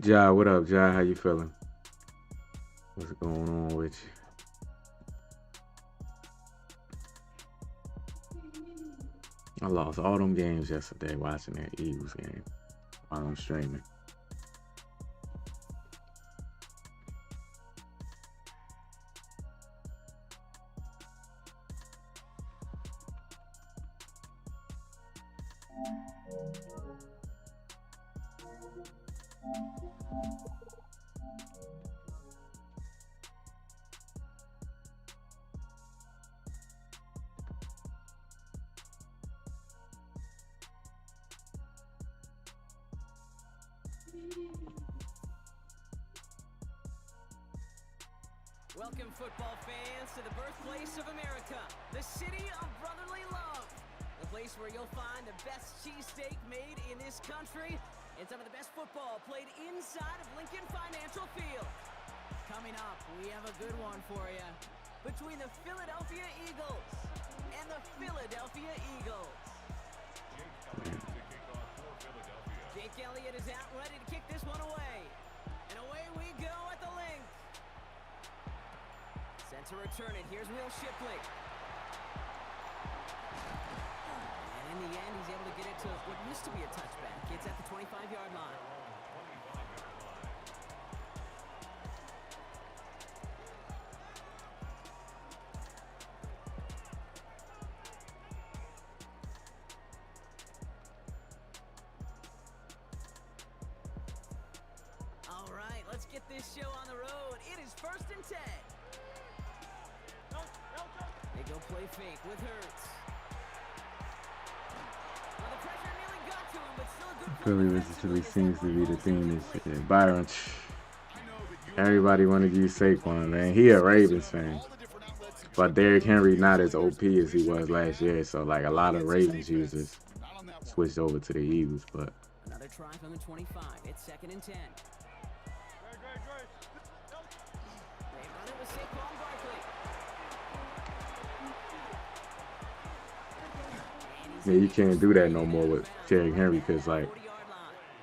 Ja, what up, Ja? How you feeling? What's going on with you? I lost all them games yesterday watching that Eagles game while I'm streaming. Welcome, football fans, to the birthplace of America, the city of brotherly love. The place where you'll find the best cheesesteak made in this country and some of the best football played inside of Lincoln Financial Field. Coming up, we have a good one for you. Between the Philadelphia Eagles and the Philadelphia Eagles. Jake Elliott is out ready to kick this one away. And away we go at the link. Sent to return it. Here's Will Shipley. And in the end, he's able to get it to what used to be a touchback. It's at the 25-yard line. All right, let's get this show on the road. It is 1st and 10. They go play fake with Hurts. Well, the pressure nearly got to him, but still a good Philly versus seems to be the theme this year. Byron, everybody want to use Saquon, man. He a Ravens fan. But Derrick Henry not as OP as he was last year, so like a lot of Ravens users switched over to the Eagles. But another try from the 25. It's 2nd and 10. They run it with Saquon Barkley. yeah, you can't do that no more with Derrick Henry because like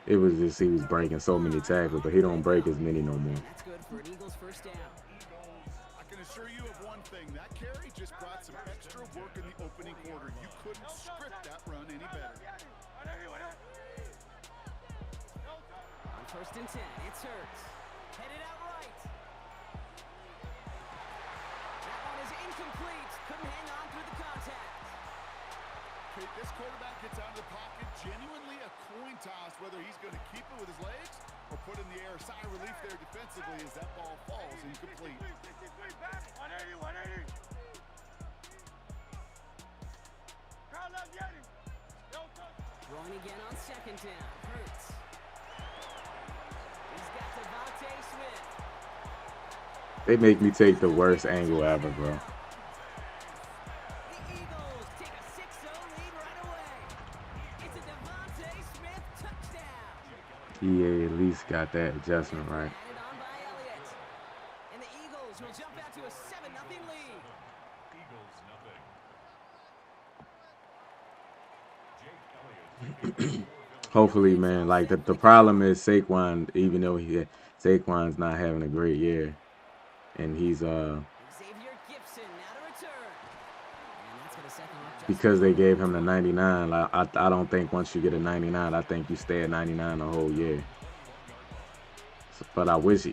it was just he was breaking so many tackles, but he don't break as many no more. That's good for an Eagles first down. I can assure you of one thing. That carry just brought some extra work in the opening quarter. You couldn't script that run any better. On 1st and 10, it's Hurts. Headed out right. That one is incomplete. Couldn't hang on through the contact. This quarterback gets out of the pocket. Genuinely a coin toss whether he's going to keep it with his legs or put in the air. Sigh of relief there defensively as that ball falls incomplete. 180. Throwing again on 2nd down. Hurts. He's got Devontae Smith. They make me take the worst angle ever, bro. The Eagles take a 6-0 lead right away. It's a Devontae Smith touchdown. EA at least got that adjustment right. Added on by Elliott. And the Eagles will jump out to a 7-0 lead. Hopefully, man. Like the problem is Saquon, even though Saquon's not having a great year, and he's Xavier Gibson now to return. And that's going to set them up just because they gave him the 99. I don't think once you get a 99, I think you stay at 99 the whole year. So, but I wish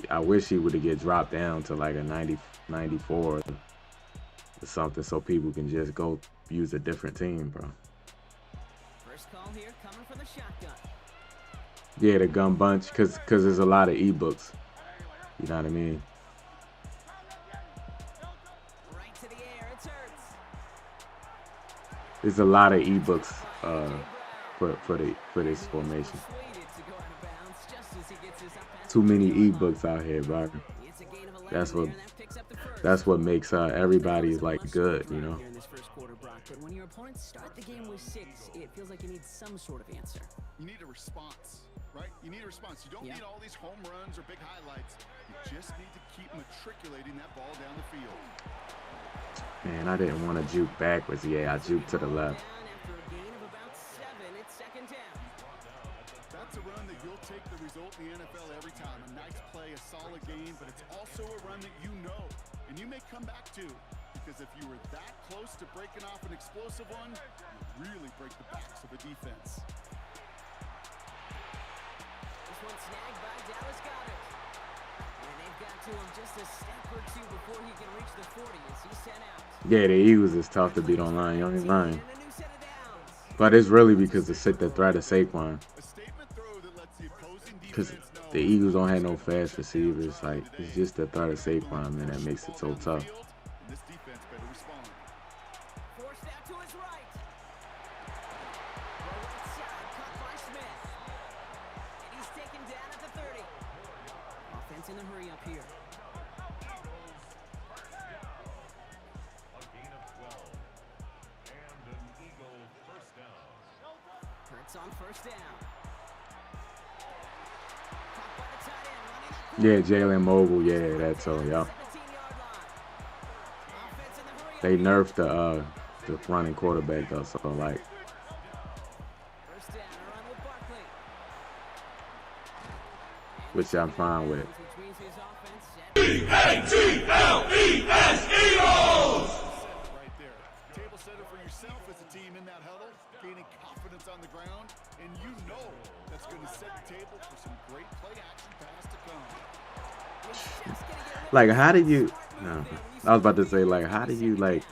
he would get dropped down to like a 90, 94 or something, so people can just go use a different team, bro. first call here coming from the shotgun. Yeah, the gun bunch, cause there's a lot of ebooks. You know what I mean? Right to the air, it's Hurts. There's a lot of ebooks for this formation. Persuaded to go out of bounds just as he gets his up pass. Too many ebooks out here, bro. It's a gain of 11 That's what there, and that picks up the first. that's what makes everybody like good, you know. Here in this first quarter, Brock, but when your opponents start the game with 6, it feels like you need some sort of answer. You need a response, right? You need a response. You don't Yeah. need all these home runs or big highlights. You just need to keep matriculating that ball down the field. Man, I didn't want to juke backwards. Yeah, I juked to the left. Down after a gain of about 7, it's 2nd down. That's That's a run that you'll take the result in the NFL every time. A nice play, a solid game, but it's also a run that you know and you may come back to, because if you were that close to breaking off an explosive one, you really break the backs of a defense. This one snagged by Dallas Goedert. And they've got to him just a step or two before he can reach the 40 as he's sent out. Yeah, the Eagles is tough to beat online. You ain't lying. But it's really because of the threat of Saquon. Because the Eagles don't have no fast receivers. Like, it's just the threat of Saquon, man, that makes it so tough. This defense better respond. Forced out to his right. The right side cut by Smith. And he's taken down at the 30. Offense in a hurry up here. Hurts on first down. Caught by the tight end, running up. Yeah, Jalen Mogul. Yeah, that's all, y'all. 17-yard line. Offense in the hurry up. They nerfed the running quarterback, though, so, like, First down, a run with Barkley. which I'm fine with. Which means his offense set. Right there. Table setter for yourself as a team in that huddle, gaining confidence on the ground, and you know that's going to set the table for some great play action pass to come. Like, how do you... No, I was about to say, like, how do you, like,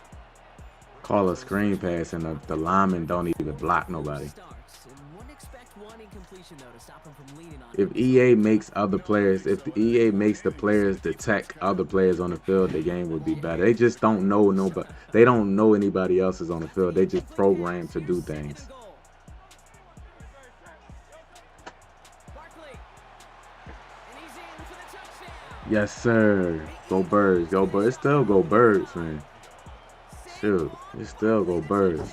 call a screen pass and the linemen don't even block nobody? If EA makes other players, if the EA makes the players detect other players on the field, the game would be better. They just don't know nobody. They don't know anybody else is on the field. They just program to do things. Yes, sir. Go Birds. Go Birds. Still go Birds, man. Shoot, it still go Birds.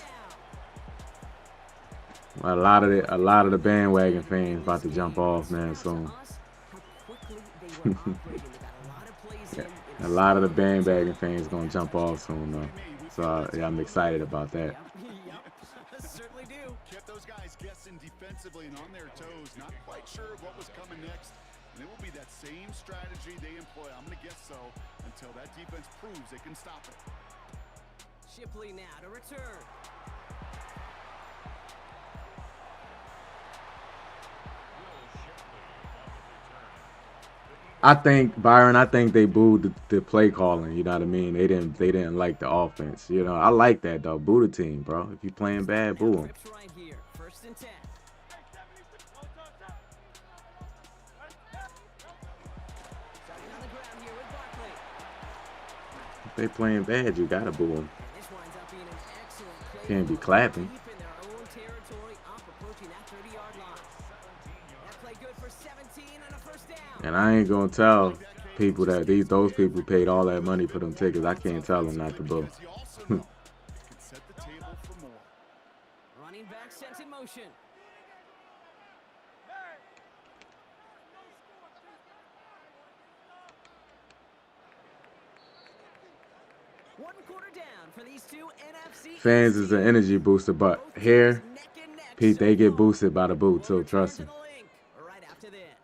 A lot of the bandwagon fans about to jump off, man, soon. A lot of the bandwagon fans gonna jump off soon, though. So yeah, I'm excited about that. Certainly do. Kept those guys guessing defensively and on their toes, not quite sure what was coming next. And it will be that same strategy they employ, I'm going to guess so, until that defense proves they can stop it. Shipley now to return. I think Byron. I think they booed the play calling. You know what I mean? They didn't like the offense. You know, I like that though. Boo the team, bro. If you playing bad, boo them. Right here. First and 10. Starting on the ground here with Barkley. If they playing bad, you gotta boo them. And this winds up being an excellent play. Can't be clapping. Deep in their own territory, up approaching that 30-yard line. That play good for 17 and a first down. And I ain't gonna tell people that those people paid all that money for them tickets. I can't tell them not to boo. As you also know, it can set the table for more. Running back sent in motion. One quarter down for these two NFC Fans is an energy booster, but here, Pete, they get boosted by the boo too. Trust me. Right after this.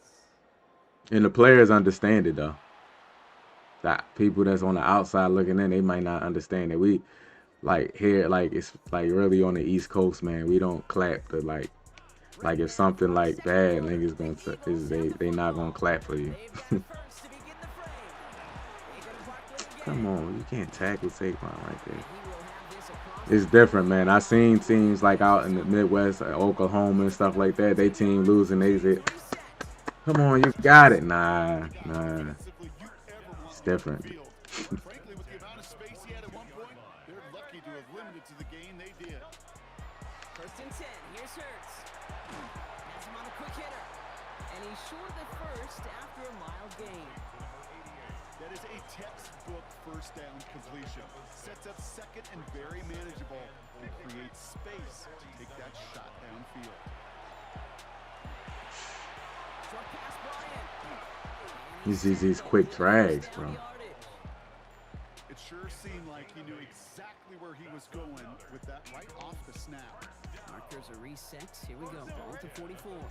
And the players understand it though. That people that's on the outside looking in, they might not understand it. We like here, like it's like really on the East Coast, man. We don't clap the like if something like bad, niggas they not gonna clap for you. Come on, you can't tackle Saquon right there. It's different, man. I seen teams like out in the Midwest, Oklahoma and stuff like that. They team losing, they say, "Come on, you got it." Nah. It's different. Frankly, with the amount of space he had at one point, they're lucky to have limited to the game they did. First and 10. Here's Hurts. Has him on a quick hitter. And he's short of the first after a mile gain. That is a textbook first down completion. Sets up second and very manageable and creates space to take that shot downfield. Short pass, Bryant. These quick drags, bro. It sure seemed like he knew exactly where he was going with that right off the snap. Markers are reset. Here we go. Ball to 44. They'll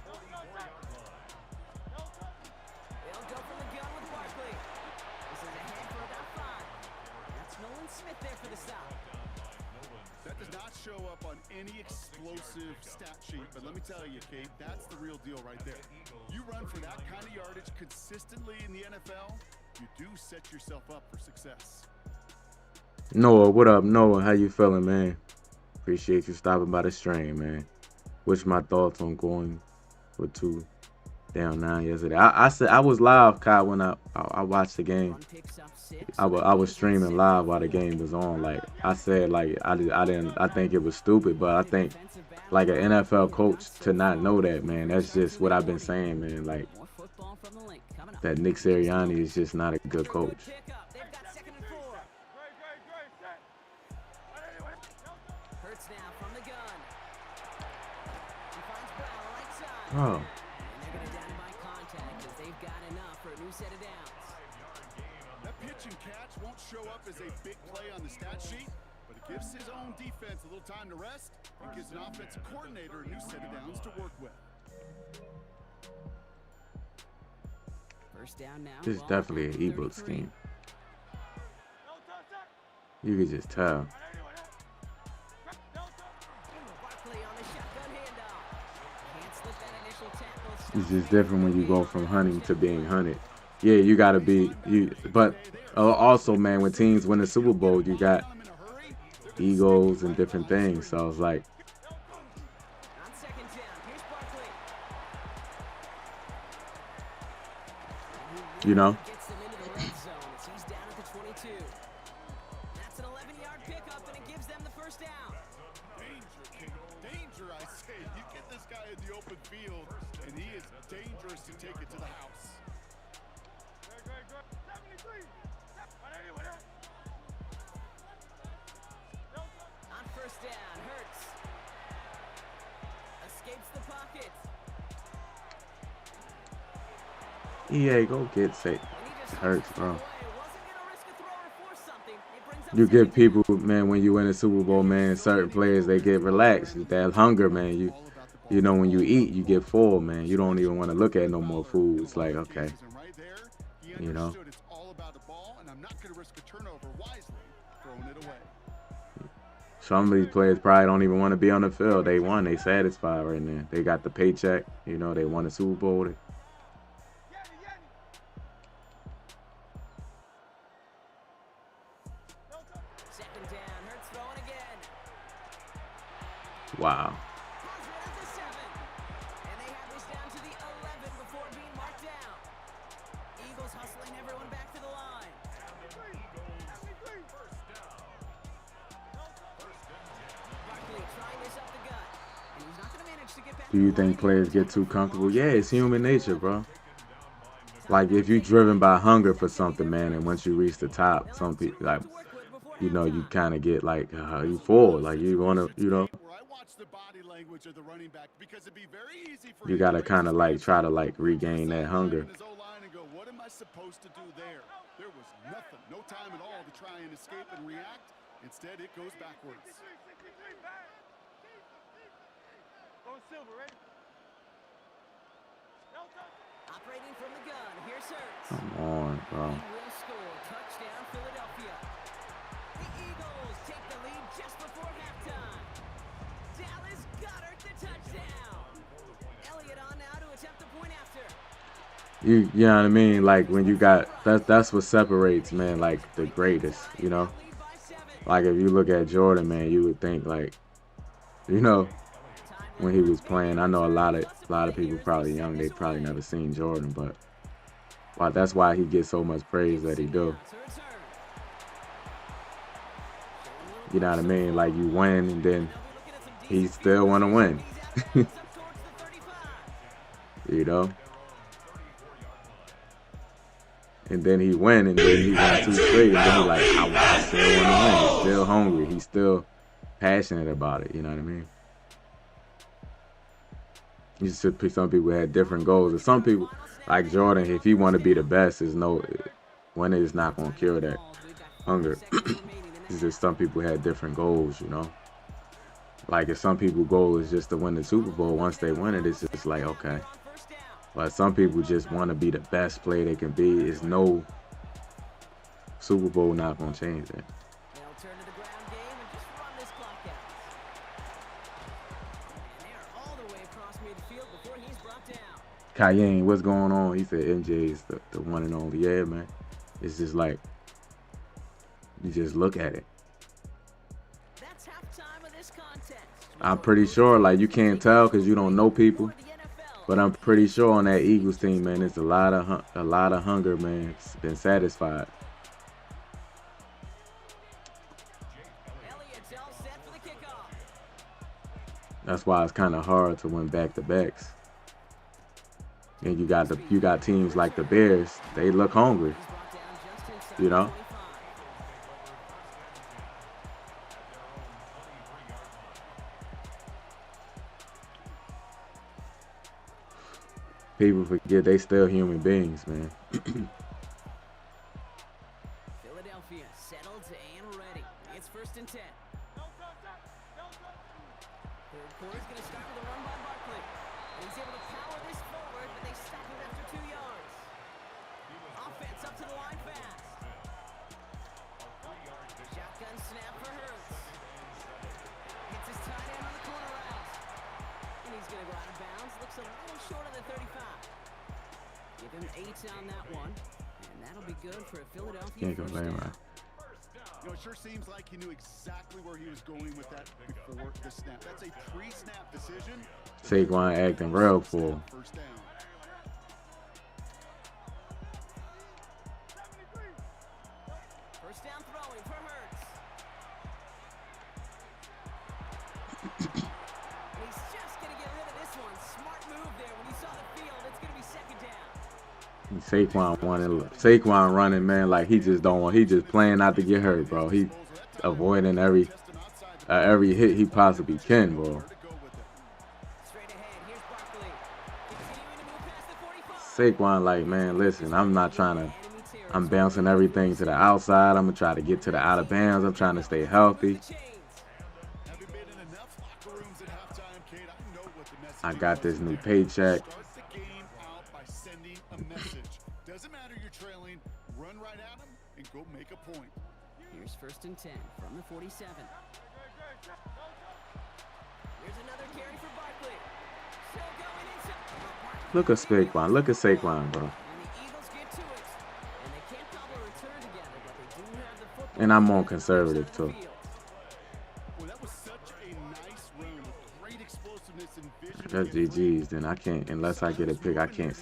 go from the gun with Barkley. This is ahead for about 5. That's Nolan Smith there for the stop. That does not show up on any explosive stat sheet, but let me tell you, Kate, that's the real deal right there. You run for that kind of yardage consistently in the NFL, you do set yourself up for success. Noah, what up, Noah? How you feeling, man? Appreciate you stopping by the stream, man. What's my thoughts on going for 2 down 9 yesterday? I said I was live, Kyle, when I watched the game. I was streaming live while the game was on. Like I said, like I think it was stupid, but I think like an NFL coach to not know that, man. That's just what I've been saying, man. Like that Nick Sirianni is just not a good coach. Oh. That pitch and catch won't show up as a big play on the stat sheet, but it gives his own defense a little time to rest and gives an offensive coordinator a new set of downs to work with. First down now. This is definitely an ebook scheme. You can just tell. It's just different when you go from hunting to being hunted. Yeah, you gotta be but also, man, when teams win the Super Bowl, you got egos and different things. So it's like, you know. EA, go get safe. It hurts, bro. You get people, man, when you win a Super Bowl, man, certain players, they get relaxed. That hunger, man. You know, when you eat, you get full, man. You don't even want to look at no more food. It's like, okay. You know. Some of these players probably don't even want to be on the field. They won. They satisfied right now. They got the paycheck. You know, they won the Super Bowl. Wow. Do you think players get too comfortable? Yeah, it's human nature, bro. Like, if you're driven by hunger for something, man, and once you reach the top, some people, like, you know, you kind of get, like, you full. Like, you want to, you know. You got to kind of, like, try to, like, regain that hunger. What am I supposed to do there? There was nothing, no time at all to try and escape and react. Instead, it goes backwards. Operating from the gun, here's Hurts. Come on, bro. He will score. Touchdown, Philadelphia. The Eagles take the lead just before halftime. Dallas Goedert the touchdown. Elliott on now to attempt the point after. You know what I mean? Like, when you got, that's what separates, man, like, the greatest, you know? Like, if you look at Jordan, man, you would think, like, you know, when he was playing, I know a lot of people probably young, they probably never seen Jordan, but wow, that's why he gets so much praise that he do. You know what I mean? Like, you win, and then he still want to win. You know? And then he win, and then he won 2 straight, and then he like, I still want to win. He's still hungry. He's still passionate about it. You know what I mean? You just, some people had different goals. And some people, like Jordan, if he want to be the best, winning is not going to cure that hunger. It's just some people had different goals, you know? Like if some people goal is just to win the Super Bowl, once they win it, it's just like okay. But some people just want to be the best player they can be. It's no Super Bowl not gonna change that. They'll turn to the ground game and just run this clock out. And they're all the way across midfield before he's brought down. Cayenne, what's going on? He said MJ is the one and only. Yeah, man. It's just like you just look at it. That's halftime of this contest. I'm pretty sure, like you can't tell because you don't know people, but I'm pretty sure on that Eagles team, man, it's a lot of hunger, man. It's been satisfied. Elliott's all set for the kickoff. That's why it's kind of hard to win back-to-backs. And you got teams like the Bears. They look hungry, He's brought down just inside you know. 25. People forget they still human beings, man. Philadelphia settled and ready. It's 1st and 10. Third quarter's going to start with a run by Barkley. And he's able to power this forward, but they stop him after 2 yards. Offense up to the line fast. Shotgun snap for Hurts. Hits his tight end on the corner route. And he's going to go out of bounds. Looks a little short of the 35. Give him 8 on that one. And that'll be good for a Philadelphia Can't first complain, down. man. You know, it sure seems like he knew exactly where he was going with that before the snap. That's a pre-snap decision. Saquon acting real full. First down. First down throwing for Hurts. And he's just going to get rid of this one. Smart move there. When he saw the field, it's going to be 2nd down. Saquon running, man, like he just don't want. He just playing not to get hurt, bro. He avoiding every hit he possibly can, bro. Straight ahead. Here's Barkley. Continuing to move past the 45. Saquon, like, man, listen, I'm not trying to. Enemy territory. I'm bouncing everything to the outside. I'm gonna try to get to the out of bounds. I'm trying to stay healthy. Chains. Having been in enough locker rooms at halftime, Kate, I know what the message I got this was. new paycheck. Start the game out by sending a message. Doesn't matter you're trailing, run right at them and go make a point. Here's 1st and 10 from the 47. Here's another carry for Barkley. Still going inside. Look at Saquon. Look at Saquon, bro. And the Eagles get to it. And they can't cobble a return together, but they do have the football. And I'm on conservative too. Well, that was such a nice run with great explosiveness and vision. That's GG's. Then I can't, unless I get a pick, I can't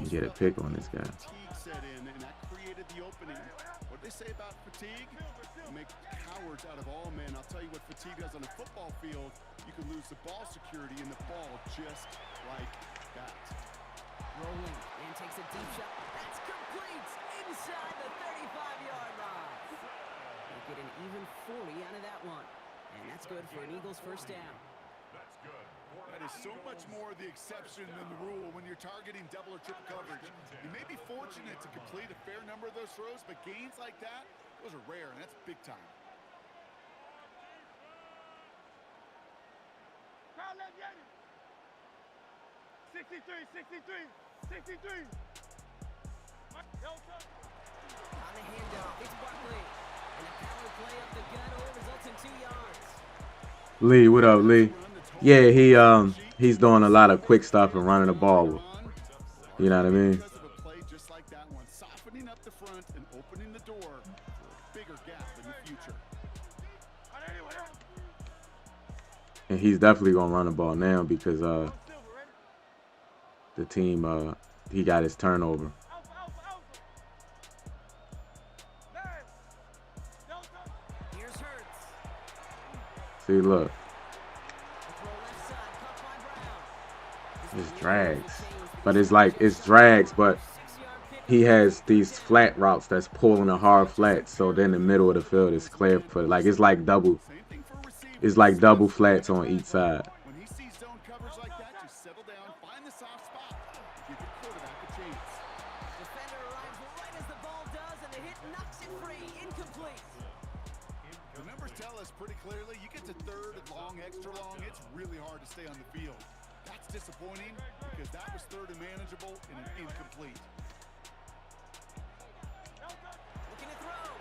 get a pick on this guy. Fatigue set in, and that created the opening. What they say about fatigue? Make cowards out of all men. I'll tell you what fatigue does on a football field. You can lose the ball security in the ball just like that. Rolling and takes a deep shot. That's complete inside the 35-yard line. They get an even 40 out of that one. And that's good for an Eagles first down. That is so much more the exception than the rule when you're targeting double or triple coverage. You may be fortunate to complete a fair number of those throws, but gains like that, those are rare, and that's big time. Crowd, let's get it. 63, 63, 63. Delta. On the handoff, it's Barkley. And a power play up the gut results in 2 yards. Lee, what up, Lee? Yeah, he's doing a lot of quick stuff and running the ball. You know what I mean? Because of a play just like that one, softening up the front and opening the door for a bigger gap in the future. And he's definitely gonna run the ball now because the team he got his turnover. Here's Hurts. See, look, Throw left side, caught by Brown. it's drags, but it's drags, but 6-yard pick. he has these flat routes that's pulling a hard flat, so then the middle of the field is clear for it's like double. Same thing for receivers. It's like double flats on each side. When he sees zone coverage like that, just settle down, find the soft spot, give your quarterback a chance. Defender arrives right as the ball does, and the hit knocks it free. Incomplete. The numbers tell us pretty clearly, you get to third and long, extra long, it's really hard to stay on the field. That's disappointing because that was third and manageable and an incomplete. Looking to throw.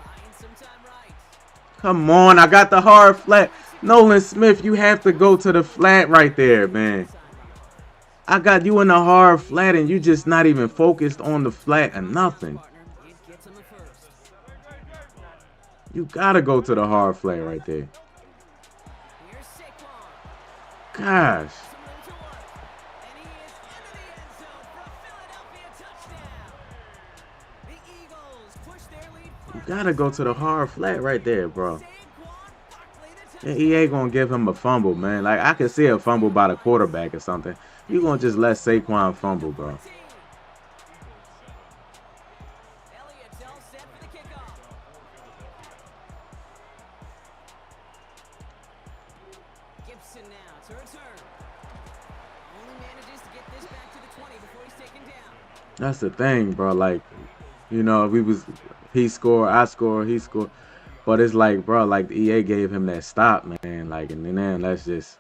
Buying some time right. Come on, I got the hard flat. Nolan Smith, you have to go to the flat right there, man. I got you in the hard flat and you just not even focused on the flat or nothing. You gotta go to the hard flat right there. Gosh. You gotta go to the hard flat right there, bro. Yeah, EA gonna give him a fumble, man. Like, I can see a fumble by the quarterback or something. You gonna just let Saquon fumble, bro. That's the thing, bro. Like, you know, he scored, I score, he scored. But it's like, bro, like EA gave him that stop, man. Like, and then that's just,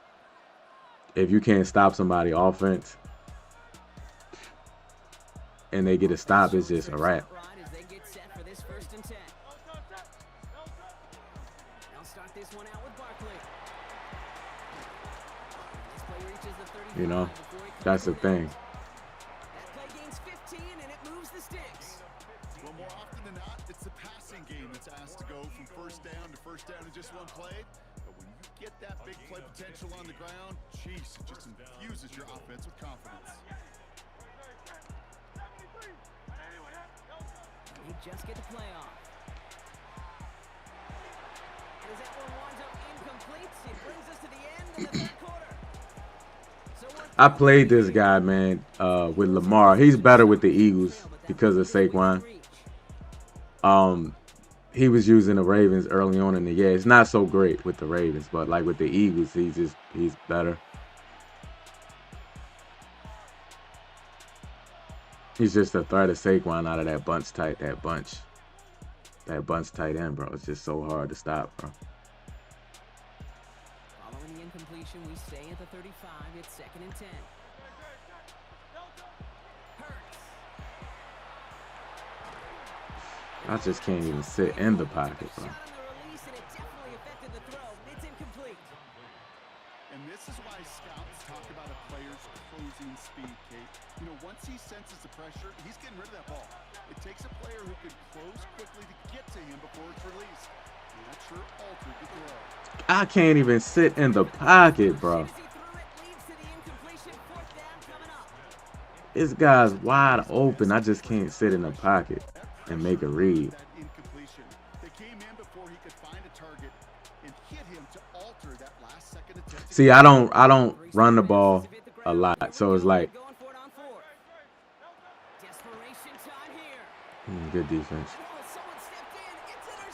if you can't stop somebody offense and they get a stop, it's just a wrap. You know, that's the thing. Well, more often than not, it's the passing game that's asked to go from first down in just one play. But when you get that big play potential on the ground, jeez, it just infuses your offense with confidence. He just get the play off. And as that one winds up incomplete, it brings us to the end of the third quarter. I played this guy, man, with Lamar. He's better with the Eagles because of Saquon. He was using the Ravens early on in the year. It's not so great with the Ravens, but like with the Eagles, he's better. He's just a threat of Saquon out of that bunch tight end, bro. It's just so hard to stop, bro. Following the incompletion, we stay at the 35. It's 2nd and 10. I just can't even sit in the pocket, bro. And this is why scouts talk about a player's closing speed, Kate. You know, once he senses the pressure, he's getting rid of that ball. It takes a player who can close quickly to get to him before it's released. And that sure altered the throw. I can't even sit in the pocket, bro. This guy's wide open. I just can't sit in the pocket and make a read. See, I don't run the ball a lot, so it's like good defense.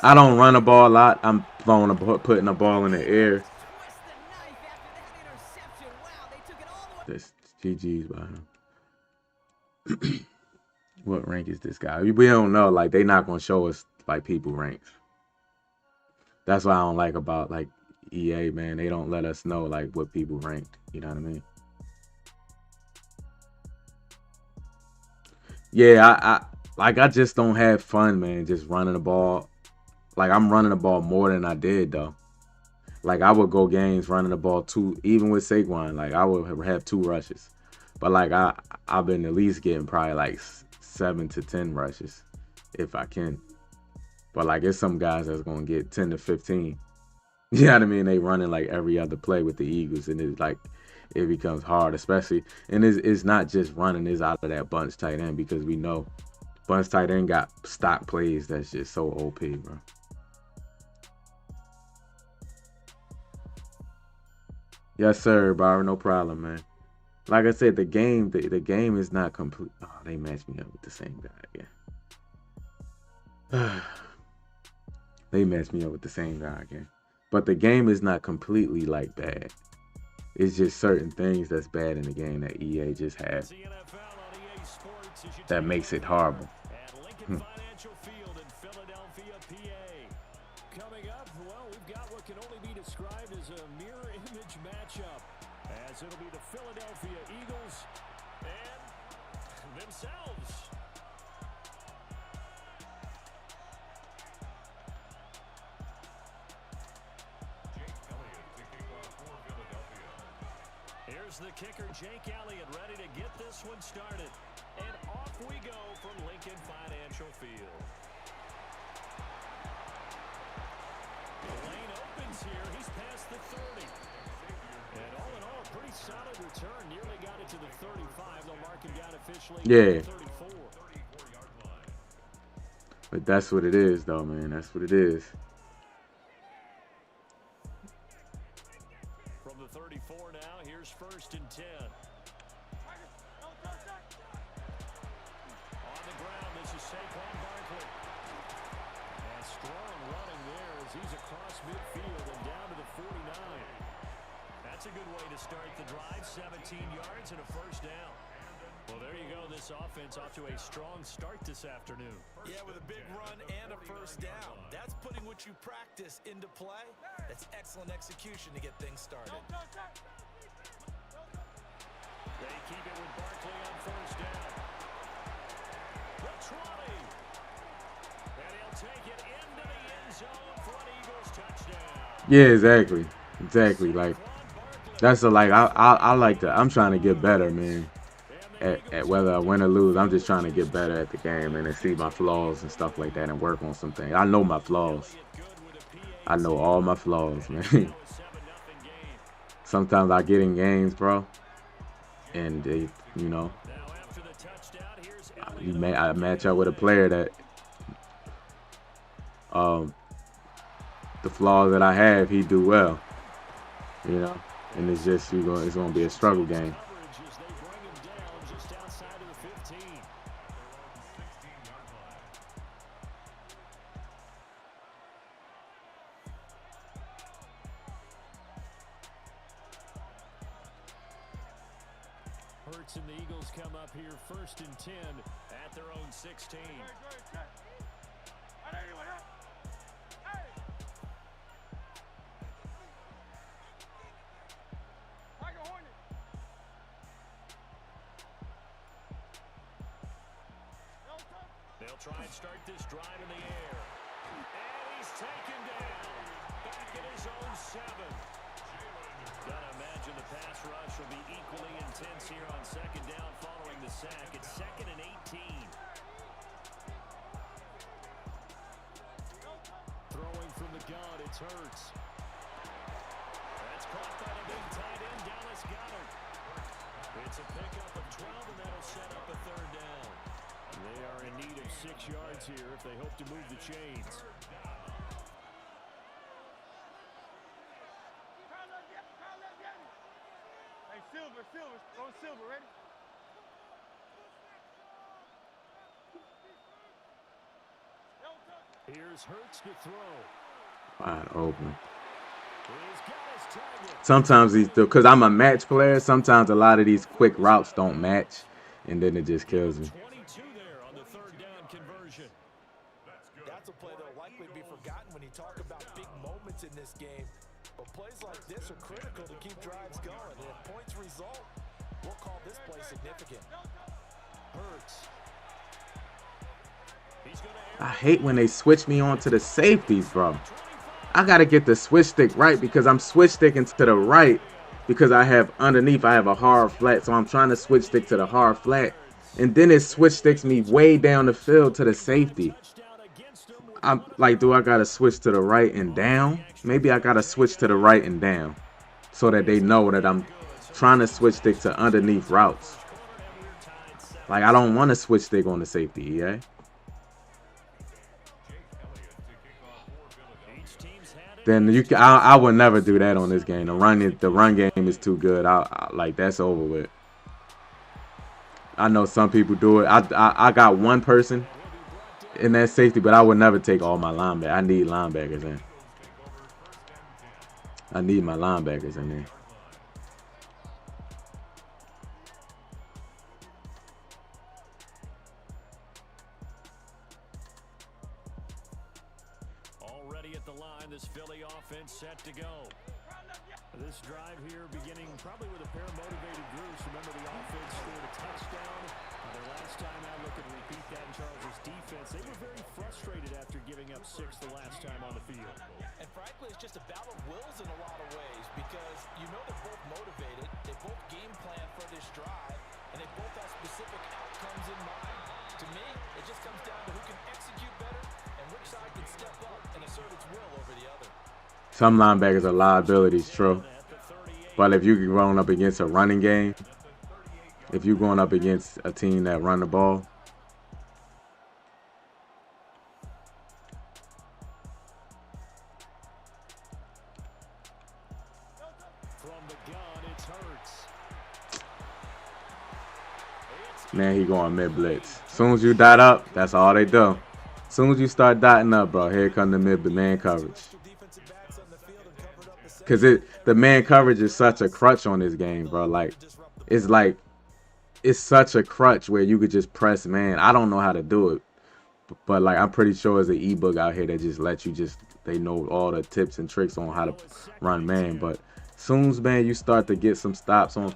I don't run the ball a lot. I'm putting the ball in the air. That's GG's by him. What rank is this guy? We don't know. Like, they not gonna show us like people ranks. That's what I don't like about like EA, man. They don't let us know like what people ranked. You know what I mean? Yeah, I just don't have fun, man. Just running the ball. Like, I'm running the ball more than I did though. Like, I would go games running the ball even with Saquon. Like, I would have 2 rushes. But like I've been at least getting probably like 7 to 10 rushes if I can. But like, it's some guys that's gonna get 10 to 15. You know what I mean? They running like every other play with the Eagles, and it's like it becomes hard, especially. And it's not just running; it's out of that bunch tight end, because we know bunch tight end got stock plays that's just so OP, bro. Yes, sir, Byron. No problem, man. Like I said, the game is not complete. Oh, they matched me up with the same guy again. They matched me up with the same guy again. But the game is not completely like bad. It's just certain things that's bad in the game that EA just has that makes it horrible. as it'll be the Philadelphia Eagles and themselves. Here's the kicker, Jake Elliott, ready to get this one started. And off we go from Lincoln Financial Field. The lane opens here. He's past the 30. And all in all, pretty solid return. Nearly got it to the 35. They'll mark him down officially at the 34. But that's what it is, though, man. That's what it is. From the 34 now, here's 1st and 10. On the ground, this is Saquon Barkley. And strong running there as he's across midfield and down to the 49. That's a good way to start the drive. 17 yards and a 1st down. Well, there you go. This offense off to a strong start this afternoon. Yeah, with a big run and a 1st down. That's putting what you practice into play. That's excellent execution to get things started. They keep it with Barkley on 1st down. The 20. And he'll take it into the end zone for an Eagles touchdown. Yeah, exactly. Exactly. Like, that's a, like, I like to, I'm trying to get better, man. At whether I win or lose, I'm just trying to get better at the game and see my flaws and stuff like that and work on some things. I know my flaws. I know all my flaws, man. Sometimes I get in games, bro, and they, you know, I match up with a player that, the flaws that I have, he do well, you know, and it's just, it's gonna be a struggle game. Hurts and the Eagles come up here 1st and 10 at their own 16. They'll try and start this drive in the air. And he's taken down. Back at his own 7. Gotta imagine the pass rush will be equally intense here on 2nd down following the sack. It's 2nd and 18. Throwing from the gun, it's Hurts. That's caught by the big tight end, Dallas Goedert. It's a pickup of 12, and that'll set up a 3rd down. They are in need of 6 yards here if they hope to move the chains. Silver, throw Silver, ready? Here's Hurts to throw. Wide open. He's got his target. Sometimes these, because I'm a match player, sometimes a lot of these quick routes don't match, and then it just kills me. 22 there on the 3rd down conversion. That's a play that'll likely be forgotten when you talk about big moments in this game. But plays like this are critical to keep drives going. And if points result, we'll call this play significant. Hurts. I hate when they switch me on to the safeties, bro. I got to get the switch stick right because I'm switch sticking to the right because I have underneath, I have a hard flat. So I'm trying to switch stick to the hard flat. And then it switch sticks me way down the field to the safety. I'm like, do I got to switch to the right and down? Maybe I got to switch to the right and down so that they know that I'm trying to switch stick to underneath routes. Like, I don't want to switch stick on the safety, yeah? Then I would never do that on this game. The run game is too good. Like, that's over with. I know some people do it. I got one person in that safety, but I would never take all my linebackers. I need linebackers in. I need my linebackers in there. Already at the line, this Philly offense set to go. This drive here beginning probably with a pair of motivated groups. Remember, the offense scored a touchdown. Their last time out, look and repeat that in Charles' defense. They were very frustrated after giving up 6 the last time on the field. And frankly, it's just a battle of wills in a lot of ways because you know they're both motivated. They both game plan for this drive, and they both have specific outcomes in mind. To me, it just comes down to who can execute better and which side can step up and assert its will over the other. Some linebackers are liabilities, true. But if you're going up against a running game, if you're going up against a team that run the ball, man, he going mid-blitz. As soon as you dot up, that's all they do. As soon as you start dotting up, bro, here come the man coverage. Because the man coverage is such a crutch on this game, bro. Like, it's such a crutch where you could just press man. I don't know how to do it. But like, I'm pretty sure there's an ebook out here that just lets you they know all the tips and tricks on how to run man. But as soon as, man, you start to get some stops on,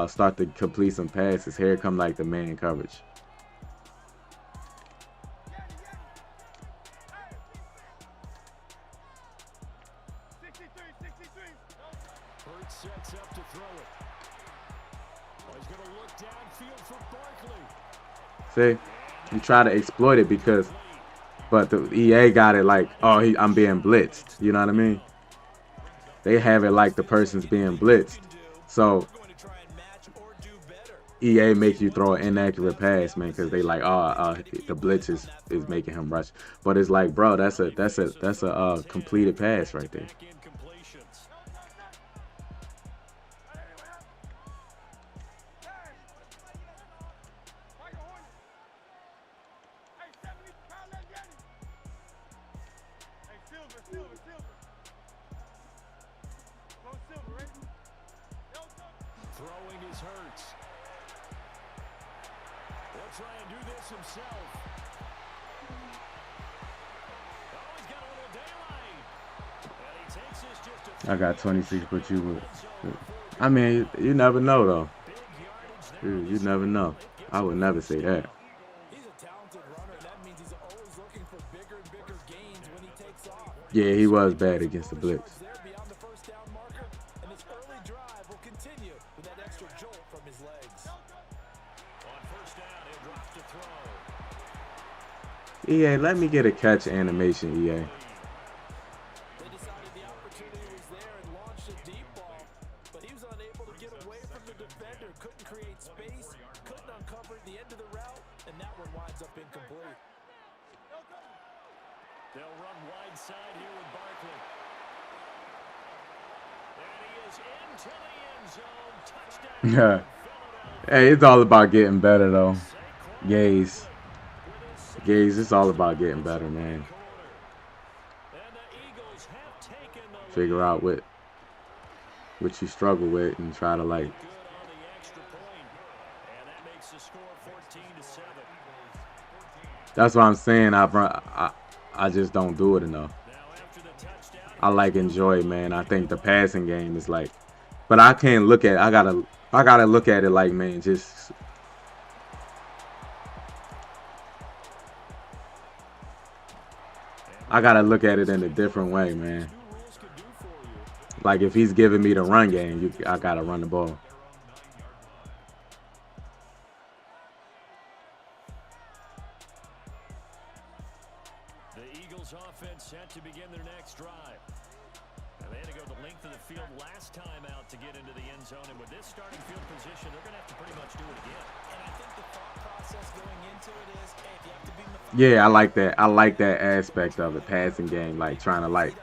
start to complete some passes, here come like the man coverage. Sets up to throw it. Oh, he's going to look downfield for Barkley. See, you try to exploit it but the EA got it like, oh, I'm being blitzed. You know what I mean? They have it like the person's being blitzed. So EA makes you throw an inaccurate pass, man, because they like, the blitz is making him rush. But it's like, bro, that's a completed pass right there. Throwing his hurts. He'll try and do this himself. Oh, he's got a little daylight. And he takes this just I got 26, but you would. I mean, you never know, though. You never know. I would never say that. He's a talented runner. That means he's always looking for bigger and bigger gains when he takes off. Yeah, he was bad against the blitz. Beyond the first down marker, and this early drive will continue with that extra jolt from his legs. On first down, he'll drop to throw. EA, let me get a catch animation, EA. They decided the opportunity was there and launched a deep ball, but he was unable to get away from the defender, couldn't create space, couldn't uncover the end of the route, and that one winds up incomplete. They'll run wide side here with Barkley. And he is into the end zone. Touchdown. Hey, it's all about getting better, though. Gaze, it's all about getting better, man. Figure out what you struggle with and try to, like, that's what I'm saying. I just don't do it enough. I like enjoy it, man. I think the passing game is like, but I can't look at. I gotta look at it like, man, just. I gotta look at it in a different way, man. Like, if he's giving me the run game, I gotta run the ball. Offense set to begin their next drive. And they had to go the length of the field last time out to get into the end zone. And with this starting field position, they're going to have to pretty much do it again. And I think the thought process going into it is, hey, if you have to be methodical. Yeah, I like that. I like that aspect of the passing game, like trying to like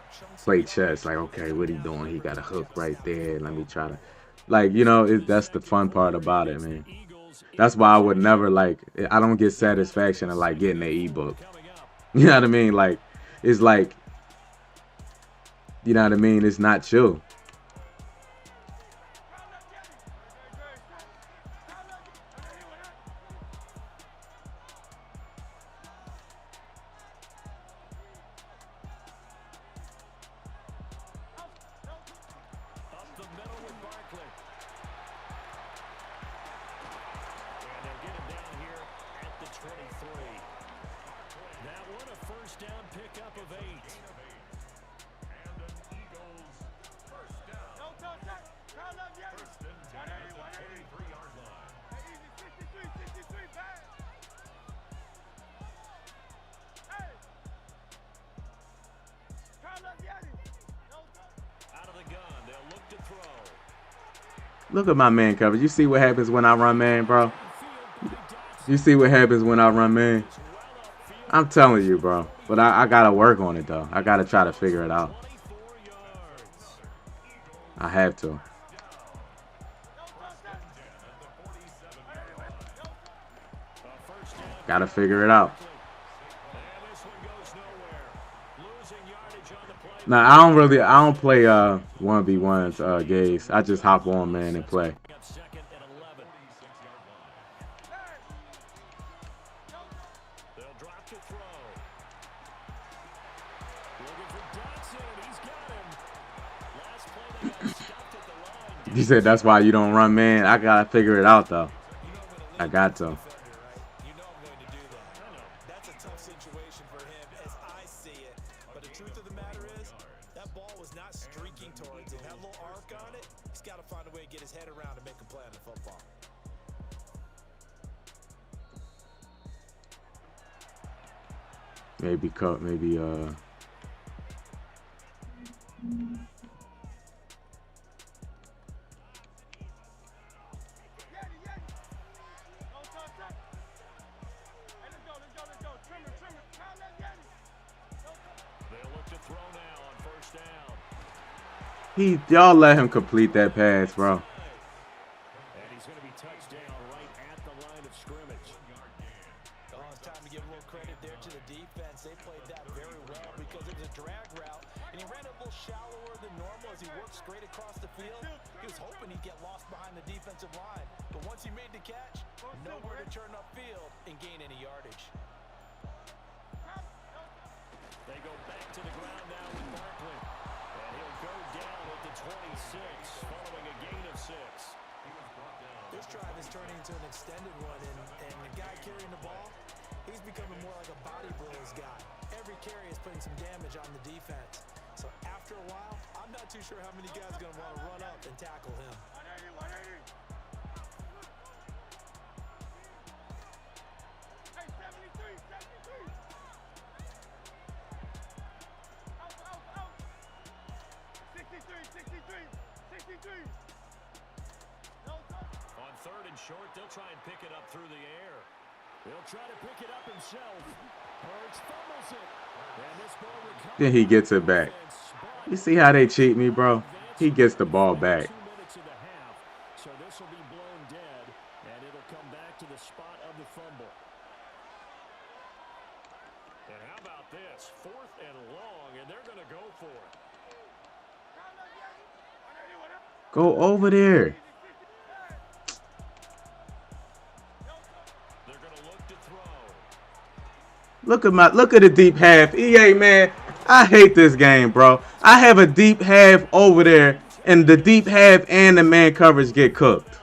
play chess. Like, okay, what he doing? He got a hook right there. Let me try to, like, you know, that's the fun part about it, man. That's why I would never like. I don't get satisfaction in like getting the ebook. You know what I mean? Like. It's like, you know what I mean? It's not chill. Up the first down pickup of 8. And an Eagles first down. No contact. Turn left, yeah. First and 10 at the 23-yard line. Hey, easy, 63, back. Hey. Turn left, yeah. Out of the gun, they'll look to throw. Look at my man coverage. You see what happens when I run man, bro? You see what happens when I run man? I'm telling you, bro. But I got to work on it, though. I got to try to figure it out. I have to. Got to figure it out. Now, I don't play 1v1s, gays. I just hop on, man, and play. He said that's why you don't run, man. I gotta figure it out, though. I got to. That's a tough situation for him as I see it. But the truth of the matter is, that ball was not streaking towards him. That little arc on it, he's got to find a way to get his head around and make a play on the football. Maybe cut, maybe y'all let him complete that pass, bro. And he's going to be touched down right at the line of scrimmage. Oh, it's time to give a little credit there to the defense. They played that very well because it was a drag route, and he ran a little shallower than normal as he worked straight across the field. He was hoping he'd get lost behind the defensive line, but once he made the catch, nowhere to turn upfield and gain any yardage. They go back to the ground now with Barkley. And he'll go down at the 26, following a gain of 6. This drive is turning into an extended one, and the guy carrying the ball, he's becoming more like a body blows guy. Every carry is putting some damage on the defense. So after a while, I'm not too sure how many guys are going to want to run up and tackle him. 180. Hey, 73. Out. 63. No, On third and short, they'll try and pick it up through the air. He'll try to pick it up himself. Hurts fumbles it. And this ball recovers. Then he gets it back. You see how they cheat me, bro? He gets the ball back. 2 minutes and a half. So this will be blown dead, and it'll come back to the spot of the fumble. And how about this? 4th and long, and they're going to go for it. Go over there. They're going to look to throw. Look at the deep half. EA, man, I hate this game, bro. I have a deep half over there, and the deep half and the man coverage get cooked.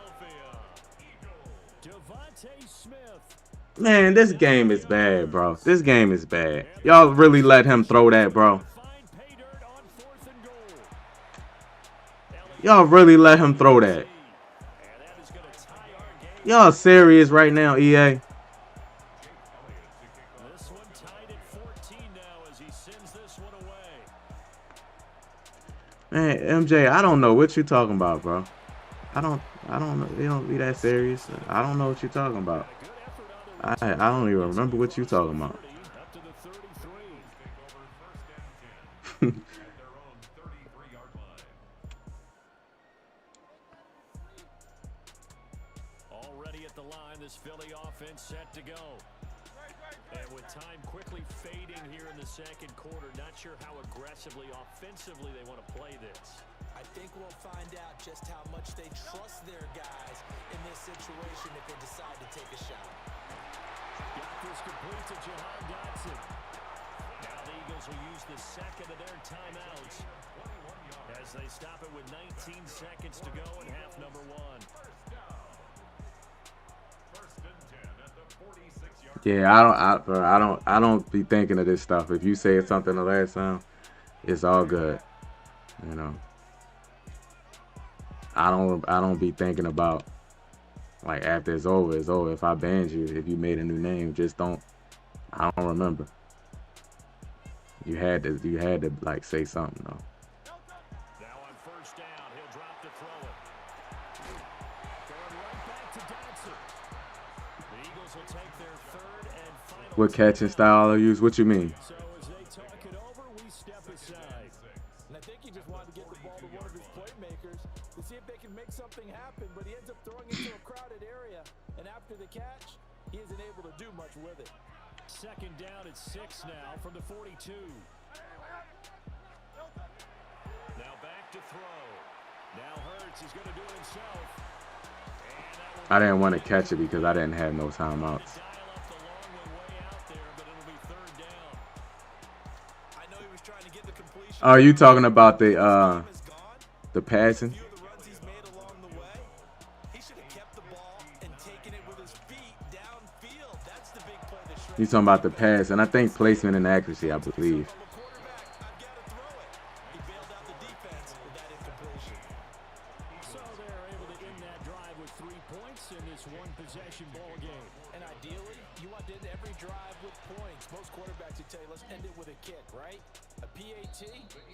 Man, this game is bad, bro. This game is bad. Y'all really let him throw that, bro. Y'all really let him throw that. Y'all serious right now, EA? This one tied at 14 now as he sends this one away. Man, MJ, I don't know what you're talking about, bro. I don't know. They don't be that serious. I don't know what you're talking about. I don't even remember what you're talking about. Up to the 33. Already at the line, this Philly offense set to go. And with time quickly fading here in the second quarter, not sure how aggressively, offensively they want to play this. I think we'll find out just how much they trust their guys in this situation if they decide to take a shot. Got this complete to Jahan Dotson. Now the Eagles will use the second of their timeouts as they stop it with 19 seconds to go in half number 1. First and 10 at the 46-yard Yeah, bro, I don't be thinking of this stuff. If you say something the last time, it's all good. You know, I don't be thinking about like after it's over, it's over. If I banned you, if you made a new name, just don't. I don't remember. You had to like say something though. Now on first down, he'll drop to throw it. Going right back to Dodson. The Eagles will take their third and final. What catching style I use? What you mean? So as they talk it over, we step aside. And I think he just wanted to get the ball to one of his playmakers to see if they can make something happen, but he ends up throwing it to a crowded area. And after the catch, he isn't able to do much with it. Second down at 6 now from the 42. Now back to throw. Now Hurts is going to do it himself. I didn't want to catch it because I didn't have no timeouts. Dial up the long one way out there, but it'll be third down. I know he was trying to get the completion. Are you talking about the passing? Few of the runs he's made along the way, he should have kept the ball and taken it with his feet downfield. That's the big play that You talking about the pass, and I think placement and accuracy, I believe. from a quarterback. I've got to throw it. He bailed out the defense with that incompletion. So they're able to end that drive with 3 points in this one-possession ball game. And ideally, you want to end every drive with points. Most quarterbacks would tell you, let's end it with a kick, right? A PAT,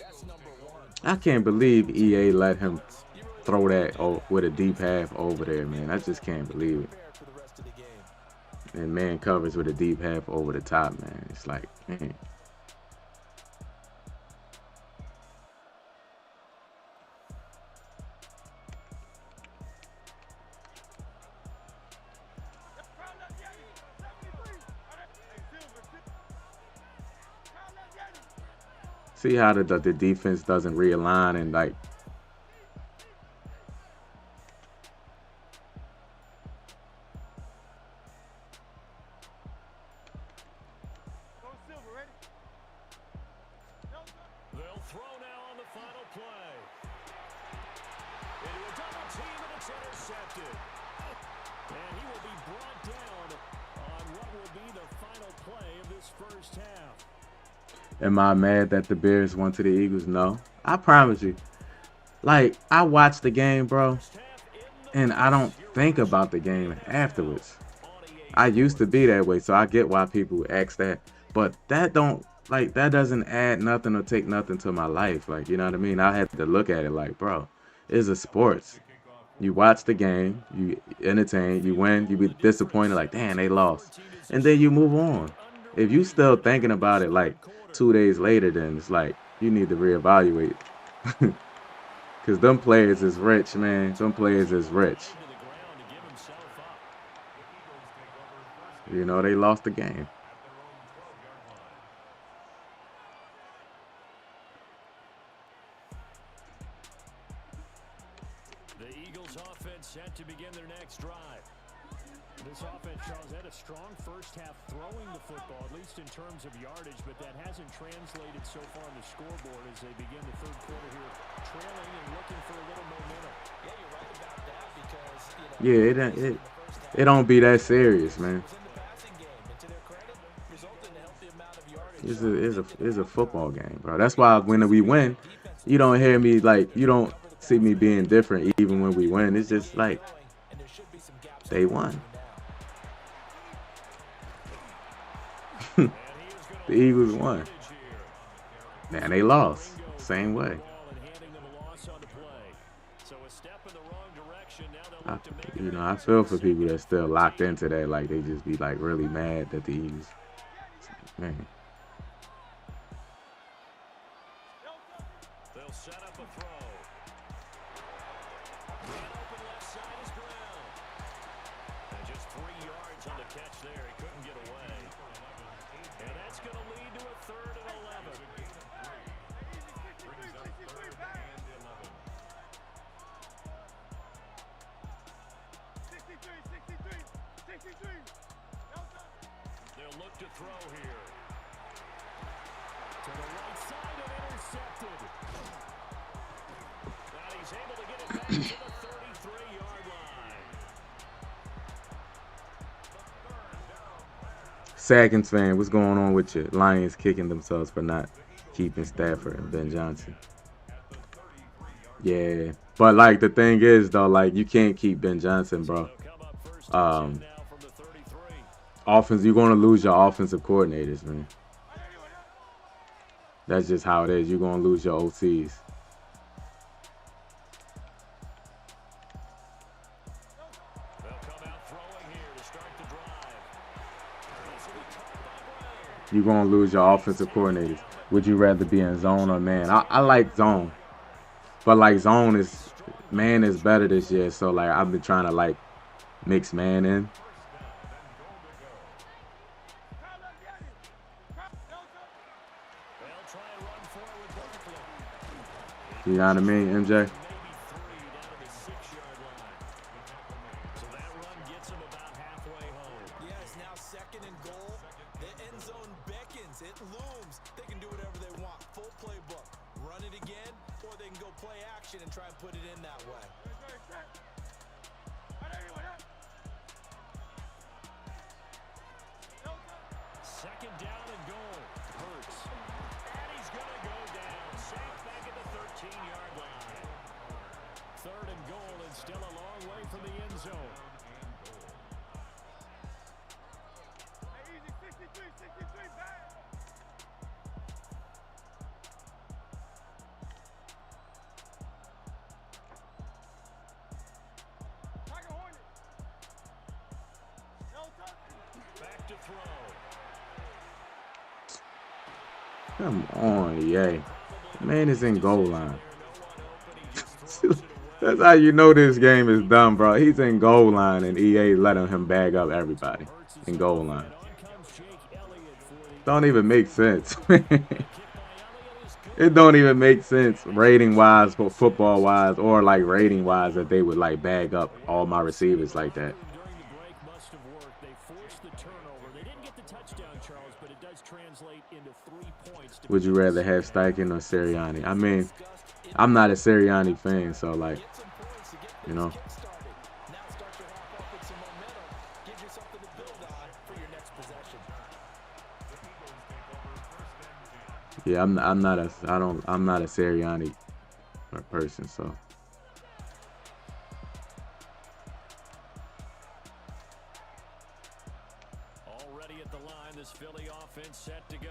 that's number one. I can't believe EA let him throw that with a deep half over there, man. I just can't believe it. Prepared for the rest of the game. And man covers with a deep half over the top, man. It's like, man. See how the defense doesn't realign and like. They'll throw now on the final play. Into a double team, and it's intercepted. And he will be brought down on what will be the final play of this first half. Am I mad that the Bears went to the Eagles? No. I promise you. Like, I watched the game, bro, and I don't think about the game afterwards. I used to be that way, so I get why people ask that. But that doesn't add nothing or take nothing to my life. Like, you know what I mean? I had to look at it like, bro, it's a sports. You watch the game, you entertain, you win, you be disappointed, like, damn, they lost. And then you move on. If you still thinking about it like 2 days later, then it's like, you need to reevaluate. Because them players is rich, man. Them players is rich. You know, they lost the game. The Eagles offense set to begin their next drive. This offense, Charles, had a strong first half throwing the football, at least in terms of yardage, but that hasn't translated so far on the scoreboard as they begin the third quarter here, trailing and looking for a little momentum. Yeah, you're right about that because, Yeah, it don't be that serious, man. was in the passing game, and to their credit, resulted in a healthy amount of yardage. It's a football game, bro. That's why when we win, you don't hear me like, you don't see me being different even when we win. It's just like, And there should be some gaps they won. The Eagles won. Man, they lost. Same way. I feel for people that's still locked into that. Like, they just be like really mad that the Eagles. Man. They'll set up a throw. Wide open left side is Brown. And just 3 yards on the catch there. He couldn't get away. And that's going to lead to a 3rd and 11. They'll look to throw here. To the right side and intercepted. Now he's able to get it back to the 33-yard line. Saggins fan, what's going on with you? Lions kicking themselves for not keeping Stafford and Ben Johnson. Yeah, but like the thing is though, like you can't keep Ben Johnson, bro. Offense, you're gonna lose your offensive coordinators, man. That's just how it is. You're gonna lose your OTs. You're gonna lose your offensive coordinators. Would you rather be in zone or man? I like zone, but like zone is man is better this year. So like I've been trying to like mix man in. You know what I mean, MJ? Second down and goal. Hurts. And he's going to go down. Safe back at the 13-yard line. Third and goal and still a long way from the end zone. Easy, 63, back. Tiger Hornet. Back to throw. Come on, yay. Man is in goal line. That's how you know this game is dumb, bro. He's in goal line and EA letting him bag up everybody in goal line. Don't even make sense. It don't even make sense rating-wise, for football-wise, or like rating-wise that they would like bag up all my receivers like that. Would you rather have Steichen or Sirianni? I mean, I'm not a Sirianni fan, so like, you know. Yeah, I'm not a Sirianni person, so. Already at the line, this Philly offense set to go.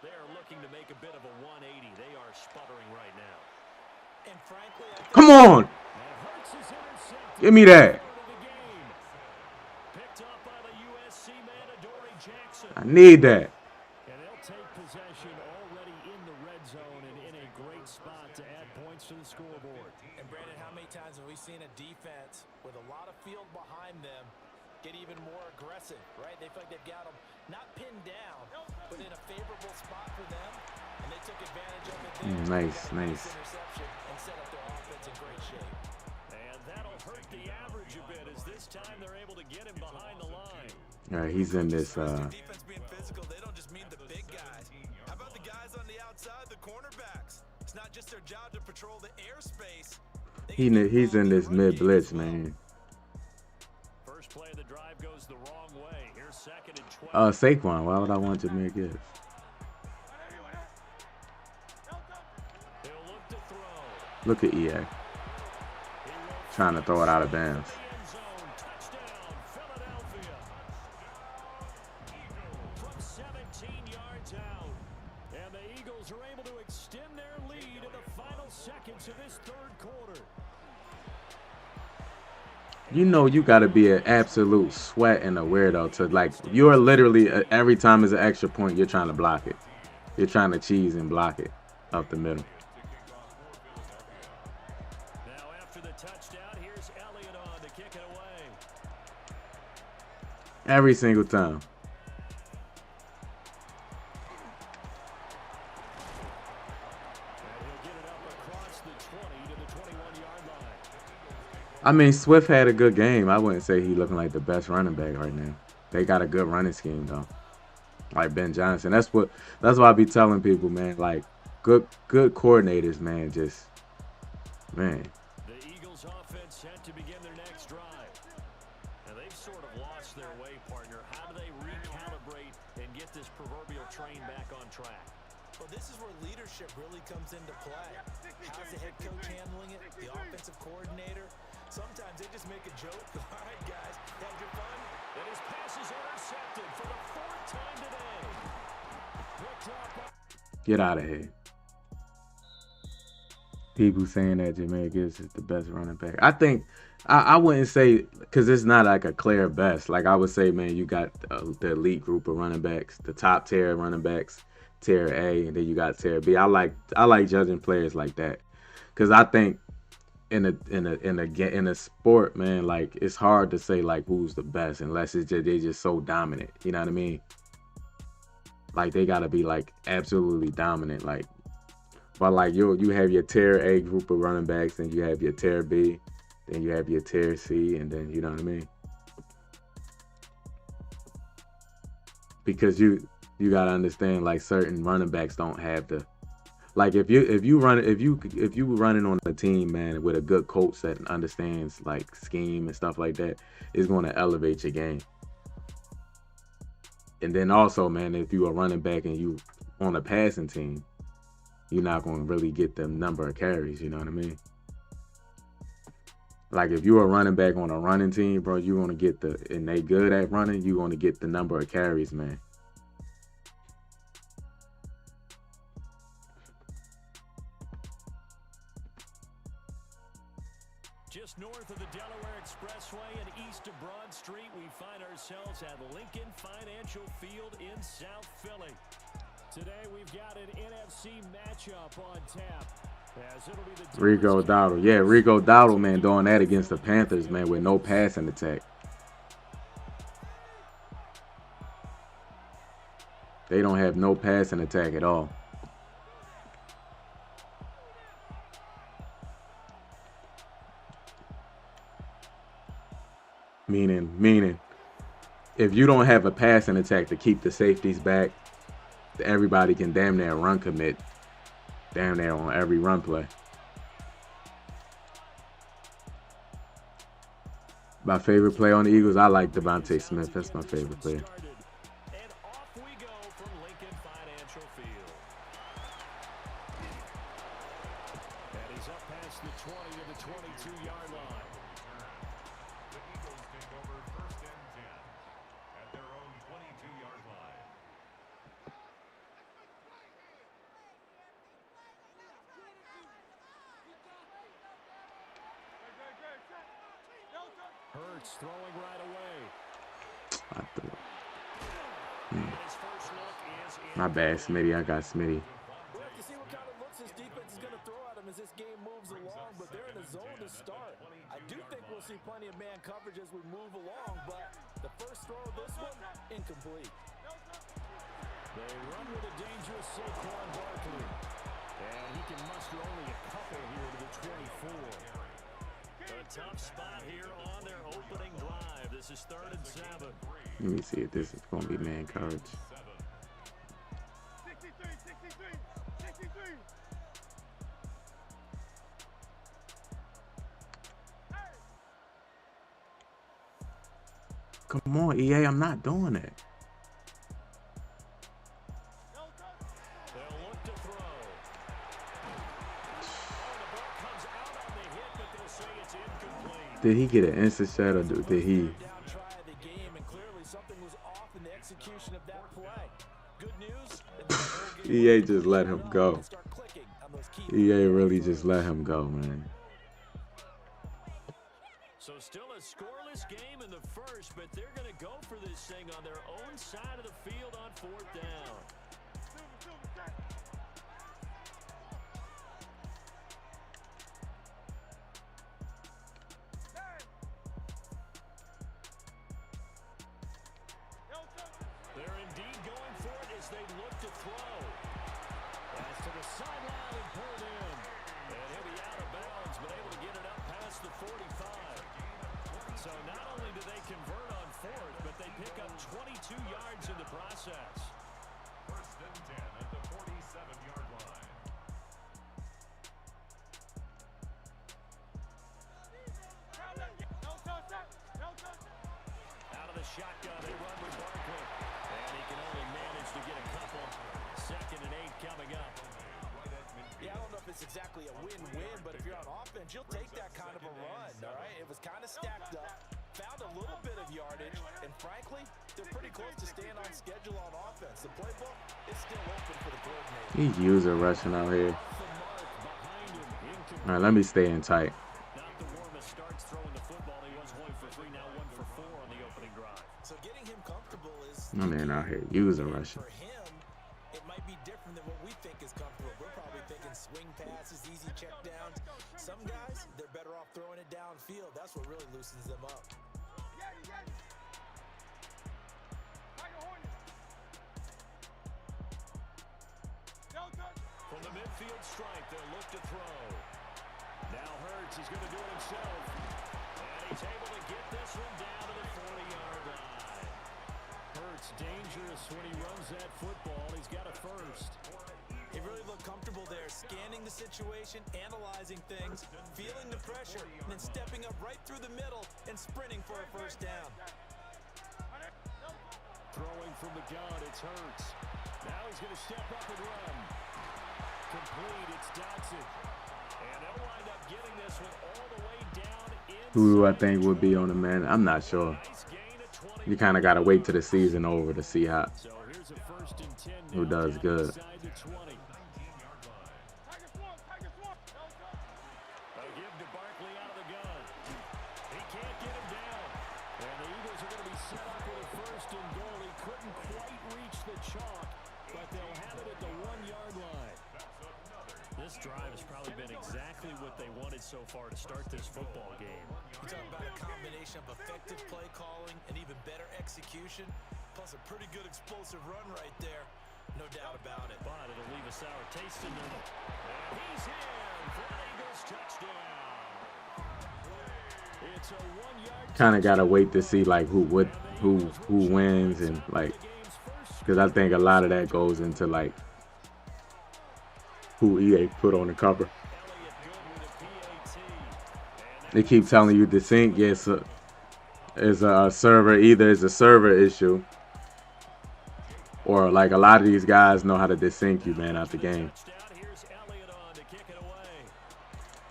They are looking to make a bit of a 180. They are sputtering right now. And frankly, come on! Give me that. Picked up by the USC man, Adoree Jackson. I need that. And they'll take possession already in the red zone and in a great spot to add points to the scoreboard. And Brandon, how many times have we seen a defense with a lot of field behind them get even more aggressive, right? They feel like they've got them not pinned down, but in a favorable spot for them, and they took advantage of it there. Nice. Interception and set up their offense in great shape. And that'll hurt the average a bit as this time they're able to get him behind the line. Yeah, he's in this. Defense being physical, they don't just mean the big guys. How about the guys on the outside, the cornerbacks? It's not just their job to patrol the airspace. He's in this mid blitz, man. First play of the drive goes the wrong way. Here's second and 12. Saquon, why would I want Jameer Gibbs? He'll look to throw. Look at EA. Trying to throw it out of bounds. Touchdown, Philadelphia. From 17 yards out. And the Eagles are able to extend their lead in the final seconds of this third quarter. You know you got to be an absolute sweat and a weirdo to like. You're literally every time there's an extra point, you're trying to block it. You're trying to cheese and block it up the middle. Now after the touchdown, here's Elliott on to kick it away. Every single time. And he'll get it up across the 20 to the 21-yard line. I mean, Swift had a good game. I wouldn't say he's looking like the best running back right now. They got a good running scheme though, like Ben Johnson. That's why I be telling people, man. Like good coordinators, man. Just man. The Eagles offense set to begin their next drive. And they've sort sort of lost their way, partner. How do they recalibrate and get this proverbial train back on track? Well, this is where leadership really comes into play. How's the head coach handling it? The offensive coordinator? Sometimes they just make a joke. All right, guys, had your fun? And his pass is intercepted for the 4th time today. Quick drop. Get out of here. People saying that Jahmyr Gibbs is the best running back. I think I wouldn't say, because it's not like a clear best. Like I would say, man, you got the elite group of running backs, the top tier running backs, tier A, and then you got tier B. I like judging players like that, because I think in a sport, man, like it's hard to say like who's the best unless they're just so dominant. You know what I mean? Like they gotta be like absolutely dominant, like. But like you have your tier A group of running backs, then you have your tier B, then you have your tier C, and then you know what I mean? Because you gotta understand, like certain running backs don't have the, like if you running on a team, man, with a good coach that understands like scheme and stuff like that, it's gonna elevate your game. And then also, man, if you are running back and you on a passing team, you're not going to really get the number of carries, you know what I mean? Like if you're a running back on a running team, bro, you want to get and they good at running, you want to get the number of carries, man. Just north of the Delaware Expressway and east of Broad Street, we find ourselves at Lincoln Financial Field in South Philly. Today we've got an NFC matchup on tap. As it'll be the Rico Dowdle. Yeah, Rico Dowdle, man, doing that against the Panthers, man, with no passing attack. They don't have no passing attack at all. Meaning, if you don't have a passing attack to keep the safeties back, everybody can damn near run commit damn near on every run play. My favorite player on the Eagles, I like Devontae Smith. That's my favorite player. And off we go from Lincoln Financial Field. And he's up past the 20 to the 22-yard line. The Eagles take over 1st and 10 at their own 22-yard line. Hurts throwing right away. His first look is in. My bad, Smitty. I got Smitty. We'll have to see what kind of looks this defense is going to throw at him as this game moves along, but they're in a zone to start. I do think we'll see plenty of man coverage as we move along, but the first throw of this one, incomplete. They run with a dangerous Saquon Barkley. And he can muster only a couple here to the 24. A tough spot here on their opening drive. This is 3rd and 7. Let me see if this is going to be man coverage. 63. Come on, EA. I'm not doing that. They'll look to throw. Oh, the ball comes out on the hit, but they'll say it's incomplete. Did he get an instant shot or did he? Down try of the game, and clearly something was off in the execution of that play. Good news. EA just let him go. EA really just let him go, man. So still a scoreless game in the first, but they're going to go for this thing on their own side of the field on 4th down. They're indeed going for it as they look to throw. Pass to the sideline and pulled in. And he'll be out of bounds, but able to get it up past the 45. So not only do they convert on 4th, but they pick up 22 yards in the process. 1st and 10 at the 47-yard line. shotgun, they run with Barkley. And he can only manage to get a couple. 2nd and 8 coming up. Yeah, I don't know if it's exactly a win-win, but if you're on offense, you'll take that kind of a run, all right? It was kind of stacked up, found a little bit of yardage, and frankly, they're pretty close to staying on schedule on offense. The playbook is still open for the coordinator. He user rushing out here. All right, let me stay in tight. Not the warmest starts throwing the football. He was 1 for 3, now 1 for 4 on the opening drive. So getting him comfortable is... My man out here user rushing. For him, it might be different than what we think is comfortable. We're probably thinking swing passes, easy check downs. Some guys, they're better off throwing it downfield. That's what really loosens them up. From the midfield stripe, they'll look to throw. Now Hurts, he's going to do it himself. And he's able to get this one down to the 40-yard line. Hurts dangerous when he runs that football. He's got a first. He really looked comfortable there, scanning the situation, analyzing things, feeling the pressure, and then stepping up right through the middle and sprinting for a first down. Throwing from the gun, it's Hurts. Now he's going to step up and run. Complete, it's Dotson. And they'll wind up getting this one all the way down inside. Who do I think would be on the man? I'm not sure. You kind of got to wait till the season over to see how So here's a 1st and 10 now, who does down good. inside the 20. A give to Barkley out of the gun. He can't get him down. And the Eagles are going to be set up with a 1st and goal. He couldn't quite reach the chalk, but they'll have it at the 1-yard line. This drive has probably been exactly what they wanted so far to start this football game. You're talking about a combination of effective play calling and even better execution, plus a pretty good explosive run right there. No doubt about it. But it'll leave a sour taste in them. And he's in for an Eagles touchdown. It's a 1-yard. Kind of got to wait to see like who wins and like, because I think a lot of that goes into like who EA put on the cover. They keep telling you to sync. Yes, is a server. Either it's a server issue, or like a lot of these guys know how to desync you, man, out the game.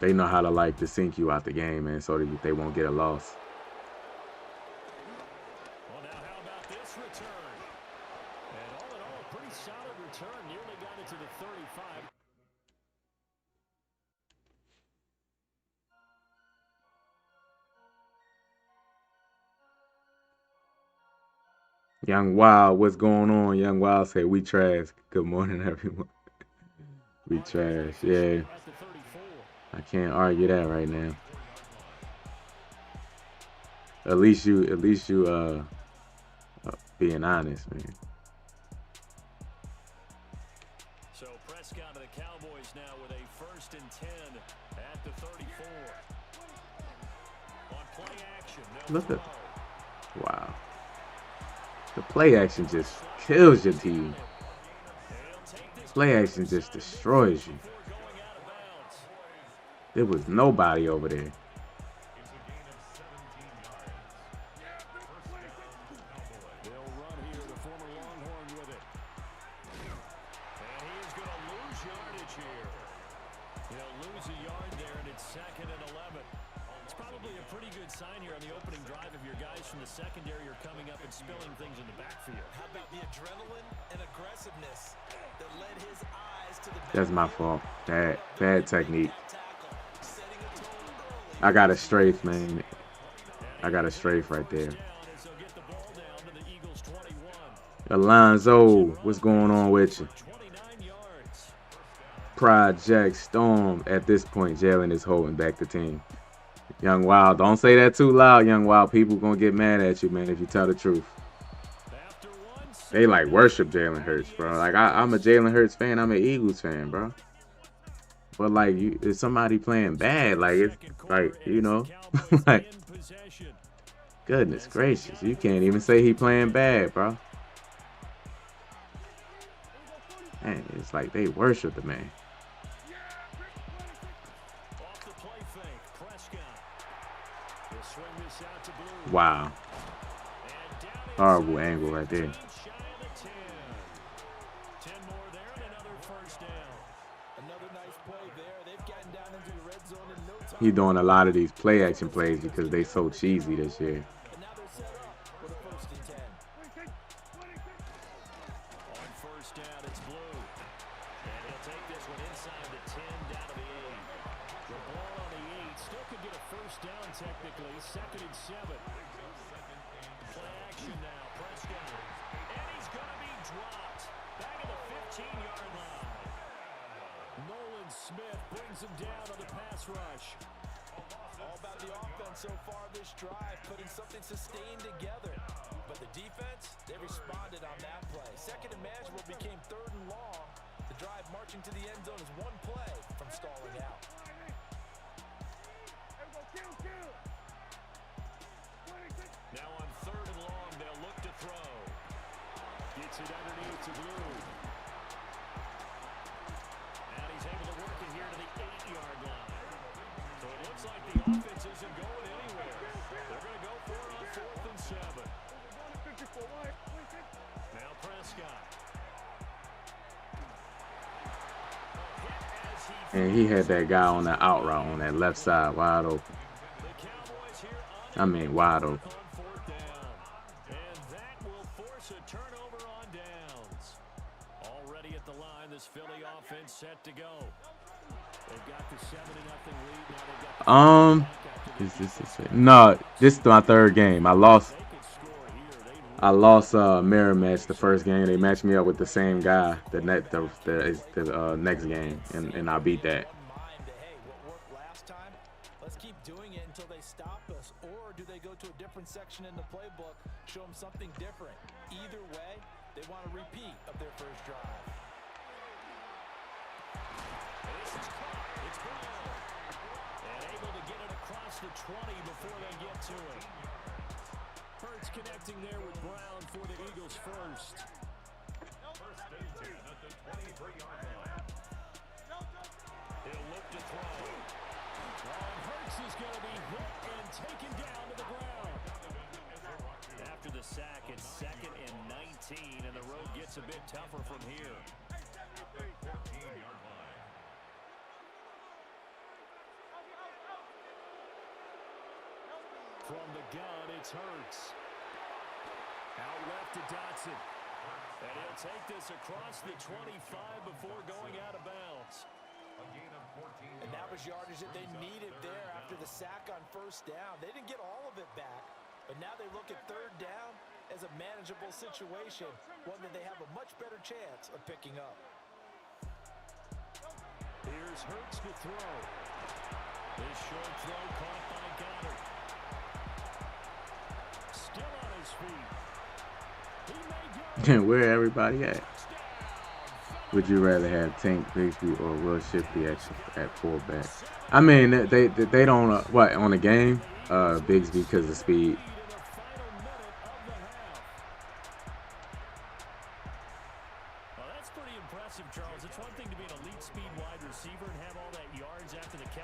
They know how to like desync you out the game, man, so they won't get a loss. Well, now how about this return? And all in all, a pretty solid return. Nearly got it to the 35. Young Wild, what's going on? Young Wild said, we trash. Good morning, everyone. We trash, yeah. I can't argue that right now. At least you being honest, man. So Prescott of the Cowboys now with a 1st and 10 at the 34. On play action. Look at, wow. The play action just kills your team. Play action just destroys you. There was nobody over there. They'll run here, the former Longhorn with it. And he is going to lose yardage here. He'll lose a yard there, and it's 2nd and 11. It's probably a pretty good sign here on the opening drive of your guys from the secondary are coming up and spilling things in the backfield. How about the adrenaline and aggressiveness that led his eyes to the That's my fault. Bad technique. I got a strafe, man. I got a strafe right there. Alonzo, what's going on with you? Project Storm. At this point, Jalen is holding back the team. Young Wild, don't say that too loud, Young Wild. People gonna get mad at you, man, if you tell the truth. They like worship Jalen Hurts, bro. Like I'm a Jalen Hurts fan. I'm an Eagles fan, bro. But like, if somebody playing bad, like it's like, you know, like, goodness gracious, you can't even say he playing bad, bro. Man, it's like they worship the man. Wow. Wow. Horrible angle right there. Shy of the 10. 10 more there and another first down. Another nice play there. They've gotten down into the red zone in no time. He doing a lot of these play action plays because they so cheesy this year. And now they're set up for the 1st and 10. On first down, it's Blue. And he'll take this one inside the 10 down to the 8. The ball on the 8. Still could get a first down technically. 2nd and 7. Play action now. Prescott. And he's going to be dropped. Back at the 15-yard line. Nolan Smith brings him down on the pass rush. All about the offense so far this drive, putting something sustained together. But the defense, they responded on that play. 2nd and manageable became 3rd and long. The drive marching to the end zone is one play from stalling out. Now on 3rd and long, they'll look to throw. Gets it underneath to Blue. And he's able to work it here to the 8-yard line. So it looks like the offense isn't going anywhere. They're going to go for it on 4th and 7. Now Prescott. And he had that guy on the out route on that left side wide open. I mean wide open. On 4th down. And that will force a turnover on downs. Already at the line, this Philly offense set to go. They've got the 7-0 lead. Now they've got Is this it? No, this is my 3rd game. I lost mirror match the first game. They matched me up with the same guy the next game, and I beat that. Hey, what worked last time? Let's keep doing it until they stop us. Or do they go to a different section in the playbook, show them something different? Either way, they want a repeat of their first drive. This is caught. It's Brown. And able to get it across the 20 before they get to it. Hurts connecting there with Brown for the Eagles first. First and 10 at the 23-yard line. He'll look to throw. And Hurts is going to be hit and taken down to the ground. After the sack, it's 2nd and 19, and the road gets a bit tougher from here. 14-yard line. From the gun, it's Hurts. Out left to Dotson. And he'll take this across the 25 before going out of bounds. A gain of 14 And that was yardage that they needed there after the sack on 1st down. They didn't get all of it back, but now they look at 3rd down as a manageable situation, one that they have a much better chance of picking up. Here's Hurts to throw. This short throw caught by Goddard. Still on his feet. He may go. Where everybody at? Would you rather have Tank Bigsby or Will Shipley at fullback? I mean, they don't what on the game? Bigsby because of speed.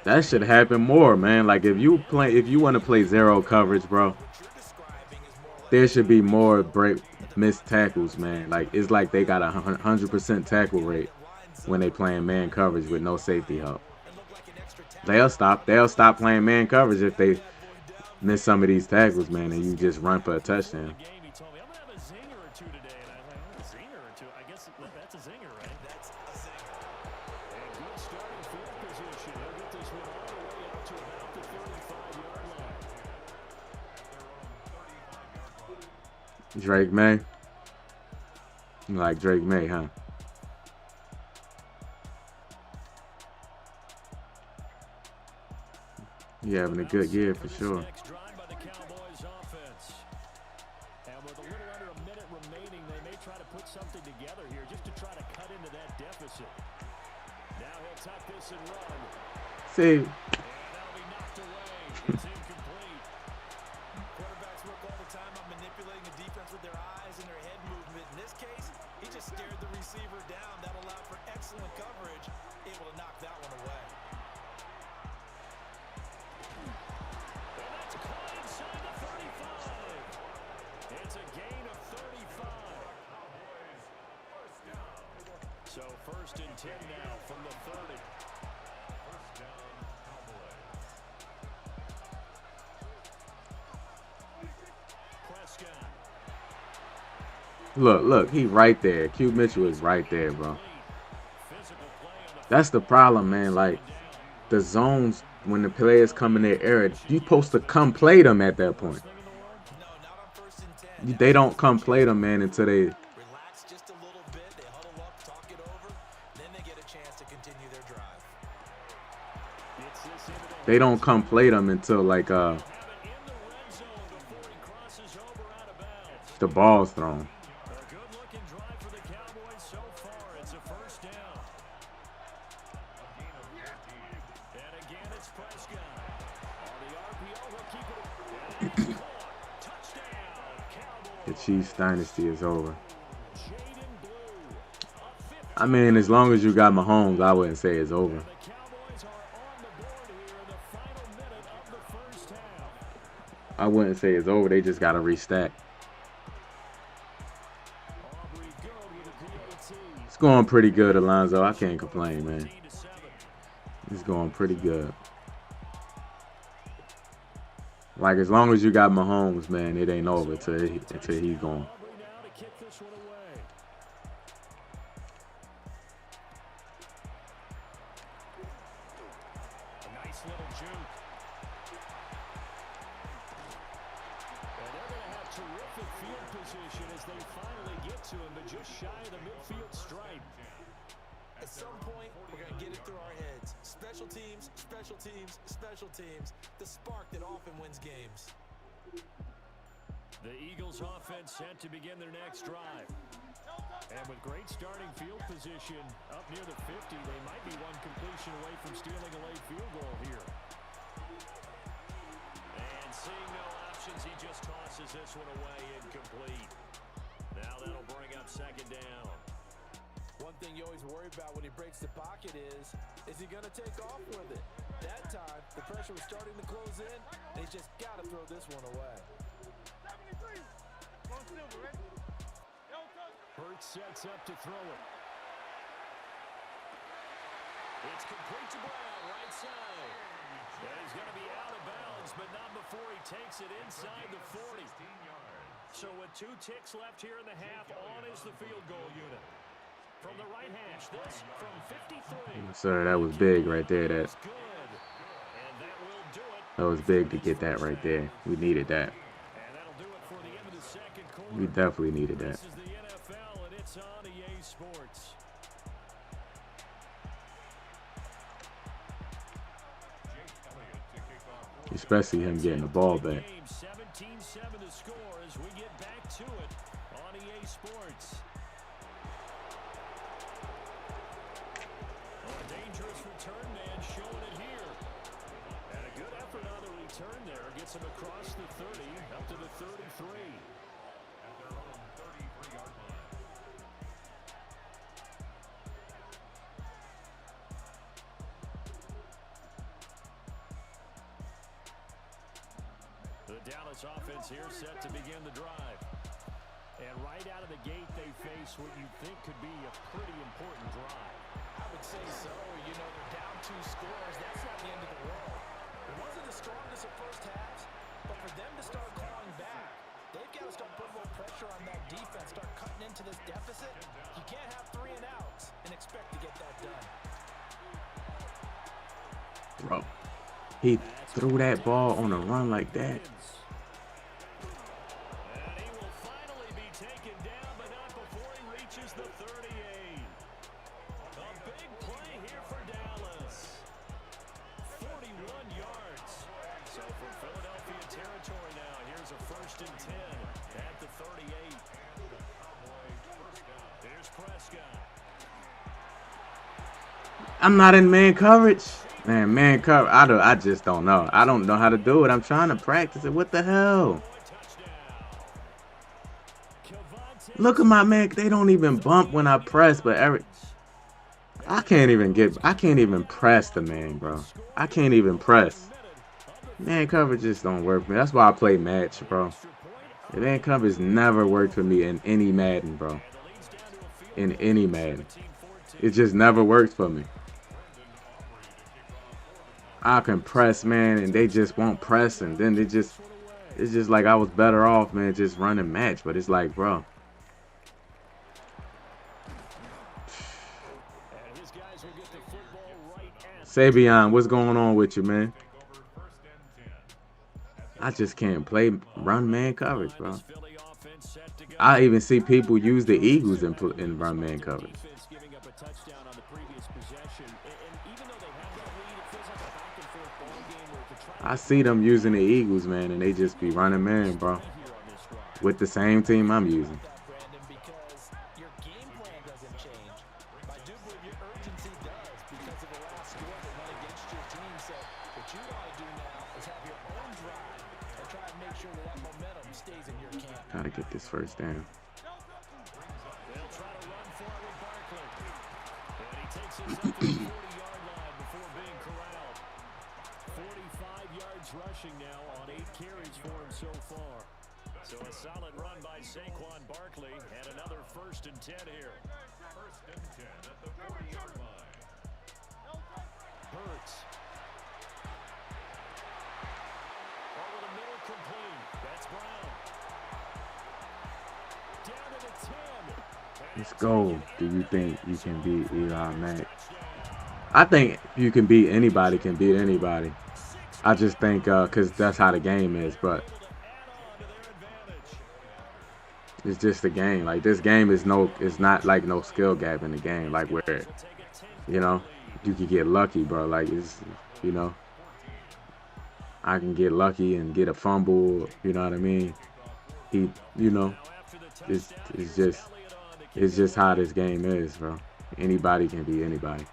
That should happen more, man. Like if you want to play zero coverage, bro, there should be more missed tackles, man. Like it's like they got 100% tackle rate when they playing man coverage with no safety help. They'll stop playing man coverage if they miss some of these tackles, man, and you just run for a touchdown. Drake May? You like Drake May, huh? You having a good year for sure. And with a little under a minute remaining, they may try to put something together here just to try to cut into that deficit. Now he'll tuck this and run. See. And that'll be knocked away. It's incomplete. Quarterbacks work all the time on manipulating the defense with their eyes and their head movement. In this case, he just stared the receiver down. That allowed for excellent coverage, able to knock that one away. It's a gain of 35. So 1st and 10 now from the 30. First down, Prescott. Look, he right there. Q Mitchell is right there, bro. That's the problem, man. Like, the zones, when the players come in their area, you supposed to come play them at that point. They don't come play them, man, until they... Relax just a little bit. They huddle up, talk it over. Then they get a chance to continue their drive. They don't come play them until, like, the ball's thrown. A good-looking drive for the Cowboys so far. It's a first down. And again, it's Prescott. On the RPO, he'll keep it. Touchdown, Cowboys. The Chiefs dynasty is over. I mean, as long as you got Mahomes, I wouldn't say it's over. The Cowboys are on the board here in the final minute of the first half. I wouldn't say it's over. They just got to restack. It's going pretty good, Alonzo. I can't complain, man. It's going pretty good. Like, as long as you got Mahomes, man, it ain't over until he's gone. The spark that often wins games. The Eagles offense set to begin their next drive. And with great starting field position up near the 50, they might be one completion away from stealing a late field goal here. And seeing no options, he just tosses this one away incomplete. Now that'll bring up 2nd down. One thing you always worry about when he breaks the pocket is he going to take off with it? That time, the pressure was starting to close in, and he's just got to throw this one away. Hurts sets up to throw it. It's complete to Brown, right side. And he's going to be out of bounds, but not before he takes it inside the 40. So with 2 ticks left here in the half, on is the field goal unit. From the right hash, this from 53. Sir, that was big right there. That was big to get that right there. We needed that. And that'll do it for the end of the second quarter. We definitely needed that. This is the NFL, and it's on EA Sports. Especially him getting the ball back. 17-7 to score as we get back to it on EA Sports. A dangerous return man showing it here. And a good effort on the return there. Gets him across the 30, up to the 33. At their own 33-yard line. The Dallas offense here set to begin the drive. And right out of the gate, they face what you think could be a pretty important drive. I would say so. You know, they're down 2 scores. That's not the end of the world. It wasn't the strongest of first halves, but for them to start clawing back, they've got to start putting more pressure on that defense, start cutting into this deficit. You can't have 3 and outs and expect to get that done. Bro, he threw that ball on a run like that. I'm not in man coverage. Man coverage. I just don't know. I don't know how to do it. I'm trying to practice it. What the hell? Look at my man. They don't even bump when I press, but I can't even press the man, bro. I can't even press. Man coverage just don't work for me. That's why I play match, bro. The man coverage never worked for me in any Madden, bro. In any Madden. It just never works for me. I can press, man, and they just won't press, and then it's just like I was better off, man, just running match. But it's like, bro. Savion, what's going on with you, man? I just can't play run man coverage, bro. I even see people use the Eagles in run man coverage. I see them using the Eagles, man, and they just be running man, bro. With the same team I'm using. Gotta get this first down. Rushing now on 8 carries for him so far. So a solid run by Saquon Barkley and another 1st and 10 here. 1st and 10 at the 40-yard line. Hurts. Over the middle, complete. That's Brown. Down to the 10. Let's go. Do you think you can beat Eli Mack? I think you can beat anybody, can beat anybody. I just think because that's how the game is, but it's just a game. Like, this game is not like no skill gap in the game. Like, where, you know, you can get lucky, bro. Like, it's, you know, I can get lucky and get a fumble. You know what I mean? You know, it's just how this game is, bro. Anybody can beat anybody.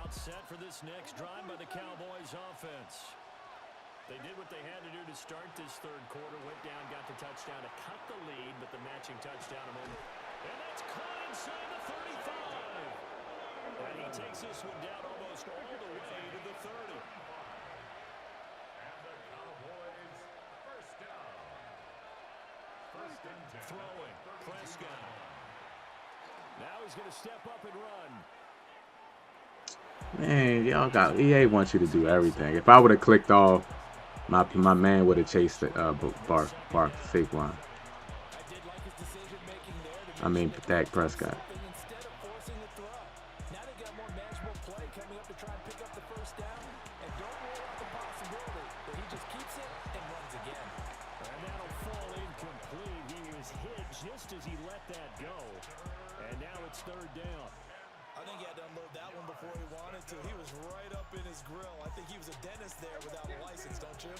Set for this next drive by the Cowboys offense. They did what they had to do to start this 3rd quarter. Went down, got the touchdown to cut the lead, but the matching touchdown a moment. And that's caught inside the 35. And he takes this one down almost all the way to the 30. And the Cowboys 1st down. 1st and 10. Throwing. Prescott. Now he's going to step up and run. Man, y'all got EA wants you to do everything. If I would have clicked off, my man would have chased the Bark Saquon. I mean Dak Prescott. Just as he let that go, and now it's 3rd down. I think he had to unload that one before he wanted to. He was right up in his grill. I think he was a dentist there without a license, don't you?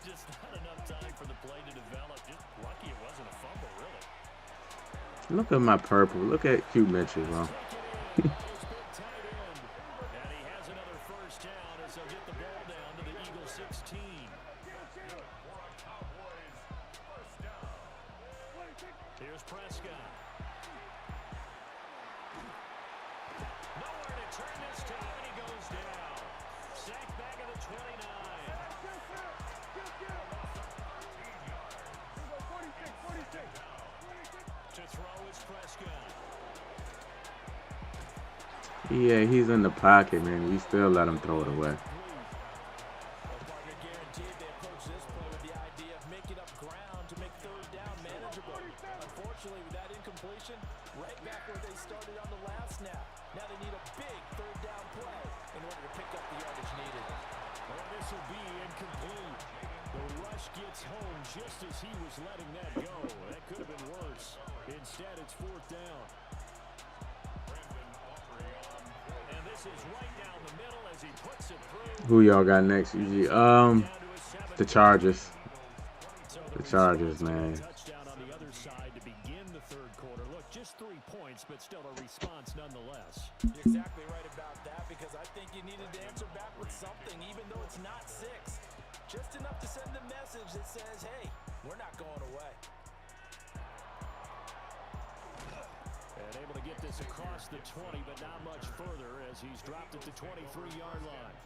Just not enough time for the play to develop. Just lucky it wasn't a fumble, really. Look at my purple. Look at Q Mitchell, bro. And he has another 1st down as they'll get the ball down to the Eagles 16. Here's Prescott. Nowhere to turn this time, and he goes down. Sacked back at the 29. To throw is Prescott. Yeah, he's in the pocket, man. We still let him throw it away. Unfortunately, with that incompletion, right back where they started on the last snap. Now they need a big 3rd down play in order to pick up the yardage needed. Well, this will be incomplete. The rush gets home just as he was letting that go. That could have been worse. Instead, it's 4th down. And this is right down the middle as he puts it through. Who y'all got next? The Chargers. The Chargers, man. Touchdown on the other side to begin the 3rd quarter. Look, just 3 points. yards, but still a response nonetheless. You're exactly right about that, because I think you needed to answer back with something, even though it's not 6. Just enough to send a message that says, hey, we're not going away. And able to get this across the 20, but not much further as he's dropped at the 23-yard line.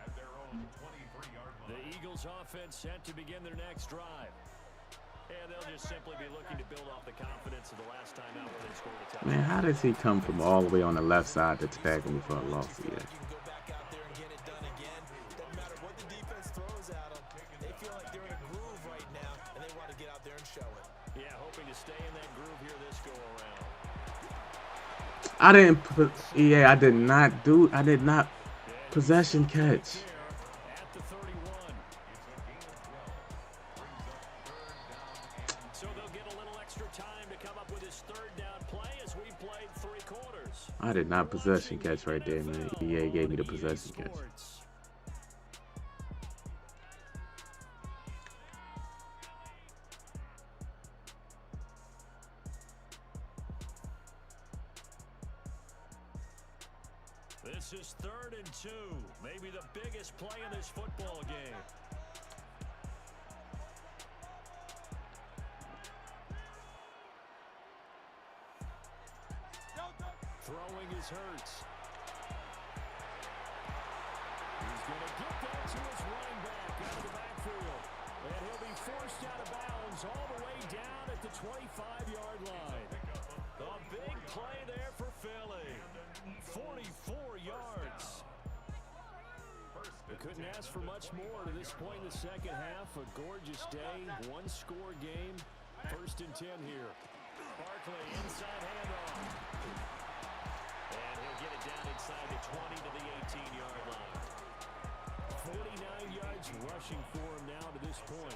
At their own 23-yard line. The Eagles offense set to begin their next drive. And they'll just simply be looking to build off the confidence of the last time out where they scored a touchdown. Man, how does he come from all the way on the left side to tackle me for a loss here? You can go back out there and get it done again. Doesn't matter what the defense throws at them. They feel like they're in a groove right now, and they want to get out there and show it. Yeah, hoping to stay in that groove here this go-around. I didn't put, yeah, I did not possession catch. At the 31. So they'll get a little extra time to come up with his third down play as we played 3 quarters. I did not possession catch right there, man. EA gave me the possession catch. This is 3rd and 2. Maybe the biggest play in this football game. Throwing is Hurts. He's going to get that to his running back out of the backfield. And he'll be forced out of bounds all the way down at the 25-yard line. A big play there for Philly. 44 yards. We couldn't ask for much more to this point in the second half. A gorgeous day, 1-score game. 1st and 10 here. Barkley inside handoff. And he'll get it down inside the 20 to the 18-yard line. 49 yards rushing for him now to this point.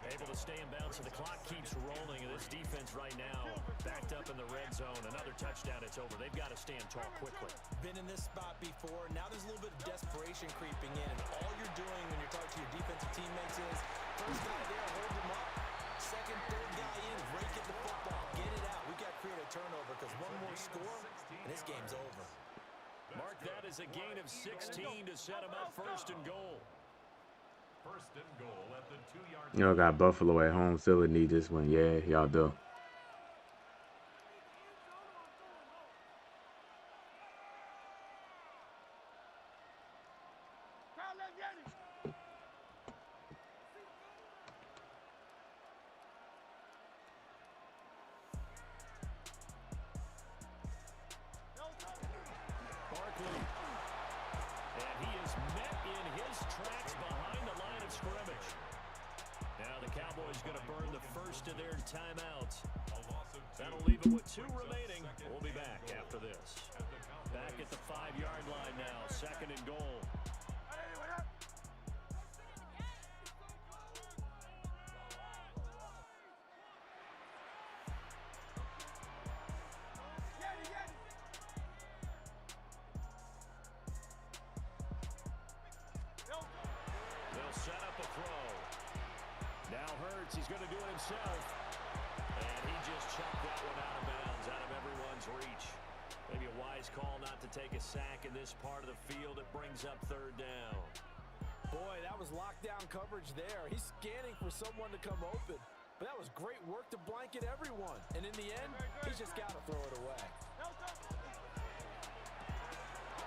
Able to stay in bounds, so the clock keeps rolling. And this defense right now backed up in the red zone. Another touchdown, it's over. They've got to stand tall quickly. Been in this spot before. Now there's a little bit of desperation creeping in. And all you're doing when you're talking to your defensive teammates is, first guy there, hold him up. Second, third guy in, rake at the football. Get it out. We got to create a turnover, because one more score, and this game's over. Mark that as a gain of 16 to set him up 1st and goal. 1st and goal at the 2-yard line. Y'all got Buffalo at home. Still need this one. Yeah, y'all do. Barkley. And he is met in his tracks behind the line of scrimmage. Now the Cowboys going to burn the first of their timeouts. That'll leave it with 2 remaining. We'll be back after this. Back at the 5-yard line now. 2nd and goal. They'll set up a throw. Now Hurts, he's going to do it himself. And he just chucked that one out of bounds, out of everyone's reach. Maybe a wise call not to take a sack in this part of the field. It brings up 3rd down. Boy, that was lockdown coverage there. He's scanning for someone to come open. But that was great work to blanket everyone. And in the end, he's just got to throw it away.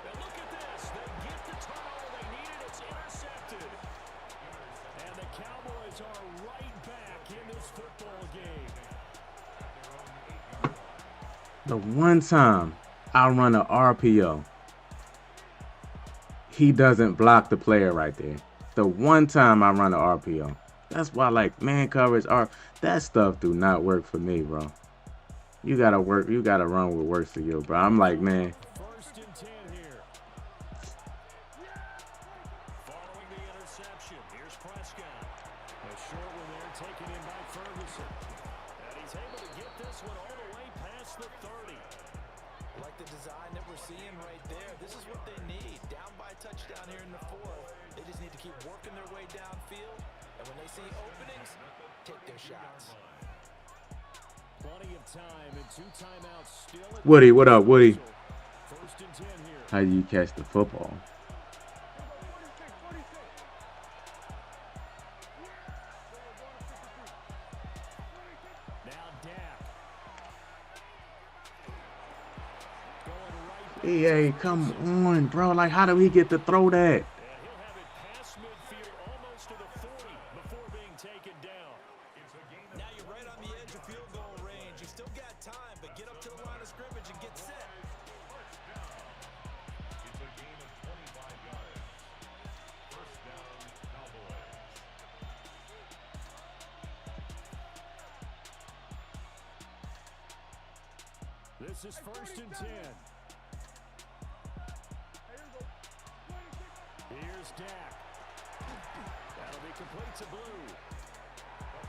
And look at this. They get the turnover they needed. It's intercepted. And the Cowboys are right back in this football game. The one time I run an RPO, he doesn't block the player right there. The one time I run an RPO. That's why, like, man coverage, that stuff do not work for me, bro. You gotta run what works for you, bro. I'm like, man. 1st and 10 here. Following the interception, here's Prescott. A short one there taken in by Ferguson. And he's able to get this one all the way past the 30. Like the design that we're seeing right there. This is what they need. Down by a touchdown here in the 4th. They just need to keep working their way downfield. And when they see openings, take their shots. Plenty of time and 2 timeouts still at Woody, what up, Woody? First and 10 here. How do you catch the football? Now Dak. Going right EA, come on, bro. Like, how do we get to throw that? and he'll have it past midfield almost to the 40 before being taken down. Now you're right on the edge of field goal range. You still got time, but get up to the line of scrimmage and get set. It's a gain of 25 yards. First down, Cowboys. This is first and 10. Here's Dak. That'll be complete to Blue.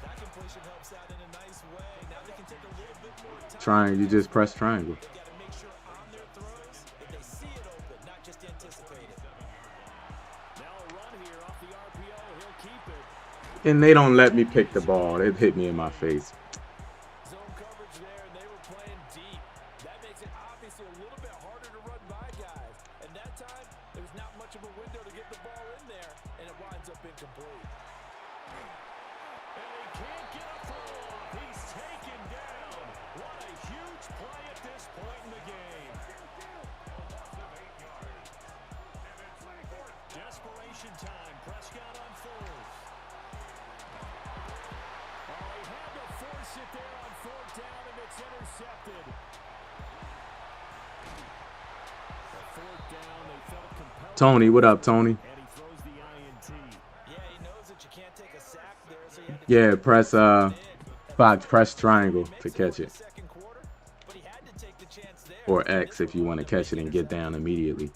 That completion helps out in a nice way. Now they can take a little bit more time. Trying, you just press triangle. They got to make sure on their throws that they see it open, not just anticipate it. Now a run here off the RPO. He'll keep it. And they don't let me pick the ball. It hit me in my face. Zone coverage there, and they were playing deep. That makes it obviously a little bit harder to run by guys. And that time, there was not much of a window to get the ball in there, and it winds up incomplete. And he can't get a throw off. He's taken down. What a huge play at this point in the game. Desperation time. Prescott on fourth. Oh, he had to force it there on 4th down, and it's intercepted. The 4th down, they felt compelled. Tony, what up, Tony? And he throws the INT. Yeah, he knows that you can't take a sack there, so he had to Yeah, press press triangle to catch it. second quarter, but he had to take the chance there. Or X if you want to catch it and get down immediately.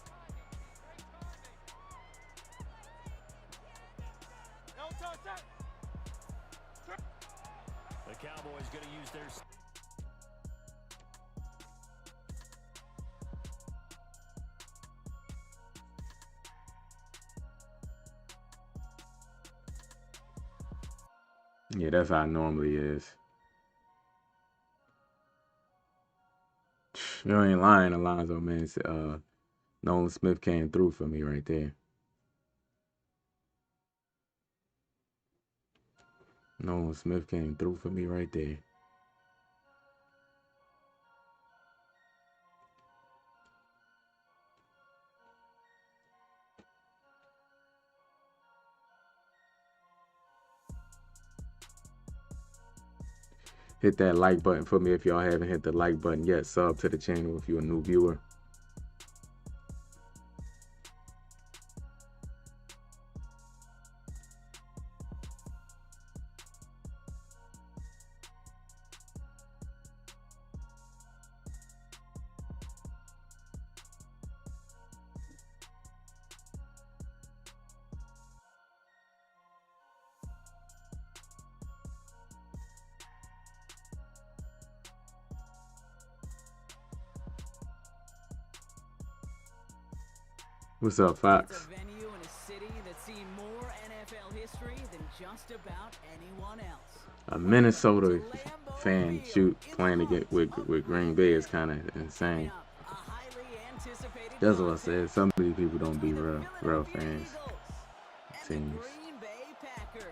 The Cowboys going to use their... Yeah, that's how it normally is. You ain't lying, Alonzo, man. Nolan Smith came through for me right there. Nolan Smith came through for me right there. Hit that like button for me if y'all haven't hit the like button yet. Sub to the channel if you're a new viewer. What's up, Fox? It's a venue in a city that's seen more NFL history than just about anyone else. A Minnesota fan playing to get with Green Bay is kind of insane. A highly anticipated That's what I contest said. Some of these people don't be between the real Philadelphia fans. Eagles and the Teams. Green Bay Packers.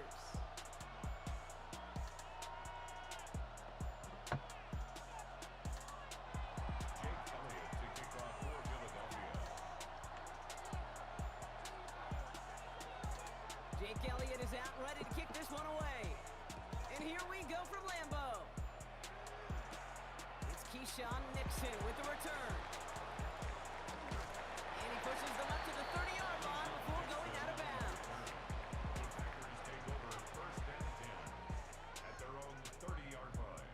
Jake Elliott is out, ready to kick this one away. And here we go from Lambeau. It's Keyshawn Nixon with the return. And he pushes them up to the 30-yard line before going out of bounds. Packers take over first and 10 at their own 30-yard line.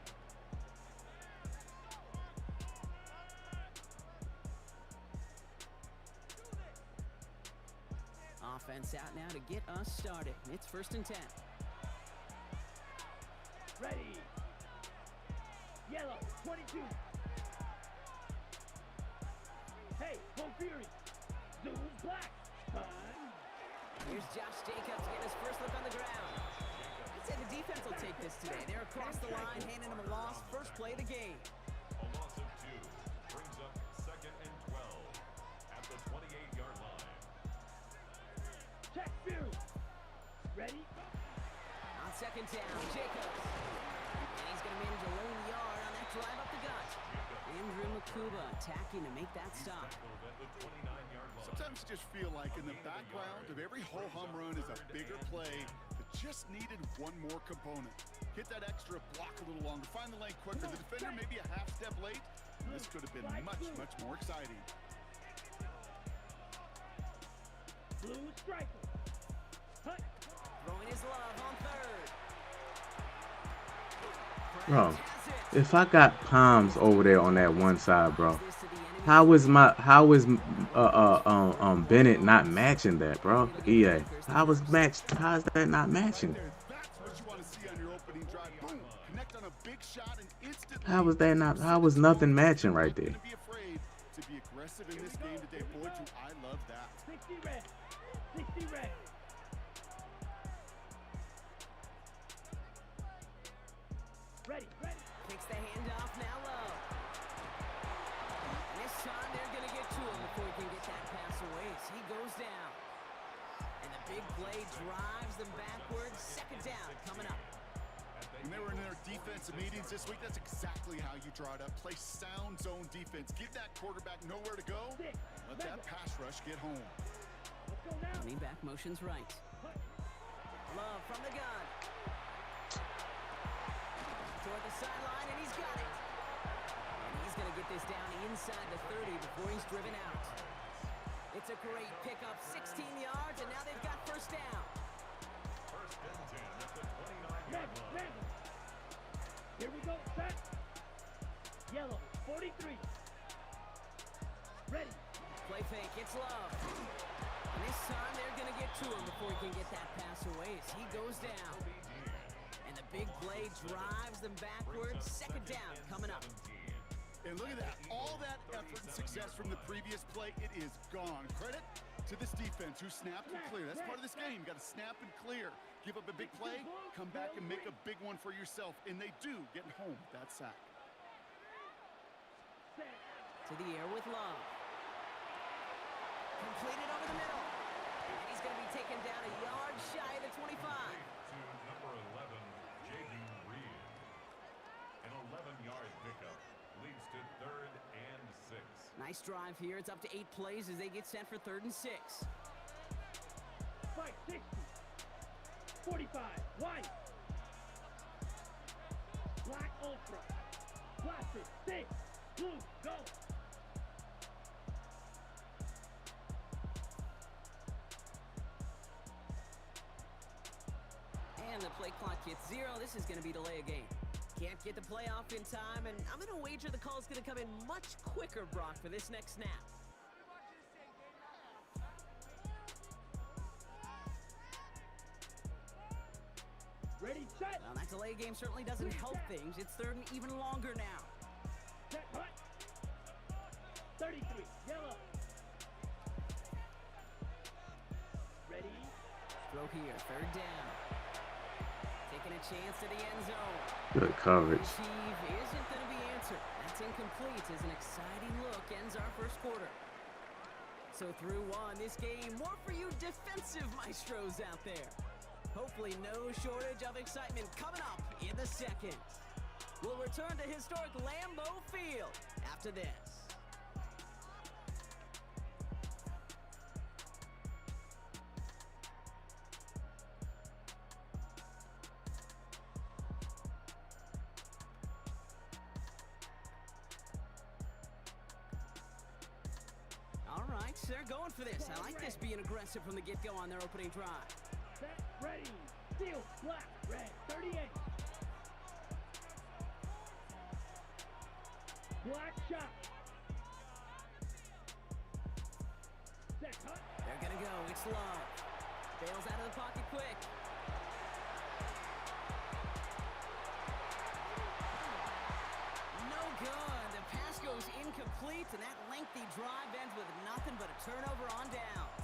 Offense out now to get us started. It's first and 10. Ready. Yellow, 22. Hey, home fury. Zoom black. Time. Here's Josh Jacobs getting his first look on the ground. I'd say the defense will take this today. They're across the line, handing them a loss. First play of the game. A loss of 2 brings up 2nd and 12 at the 28-yard line. Check Fury. Ready? On second down, Jacobs. And he's going to manage a lone yard on that drive up the gut. Andrew Makuba attacking to make that stop. Tackled at the 29-yard line. Sometimes you just feel like in the background of every ho-hum run is a bigger play that just needed one more component. Hit that extra block a little longer, find the lane quicker. The defender maybe a half step late. This could have been much, much more exciting. Blue striker. Hut. Throwing his love on third. Bro, if I got palms over there on that one side, bro, how is Bennett not matching that, bro? EA, how is that not matching? That's what you want to see on your opening drive. Boom, connect on a big shot and instantly. How was nothing matching right there? Gonna be afraid to be aggressive in this game today. Boy, do I love that. 60 red. 60 red. Ready, ready. Takes the handoff now low. And this time they're going to get to him before he can get that pass away. So he goes down. And the big play drives them backwards. Second down coming up. When they were in their defensive meetings this week, that's exactly how you draw it up. Play sound zone defense. Give that quarterback nowhere to go. Let that pass rush get home. Let's go now. Running back motions right. Love from the gun. Toward the sideline, and he's got it. And he's going to get this down inside the 30 before he's driven out. It's a great pickup, 16 yards, and now they've got first down. First and 10 at the 29-yard Ready, line. ready. Here we go, set. Yellow, 43. Ready. Play fake, it's Love. And this time they're going to get to him before he can get that pass away as he goes down. And the big play drives them backwards. Second down coming up. And look at that. All that effort and success from the previous play, it is gone. Credit to this defense who snapped and clear. That's part of this game. You got to snap and clear. Give up a big play, come back and make a big one for yourself. And they do get home with that sack. To the air with Love. Completed over the middle. And he's going to be taken down a yard shy of the 25. To number 11, J.D. Reed. An 11-yard pickup leads to 3rd and 6. Nice drive here. It's up to 8 plays as they get set for 3rd and 6. Fight, 60. 45, white. Black ultra. Plastic, 6. Blue, go. And the play clock hits 0. This is going to be delay a game. Can't get the play off in time, and I'm going to wager the call's going to come in much quicker, Brock, for this next snap. Ready, set. Well, that delay game certainly doesn't help things. It's 3rd and even longer now. Set, hut. 33, yellow. Ready. Throw here, 3rd down. Taking a chance to the end zone. Good coverage. Receive isn't going to be answered. That's incomplete as an exciting look ends our first quarter. So through one, this game, more for you defensive maestros out there. Hopefully no shortage of excitement coming up in the second. We'll return to historic Lambeau Field after this. All right, they're going for this. I like this being aggressive from the get-go on their opening drive. Set, ready. Steel, black, red, 38. Black shot. Set, hut. They're gonna go. It's Love. Bails out of the pocket quick. No good. The pass goes incomplete, and that lengthy drive ends with nothing but a turnover on downs.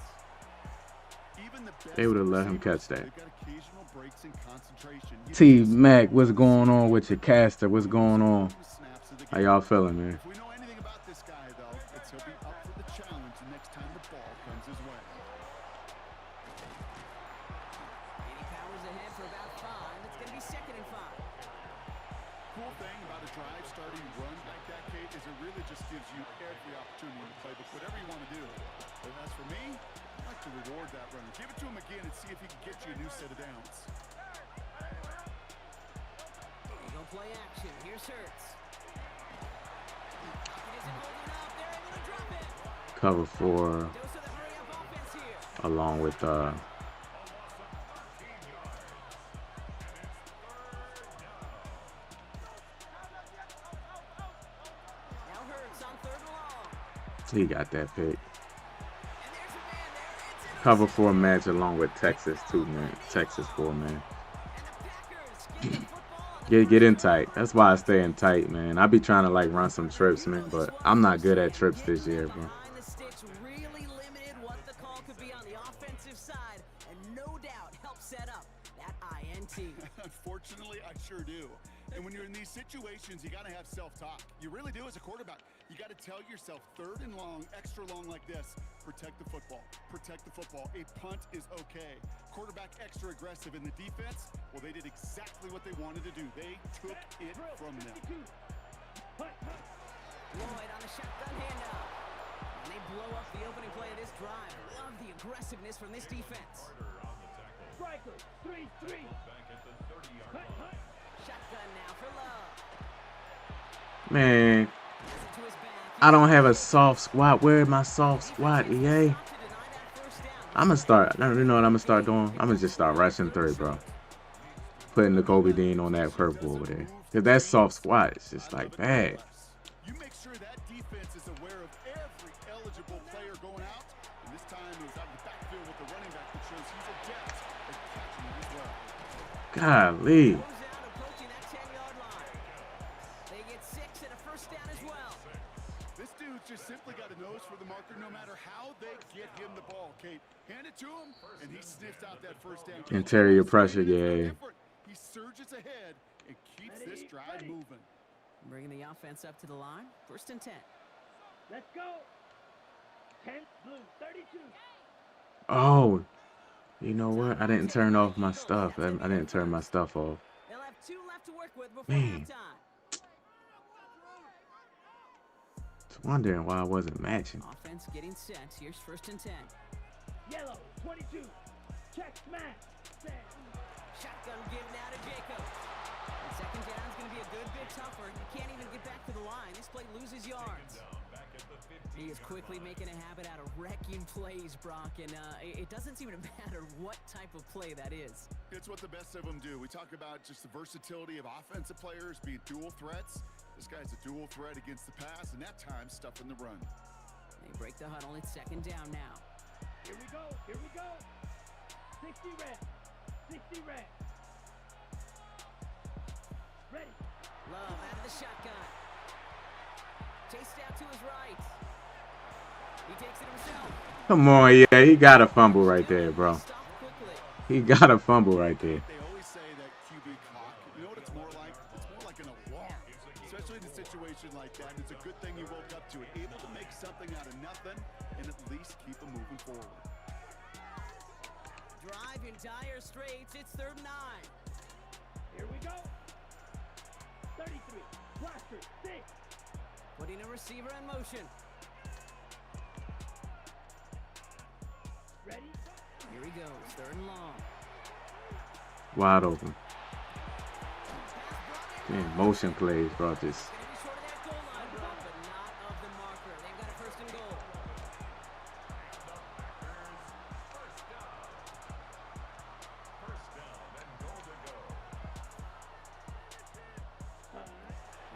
Even the best They would have let him receivers, catch that. they've got occasional breaks in concentration. You T just Mac, don't what's know going on what with your caster? What's going on? snaps of the How game. y'all feeling, man? If we know anything about this guy, though, it's he'll be up for the challenge the next time the ball comes his way. And he powers ahead for about 5. It's going to be 2nd and 5. Cool thing about a drive starting run like that, Kate, is it really just gives you every opportunity to play whatever you want to do. But as for me, I like to reward that runner. Give it to him again and see if he can get you a new set of downs. They go play action. Here's Hurts. It isn't holding up. They're able to drop it. Cover 4 Dose of the hurry-up offense here. along with Now Hurts on 3rd and long. he got that pick. And there's a man there. It's Cover 4 match along with Texas too, man. Texas 4, man. and the Packers get the football on the Get in tight. That's why I stay in tight, man. I be trying to like run some trips, man, but I'm not good at trips this year, bro. behind the sticks really limited what the call could be on the offensive side, and no doubt helped set up that INT. Unfortunately, I sure do. And when you're in these situations, you got to have self-talk. You really do as a quarterback. You got to tell yourself 3rd and long, extra long like this, protect the football. Protect the football. A punt is okay. Quarterback extra aggressive in the defense. Well, they did exactly what they wanted to do. They took it from them. Lloyd on the shotgun handoff. And they blow up the opening play of this drive. Love the aggressiveness from this defense. Striker, 3-3. Shotgun now for Love. Man, Pass it to his back. I don't have a soft squat. Where is my soft squat, EA? To deny that first down. I'm gonna start. You know what I'm gonna start doing? I'm gonna just start rushing 3, bro. Putting the Kobe Dean on that purple over there. Cause that soft squat is just like bad. You make sure that defense is aware of every eligible player going out. And this time it was out in the backfield with the running back that shows he's adept at catching it as well. Golly. Goes out approaching that 10-yard line. They get 6 and a first down as well. This dude's just simply got a nose for the marker no matter how they get him the ball, Kate. Hand it to him, and he sniffs out that first down. Interior pressure, yeah. He surges ahead and keeps this drive moving. Bringing the offense up to the line. 1st and 10. Let's go. 10 blue, 32. Oh, you know what? I didn't turn off my stuff. I didn't turn my stuff off. They'll have 2 left to work with before Man. halftime. Just wondering why I wasn't matching. Offense getting set. Here's 1st and 10. Yellow, 22. Check smash. Shotgun give now to Jacob. And 2nd down's going to be a good bit tougher. You can't even get back to the line. This play loses yards. He is quickly making a habit out of wrecking plays, Brock, and it doesn't seem to matter what type of play that is. It's what the best of them do. We talk about just the versatility of offensive players being dual threats. This guy's a dual threat against the pass, and that time stuffing the run. They break the huddle. It's 2nd down now. Here we go. Here we go. 60 red. 60 red. Ready. Love out of the shotgun. Chased out to his right. He takes it himself. Come on, yeah, he got a fumble right there, bro. Stop quickly. He got a fumble right there. They always say that QB clock. You know what it's more like? It's more like an alarm, especially in a situation like that. It's a good thing you woke up to it, able to make something out of nothing and at least keep them moving forward. Drive in dire straits. It's 3rd and 9. Here we go. 33. Blaster, 6. Putting a receiver in motion. Ready. Here he goes. 3rd and long. Wide open. Damn, motion plays, bro. Just Gonna be short of that goal line, Brock, but not of the marker. They've got a 1st and goal.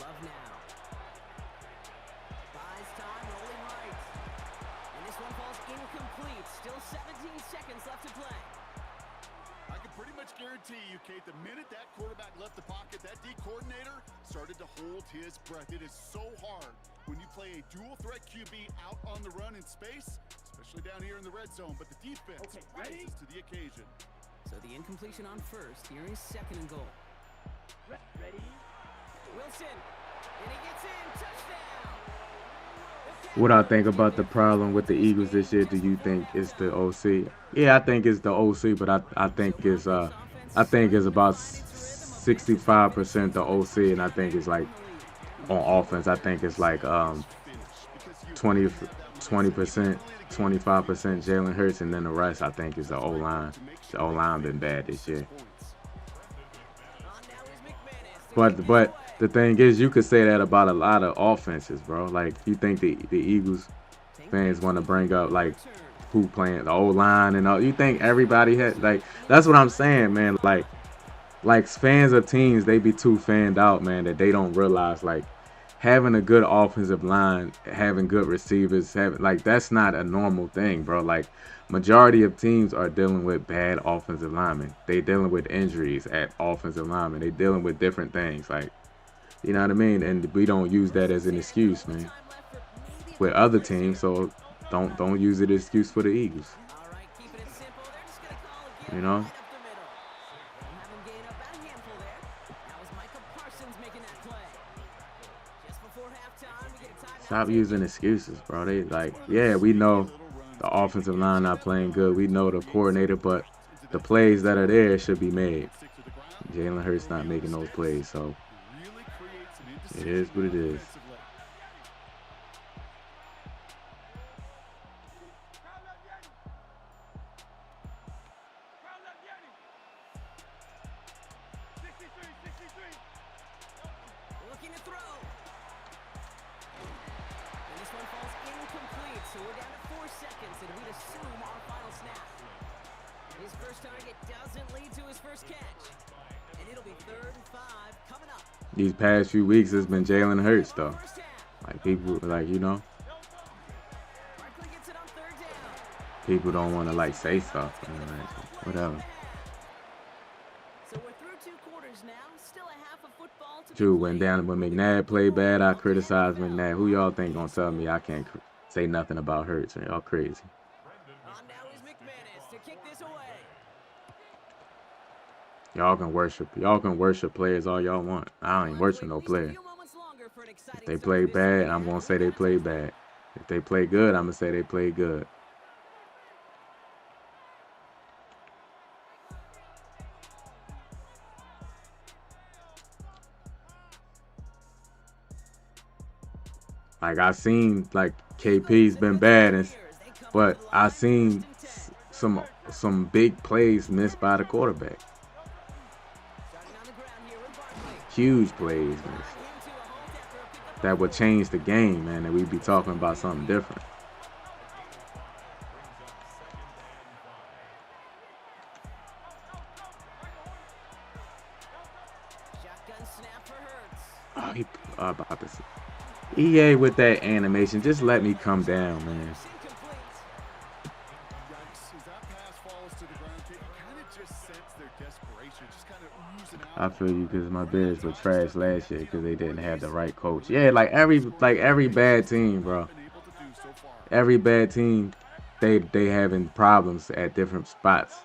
Love now. Buys time, rolling right. And this one falls incomplete. Still 17 seconds left to play. I can pretty much guarantee you, Kate, the minute that quarterback left the pocket, that D coordinator started to hold his breath. It is so hard when you play a dual threat QB out on the run in space, especially down here in the red zone, but the defense rises to the occasion. So the incompletion on first. Here is second and goal. Ready? Wilson. And he gets in. Touchdown. What I think about the problem with the Eagles this year? Do you think it's the OC? Yeah, I think it's the OC, but I think it's about 65% the OC, and I think it's like on offense. I think it's like 20 20%, 25% Jalen Hurts, and then the rest I think is the O line. The O line been bad this year. But the thing is, you could say that about a lot of offenses, bro. Like, you think the Eagles fans want to bring up like who playing the O line and all? You think everybody had like? That's what I'm saying, man. Like fans of teams, they be too fanned out, man, that they don't realize like having a good offensive line, having good receivers, having like that's not a normal thing, bro. Like majority of teams are dealing with bad offensive linemen. They dealing with injuries at offensive linemen. They dealing with different things, like, you know what I mean? And we don't use that as an excuse, man, with other teams. So don't use it as an excuse for the Eagles. You know? Stop using excuses, bro. They like, yeah, we know the offensive line not playing good. We know the coordinator, but the plays that are there should be made. Jalen Hurts not making those plays, so it is what it is. Looking to throw. And this one falls incomplete, so we're down to 4 seconds, and we'd assume our final snap. His first target doesn't lead to his first catch. And it'll be 3rd and 5 coming up. These past few weeks, it's been Jalen Hurts, though. Like, people, like, you know, people don't want to, like, say stuff. You know, like, whatever. So we're through 2 quarters now. Still a half of football to True, when McNabb played bad, I criticized McNabb. Who y'all think gonna tell me I can't say nothing about Hurts? Y'all crazy. On now is McManus to kick this away. Y'all can worship players all y'all want. I ain't worship no player. If they play bad, I'm gonna say they play bad. If they play good, I'm gonna say they play good. Like, I seen like KP's been bad, but I seen some big plays missed by the quarterback. Huge plays missed that would change the game, man, and we'd be talking about something different. Oh, he about to see. EA with that animation, just let me come down, man. I feel you, because my Bears were trash last year because they didn't have the right coach. Yeah, like every bad team, bro. Every bad team, they having problems at different spots.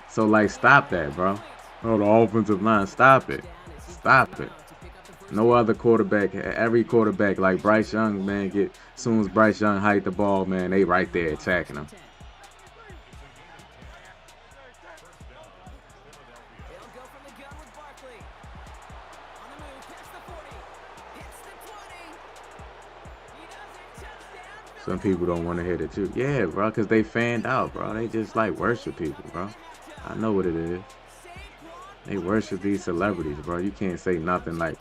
So like, stop that, bro. Oh, the offensive line, stop it. Stop it. No other quarterback, every quarterback, like Bryce Young, man, as soon as Bryce Young hiked the ball, man, they right there attacking him. Some people don't want to hear the truth. Yeah, bro, because they fanned out, bro. They just like worship people, bro. I know what it is. They worship these celebrities, bro. You can't say nothing like,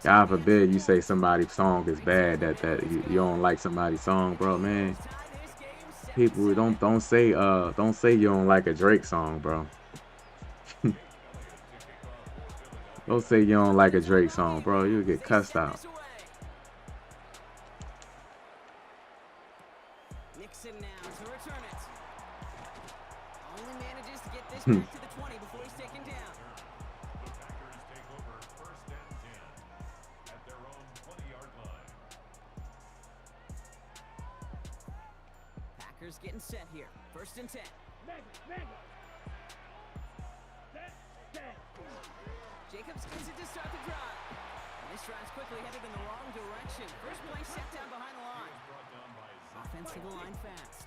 God forbid you say somebody's song is bad, that you don't like somebody's song, bro, man. People don't say you don't like a Drake song, bro. Don't say you don't like a Drake song, bro. You'll get cussed out. Back to the 20 before he's taken down. The Packers take over 1st and 10 at their own 20-yard line. Packers getting set here. and 10. Mega. Set. Jacobs gets it to start the drive. And this drive's quickly headed in the wrong direction. First play set down behind the line. Offense to the line fast.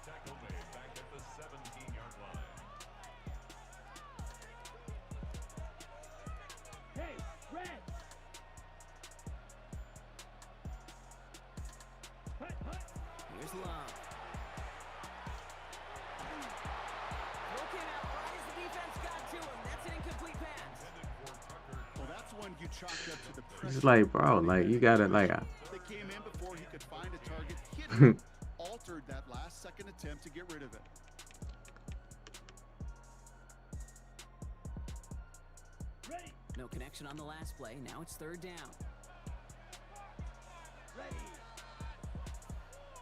Tackle made back at the 17-yard line. Hey, Red. Hut. Here's Love. Broken out right as the defense got to him. That's an incomplete pass. Well, that's one you chalk up to the pressure. It's like, bro, like you gotta like. That came in before he could find a target, hit it, altered that last second attempt to get rid of it. Ready. No connection on the last play. Now it's third down. Ready.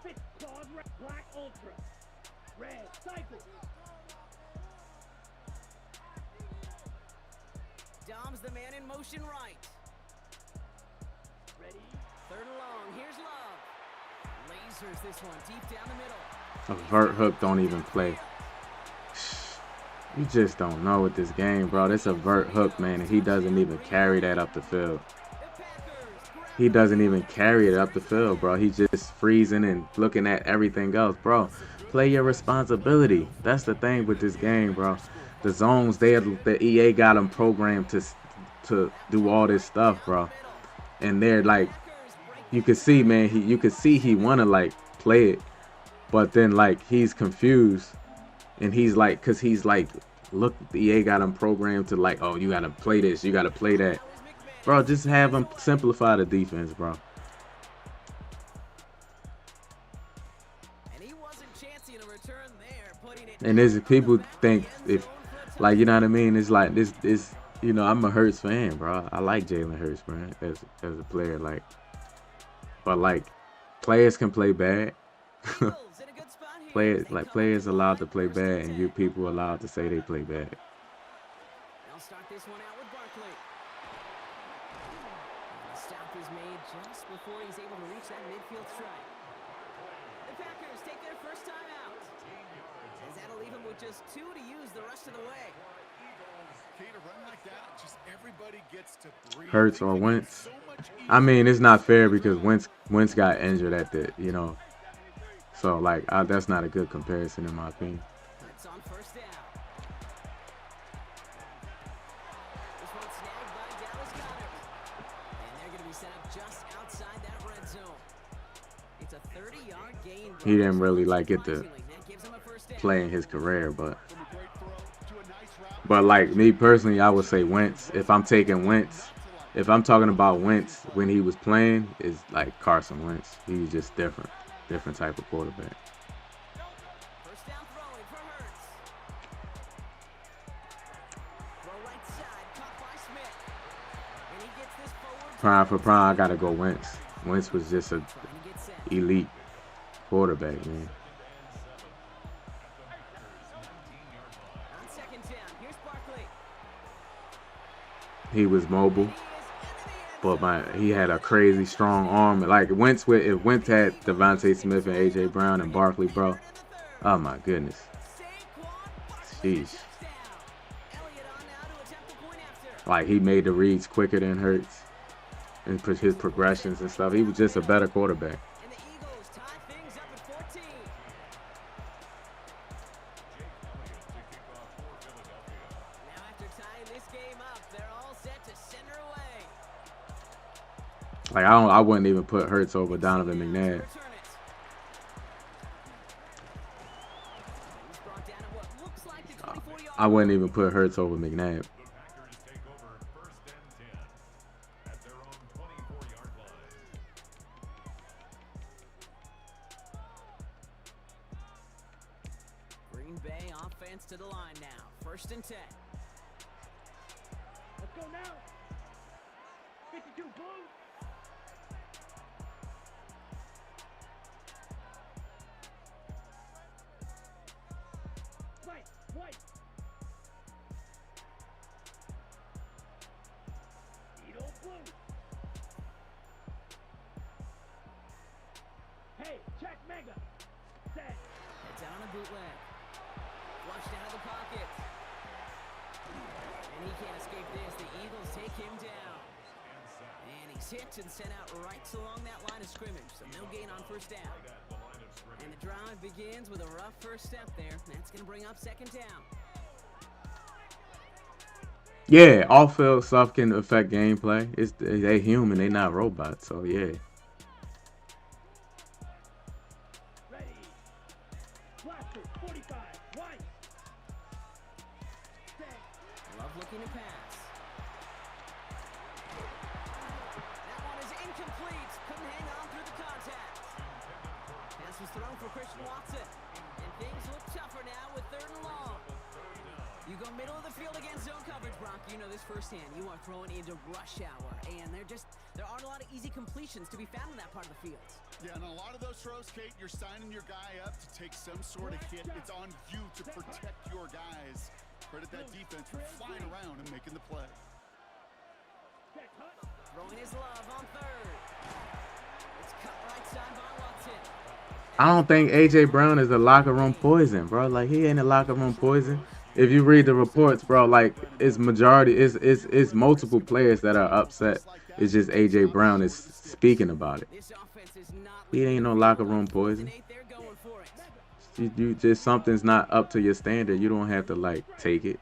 Fit Claude Black Ultra. Red. Cycle. Dom's the man in motion right. Ready. Third and long. Here's Love. Lasers this one deep down the middle. A vert hook don't even play. You just don't know with this game, bro. This a vert hook, man, and he doesn't even carry that up the field. He doesn't even carry it up the field, bro. He's just freezing and looking at everything else, bro. Play your responsibility. That's the thing with this game, bro. The zones, the EA got them programmed to do all this stuff, bro. And they're like, you could see, man, you could see he wanna like play it, but then like he's confused, and he's like, cause he's like, look, the EA got him programmed to like, oh, you gotta play this, you gotta play that, bro. Just have him simplify the defense, bro. And he wasn't chancing a return there, putting it. And there's people think if, like, you know what I mean? It's like this, you know, I'm a Hurts fan, bro. I like Jalen Hurts, man, as a player, like. But like, players can play bad. Players allowed to play bad, and you people allowed to say they play bad. They'll start this one out with Barkley. The stop is made just before he's able to reach that midfield strike. The Packers take their first time out. As that'll leave him with just 2 to use the rest of the way. Okay, to run like that, just everybody gets to breathe. Hurts or Wentz. I mean, it's not fair because Wentz got injured at the, you know. So like, that's not a good comparison in my opinion. It's on first down. This one snagged by Dallas Goedert. And they're going to be set up just outside that red zone. It's a 30-yard gain. He didn't really like get to That gives him a first down. play in his career, but From a great throw to a nice route. But like me personally, I would say Wentz. If I'm taking Wentz, if I'm talking about Wentz when he was playing, is like Carson Wentz. He's just different type of quarterback. First down throwing for Hurts. Throw right side, caught by Smith. And he gets this forward. Prime for prime, I gotta go Wentz. Wentz was just a Trying to get set. elite quarterback, man. On second down, here's Barkley. He was mobile, He is into the end but he had a crazy strong arm. Like if Wentz had Devontae Smith and AJ Brown and Barkley, bro. Oh my goodness. Sheesh. Like he made the reads quicker than Hurts, and his progressions and stuff. He was just a better quarterback. And the Eagles tie things up at 14. Now after tying this game up, they're all set to send her away. Like I wouldn't even put Hurts over Donovan McNabb. Return it. He's brought down at what looks like the 24-yard I wouldn't even put Hurts over McNabb. The Packers take over first and 10 at their own 24-yard line. Green Bay offense to the line now. First and 10. Let's go now. 52 blue. White. Edo blue. Hey, check mega. Set. It's out on a bootleg. can't escape this. The Eagles take him down. And he's hit and sent out right along that line of scrimmage. So no gain on first down. And the drive begins with a rough first step there. That's going to bring up second down. Yeah, off-field stuff can affect gameplay. They human, they not robots. So yeah. Ready. Blaster, 45. White. Set. Love looking to pass. That one is incomplete. Couldn't hang on through the contact. Pass was thrown for Christian Watson. And things look tougher now with 3rd and long. You go middle of the field against zone coverage, Brock. You know this firsthand. You are throwing into rush hour. And there aren't a lot of easy completions to be found in that part of the field. Yeah, and a lot of those throws, Kate, you're signing your guy up to take some sort of hit. It's on you to protect your guys. Credit that defense for flying around and making the play. Throwing his love on 3rd. It's cut right side by Watson. I don't think AJ Brown is a locker room poison, bro. Like, he ain't a locker room poison. If you read the reports, bro, like, it's multiple players that are upset. It's just AJ Brown is speaking about it. He ain't no locker room poison. You just, something's not up to your standard. You don't have to, like, take it.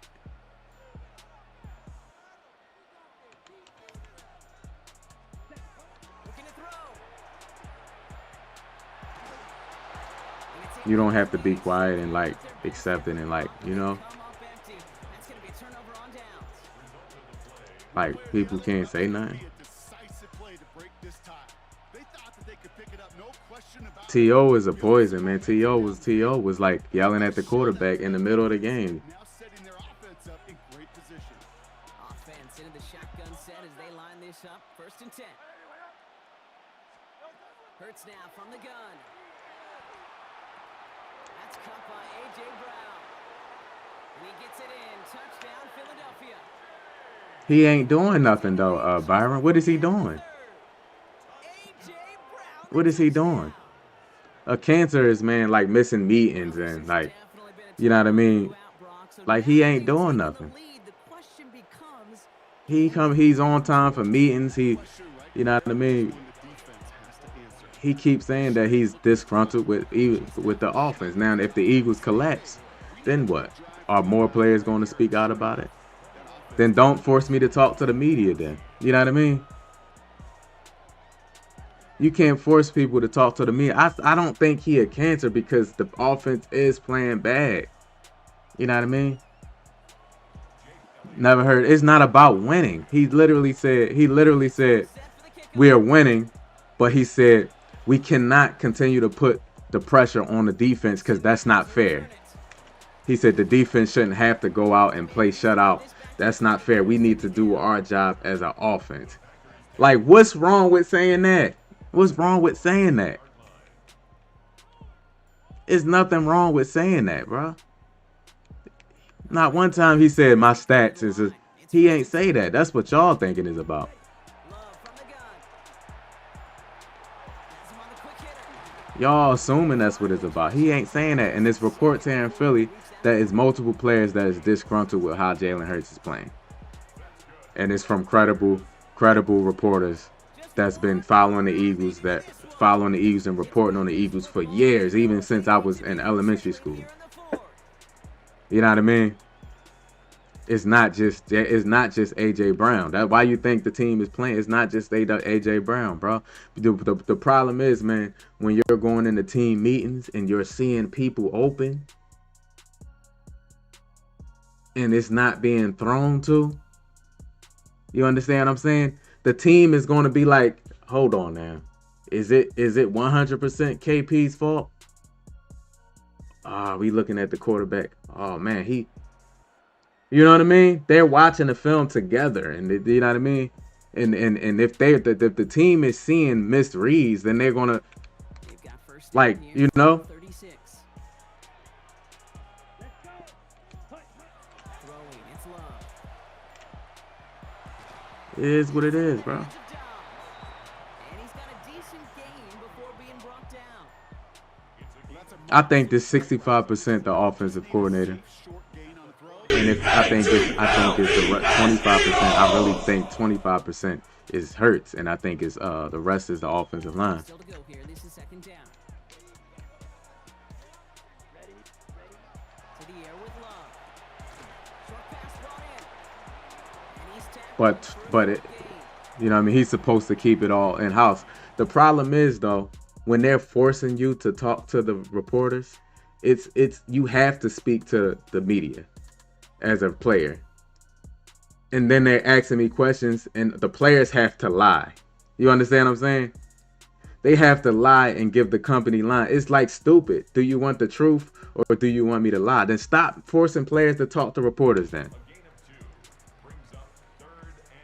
You don't have to be quiet and, like, accept it and, like, you know. Like, people can't say nothing. T.O. is a poison, man. T.O. was like yelling at the quarterback in the middle of the game. Now setting their offense up in great position. Offense into the shotgun set as they line this up. 1st and 10. Hurts now from the gun. That's caught by A.J. Brown. And he gets it in. Touchdown, Philadelphia. He ain't doing nothing, though, Byron. What is he doing? What is he doing? A cancer is, man, like missing meetings and, like, you know what I mean? Like, he ain't doing nothing. He's on time for meetings. You know what I mean? He keeps saying that he's disgruntled with the offense. Now, if the Eagles collapse, then what? Are more players going to speak out about it? Then don't force me to talk to the media then. You know what I mean? You can't force people to talk to the media. I don't think he a cancer because the offense is playing bad. You know what I mean? Never heard. It's not about winning. He literally said we are winning, but he said we cannot continue to put the pressure on the defense because that's not fair. He said the defense shouldn't have to go out and play shutout. That's not fair. We need to do our job as an offense. Like, what's wrong with saying that? What's wrong with saying that? There's nothing wrong with saying that, bro. Not one time he said my stats is a... He ain't say that. That's what y'all thinking is about. Y'all assuming that's what it's about. He ain't saying that. And there's reports here in Philly that is multiple players that is disgruntled with how Jalen Hurts is playing. And it's from credible reporters that's been following the Eagles and reporting on the Eagles for years, even since I was in elementary school. You know what I mean? It's not just AJ Brown. That's why you think the team is playing. It's not just AJ Brown, bro. The problem is, man, when you're going into team meetings and you're seeing people open and it's not being thrown to. You understand what I'm saying? The team is going to be like, hold on now. Is it 100% KP's fault? We looking at the quarterback. Oh, man, you know what I mean? They're watching the film together, and you know what I mean? And if the team is seeing missed reads, then they're going to, like, you know? It is what it is, bro. I think this 65% the offensive coordinator. and if I think it's the 25%. I really think 25% is Hurts, and I think it's the rest is the offensive line. Still to go here. This is second down. To the air with Love. Short pass brought in. And he's tackled But for a it, gain. you know what I mean, he's supposed to keep it all in house. The problem is though, when they're forcing you to talk to the reporters, it's you have to speak to the media as a player. And then they're asking me questions and the players have to lie. You understand what I'm saying? They have to lie and give the company line. It's like stupid. Do you want the truth or do you want me to lie? Then stop forcing players to talk to reporters then.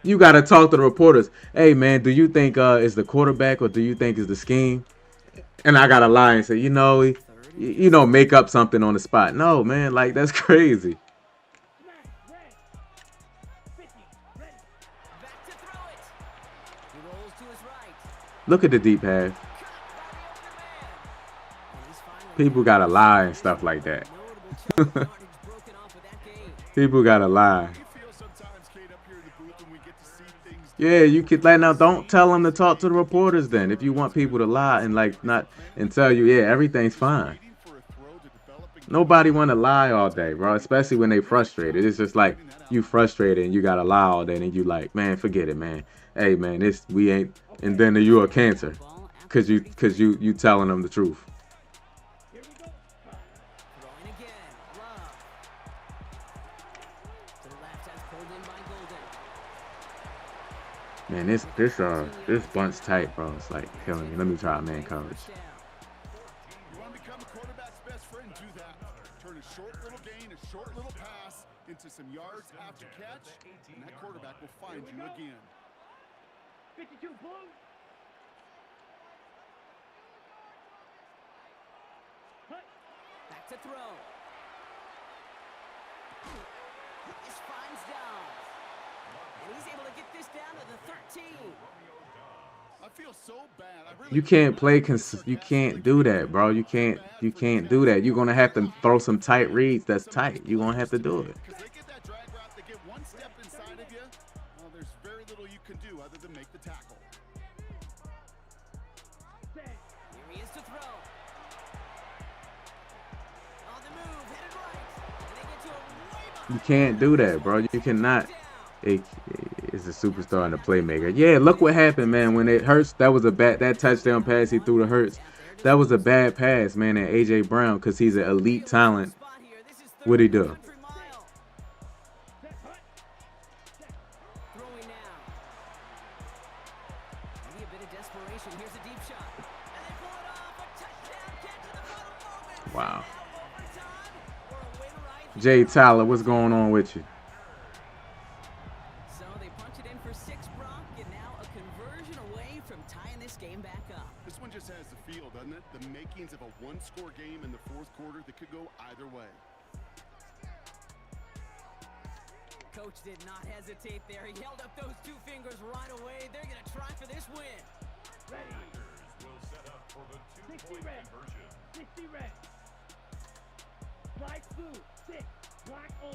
You got to talk to the reporters. Hey, man, do you think it's the quarterback or do you think it's the scheme? And I got to lie and say, make up something on the spot. No, man, like that's crazy. Back to throw it. He rolls to his right. Look at the deep half. Caught by the open man. And he's finally People got to lie and stuff like that. notable chunk of yardage broken off with that gain. People got to lie. You feel sometimes, Kate, up here in the booth when we get to see things. Yeah, you could like now. Don't tell them to talk to the reporters. Then, if you want people to lie and like not and tell you, yeah, everything's fine. Waiting for a throw to develop and Nobody want to lie all day, bro. Especially when they frustrated. It's just like you frustrated and you gotta lie all day, and you like, man, forget it, man. Hey, man, we ain't. And then you a cancer, cause you telling them the truth. Here we go. Throwing again. Love. To the left as pulled in by Golden. Man, this bunch tight, bro. It's like killing me. Let me try man coverage. First down. you want to become a quarterback's best friend, do that. Turn a short little gain, a short little pass into some yards after catch, and that quarterback will find you again. 52 blue. Cut. Back to throw. This finds Downs. And he's able to get this down to the 13. I feel so bad. I really You can't play. You can't do that, bro. You can't do that. You're gonna have to throw some tight reads. That's tight. You're gonna have to do it. Because they get that drag route, they get one step inside of you. Well, there's very little you can do other than make the tackle. Here he is to throw. On the move, headed right. And they get to him way behind. You can't do that, bro. You cannot. It's a superstar and a playmaker. Yeah, look what happened, man. When it Hurts, that was that touchdown pass he threw to Hurts. That was a bad pass, man, at AJ Brown, because he's an elite talent. Spot here. This is What'd he third do? country mile. Throwing now. Maybe a bit of desperation. Here's a deep shot. And they pull it off. A touchdown catch in the final moment. Wow. Now overtime or a win right Jay Tyler, what's going on with you? So they punch it in for 6, Brock, and now a conversion away from tying this game back up. This one just has the feel, doesn't it? The makings of a one-score game in the fourth quarter that could go either way. Coach did not hesitate there. He held up those 2 fingers right away. They're going to try for this win. Ready. will set up for the 60 two-point red. conversion. 60 red. Flag blue. 6. Black on.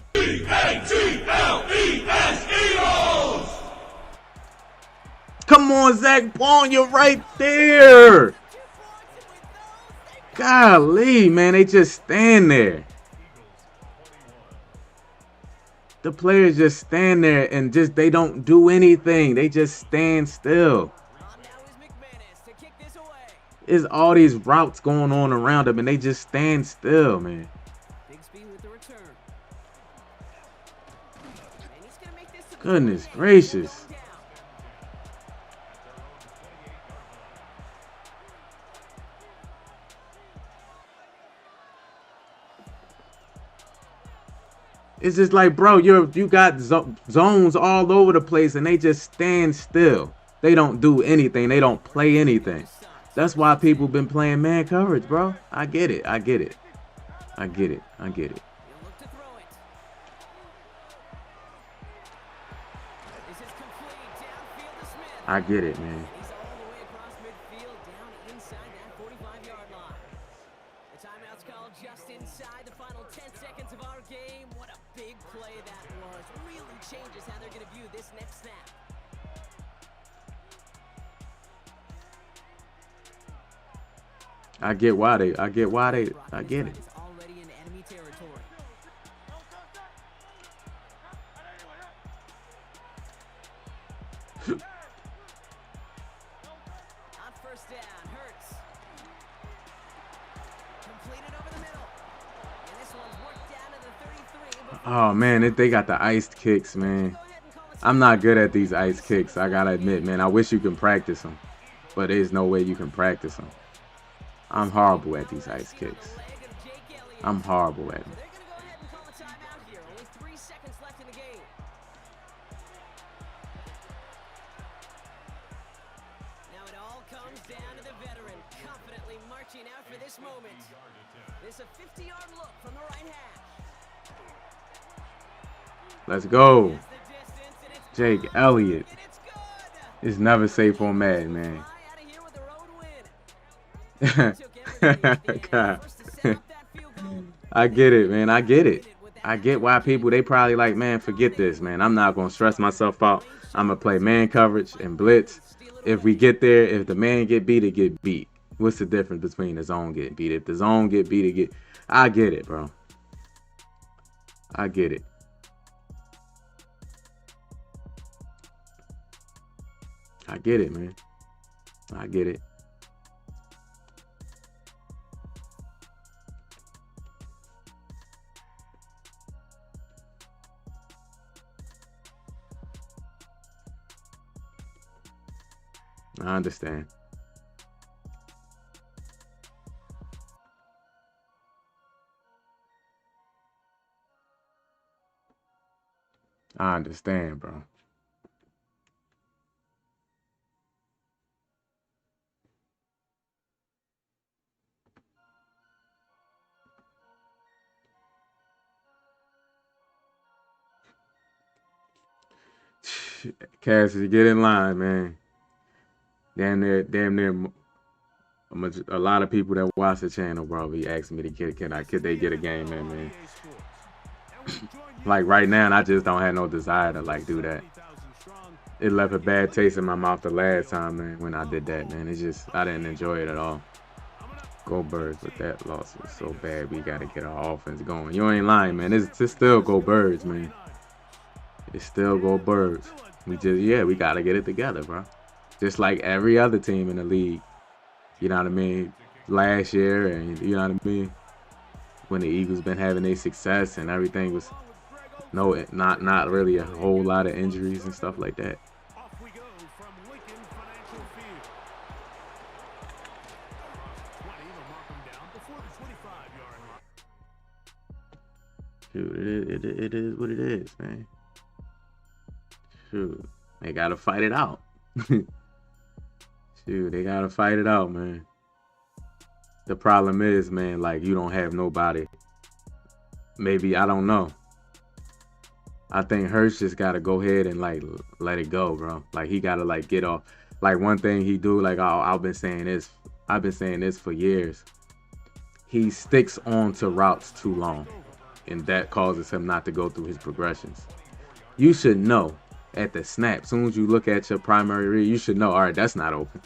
Come on, Zach Bond, you're right there. 2 points, and with those, they Golly, man, they just stand there. The players just stand there and they don't do anything. They just stand still. on now is McManus to kick this away. There's all these routes going on around them, and they just stand still, man. Bigsby with the return. And he's going to make this a Goodness good gracious. down. It's just like, bro, you got zones all over the place, and they just stand still. They don't do anything. They don't play anything. That's why people been playing man coverage, bro. I get it. I get it. I get it. I get it. He'll look to throw it. This is complete. Downfield to Smith. I get it, man. He's all the way across midfield, down inside that 45-yard line. The timeout's called just inside the final 10 seconds of our game. What a big play that was. Really changes how they're going to view this next snap. I get why they. I get it. It's already in enemy territory. On first down, Hurts. Completed over the middle. And this one's worked down to the 33. Oh man, they got the iced kicks, man. I'm not good at these ice kicks. I gotta admit, man. I wish you can practice them, but there's no way you can practice them. I'm horrible at these ice kicks. I'm horrible at them. They're going to go ahead and call a timeout here. Only 3 seconds left in the game. Now it all comes down to the veteran, confidently marching out for this moment. This a 50-yard look from the right hash. Let's go. That's the distance, and it's Jake good, Elliott. and it's good. It's never safe on Madden, man. Fly out of here with the road win. Took everything at the end. God. First to set up that field goal. I get it, man. I get it. I get why people, they probably like, man, forget this, man. I'm not going to stress myself out. I'm going to play man coverage and blitz. If we get there, if the man get beat, it get beat. What's the difference between the zone getting beat? If the zone get beat, it get... I get it, bro. I get it. I get it, man. I get it. I understand. I understand, bro. Cassidy, get in line, man. Damn near. A lot of people that watch the channel, bro, be asking me to could they get a game in, man. Like right now, I just don't have no desire to like do that. It left a bad taste in my mouth the last time, man, when I did that, man. It's just I didn't enjoy it at all. Go Birds, but that loss was so bad. We gotta get our offense going. You ain't lying, man. It's still Go Birds, man. It's still Go Birds. We gotta get it together, bro. Just like every other team in the league. You know what I mean? Last year, and you know what I mean? When the Eagles been having their success and everything was not really a whole lot of injuries and stuff like that. Off we go from Lincoln Financial Field. 20 will mark them down before the 25-yard line. Shoot, it is what it is, man. Shoot, they gotta fight it out. Shoot, they gotta fight it out, man. The problem is, man, like you don't have nobody. Maybe, I don't know. I think Hurts just gotta go ahead and like let it go, bro. Like he gotta like get off. Like one thing he do, like I've been saying this for years. He sticks on to routes too long, and that causes him not to go through his progressions. You should know at the snap, soon as you look at your primary read, you should know, all right, that's not open.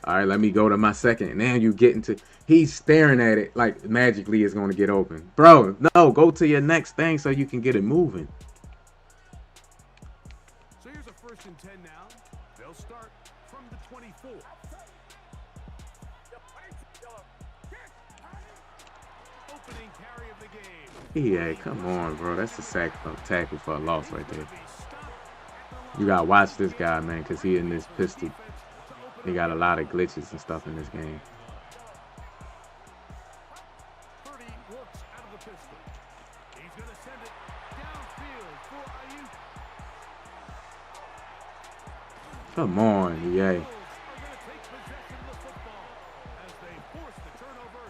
All right, let me go to my second. And then you get into, he's staring at it like magically it's going to get open. Bro, no, go to your next thing so you can get it moving. So here's a 1st and 10 now. They'll start from the 24. Opening carry of the game. Yeah, come on, bro. That's a tackle for a loss right there. You got to watch this guy, man, because he in this pistol. He got a lot of glitches and stuff in this game. Purdy works out of the pistol. He's going to send it downfield for Ayuk. Come on, EA. Are going to take possession of the football as they force the turnover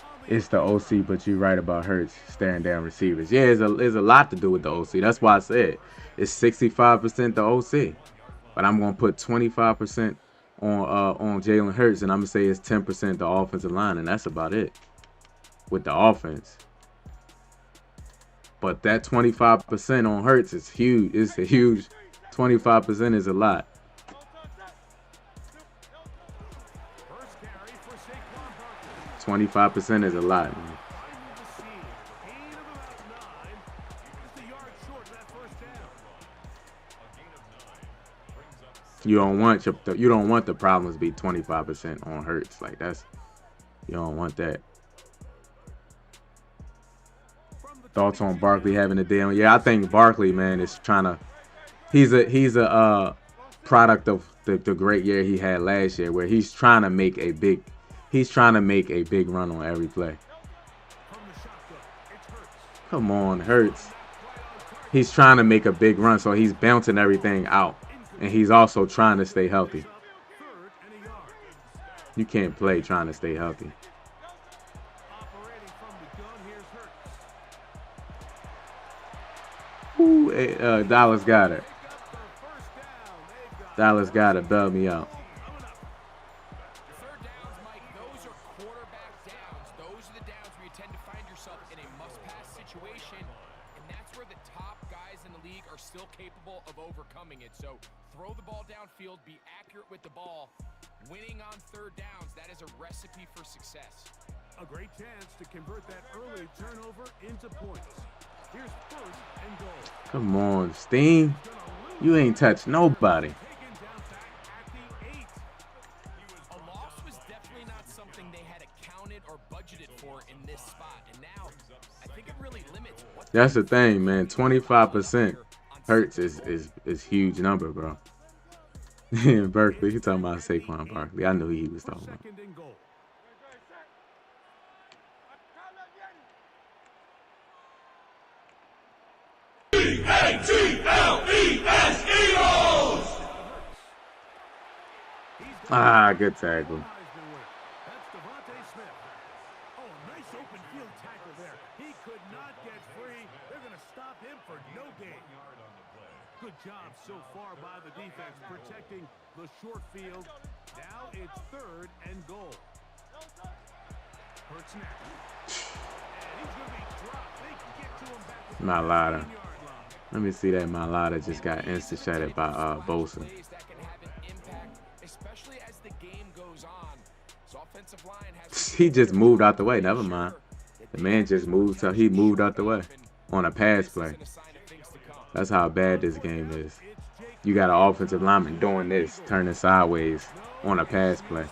on the It's the OC, but you're right about Hurts staring down receivers. Yeah, there's a lot to do with the OC. That's why I said it's 65% the OC. But I'm going to put 25% on Jalen Hurts, and I'm going to say it's 10% the offensive line, and that's about it with the offense. But that 25% on Hurts is huge. It's a huge 25% is a lot. 25% is a lot, man. You don't want the problems to be 25% on Hurts. Like you don't want that. Thoughts on Barkley having a day on? Yeah, I think Barkley, man, is trying to. He's a product of the great year he had last year, where he's trying to make a big run on every play. Come on, Hurts. He's trying to make a big run, so he's bouncing everything out, and he's also trying to stay healthy. You can't play trying to stay healthy. Ooh, Dallas got it. Dallas got it. Bail me out. Third downs, Mike, those are quarterback downs. Those are the downs where you tend to find yourself in a must-pass situation, and that's where the top guys in the league are still capable of overcoming it. So throw the ball downfield, be accurate with the ball. Winning on third downs, that is a recipe for success. A great chance to convert that early turnover into points. Here's first and goal. Come on, Steen. You ain't touched nobody. A loss was definitely not something they had accounted or budgeted for in this spot. And now, I think it really limits what. That's the thing, man. 25% Hurts is huge number, bro. Berkeley, you talking about Saquon Barkley. I knew he was talking about. Second and goal. Ah, good tackle. That's Devontae Smith. Oh, nice open field tackle there. He could not get free. They're going to stop him for no gain. Good job so far by the defense protecting the short field. Now it's third and goal. Hurts now. And he's going to be dropped. They can get to him back at the Malata. 15-yard line. Let me see that Malata just got insta-shotted by Bosa. That can have an impact, especially as the game goes on. So offensive line has to He just moved out the way. Never mind. The man just moved. He moved out the way on a pass play. That's how bad this game is. You got an offensive lineman doing this, turning sideways on a pass play.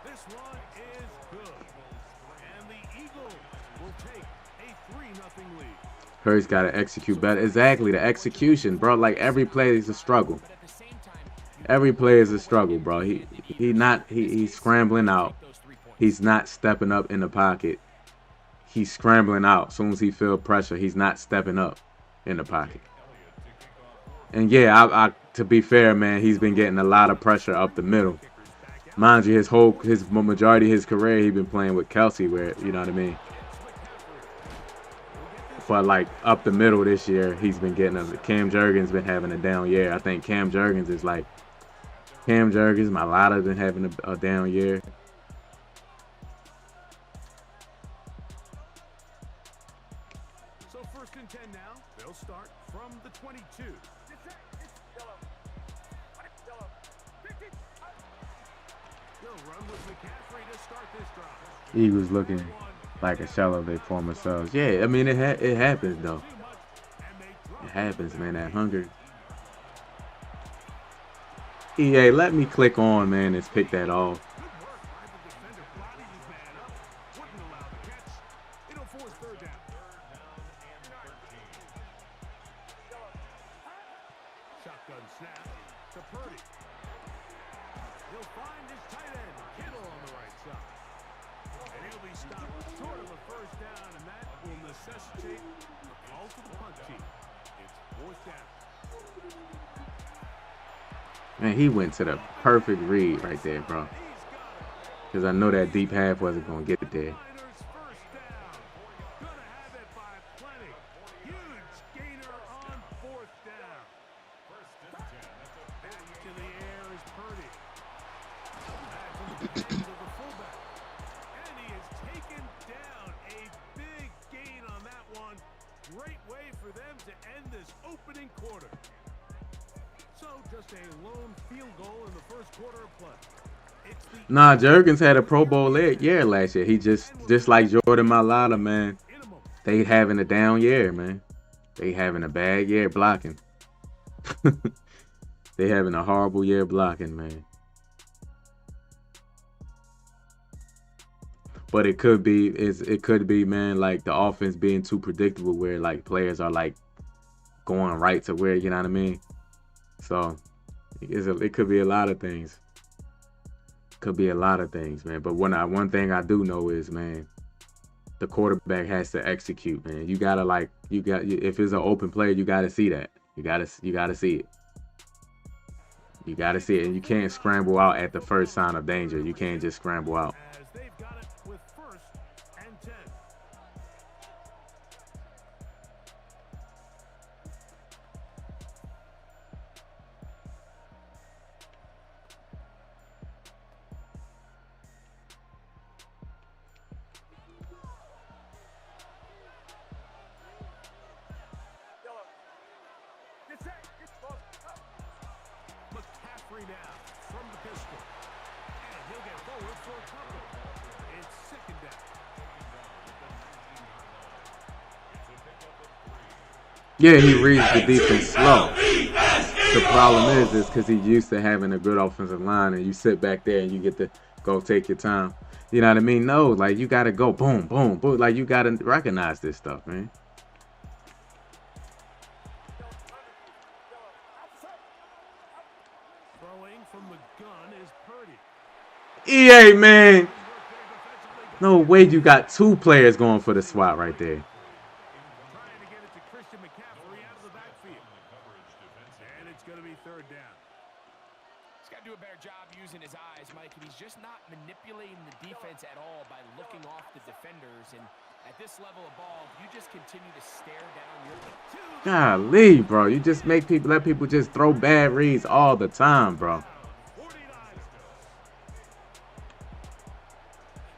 This one is good. And the Eagles will take a 3-0 lead. Hurts got to execute better. Exactly, the execution, bro. Like every play is a struggle. Every play is a struggle, bro. He's scrambling out. He's not stepping up in the pocket. He's scrambling out. As soon as he feels pressure, he's not stepping up in the pocket. And yeah, to be fair, man, he's been getting a lot of pressure up the middle. Mind you, his majority of his career, he's been playing with Kelsey, where, you know what I mean? But like up the middle this year, he's been getting Cam Jurgens been having a down year. I think Cam Jurgens, Malata's been having a down year. So first and 10 now. They'll start from the 22. They'll run with McCaffrey to start this drive. Eagles looking like a shell of their former selves. Yeah, I mean, it happens, though. It happens, man, that hunger. EA, let me click on, man, and pick that off. Good work by the defender. Bodied his man up. Wouldn't allow the catch. It'll force third down. Shotgun snap to Purdy. He'll find his tight end, Kittle, on the right side. And he'll be stopped short of a first down, and that will necessitate a call to the punt team. It's fourth down. Man, he went to the perfect read right there, bro. Because I know that deep half wasn't going to get it there. Niners first down. Gonna have it by plenty. Huge gainer on fourth down. Back to the air is Purdy. Back to the hands of the fullback. And he has taken down a big gain on that one. Great for them to end this opening quarter. So just a lone field goal in the first quarter of play. Nah, Jurgens had a Pro Bowl year last year. He just like Jordan Mailata, man. They having a down year, man. They having a bad year blocking. They having a horrible year blocking, man. But it could be, man, like the offense being too predictable, where like players are like going right to where, you know what I mean. So it could be a lot of things. Could be a lot of things, man. But one thing I do know is, man, the quarterback has to execute, man. You gotta if it's an open player, you gotta see that. You gotta see it. You gotta see it, and you can't scramble out at the first sign of danger. You can't just scramble out. Yeah, he reads the defense slow. The problem is because he's used to having a good offensive line, and you sit back there and you get to go take your time. You know what I mean? No, like you got to go boom, boom, boom. Like you got to recognize this stuff, man. EA, man. No way you got two players going for the swat right there. Just not manipulating the defense at all by looking off the defenders, and at this level of ball, you just continue to stare down your golly, bro. You just let people just throw bad reads all the time, bro.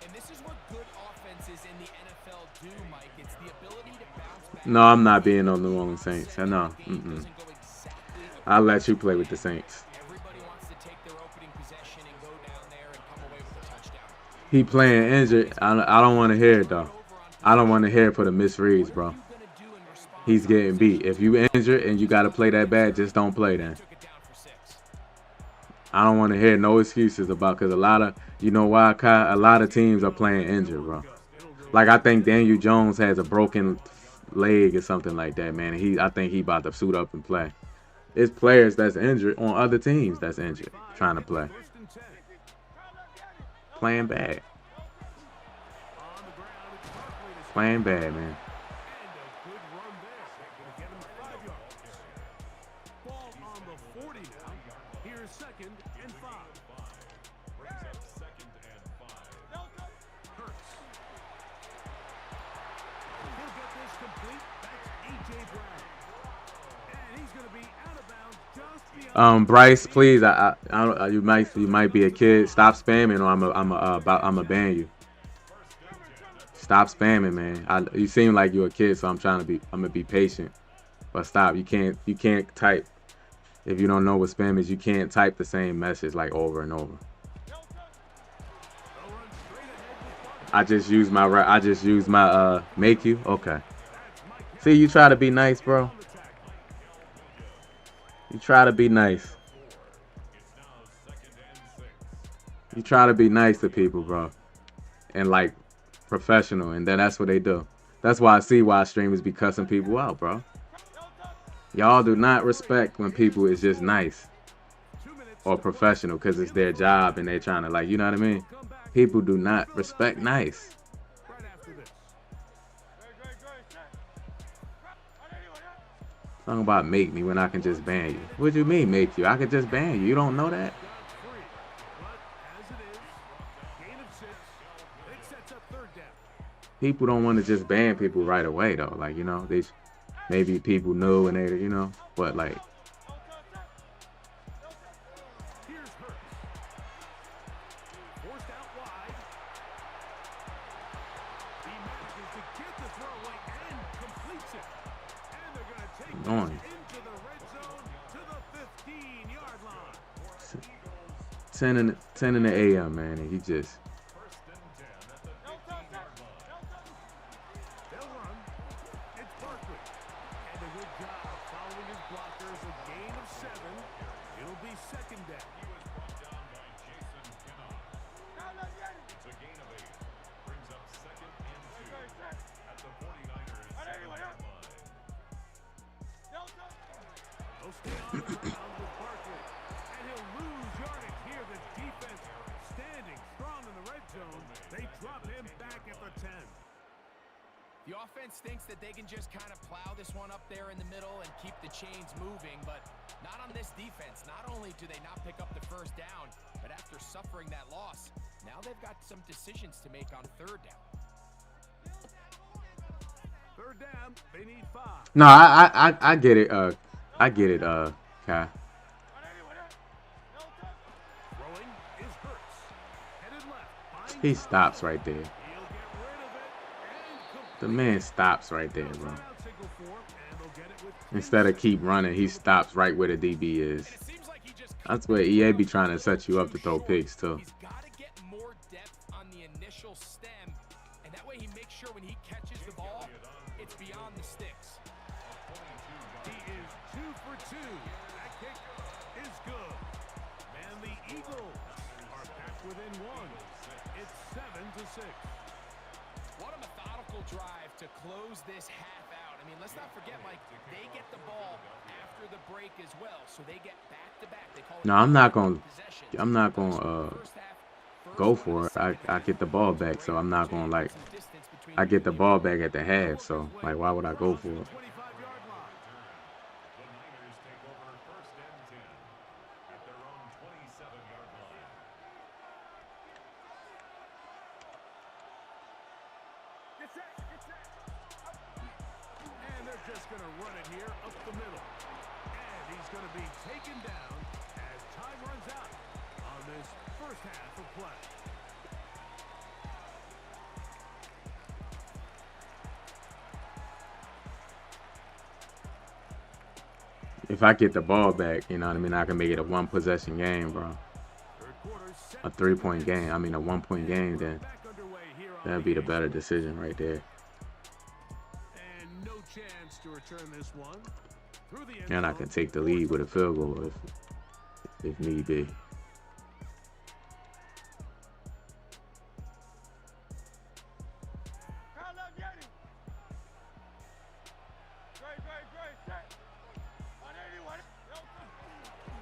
And this is what good offenses in the NFL do, Mike. It's the ability to bounce back. No, I'm not being on the New Orleans Saints. I know. I'll let you play with the Saints. He playing injured. I don't want to hear it, though. I don't want to hear it for the misreads, bro. He's getting beat. If you injured and you got to play that bad, just don't play then. I don't want to hear no excuses about, because a lot of, you know why, Kai? A lot of teams are playing injured, bro. Like, I think Daniel Jones has a broken leg or something like that, man. And I think he about to suit up and play. It's players that's injured on other teams that's injured trying to play. Playing bad. Playing bad, man. Ball on the 40 now. Here's 2nd and 5. Hurts. He'll get this complete. That's A.J. Brown. And he's going to be out of bounds just beyond. Bryce, please, you might be a kid. Stop spamming, or I'm a ban you. Stop spamming, man. You seem like you're a kid, so I'm gonna be patient. But stop. You can't type. If you don't know what spam is, you can't type the same message like over and over. I just use my make you. Okay. See, you try to be nice, bro. You try to be nice. You try to be nice to people, bro. And like professional, and then that's what they do. That's why I see why streamers be cussing people out, bro. Y'all do not respect when people is just nice or professional because it's their job and they're trying to, like, you know what I mean? People do not respect nice. Talking about make me when I can just ban you. What do you mean make you? I could just ban you. You don't know that? People don't want to just ban people right away, though. Like, you know, maybe people know and they, you know, but like. on him. Into the red zone to the 15-yard line. 10 in the AM, man, and he just. They'll run. It's Barkley. And a good job following his blockers. A gain of 7. It'll be second down. It's a gain of 8. Brings up 2nd and 2 at the 49ers 7-yard line. They'll stay on the ground with Barkley. And he'll lose yardage here. The defense standing strong in the red zone. They drop him back at the 10. The offense thinks that they can just kind of plow this one up there in the middle and keep the chains moving, but not on this defense. Not only do they not pick up the first down, but after suffering that loss, now they've got some decisions to make on third down. Third down, they need 5. No, I get it. I get it. Kai. Throwing is Hurts. Headed left. He stops right there. He'll get rid of it. The man stops right there, bro. And signal for him, and they'll get it with Instead of keep running, he stops right where the DB is. It seems like he just That's where EA be trying to set you up to throw picks too. He's got to get more depth on the initial stem, and that way he makes sure when he catches the ball, it's beyond the sticks. He is 2 for 2. That kick is good. And the Eagles are back within 1. It's 7-6. What a methodical drive to close this half out. I mean, let's not forget, Mike, they get the ball after the break as well, so they get back-to-back. They call it No, I'm not gonna First half, go for it. I get the ball back, so I'm not gonna like. I get the ball back at the half, so like, why would I go for it? 25-yard line. The Niners take over 1st and 10 at their own 27-yard line. And they're just going to run it here up the middle. And he's going to be taken down as time runs out on this first half of play. If I get the ball back, you know what I mean, I can make it a 1-possession game, bro. Third quarter set. A 3-point game. I mean, a 1-point game, then Back underway here on that'd be the better decision right there. And no chance to return this one. Through the end And I zone. can take the lead with a field goal if need be.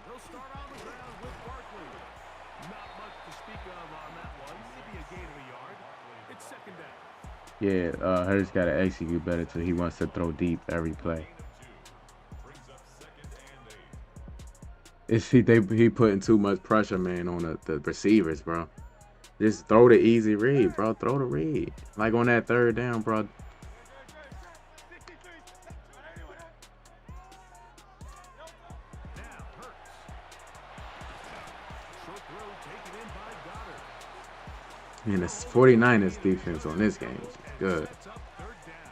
They'll start on the ground with Barkley. Not much to speak of on that one. Maybe a gain of a yard. It's second down. Yeah, Hurts got to execute better too. He wants to throw deep every play. Brings up 2nd and 8. He putting too much pressure, man, on the receivers, bro. Just throw the easy read, bro. Throw the read. Like on that third down, bro. Now Hurts. Short throw taken in by Goddard. And the 49ers defense on this game is good. Sets up third down.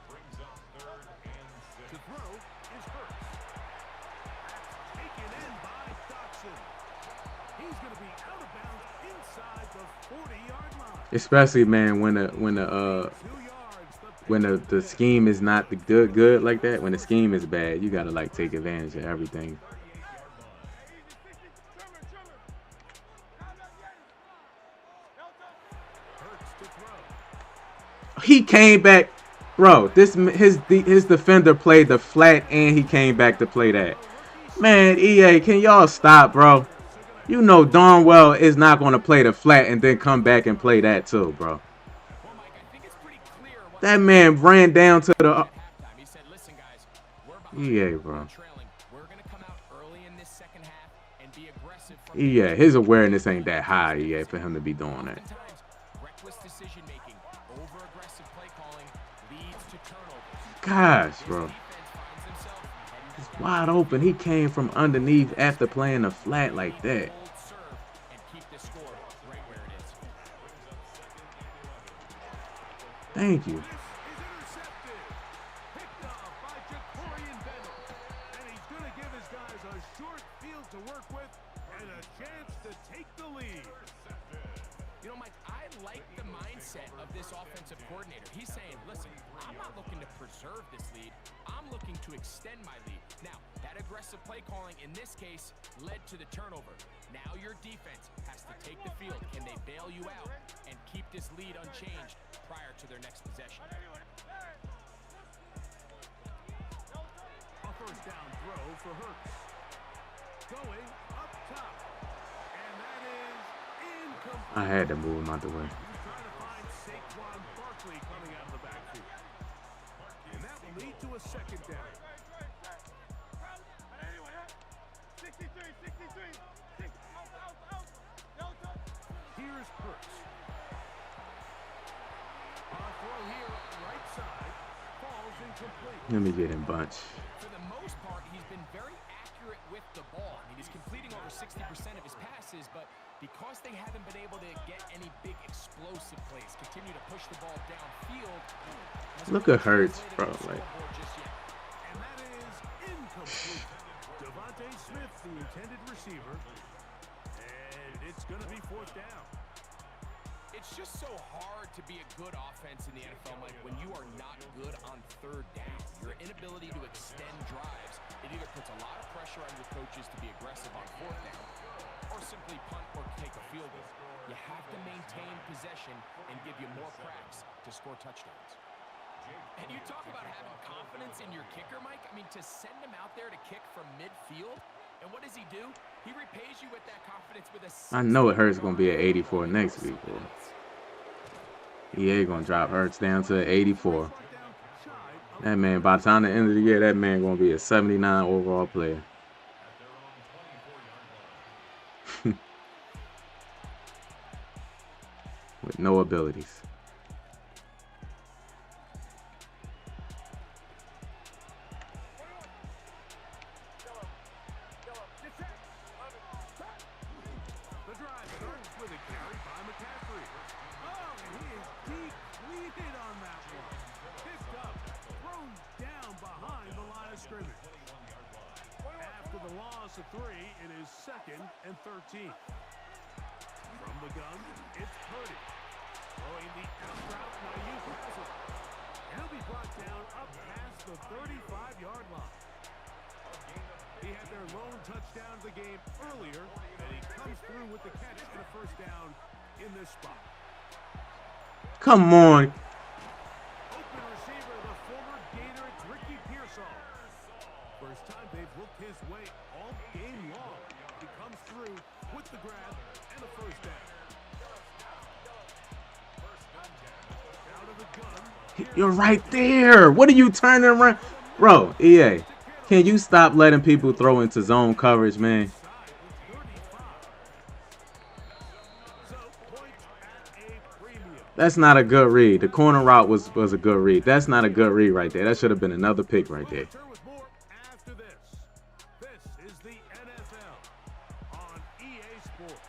Brings up 3rd and 6. To throw is Hurts. That's taken in by Dotson. He's going to be out of bounds inside the 40-yard line. Especially, man, when 2 yards. the scheme is not the good like that. When the scheme is bad, you gotta like take advantage of everything. Hurts to throw. He came back, bro. His defender played the flat and he came back to play that. Man, EA, can y'all stop, bro? You know darn well is not gonna play the flat and then come back and play that too, bro. Well, Mike, I think it's pretty clear what That man ran down to the halftime. He said, listen, guys, we're behind. EA, We're bro. trailing. We're going to come out early in this second half and be aggressive from EA. His awareness ain't that high, EA, for him to be doing that. Oftentimes, reckless decision making, over-aggressive play calling leads to turnovers. Gosh, bro. Defense finds themselves heading It's wide open. He came from underneath after playing the flat like that. hold serve and keep the score right where it is. Thank you. Is intercepted. Picked off by to work with and a chance to take the lead. You know, Mike, I like the mindset of this offensive coordinator. He's saying, listen, I'm not looking to preserve this lead. I'm looking to extend my lead. Now, that aggressive play calling in this case led to the turnover. Now your defense has to take the field. Can they bail you out and keep this lead unchanged prior to their next possession? A first down throw for Hurts. Going up top. And that is incomplete. I had to move him out the way. He's trying to find Saquon Barkley coming out of the backfield. And that will lead to a second down. 63. Here's Hurts. A throw here, right side, falls incomplete. Let me get him bunch. For the most part, he's been very accurate with the ball. I mean, he's completing over 60% of his passes, but because they haven't been able to get any big explosive plays, continue to push the ball downfield. Look at Hurts, bro. Like, And that is incomplete. Devontae Smith, the intended receiver. And it's going to be fourth down. It's just so hard to be a good offense in the NFL, Mike, when you are not good on third down. Your inability to extend drives, it either puts a lot of pressure on your coaches to be aggressive on fourth down or simply punt or take a field goal. You have to maintain possession and give you more cracks to score touchdowns. And you talk about having confidence in your kicker, Mike. I mean, to send him out there to kick from midfield, and what does he do? He repays you with that confidence with a... I know it Hurts gonna be at 84 next week, boy. EA gonna drop Hurts down to 84. That man, by the time the end of the year, that man gonna be a 79 overall player. With no abilities. After the loss of 3, it is 2nd and 13. From the gun, it's Purdy. Throwing the out route, now you pass it. And he'll be brought down up past the 35-yard line. He had their lone touchdown of the game earlier, and he comes through with the catch and a first down in this spot. Come on. Open receiver, the former Gator, it's Ricky Pearsall. First time they've looked his way all game long. He comes through with the grab and a first down. Out of the gun. You're right there. What are you turning around? Bro, EA, can you stop letting people throw into zone coverage, man? That's not a good read. The corner route was a good read. That's not a good read right there. That should have been another pick right there. This is the NFL on EA Sports.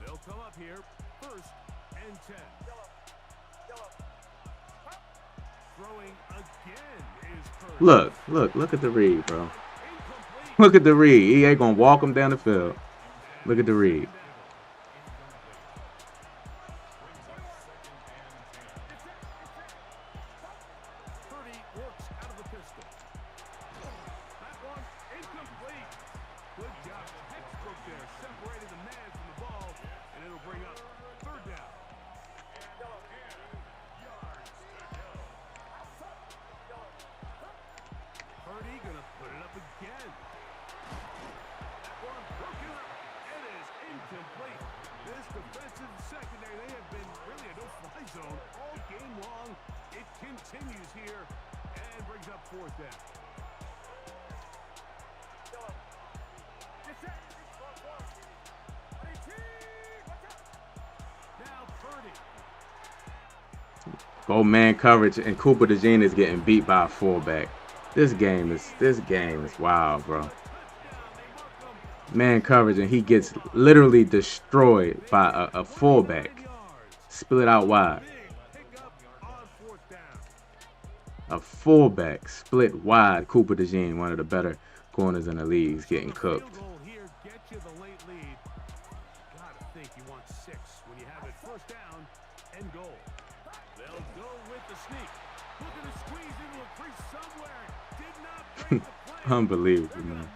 They'll come up here, 1st and 10. Throwing again is Purdy. Look at the read, bro. Look at the read. EA gonna walk him down the field. Look at the read. Purdy works out of the pistol. That one incomplete. Good job. Textbook there. Separated the man from the ball, and it'll bring up 3rd down. Purdy gonna put it up again. That one broken up. It is incomplete. This defensive secondary, they have been really a no-fly zone all game long. It continues here and brings up 4th down. Now Purdy. Go man coverage, and Cooper DeJean is getting beat by a fullback. This game is wild, bro. man coverage, and he gets literally destroyed by a fullback. Split out wide. A fullback split wide. Cooper DeJean, one of the better corners in the league, is getting cooked. Unbelievable, man.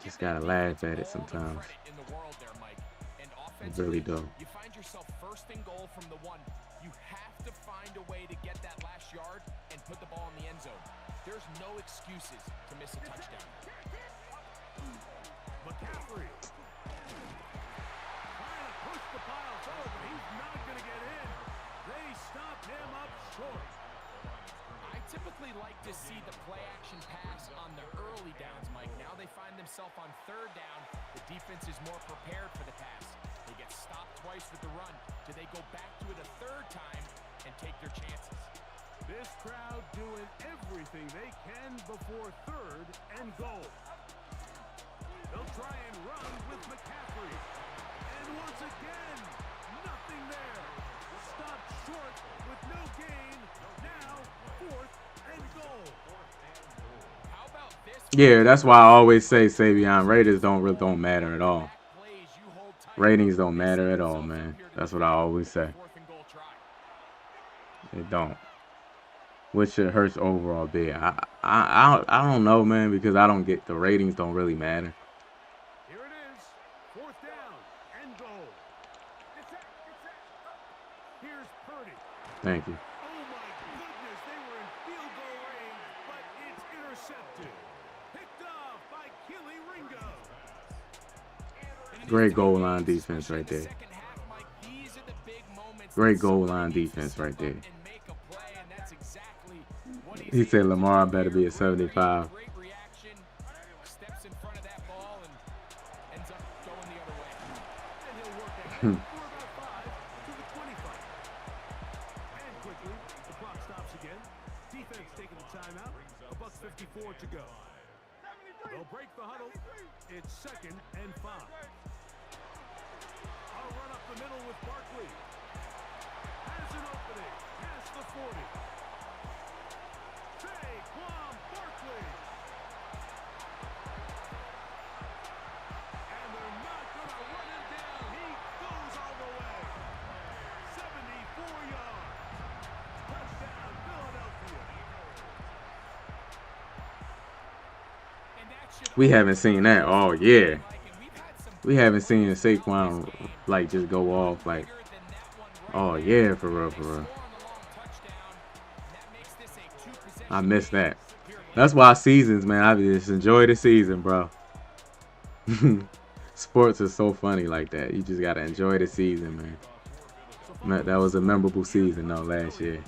Just gotta laugh at it sometimes. It really do. You find yourself first and goal from the 1. You have to find a way to get that last yard and put the ball in the end zone. There's no excuses to miss a touchdown. McCaffrey. Trying to push the pile forward, but he's not going to get in. They stopped him up short. I typically like to see the play-action pass on the early downs, Mike. Now they find themselves on 3rd down. The defense is more prepared for the pass. They get stopped twice with the run. Do they go back to it a 3rd time and take their chances? This crowd doing everything they can before 3rd and goal. They'll try and run with McCaffrey. And once again, nothing there. Stopped short with no gain. Now, 4th and goal. How about this? Yeah, that's why I always say, Savion, Raiders don't matter at all. Ratings don't matter at all, man. That's what I always say. They don't. What should Hurts overall be? I don't know, man, because I don't get the ratings. Don't really matter. Here it is, 4th down and goal. Here's Purdy. Thank you. Oh my goodness, they were in field goal range, but it's intercepted. Picked off by Keely Ringo. Great goal line defense right there. Great goal line defense right there. He said Lamar better be a 75. Steps in front of that ball and ends up going the other way. And he'll work ahead for about 5 to the 25. And quickly, the clock stops again. Defense taking the timeout. $1:54 to go. They'll break the huddle. It's 2nd and 5. I'll run up the middle with Barkley. Has an opening. Has the 40. Saquon Barkley. And they're not going to run him down. He goes all the way. 74 yards. Touchdown, Philadelphia. We haven't seen that all year. We haven't seen Saquon like just go off like all year for real. I miss that. That's why seasons, man. I just enjoy the season, bro. Sports is so funny like that. You just gotta enjoy the season, man. That was a memorable season though last year.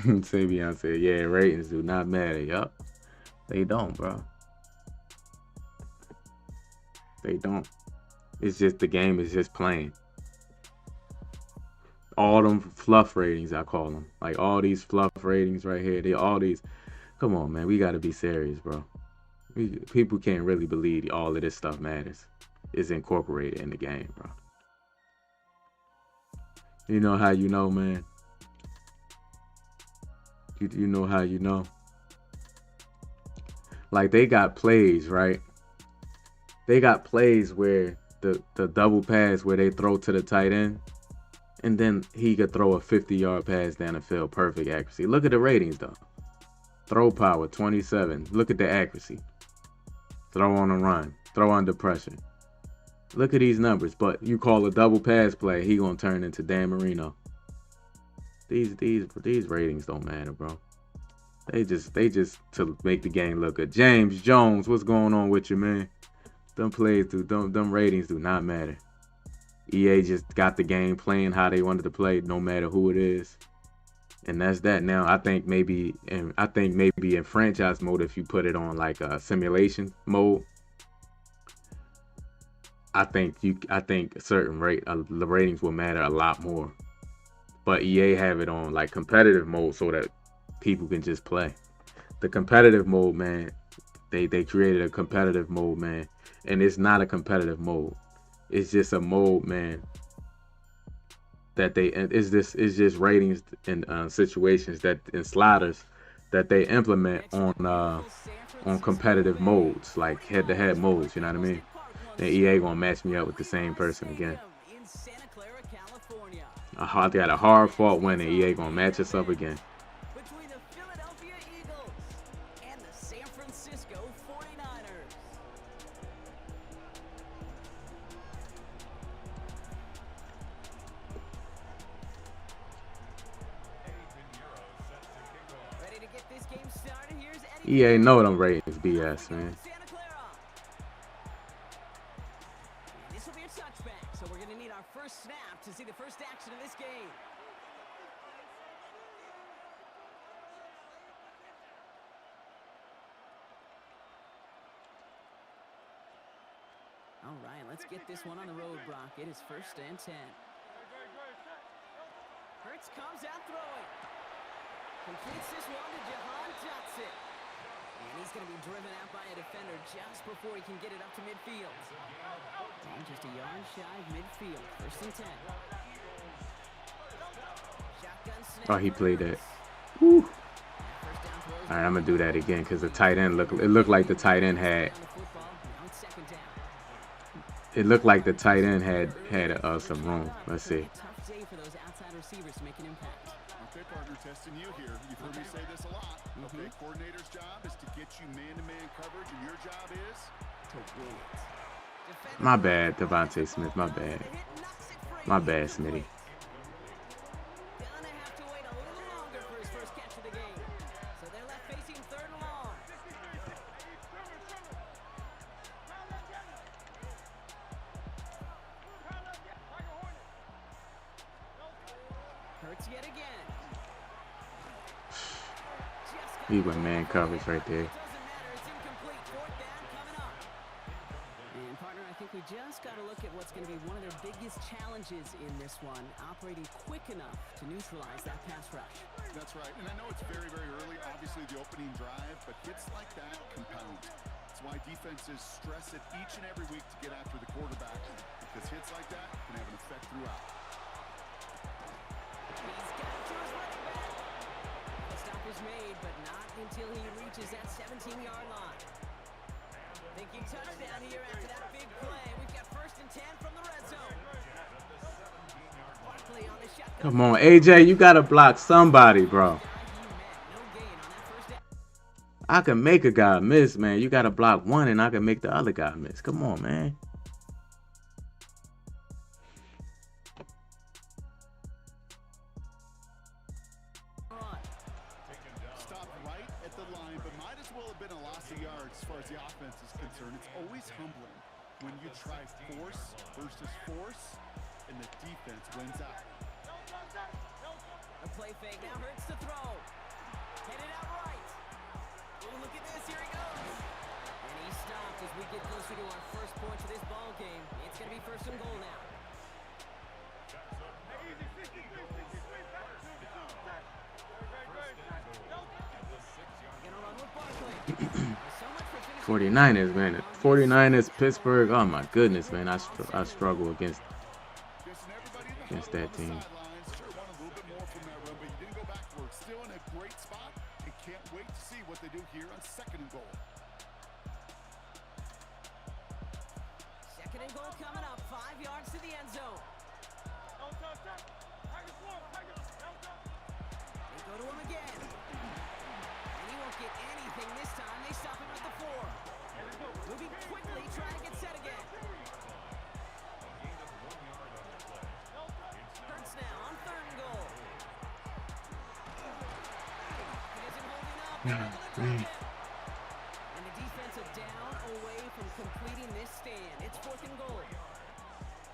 Savion said, yeah, ratings do not matter. Yup. They don't, bro. They don't. It's just the game is just playing. All them fluff ratings, I call them. Like all these fluff ratings right here. They all these. Come on, man. We got to be serious, bro. People can't really believe all of this stuff matters. It's incorporated in the game, bro. You know how you know, man? You know how you know? Like they got plays, right? They got plays where the double pass where they throw to the tight end and then he could throw a 50-yard pass down the field. Perfect accuracy. Look at the ratings though. Throw power 27. Look at the accuracy. Throw on a run. Throw under pressure. Look at these numbers. But you call a double pass play, he gonna turn into Dan Marino. These ratings don't matter, bro. They just to make the game look good. James Jones, what's going on with you, man? Them ratings do not matter. EA just got the game playing how they wanted to play, no matter who it is. And that's that. Now I think maybe in franchise mode, if you put it on like a simulation mode, I think certain the ratings will matter a lot more. But EA have it on like competitive mode so that people can just play. The competitive mode, man, they created a competitive mode, man, and it's not a competitive mode. It's just a mode, man, that it's just ratings and situations that in sliders that they implement on competitive modes, like head-to-head modes. You know what I mean? And EA gonna match me up with the same person again. I got a hard fought win, and EA gonna match us up again. Between the Philadelphia Eagles and the San Francisco 49ers. Ready to get this game started? Here's Eddie. EA know them ratings BS, man. This will be a touchback, so we're going to need our first snap to see the first action of this game. All right, let's get this one on the road, Brock. It is 1st and 10. Hurts comes out throwing. Completes this one to Jahan Dotson. And he's going to be driven out by a defender just before he can get it up to midfield. And just a yard shy of midfield. 1st and 10. Shotgun snap. Oh, he played that. Woo. All right, I'm gonna do that again because the tight end looked like the tight end had. It looked like the tight end had some room. Let's see. Tough day for those outside receivers to make an impact. Okay, partner, testing you here. You've heard me say this a lot. Okay, coordinator's job is to get you man-to-man coverage, and your job is to win it. My bad, Devontae Smith. My bad. My bad, Smitty. Gonna have to wait a little longer for his first catch of the game. So they're left facing 3rd and long. Hurts yet again. He went man coverage right there. Doesn't matter, it's incomplete. 4th down coming up. And partner, I think we just got to look at what's going to be one of their biggest challenges in this one, operating quick enough to neutralize that pass rush. That's right, and I know it's very, very early, obviously the opening drive, but hits like that compound. That's why defenses stress it each and every week to get after the quarterback, because hits like that can have an effect throughout. He's got to his running back. The stop is made, but not until he reaches that 17-yard line. Thinking touchdown here after that big play. We've got 1st and 10 from the red zone. Barkley on the shotgun. Come on, AJ, you gotta block somebody, bro. No gain on that first down. I can make a guy miss, man. You gotta block one, and I can make the other guy miss. Come on, man. Stopped right at the line, but might as well have been a loss of yards as far as the offense is concerned. It's always humbling when you try force versus force, and the defense wins out. A play fake now hurts to throw. Headed out right. Ooh, look at this. Here he goes. And he stopped as we get closer to our first point of this ball game. It's going to be 1st and goal now. Gonna run with Barkley. So much for finishing. 49ers, man. 49ers, Pittsburgh. Oh my goodness, man. I struggle against that team. Sure wanted a little bit more from that run, but you didn't go back for it. Still in a great spot, and can't wait to see what they do here on 2nd and goal. 2nd and goal coming up. 5 yards to the end zone. They go to him again. And he won't get anything this time. They stop him at the 4. Moving quickly, trying to get set again. Hurts now on 3rd and goal. And the defense are down away from completing this stand. It's 4th and goal.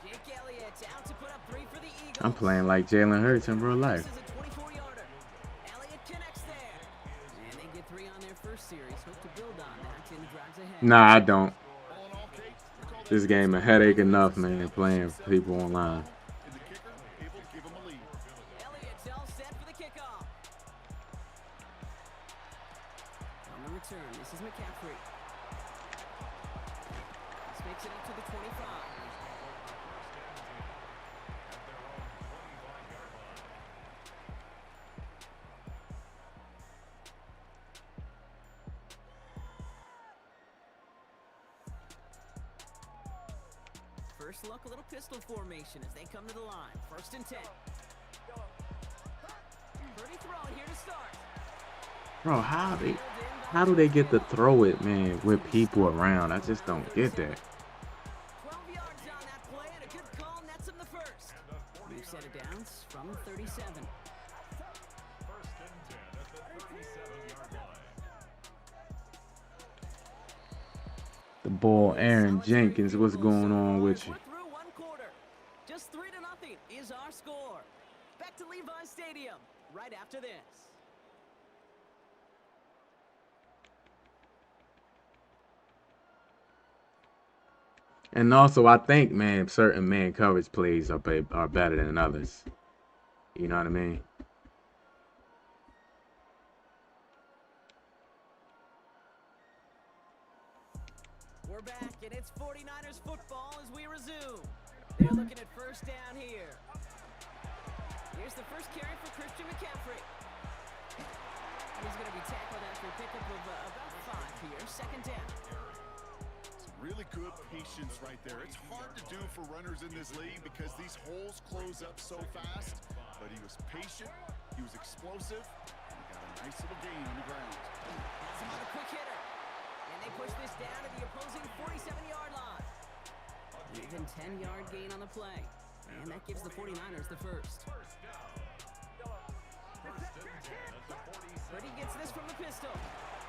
Jake Elliott out to put up 3 for the Eagles. I'm playing like Jalen Hurts in real life. This is a 24-yarder. Elliott connects there. And they get 3 on their first series. Hope to build on that in the drives ahead. Nah, I don't. This game a headache enough, man, playing people online. Elliott's all set for the kickoff. On the return, this is McCaffrey. This makes it up to the 25. First look, a little pistol formation as they come to the line. 1st and 10. Pretty throw here to start. Bro, how do they get to throw it, man, with people around? I just don't get that. 12 yards on that play and a good call nets him the first. New set of downs from 37. First and 10 at the 37-yard line. The ball, Aaron Jenkins, what's going on with you? Through 1 quarter. Just 3-0 is our score. Back to Levi Stadium right after this. And also, I think, man, certain man coverage plays are better than others. You know what I mean? We're back, and it's 49ers football as we resume. They're looking at first down here. Here's the first carry for Christian McCaffrey. He's going to be tackled after a pickup of about 5 here. 2nd down. Really good patience right there. It's hard to do for runners in this league because these holes close up so fast. But he was patient, he was explosive, and he got a nice little gain on the ground. Has him on a quick hitter. And they push this down to the opposing 47-yard line. Even 10-yard gain on the play. And that gives the 49ers the first. But he gets this from the pistol.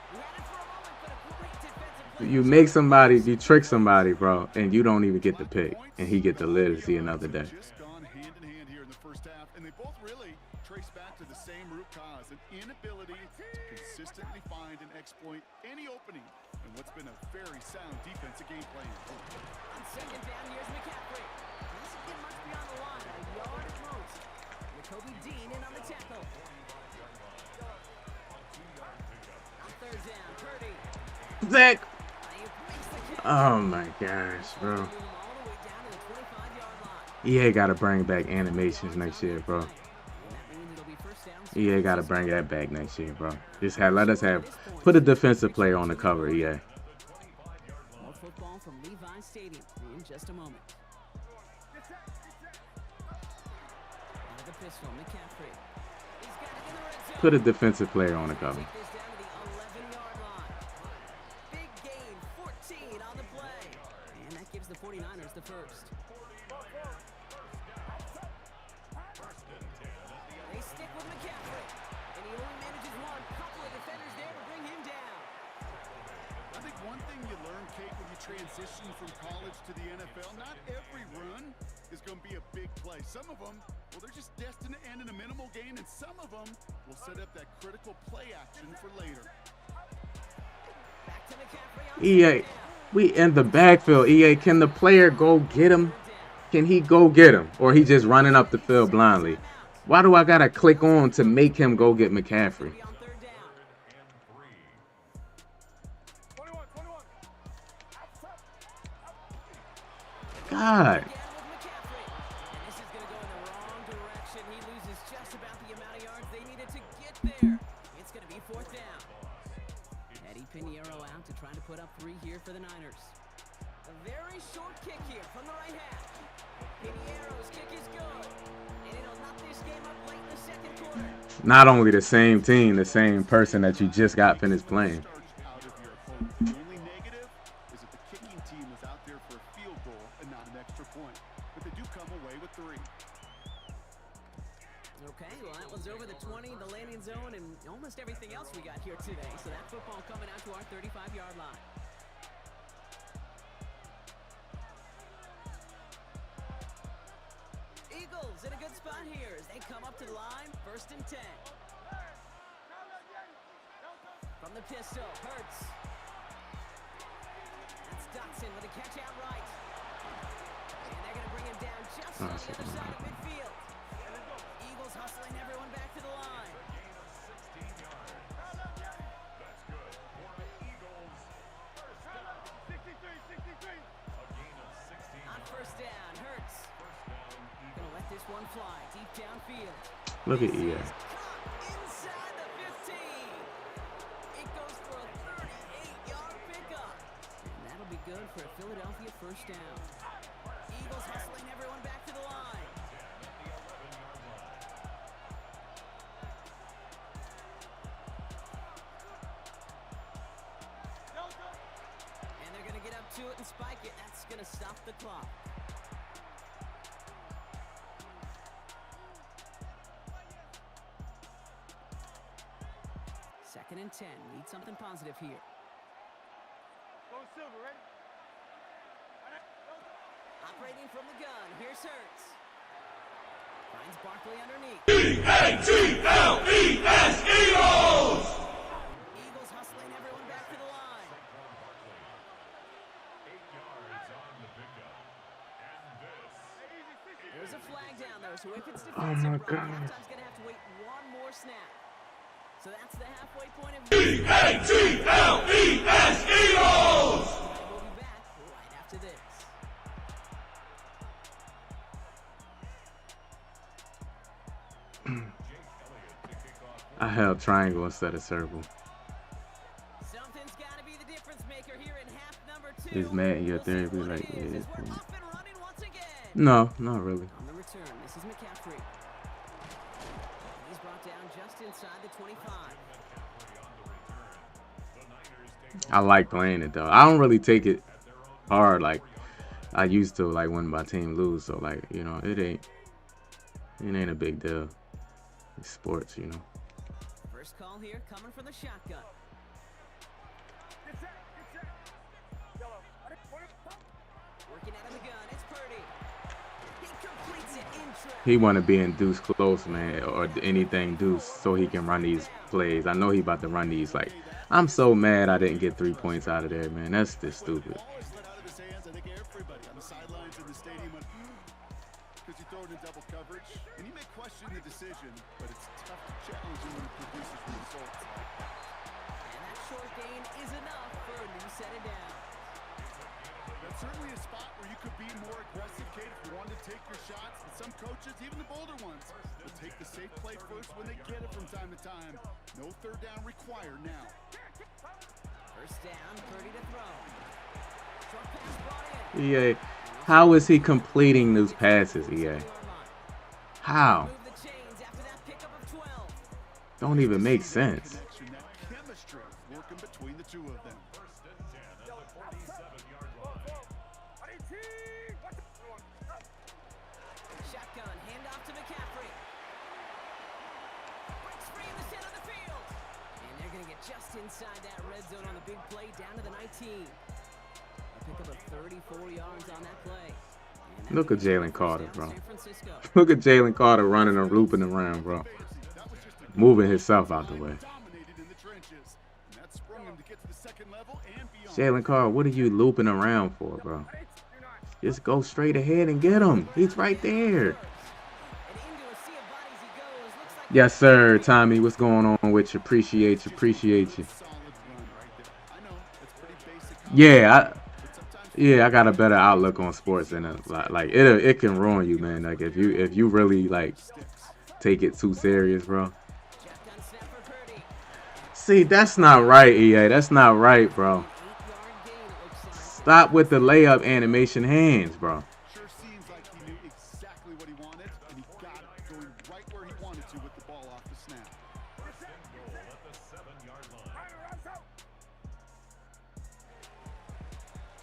He had it for a moment, but a great defensive play. You make somebody, you trick somebody, bro, and you don't even get the pick, and he get to live to see another day. Just gone hand in hand here in the first half, and they both really trace back to the same root cause, an inability to consistently find and exploit any opening in what's been a very sound defensive game plan. On 2nd down, here's McCaffrey. He doesn't get much beyond the line, a yard at most. Jacoby Dean in on the tackle. On 3rd down, Purdy. Zach. Oh my gosh, bro. EA gotta bring back animations next year, bro. EA gotta bring that back next year, bro. Just put a defensive player on the cover, EA. More football from Levi Stadium in just a moment. With the pistol, McCaffrey. He's got it in the red zone. Put a defensive player on the cover. Take this down to the 11-yard line. Big gain, 14 on the play. And that gives the 49ers the first. They stick with McCaffrey. And he only manages one. Couple of defenders there to bring him down. I think one thing you learn, Kate, when you transition from college to the NFL, not every run is going to be a big play. Some of them, well, they're just destined to end in a minimal gain, and some of them will set up that critical play action for later. Back to McCaffrey on EA, we in the backfield. EA, can the player go get him? Can he go get him? Or he just running up the field blindly? Why do I gotta click on to make him go get McCaffrey? on 3rd down. God. Again with McCaffrey. And this is going to go in the wrong direction. He loses just about the amount of yards they needed to get there. It's going to be 4th down. Eddie Pinheiro out to try to put up 3 here for the Niners. A very short kick here from the right half. Pinheiro's kick is good. And it'll knock this game up late in the 2nd quarter. Not only the same team, the same person that you just got finished playing. Out of your opponent. The only negative is that the kicking team was out there for a field goal and not an extra point. But they do come away with 3. Okay, well, that one's over the 20, the landing zone, and almost everything else we got here today. So that football coming out to our 35-yard line. Eagles in a good spot here as they come up to the line, 1st and 10. From the pistol, Hurts. That's Dotson with a catch out right. And they're going to bring him down just on the other side of midfield. Eagles hustling everyone back to the line. Gain of 16 yards. That's good for the Eagles. First down. 63. A gain of 16 On yards. 1st down, Hurts. First down, Eagles. Gonna let this one fly deep downfield. Look at This EA. is caught inside the 15. It goes for a 38-yard pickup. And that'll be good for a Philadelphia 1st down. Eagles hustling everyone back to the line. At the 11-yard line. And they're gonna get up to it and spike it. That's gonna stop the clock. Second and 10. Need something positive here. Go Silver, ready? Operating from the gun. Here's Hurts. Finds Barkley underneath. Eagles hustling everyone back to the line. 8 yards on the pickup. And this. There's a flag down though, so if it's Oh defensive, my Brock, God. halftime's gonna have to wait one more snap. So that's the halfway point of Eagles! We'll be back right after this. I held triangle instead of circle. Something's gotta be the difference maker here in half number 2. Is Madden your We'll see therapy? what Like, it is yeah, as we're it's- off and running once again. No, not really. On the return, this is McCaffrey. He's brought down just inside the 25. I like playing it though. I don't really take it hard like I used to, like when my team lose. So like, you know, it ain't a big deal. It's sports, you know. First call here coming from the shotgun. Working out of the gun, it's Purdy. He completes it in traffic. He want to be in deuce close, man, or anything deuce, so he can run these plays. I know he about to run these. Like, I'm so mad I didn't get 3 points out of there, man. That's just stupid. Ball is let out of his hands. I think everybody on the sidelines in the stadium went, because you throw it in double coverage. And you may question the decision, but it's tough to challenge him when it produces results like that. And that short gain is enough for a new set of downs. That's certainly a spot where you could be more aggressive, Kate, if you wanted to take your shots. And some coaches, even the bolder ones, will take the safe play first when they get it from time to time. No 3rd down required now. First down, Purdy to throw. Short pass brought in. EA, how is he completing those passes, EA? How? Move the chains after that pickup of 12. Don't even make sense. Connection, that chemistry working between the two of them. First and 10 at the 47-yard line. Shotgun, handoff to McCaffrey. Breaks free in the center of the field. And they're going to get just inside that red zone on the big play down to the 19. A pickup of 34 yards on that play. And that Look at brings up Jalen first Carter, down, bro. San Francisco. Look at Jalen Carter running and looping around, bro. That was just a Moving himself out the way. dominated in the trenches. And that sprung him to get to the second level and beyond. Jalen Carter, what are you looping around for, bro? Just go straight ahead and get him. He's right there. And into a sea of bodies he goes. Looks like Yes, sir, Tommy. What's going on with you? Appreciate you. Appreciate you. Solid run right there. I know it's pretty basic. Yeah, I got a better outlook on sports than like it can ruin you, man. Like if you really like take it too serious, bro. shotgun snap for Purdy. See, that's not right, EA. That's not right, bro. 8-yard gain, it looks like. Stop with the layup animation hands, bro. Sure seems like he knew exactly what he wanted, and he got it going right where he wanted to with the ball off the snap. First and goal at the 7-yard line.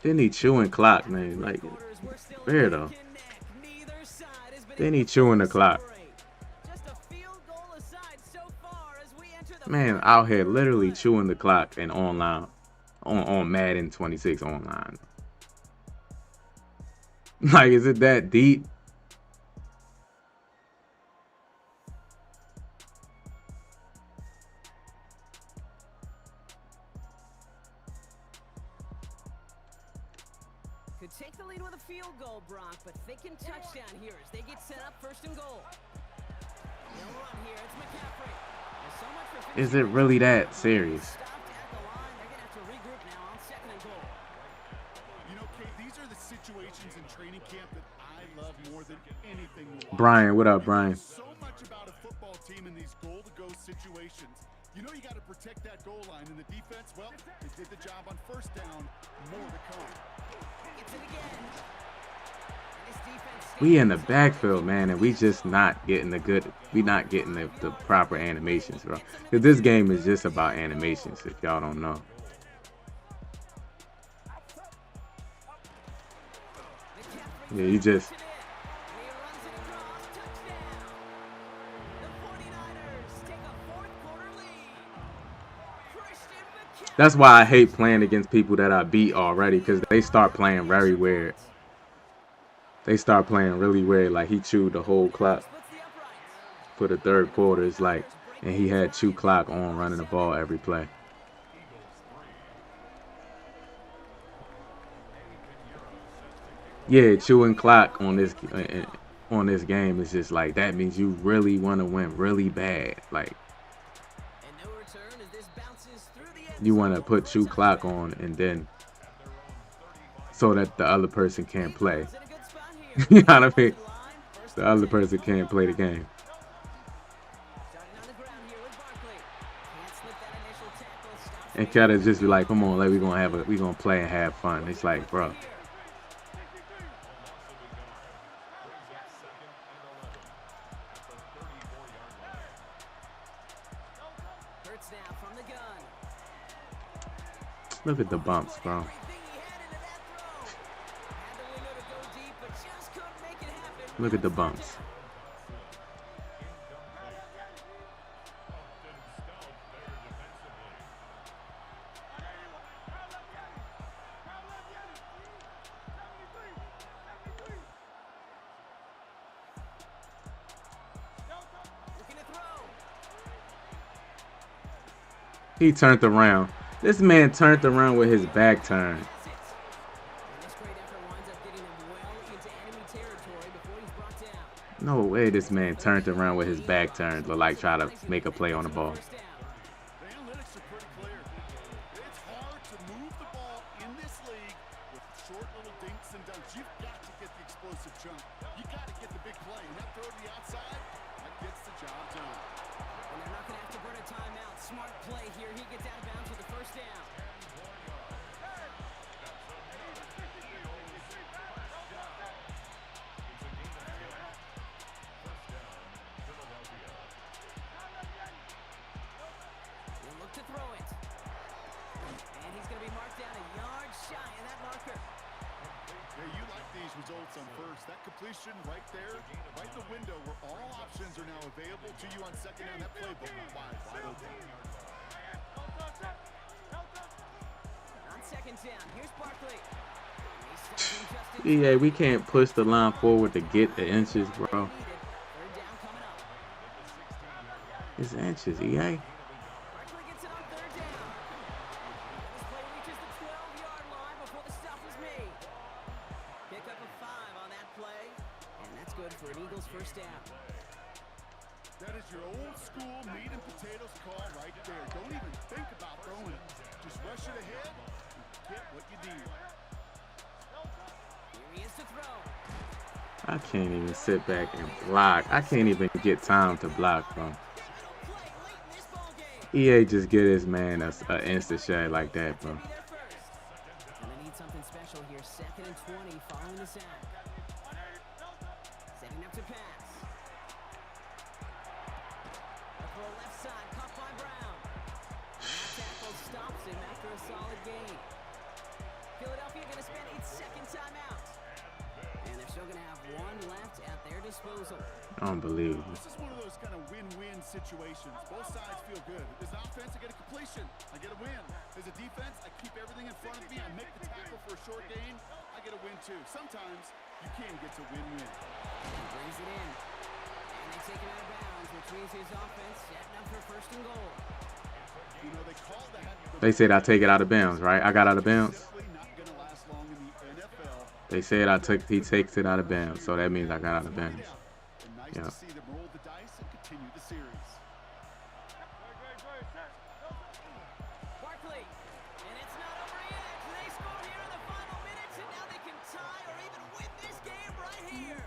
Then he chewing clock, man. Like, Quarters, we're still fair though. neck and neck. Neither side has been Then able he to chewing the clock. separate. Just a Man out here literally chewing the clock and online on Madden 26 online. Like, is it that deep? Could take the lead with a field goal, Brock, but thinking touchdown here as they get set up 1st and goal. They'll run here. It's McCaffrey. There's so much for Is it really that serious? stopped at the line. They're gonna have to regroup now on 2nd and goal. You know, Kate, these are the situations in training camp that I love more than anything. Brian, what up, Brian? So much about a football team in these goal-to-go situations. You know you got to protect that goal line, and the defense, well, they did the job on 1st down. More to come. Gets it again. And this defense We in the backfield, man, and we just not getting the proper animations, bro. Cause this game is just about animations, if y'all don't know. Yeah, you just. That's why I hate playing against people that I beat already, because they start playing very weird. They start playing really weird. Like, he chewed the whole clock for the 3rd quarter. It's like, and he had chew clock on running the ball every play. Yeah, chewing clock on this game is just like, that means you really want to win really bad. Like, you want to put chew clock on and then so that the other person can't play. You know what I mean? The other person can't play the game. And kind of just be like, come on, like, we gonna play and have fun. It's like, bro. Look at the bumps, bro. Look at the bumps. He turned around. This man turned around with his back turned. No way this man turned around with his back turned to like try to make a play on the ball. The analytics are pretty clear. It's hard to move the ball in this league with short little dinks and dunks. You've got to get the explosive chunk. You got to get the big play. And that throw to the outside, that gets the job done. And they're not going to have to burn a timeout. Smart play here. He gets out of bounds with the 1st down. To throw it. And he's going to be marked down a yard shy of that marker. Hey, you like these results on 1st. That completion right there, right in the window where all options are now available to you on 2nd down. That playbook wide open. On 2nd down, here's Barkley. Yeah, we can't push the line forward to get the inches, bro. It's inches, EA. For an Eagles 1st down. That is your old school meat and potatoes call right there. Don't even think about throwing it. Just rush it ahead and get what you need. Here he is to throw. I can't even sit back and block. I can't even get time to block, bro. EA just get his man a instant shot like that, bro. And they need something special here. 2nd and 20 following the sack. Setting up to pass. A throw left side, caught by Brown. And that tackle stops him after a solid gain. Philadelphia going to spend its 2nd timeout. And they're still going to have one left at their disposal. Unbelievable. This is one of those kind of win-win situations. Both sides feel good. As an offense, I get a completion. I get a win. As a defense, I keep everything in front of me. I make the tackle for a short gain. I get a win, too. Sometimes you can get to win-win. He brings it in. And they take him out of bounds, which means his offense setting up for first and goal. You know, they call that They said I take it out of bounds, right? I got out of bounds. simply not going to last long in the NFL. They said he takes it out of bounds, so that means I got out of bounds. And nice Yeah. to see them roll the dice and continue the series. Barkley. And it's not over yet. They score here in the final minutes, and now they can tie or even win this game right here.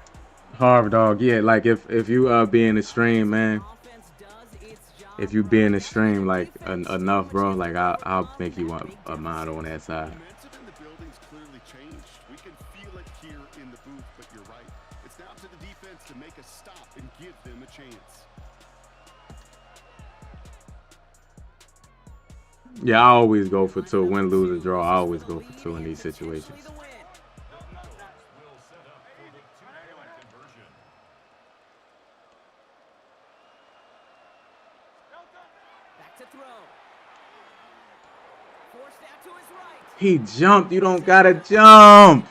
Harv dog, yeah, like if you be in the stream, man. Offense does its job. If you be in the stream like enough, bro, like I'll make you a mod on that side. Momentum in the building's clearly changed. We can feel it here in the booth, but you're right. It's now to the defense to make a stop and give them a chance. Yeah, I always go for 2. Win, lose, or draw. I always go for 2 in these situations. Will set up for the 2-point conversion. Back to throw. Forced out to his right. He jumped. You don't gotta jump.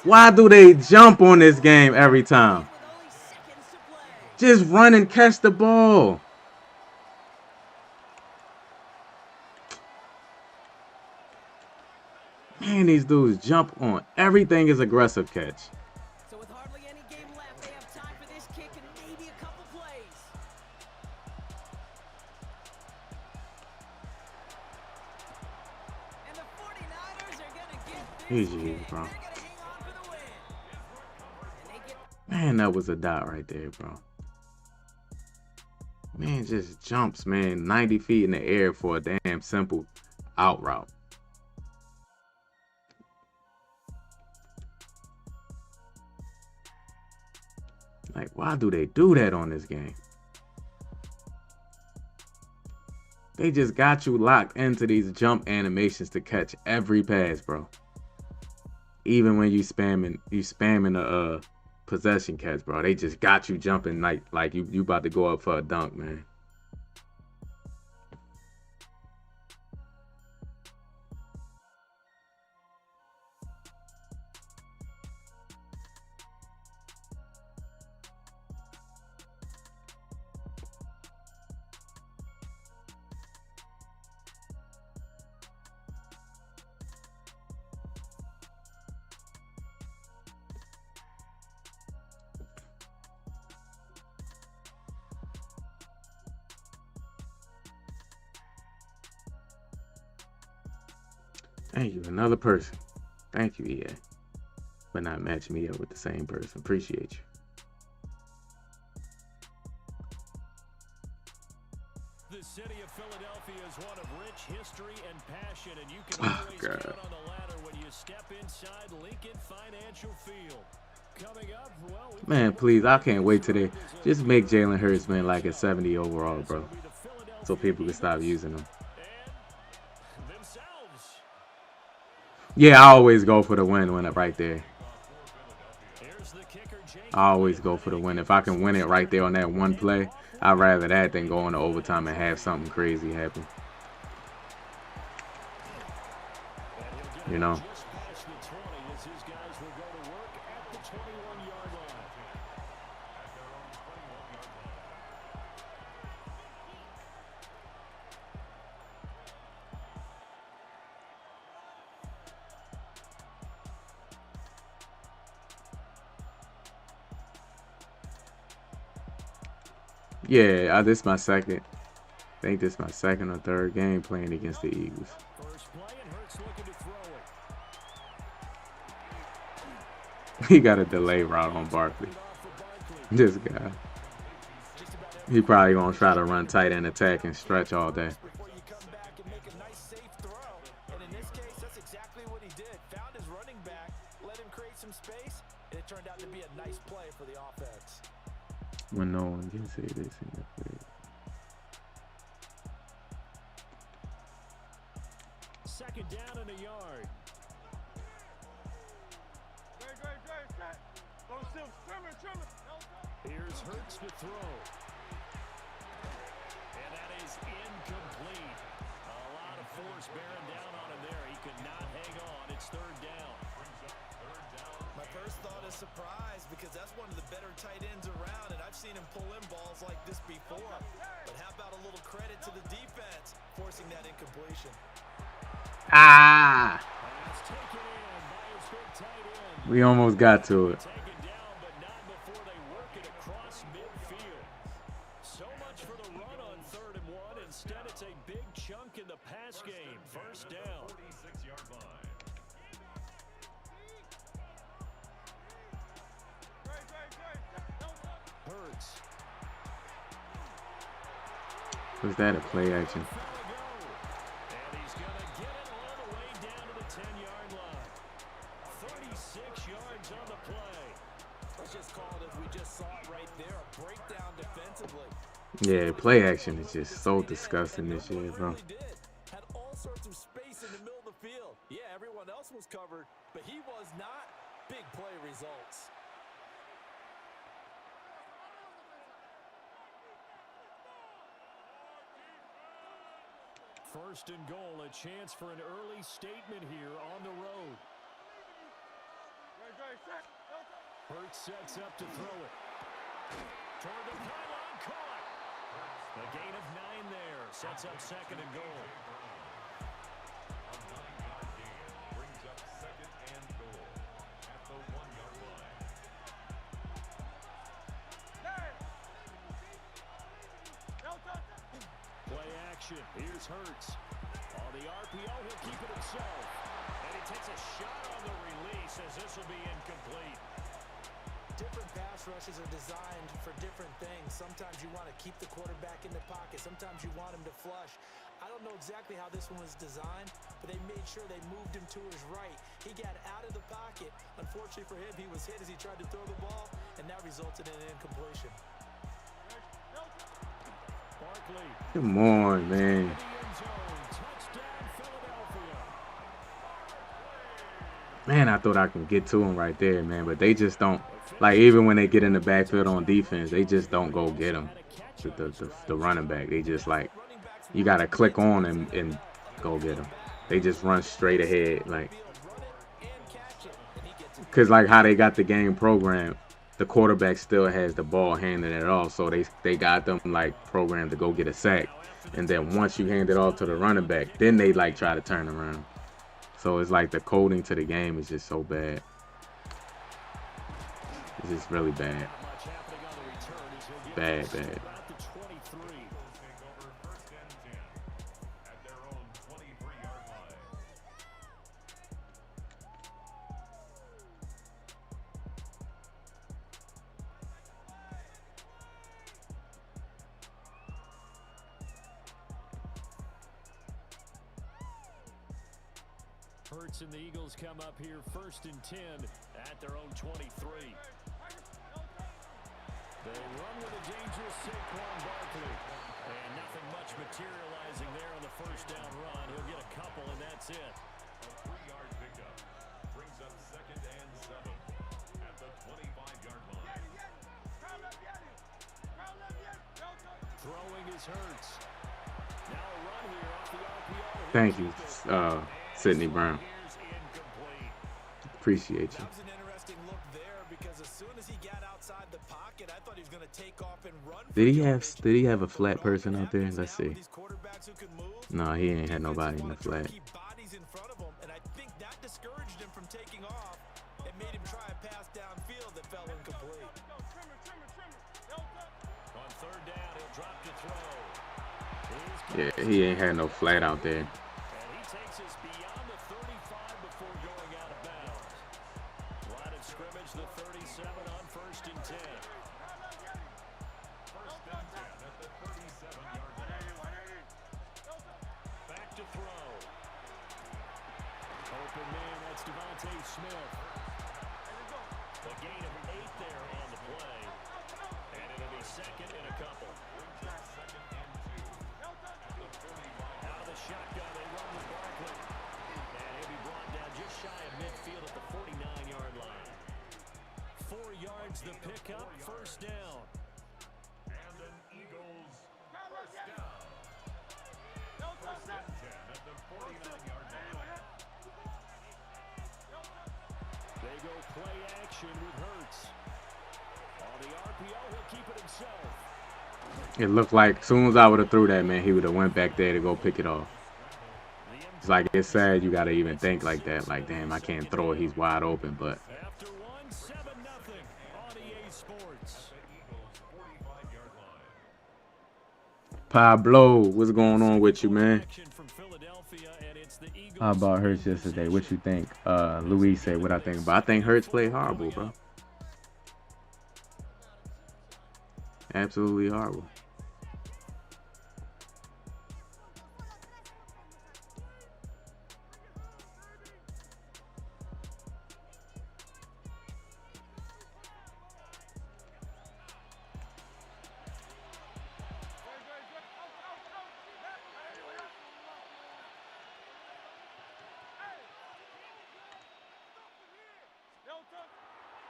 Why do they jump on this game every time? With only seconds to play. Just run and catch the ball. Man, these dudes jump on everything is aggressive catch. So with hardly any game left, they have time for this kick and maybe a couple plays. And the 49ers are going to get this GG, kick. bro. They're going to hang on for the win. And they get Man, that was a dot right there, bro. Man, just jumps, man. 90 feet in the air for a damn simple out route. Like, why do they do that on this game? They just got you locked into these jump animations to catch every pass, bro. Even when you spamming a possession catch, bro. They just got you jumping like you about to go up for a dunk, man. Thank you, another person. Thank you, EA. But not matching me up with the same person. Appreciate you. The city of Philadelphia is one of rich history and passion, and you can always God. count on the ladder when you step inside Lincoln Financial Field. Coming up, well, Man, please, I can't wait today. Just make Jalen Hurts, man, like a 70 overall, bro. So people can stop using him. and themselves. Yeah, I always go for the win right there. Here's the kicker, Jake. I always go for the win. If I can win it right there on that one play, I'd rather that than go into overtime and have something crazy happen. You know? Just past the 20 as his guys will go to work at the 21-yard line. Yeah, this is my second. I think this is my second or third game playing against the Eagles. First play, and Hurts looking to throw it. He got a delay route on Barkley. This guy. He probably gonna try to run tight and attack and stretch all day. Before you come back and make a nice safe throw. And in this case, that's exactly what he did. Found his running back, let him create some space, and it turned out to be a nice play for the offense. When no one can say this in the play. Second down and a yard. Here's Hurts to throw. And that is incomplete. A lot of force bearing down on him there. He could not hang on. It's third down. My first thought is surprise because that's one of the better tight ends around, and I've seen him pull in balls like this before. But how about a little credit to the defense forcing that incompletion? Ah! That's taken in by his big tight end. We almost got to it. Taken down, but not before they work it across midfield. So much for the run on 3rd and 1. Instead, it's a big chunk in the pass game. First down. 46-yard line. Hurts. Was that a play action? And he's going to get it all the way down to the 10-yard line. 36 yards on the play. Let's just call it as we just saw it right there, a breakdown defensively. Yeah, play action is just so disgusting this year, bro. Had all sorts of space in the middle of the field. Yeah, everyone else was covered, but he was not. Big play results. First and goal, a chance for an early statement here on the road. Hurts sets up to throw it. Toward the pylon, caught. A gain of 9 there. Sets up second and goal. A 9-yard gain brings up second and goal at the 1-yard line. Play action. Here's Hurts. On the RPO, he'll keep it himself. And he takes a shot on the release as this will be incomplete. Different pass rushes are designed for different things. Sometimes you want to keep the quarterback in the pocket. Sometimes you want him to flush. I don't know exactly how this one was designed, but they made sure they moved him to his right. He got out of the pocket. Unfortunately for him, he was hit as he tried to throw the ball, and that resulted in an incompletion. Barkley. Come on, man. Touchdown, Philadelphia. Man, I thought I could get to him right there, man. But they just don't. Like, even when they get in the backfield on defense, they just don't go get him. The running back. They just, like, you got to click on him and go get him. They just run straight ahead. Like, because, like, how they got the game programmed, the quarterback still has the ball handed it off. So they got them, like, programmed to go get a sack. And then once you hand it off to the running back, then they, like, try to turn around. So it's like the coding to the game is just so bad. It's just really bad. Bad. Take over 1st and 10 at their own 23-yard line. Hurts and the Eagles come up here 1st and 10 at their own 23. They run with a dangerous Saquon Barkley. And nothing much materializing there on the first down run. He'll get a couple, and that's it. A 3-yard pickup brings up second and 7 at the 25-yard line. Throwing is Hurts. Now a run here off the RPO. Thank you, Sidney Brown. Appreciate you. That was an interesting look there because as soon as he got outside the pocket, I thought he was going to take off and run. Did he have a flat person out there? Let's see. No, he ain't had nobody in the flat. Keep bodies in front of him, and I think that discouraged him from taking off and made him try a pass downfield that fell incomplete. On 3rd down, he'll drop to throw. Yeah, he ain't had no flat out there. And he takes us beyond the 35 before going out of bounds. Line of scrimmage, the 37 on 1st and 10. 1st and 10 at the 37-yard line. Back to throw. Open man, that's Devontae Smith. A gain of 8 there on the play. And it'll be second and a couple. Second and 2 at the 45. Out of the shotgun, It looked like as soon as I would have threw that, man, he would have went back there to go pick it off. It's like, it's sad you got to even think like that. Like, damn, I can't throw it. He's wide open, but. After one, 7-0 on EA Sports. Pablo, what's going on with you, man? How about Hurts yesterday? What you think? Luis said what I think about. I think Hurts played horrible, bro. Absolutely horrible.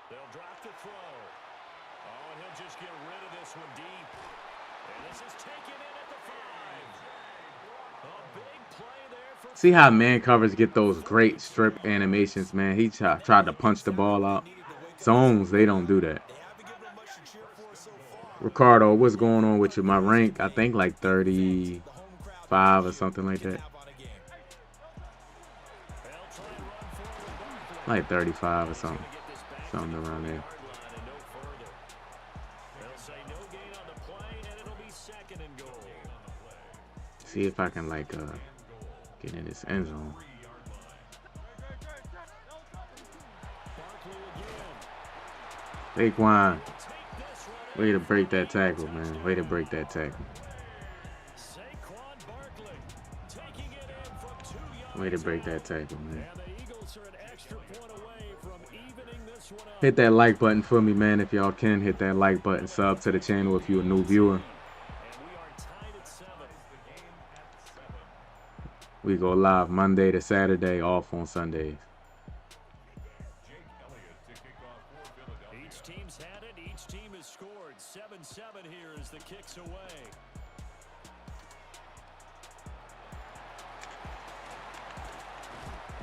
They'll drop the throw. Oh, and he'll just get rid of this one deep. And this is taken in at the 5. A big play there for... See how man covers get those great strip animations, man. He tried to punch the ball out. Zones, they don't do that. Ricardo, what's going on with you? My rank, I think like 35 or something like that. Like 35 or something. Something around there. See if I can like get in this end zone. Saquon, way to break that tackle, man. Way to break that tackle. Way to break that tackle, man. Hit that like button for me, man. If y'all can, hit that like button. Sub to the channel if you're a new viewer. We go live Monday to Saturday, off on Sundays. Each team's had it. Each team has scored. 7-7 here as the kicks away.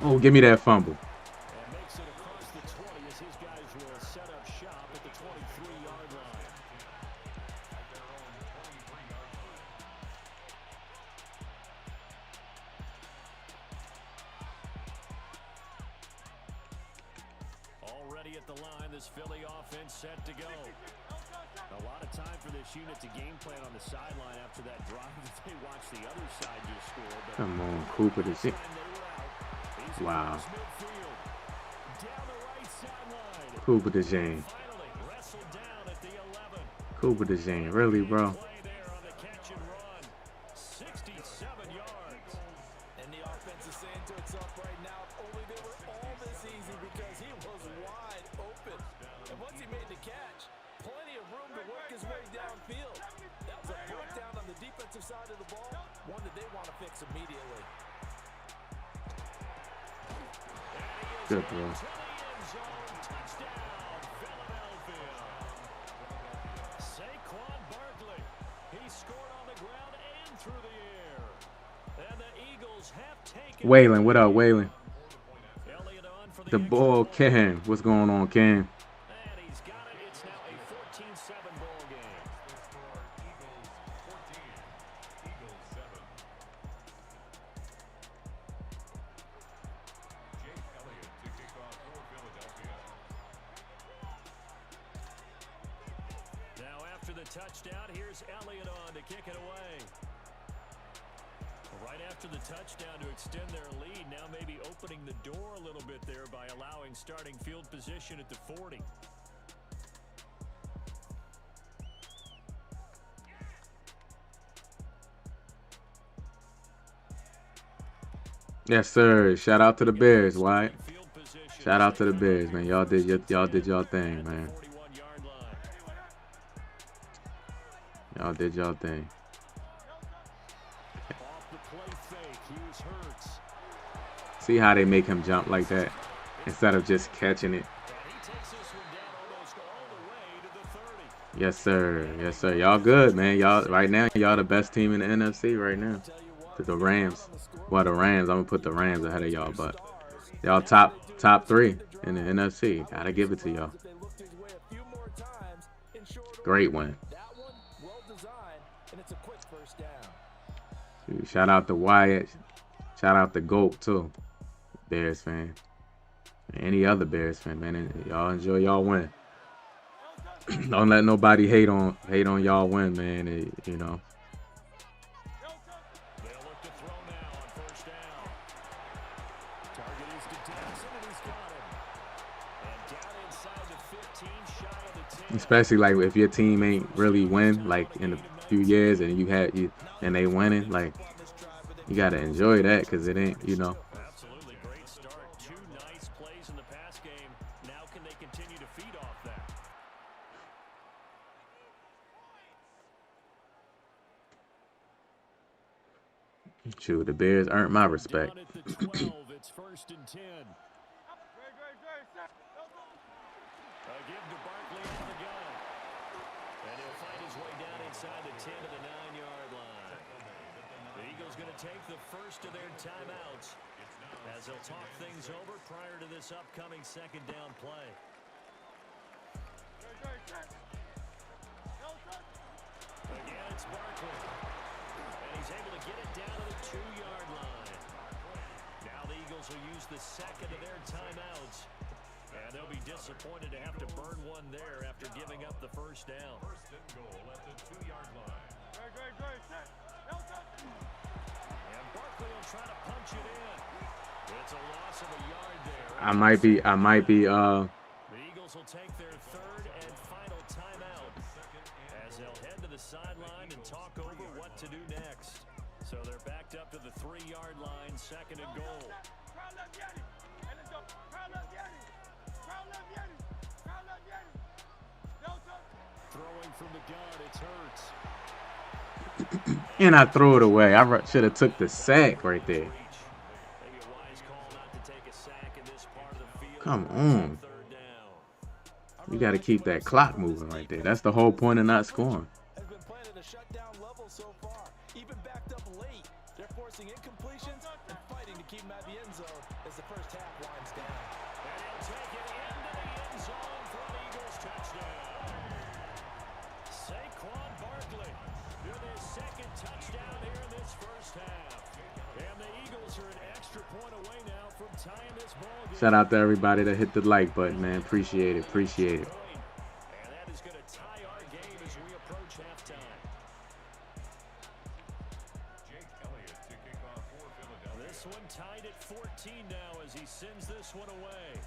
Oh, give me that fumble. And makes it across the 20 as his guys will set up shop at the 23-yard line. Already at the line, this Philly offense set to go. A lot of time for this unit to game plan on the sideline after that drive that they watched the other side just score. But come on, Cooper. This wow. Cooper DeJean. Cooper DeJean. Really, bro? And the offense is saying to itself right now, if only they were all this easy because he was wide open. And once he made the catch, plenty of room to work his way downfield. That was a breakdown on the defensive side of the ball, one that they want to fix immediately. Good throw. Saquon Barkley. He scored on the ground and through the air. And the Eagles have taken. Waylon, what up, Waylon? The ball, Ken. What's going on, Ken? And he's got it. It's now a 14-7 ball game. Now after the touchdown, here's Elliott on to kick it away. Right after the touchdown to extend their lead, now maybe opening the door a little bit there by allowing starting field position at the 40. Yes, sir. Shout out to the Bears, Wyatt. Shout out to the Bears, man. Y'all did y'all thing, man. Y'all did y'all thing. See how they make him jump like that instead of just catching it. Yes, sir. Yes, sir. Y'all good, man. Y'all right now, y'all the best team in the NFC right now. The Rams. Well, the Rams. I'm gonna put the Rams ahead of y'all, but y'all top 3 in the NFC. Gotta give it to y'all. Great win. first down. Dude, shout out to Wyatt. Shout out to GOAT too. Bears fan. Any other Bears fan, man. Y'all enjoy y'all win. Don't let nobody hate on y'all win, man. You know. They'll look to throw now on first down. Target is to Jackson, and he's got him. And down inside the 15, shy of the 10. Especially like if your team ain't really win like in a few years and and they winning, like you gotta enjoy that because it ain't, you know. Absolutely great start. 2 nice plays in the pass game. Now can they continue to feed off that? Shoot, the Bears earned my respect. Down at the 12, it's first and 10. A give to Barkley on the gun. And he'll find his way down inside the 10 to the 9-yard line. The Eagles going to take the first of their timeouts as they'll talk things over prior to this upcoming second down play. Again, it's Barkley. And he's able to get it down to the 2-yard line. Now the Eagles will use the second of their timeouts. And they'll be disappointed to have to burn one there after giving up the first down. First and goal at the 2-yard line. And Barkley will try to punch it in. It's a loss of a yard there. I might be The Eagles will take their third and final timeout as they'll head to the sideline and talk over what to do next. So they're backed up to the 3-yard line, second and goal. Throwing from the gun, it's Hurts. and I threw it away. I should have took the sack right there. Maybe a wise call not to take a sack in this part of the field. Come on. Third down. You got to keep that clock moving right there. That's the whole point of not scoring. Has been playing at a shutdown level so far, even backed up late. They're forcing incompletions and fighting to keep them at the end zone as the first half winds down. And he'll take it into the end zone for an Eagles touchdown. Saquon Barkley with his second touchdown here in this first half. And the Eagles are an extra point away now from tying this ball game. Shout out to everybody that hit the like button, man. Appreciate it. Appreciate it. And that is going to tie our game as we approach halftime. Jake Elliott to kick off for Philadelphia. This one tied at 14 now as he sends this one away.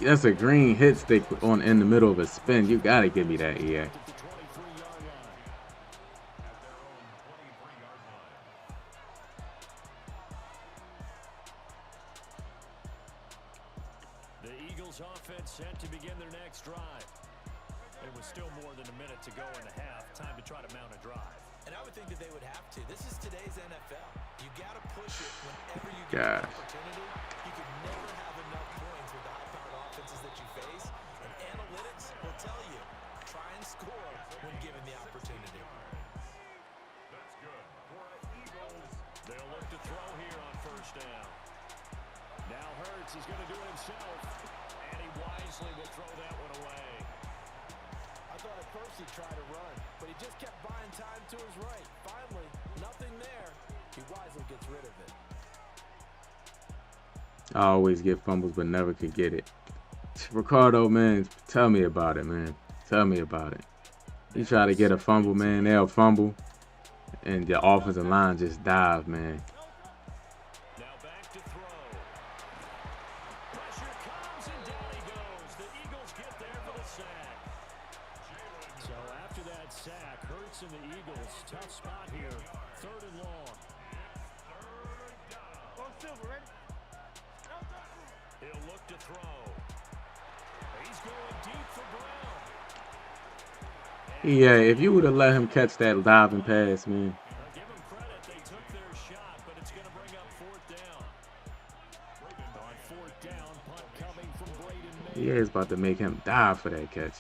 That's a green hit stick in the middle of a spin. You gotta give me that, yeah. At the 23-yard line. At their own 23-yard line. The Eagles offense set to begin their next drive. It was still more than a minute to go in the half. Time to try to mount a drive. And I would think that they would have to. This is today's NFL. You got to push it whenever you get an opportunity. You can never have enough points with the high-powered offenses that you face. And analytics will tell you, try and score when given the opportunity. That's good for Eagles. They'll look to throw here on first down. Now Hurts is going to do it himself. And he wisely will throw that one away. I thought at first he'd try to run, but he just kept buying time to his right. Finally, nothing there. He wisely gets rid of it. I always get fumbles, but never could get it. Ricardo, man, tell me about it, man. Tell me about it. You try to get a fumble, man, they'll fumble, and the offensive line just dive, man. Now back to throw. Pressure comes and down he goes. The Eagles get there for the sack. So after that sack, Hurts and the Eagles, tough spot here. Third and long. He'll look to throw. He's going deep for Brown. Yeah, if you would have let him catch that diving pass, man. Give him credit, they took their shot, but it's going to bring up fourth down. On fourth down, punt coming from Braden May. He is about to make him dive for that catch.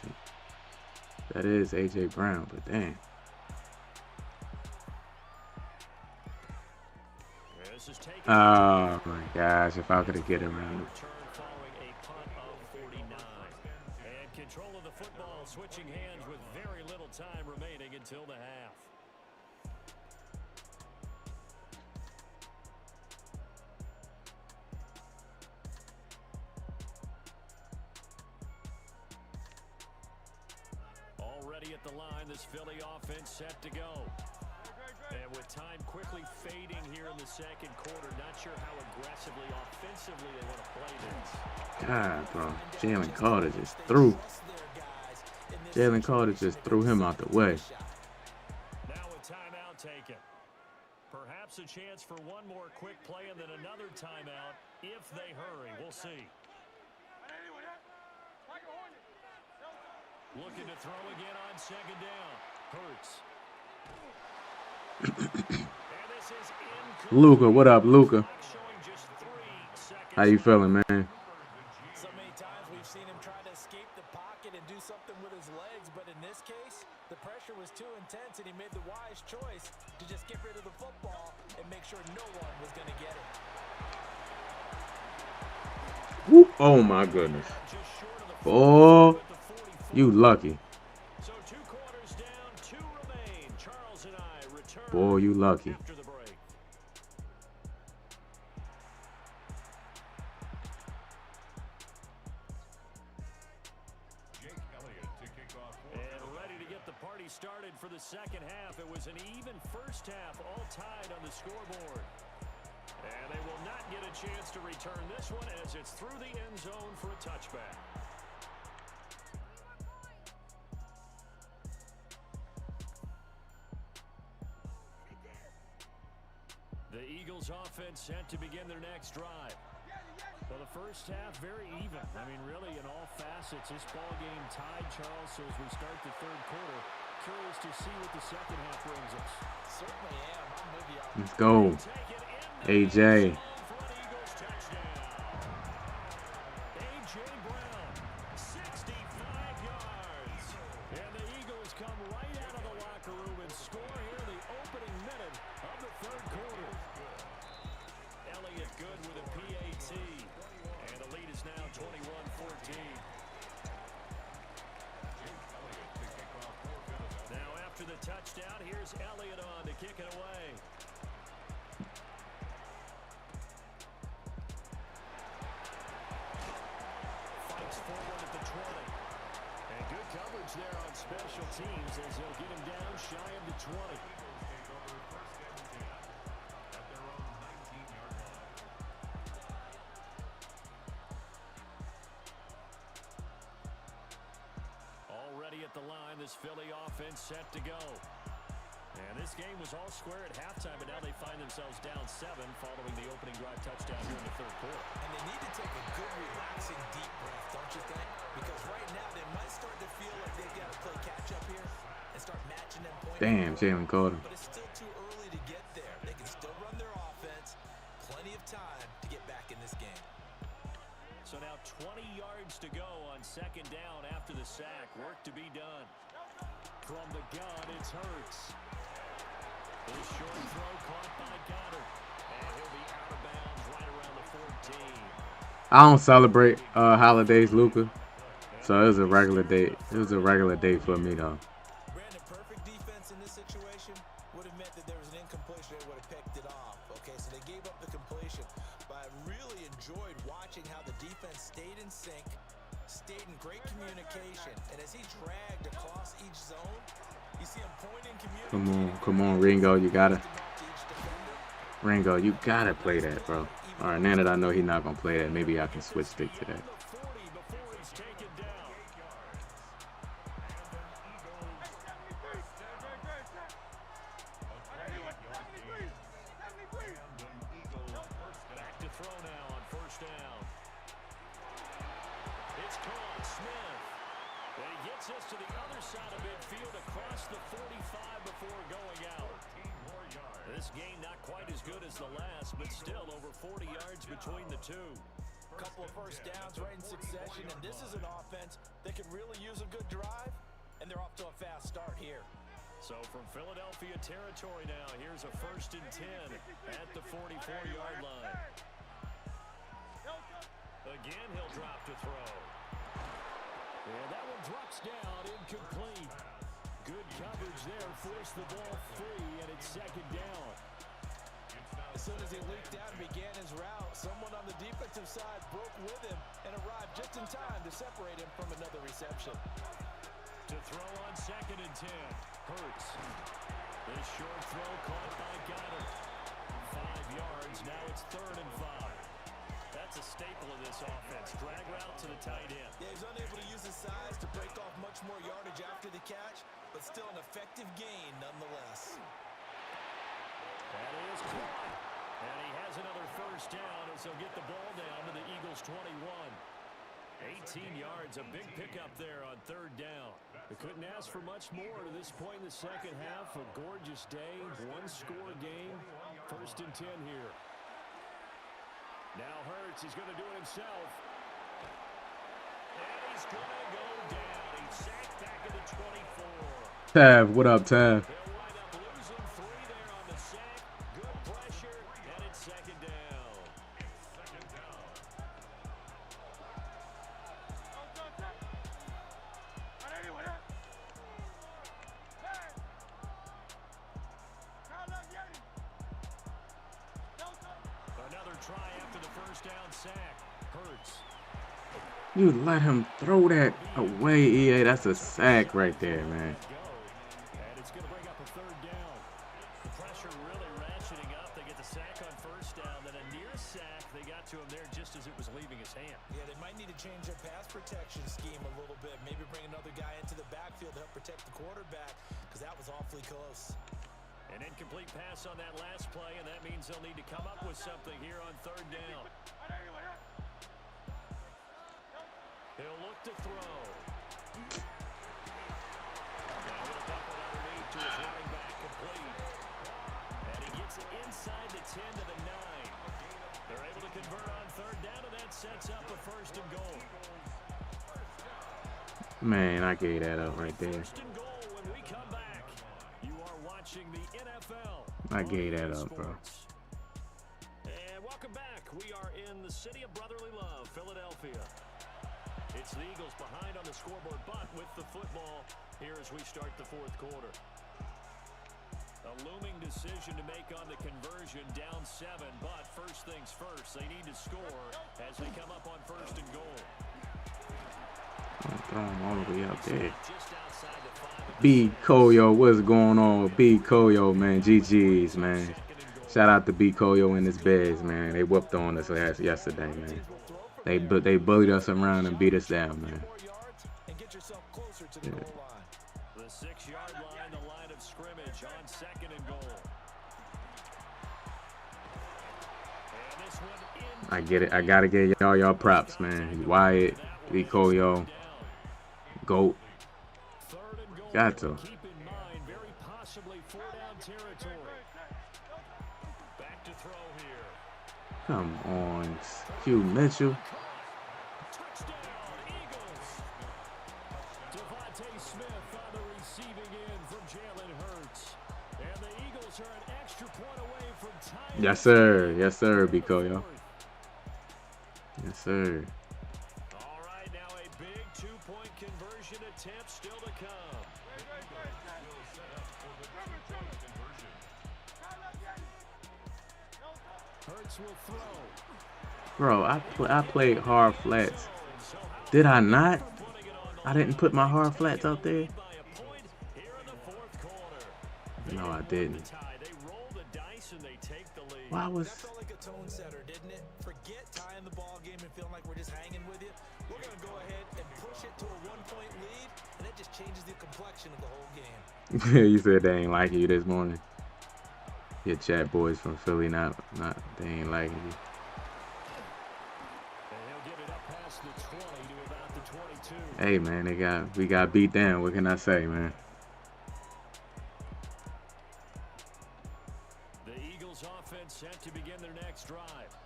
That is A.J. Brown, but damn. This is taken. Oh my gosh, if I could have get around it. Return following a punt of 49. control of the football, switching hands with very little time remaining until the half. Already at the line, this Philly offense set to go. And with time quickly fading here in the second quarter, not sure how aggressively, offensively they want to play this. God, bro. Jalen Carter just threw. Jalen Carter just threw him out the way. Now a timeout taken. Perhaps a chance for one more quick play and then another timeout if they hurry. We'll see. Looking to throw again on second down. Hurts. Luka, what up, Luka? How you feeling, man? So many times we've seen him try to escape the pocket and do something with his legs, but in this case, the pressure was too intense and he made the wise choice to just get rid of the football and make sure no one was going to get it. Whoop. Oh my goodness. Oh, you lucky. Boy, you lucky. Started for the second half. It was an even first half, all tied on the scoreboard. And they will not get a chance to return this one as it's through the end zone for a touchback. The Eagles offense set to begin their next drive. Well, the first half, very even. I mean, really, in all facets, this ball game tied, Charles. So as we start the third quarter, curious to see what the second half brings us. Certainly am. I'm with you. Let's go. AJ. AJ Brown, 65 yards. And the Eagles come right out of the locker room and score here in the opening minute of the third quarter. Elliott good with a PAT. And the lead is now 21-14. Now after the touchdown, here's Elliott on to kick it away. Fights forward at the 20. And good coverage there on special teams as they'll get him down shy of the 20. At the line, this Philly offense set to go. And this game was all square at halftime, but now they find themselves down 7 following the opening drive touchdown here in the third quarter. And they need to take a good, relaxing, deep breath, don't you think? Because right now they might start to feel like they've got to play catch-up here and start matching them points. Damn, Jalen Carter. But it's still too early to get there. They can still run their offense. Plenty of time to get back in this game. So now 20 yards to go on second down after the sack. Work to be done. From the gun, it's Hurts. This short throw caught by Goddard. And he'll be out of bounds right around the 14. I don't celebrate holidays, Luka. So it was a regular day. It was a regular day for me, though. Brandon, perfect defense in this situation would have meant that there was an incompletion. They would have picked it off. Okay, so they gave up the completion. But I really enjoyed watching how the defense stayed in sync, stayed in great communication, and as he dragged across each zone, you see him pointing, communicating. Come on, Ringo, you gotta play that, bro. All right, now that I know he's not gonna play that, maybe I can switch stick to that. Couple of first downs right in succession, and this is an offense that could really use a good drive, and they're off to a fast start here. So from Philadelphia territory now, here's a 1st and 10 at the 44-yard line. Again, he'll drop to throw. And that one drops down, incomplete. Good coverage there, forced the ball free, and it's second down. As soon as he leaked out and began his route, someone on the defensive side broke with him and arrived just in time to separate him from another reception. To throw on 2nd and 10, Hurts. This short throw caught by Goddard. 5 yards, now it's 3rd and 5. That's a staple of this offense. Drag route to the tight end. Yeah, he's unable to use his size to break off much more yardage after the catch, but still an effective gain nonetheless. That is caught. And he has another first down as he'll get the ball down to the Eagles' 21. 18 yards, a big pickup there on 3rd down. They couldn't ask for much more to this point in the second half. A gorgeous day, one-score game. 1st and 10 here. Now Hurts, he's going to do it himself. And he's going to go down. He's sacked back at the 24. Tav, what up, Tav? They'll wind up losing 3 there on the sack. Good pressure, and it's 2nd down. Second down. Another try after the first down sack. Hurts. You let him throw that away, EA. That's a sack right there, man. And it's going to bring up a 3rd down. The pressure really ratcheting up. They get the sack on first down. Then a near sack. They got to him there just as it was leaving his hand. Yeah, they might need to change their pass protection scheme a little bit. Maybe bring another guy into the backfield to help protect the quarterback, because that was awfully close. An incomplete pass on that last play, and that means they'll need to come up with something here on 3rd down. He'll look to throw. Now he'll dump it underneath to his running back, complete. And he gets it inside the 10 to the 9. They're able to convert on 3rd down, and that sets up a 1st and goal. Man, I gave that up right there. 1st and goal when we come back. You are watching the NFL. I gave that up, bro. And welcome back. We are in the city of brotherly love, Philadelphia. It's the Eagles behind on the scoreboard, but with the football here as we start the 4th quarter. A looming decision to make on the conversion, down 7, but first things first, they need to score as they come up on 1st and goal. I'm throwing all the way up there. Just outside the 5. B. Koyo, what's going on with B. Koyo, man? GG's, man. Shout out to B. Koyo and his Bears, man. They whooped on us yesterday, man. They bullied us around and beat us down, man. Yeah. The 6-yard line, the line of scrimmage on 2nd and goal. And this one in. I get it. I gotta give y'all props, man. Wyatt, B. Koyo, GOAT. Got to. Keep in mind, very possibly 4-down territory. Back to throw here. Come on, Hugh Mitchell. Touchdown, Eagles. Devontae Smith on the receiving end from Jalen Hurts. And the Eagles are an extra point away from tying. Yes, sir. Yes, sir, B. Koyo. Yes, sir. All right, now a big 2-point conversion attempt still to come. Hurts will throw. Bro, I played hard flats. Did I not? I didn't put my hard flats out there? No, I didn't. Why was... That felt like a tone setter, didn't it? Forget tying the ball game and feeling like we're just hanging with you. We're going to go ahead and push it to a 1-point lead, and that just changes the complexion of the whole game. You said they ain't liking you this morning. Your chat boys from Philly, not they ain't liking you. Hey man, we got beat down. What can I say, man? The Eagles offense set to begin their next drive.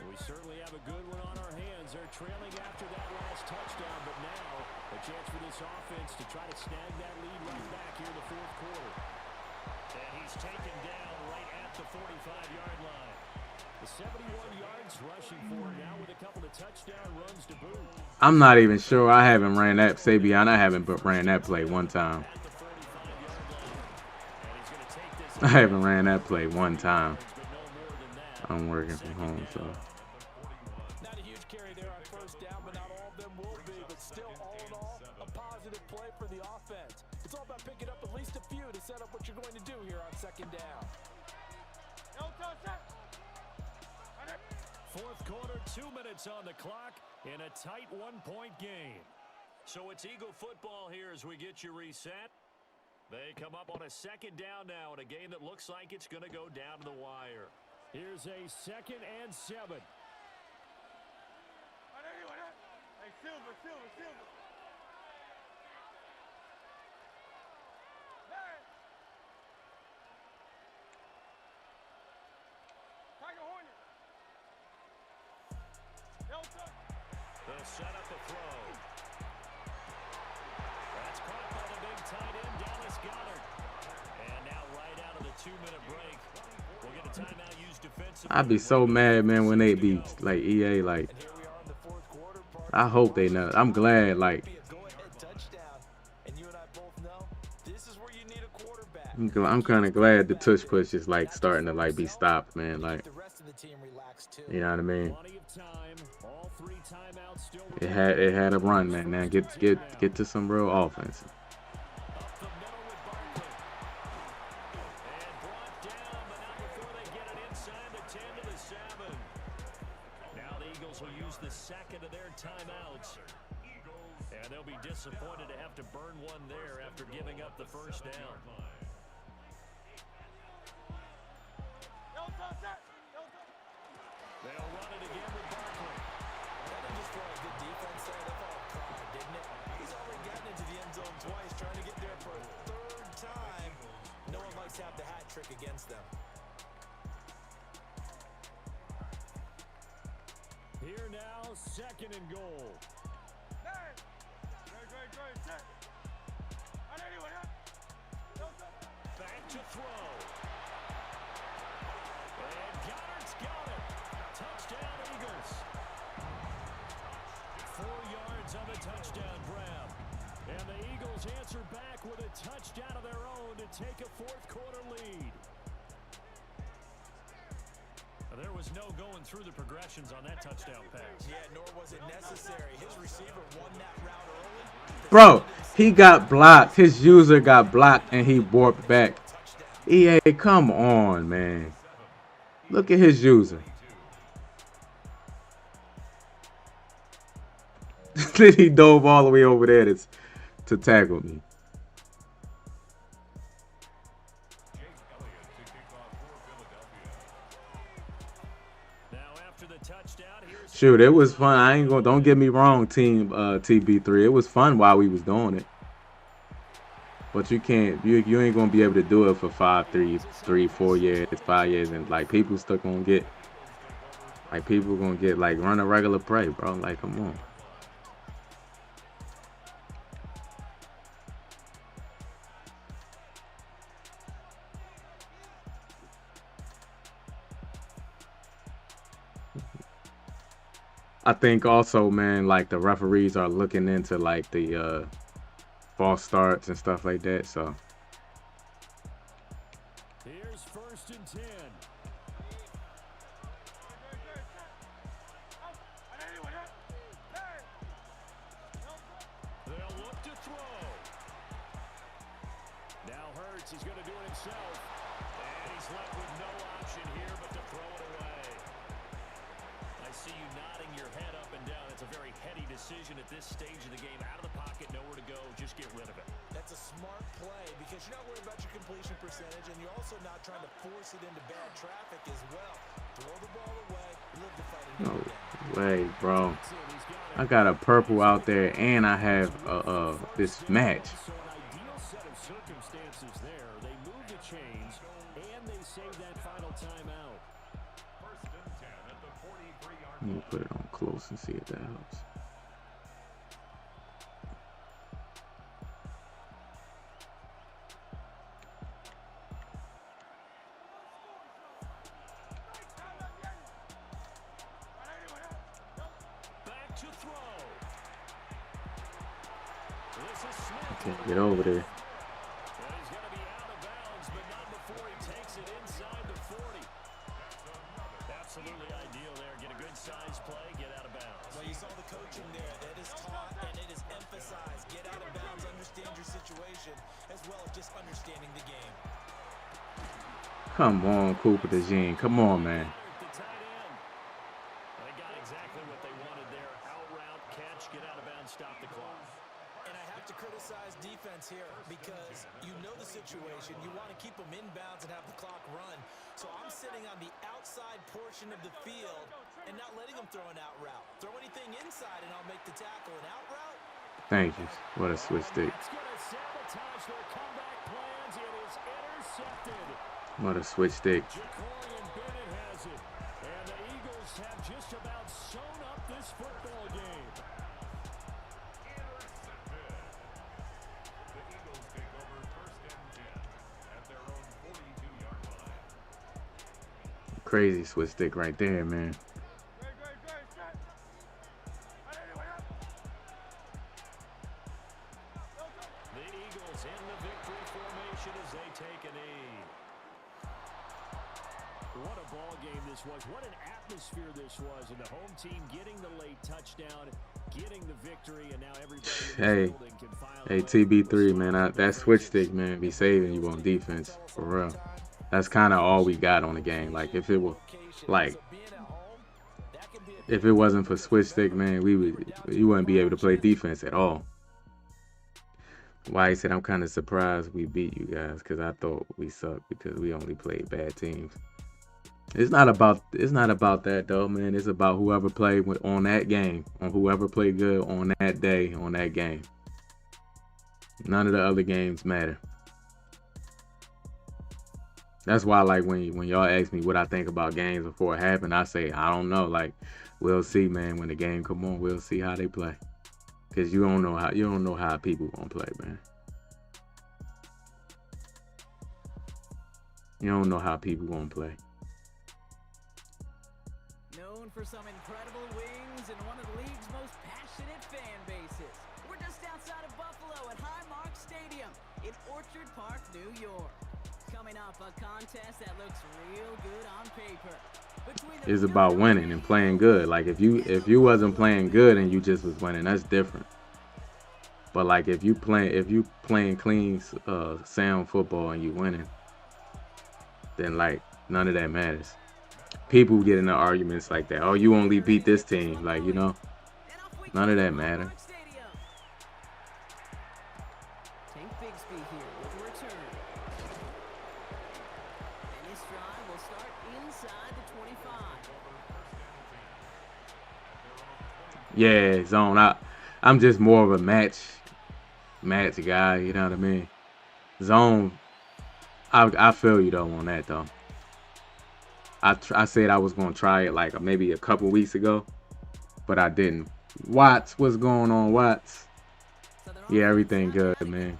We certainly have a good one on our hands. They're trailing after that last touchdown, but now a chance for this offense to try to snag that lead right back here in the 4th quarter. And he's taken down right at the 45-yard line. The 71 yards rushing for now with a couple of touchdown runs to boot. I'm not even sure. I haven't ran that. Sabian, I haven't ran that play one time. I haven't ran that play one time. I'm working from home, so. Not a huge carry there on first down, but not all of them will be. But still, all in all, a positive play for the offense. It's all about picking up at least a few to set up what you're going to do here on second down. Fourth quarter, 2 minutes on the clock in a tight one-point game. So it's Eagle football here as we get you reset. They come up on a second down now in a game that looks like it's going to go down to the wire. Here's a 2nd and 7. Hey, Silver. Tiger Hornet. They'll set up the throw. That's caught by the big tight end, Dallas Goedert. And now right out of the 2-minute break, we'll get a timeout used defensively. I'd be so mad, man, when they be like EA, like. I hope they know. I'm glad, like. I'm kind of glad the tush push is like starting to like be stopped, man. Like, you know what I mean? It had a run, man. Now get to some real offense. Now the Eagles will use the second of their timeouts. And they'll be disappointed to have to burn one there after giving up the first down. They'll run it again with Barkley. That didn't just throw a good defense there. They felt pride, didn't it? He's already gotten into the end zone twice, trying to get there for a 3rd time. No one likes to have the hat trick against them. Here now, 2nd and goal. Back to throw. And Goddard's got it. Touchdown, Eagles. 4 yards on the touchdown grab. And the Eagles answer back with a touchdown of their own to take a 4th quarter lead. There was no going through the progressions on that touchdown pass. Yeah, nor was it necessary. His receiver won that route early. Bro, he got blocked. His user got blocked and he warped back. EA, come on, man. Look at his user. Then he dove all the way over there to tackle me. Shoot, it was fun. I ain't gonna. Don't get me wrong, team TB3. It was fun while we was doing it. But you can't. You ain't gonna be able to do it for 4 years, 5 years, and like people still gonna get. Like people gonna get like run a regular play, bro. Like come on. I think also, man, like the referees are looking into like the false starts and stuff like that. So here's 1st and 10. They'll look to throw. Now Hurts, he's going to do it himself. And he's left with no option here but to throw it away. I see you nodding your head up and down. It's a very heady decision at this stage of the game. Out of the pocket, nowhere to go. Just get rid of it. That's a smart play because you're not worried about your completion percentage, and you're also not trying to force it into bad traffic as well. Throw the ball away. Live to fight another no way, bro. I got a purple out there, and I have this match. So an ideal set of circumstances there. They move the chains, and they save that final timeout. 1st and 10 at the 43-yard Let me put it on close and see if that helps. Back to throw. Can't get over there. And he's going to be out of bounds, but not before he takes it inside the 40. Absolutely ideal there. Get a good size play, get out of bounds. Well, you saw the coaching there. It is taught and it is emphasized. Get out of bounds, understand your situation, as well as just understanding the game. Come on, Cooper DeJean. Come on, man. The tight end. They got exactly what they wanted there. Out route, catch, get out of bounds, stop the clock. And I have to criticize defense here because you know the situation. You want to keep them inbounds and have the clock run. So I'm sitting on the outside portion of the field and not letting them throw an out route. Throw anything inside and I'll make the tackle. An out route? Thank you. What a switch stick. That's going to sabotage their comeback plans. It is intercepted. What a switch stick. Jacorian Bennett has it. And the Eagles have just about sewn up this football game. Intercepted. The Eagles take over 1st and 10 at their own 42-yard line. Crazy switch stick right there, man. The Eagles in the victory formation as they take a knee. What a ball game this was. What an atmosphere this was. And the home team getting the late touchdown, getting the victory, and now everybody in the building can finally. Hey, TB3, man. That switch stick, man, be saving you on defense. For real. That's kind of all we got on the game. Like, if it was, like, if it wasn't for switch stick, man, you wouldn't be able to play defense at all. Why he said I'm kind of surprised we beat you guys because I thought we sucked because we only played bad teams. It's not about that though, man. It's about whoever played on that game, on whoever played good on that day, on that game. None of the other games matter. That's why, like, when y'all ask me what I think about games before it happened, I say I don't know. Like, we'll see, man. When the game come on, we'll see how they play. Cause you don't know how people gonna play, man. You don't know how people gonna play. Known for some incredible wings and one of the league's most passionate fan bases. We're just outside of Buffalo at Highmark Stadium in Orchard Park, New York. Coming up, a contest that looks real good on paper. It's about winning and playing good. Like, if you wasn't playing good and you just was winning, that's different. But like, if you playing clean, sound football and you winning, then like none of that matters. People get into arguments like that. Oh, you only beat this team. Like, you know, none of that matter. Yeah, zone. I'm just more of a match guy. You know what I mean? Zone. I feel you though on that though. I said I was gonna try it like maybe a couple weeks ago, but I didn't. Watts, what's going on, Watts? Yeah, everything good, man.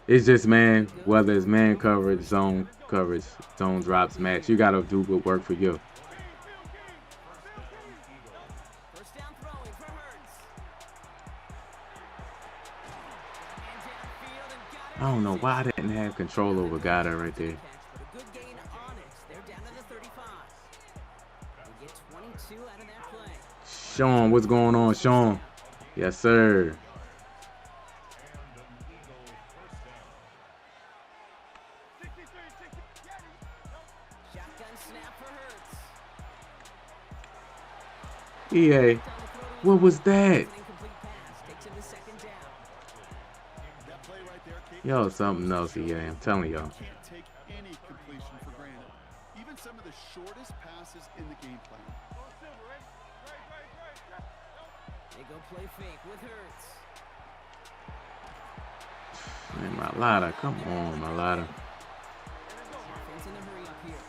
It's just, man, whether it's man coverage, zone drops, match, you gotta do what work for you. I don't know why I didn't have control over Goddard right there. Sean, what's going on, Sean? Yes, sir. EA, what was that? Yo, something else, EA. I'm telling y'all. Can't take any completion for granted. Even some of the shortest passes in the game plan. They go play fake with Hurts. Man, Malata, come on, Malata. Offense in a hurry up here.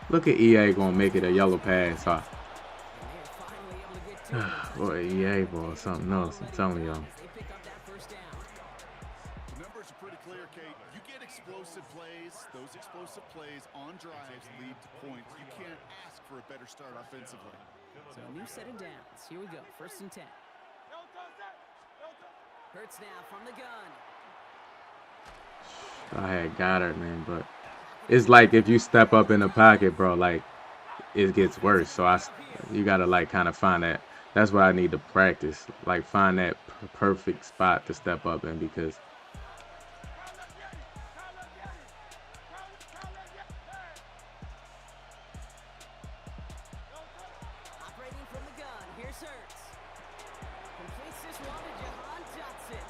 Look at EA gonna make it a yellow pass, huh? And they are finally able to get to it. A touch Boy, of EA advantage boy, there something else. I'm already telling done y'all. as they pick up that first down. The numbers are pretty clear, Kate. You get explosive plays. Those explosive plays on drives lead to points. You can't ask for a better start offensively. So a new set of downs. Here we go. 1st and 10. Hurts now from the gun. I had Goddard, man, but it's like if you step up in the pocket, bro, like it gets worse. So you gotta like kind of find that. That's what I need to practice. Like find that perfect spot to step up in because Operating from the gun. Here's Hurts. Completes this one to Jahan Johnson.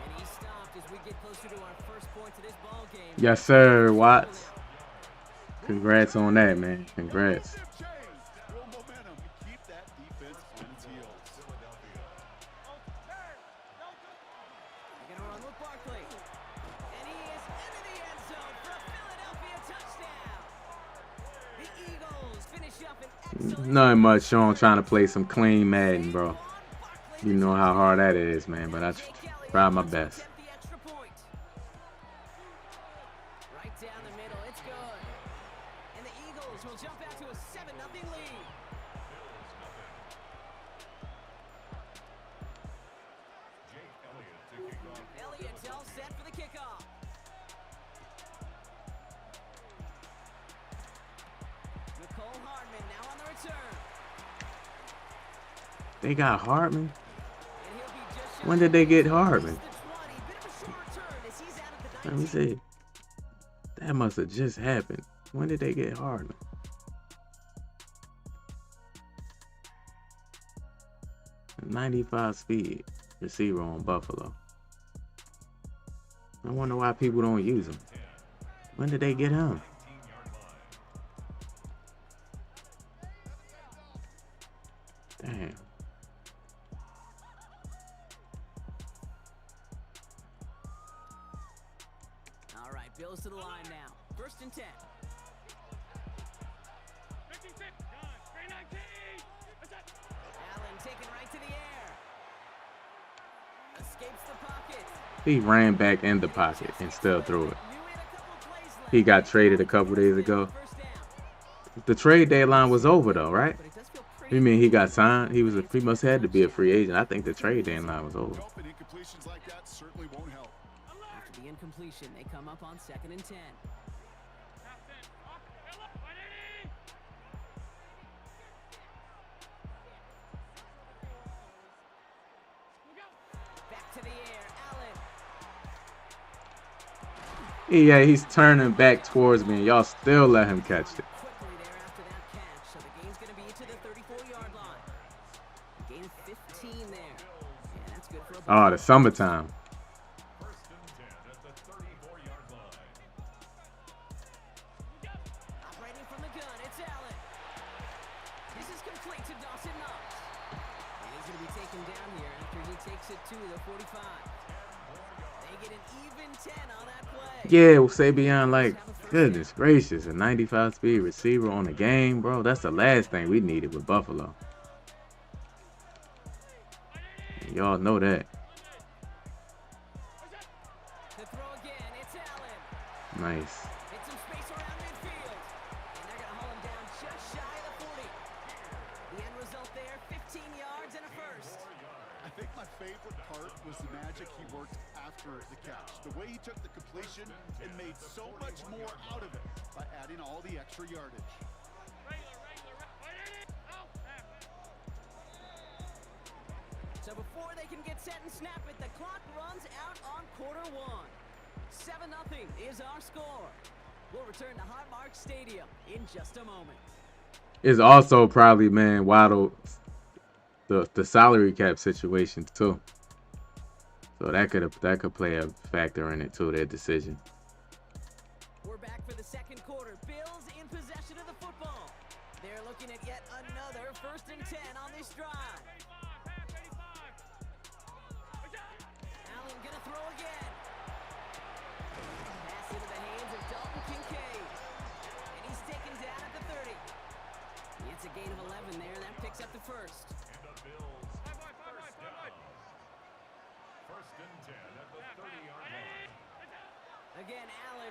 And he stopped as we get closer to our first points of this ball game. yes, sir, Watts. Congrats on that, man. Congrats. Real momentum. Keep that defense on its heels. They're gonna run with Barkley. And he is into the end zone for a Philadelphia touchdown. The Eagles finish up an excellent. Nothing much, Sean, trying to play some clean Madden, bro. You know how hard that is, man, but I try my best. Attempt the extra point. Right down the middle, it's good. And the Eagles will jump out to a 7-0 lead. Elliott's all set for the kickoff. Nicole Hardman now on the return. They got Hartman. And he'll be just shy When did they get of Hartman? the 20. Bit of a short return as he's out at the Let me 19. see. That must have just happened. When did they get Hardman? A 95 speed receiver on Buffalo. I wonder why people don't use him. When did they get him? Damn. All right, Bills to the line now. 1st and 10. Allen taken right to the air. Escapes the pocket. He ran back in the pocket and still threw it. Knew he had a couple plays left. He got traded a couple days ago. First down. The trade deadline was over though, right? But it does feel pretty You mean he got signed? He must have had to be a free agent. I think the trade deadline was over. Nope, and incompletions like that certainly won't help. After the incompletion, they come up on 2nd and 10. Back to the air, Allen. Yeah, he's turning back towards me and y'all still let him catch it. Quickly there after that catch, so the game's going to be to the 34-yard line. Gain of 15 there. Yeah, that's good for a Oh, the summertime. First and 10 at the 34-yard line. Operating from the gun, it's Allen. This is complete to Dawson Knox. And he's going to be taken down here after he takes it to the 45. They get an even 10 on that play. Yeah, we'll say beyond like, goodness gracious, a 95 speed receiver on the game, bro. That's the last thing we needed with Buffalo. Y'all know that. To throw again, it's Allen. Nice. Hits some space around midfield. And they're going to haul him down just shy of the 40. The end result there, 15 yards and a first. I think my favorite part was the magic he worked after the catch. The way he took the completion and made so much more out of it by adding all the extra yardage. So before they can get set and snap it, the clock runs out on quarter one. 7-0 is our score. We'll return to Highmark Stadium in just a moment. It's also probably, man, Waddle, the salary cap situation too. So that could play a factor in it too, their decision. We're back for the second quarter. Bills in possession of the football. They're looking at yet another 1st and 10 on this drive. Allen gonna throw again. Pass into the hands of Dalton Kincaid. And he's taken down at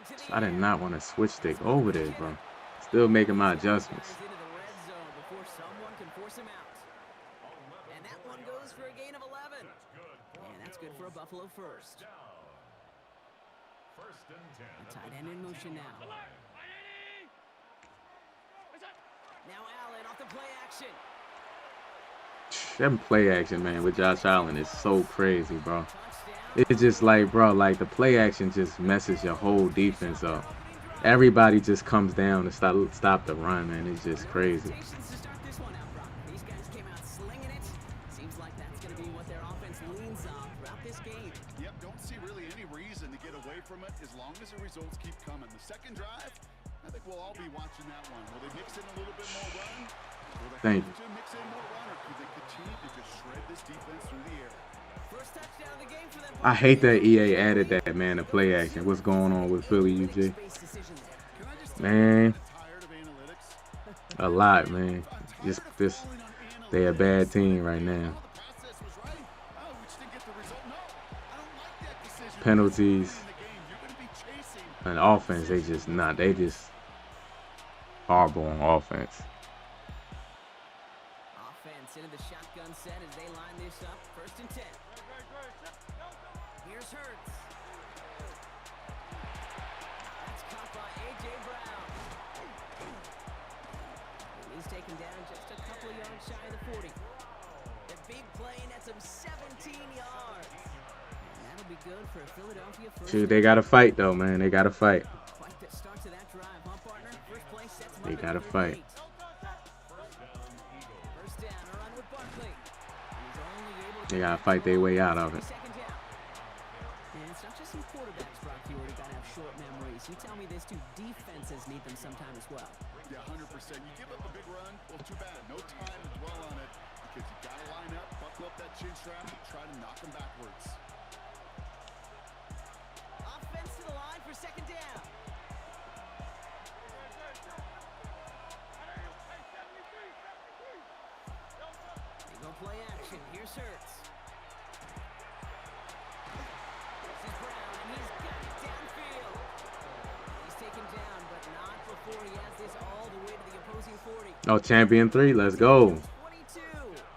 to the I did air. not want to switch stick over there, bro. Still making my adjustments. Into the red zone before someone can force him out. And that one goes for a gain of 11. And that's good for a Buffalo first. First and 10. The tight end in motion now. Now Allen off the play action. Them play action, man, with Josh Allen is so crazy, bro. Touchdown. It's just like, bro, like the play action just messes your whole defense up. Everybody just comes down to stop the run, man. It's just crazy. Expectations to start this one out, Brock. These guys came out slinging it. Seems like that's going to be what their offense leans on throughout this game. Yep, don't see really any reason to get away from it as long as the results keep coming. The second drive, I think we'll all be watching that one. Will they mix in a little bit more run? Will they Thank have to mix in more run, or could they continue to just shred this defense through the air? First touchdown of the game for them. I hate that EA added that, man, the play action. What's going on with Philly, UG? Can I just Man, tired of analytics? a lot, man. Just they a bad team right now. The process was right. Oh, we just didn't get the result. No, I don't like that decision. Penalties In the game, you're going to be chasing. and offense, they just not. They just horrible on offense. Offense into the shotgun set as they line this up. First and 10. Here's Hurts. That's caught by A.J. Brown. And he's taken down just a couple of yards shy of the 40. The big play nets him 17 yards. And that'll be good for a Philadelphia first. Shoot, they gotta fight though, man. They gotta fight. Quite the start to that drive, huh, partner? First play sets him They up gotta at fight. 38. First down, a run with Barkley. He's only able to They gotta fight their way out of it. second down. And it's not just some quarterbacks, Brock, you already gotta have short memories. You tell me this too, defenses need them sometime as well. Yeah, 100%. You give up a big run, well, too bad. No time to dwell on it because you got to line up, buckle up that chin strap, and try to knock them backwards. Offense to the line for second down. They go play action. Here's Hurts. This is Brown, and he's got it downfield. He's taken down, but not before he has this all the way to the opposing 40. Oh, champion 3, let's go. 22.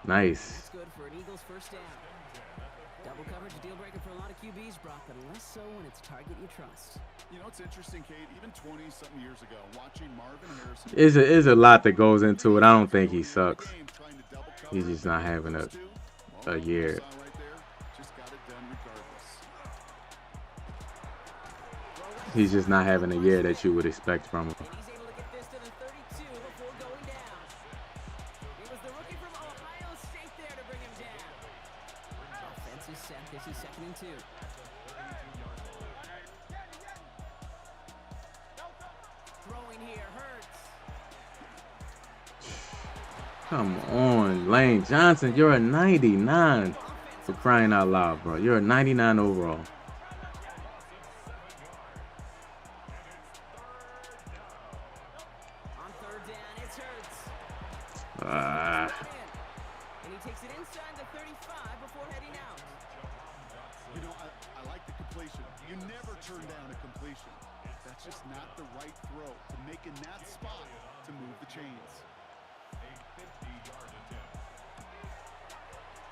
Nice. That's good for an Eagles first down. Double coverage, a deal breaker for a lot of QBs, Brock, but less so when it's a target you trust. You know, it's interesting, Kate, even 20-something years ago, watching Marvin Harrison. Is a lot that goes into it. I don't think he sucks. Game trying to double cover He's just not having a year. saw right there, just got it done regardless. He's just not having a year that you would expect from him. And he's able to get this to the 32 before going down. It was the rookie from Ohio State there to bring him down. Offense is set. This is second and 2. Throwing here, Hurts. Come on, Lane Johnson, you're a 99 for crying out loud, bro. You're a 99 overall. On third down, it's Hurts. Ah, And he takes it inside the 35 before heading out. You know, I like the completion. You never turn down a completion. That's just not the right throw to make in that spot to move the chains.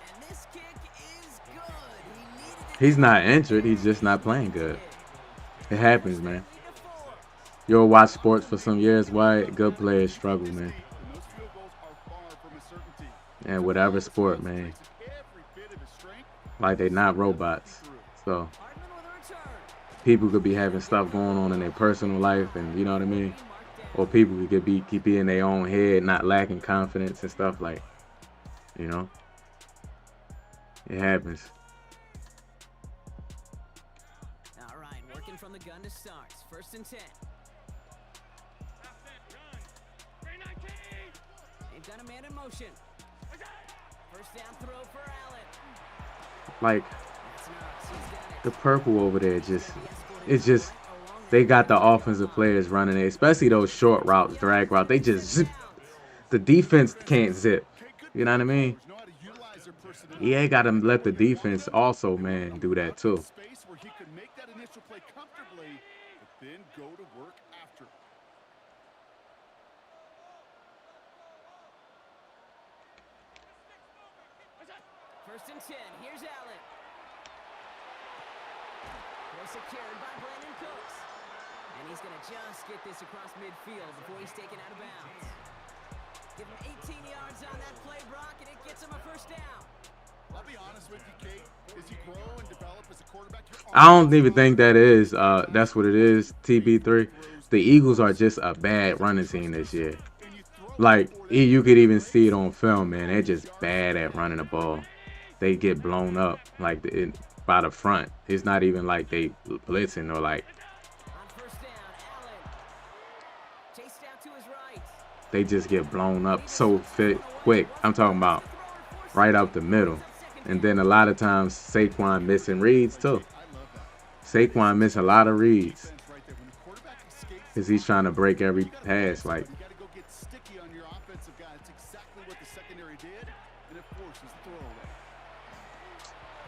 And this kick is good. He needed it. he's not injured. He's just not playing good. It happens, man. You'll watch sports for some years. Why good players struggle, man. And those field goals are far from a certainty. And whatever sport, man. Every bit of his strength Like they're not robots. So Hardman with a return. people could be having stuff going on in their personal life, and you know what I mean. Or people could keep be in their own head, not lacking confidence and stuff like, you know. It happens. All right, working from the gun to start. First and 10. They've got a man in motion. First down throw for Allen. Like That's Knox. He's got it. the purple over there, it's just they got the offensive players running it, especially those short routes, drag routes. They just zip. The defense can't zip. You know what I mean? know how to utilize their personnel. EA got to let the defense also, man, do that too. Space where he could make that initial play comfortably, but then go to work after. First and 10. Here's Allen. Well secured by Brandon Cooks. And he's going to just get this across midfield before he's taken out of bounds. Give him 18 yards on that play, Brock, and it gets him a first down. I'll be honest with you, Kate. As you grow and develop as a quarterback, I don't even think that is. That's what it is. TB3. The Eagles are just a bad running team this year. Like you could even see it on film, man. They're just bad at running the ball. They get blown up like by the front. It's not even like they blitzing or like. On first down, Allen. Chased out to his right. They just get blown up so quick. I'm talking about right up the middle. And then a lot of times Saquon missing reads too. Saquon missing a lot of reads because he's trying to break every pass. Like, you got to go get sticky on your offensive guy. That's exactly what the secondary did, and it forces the throwaway.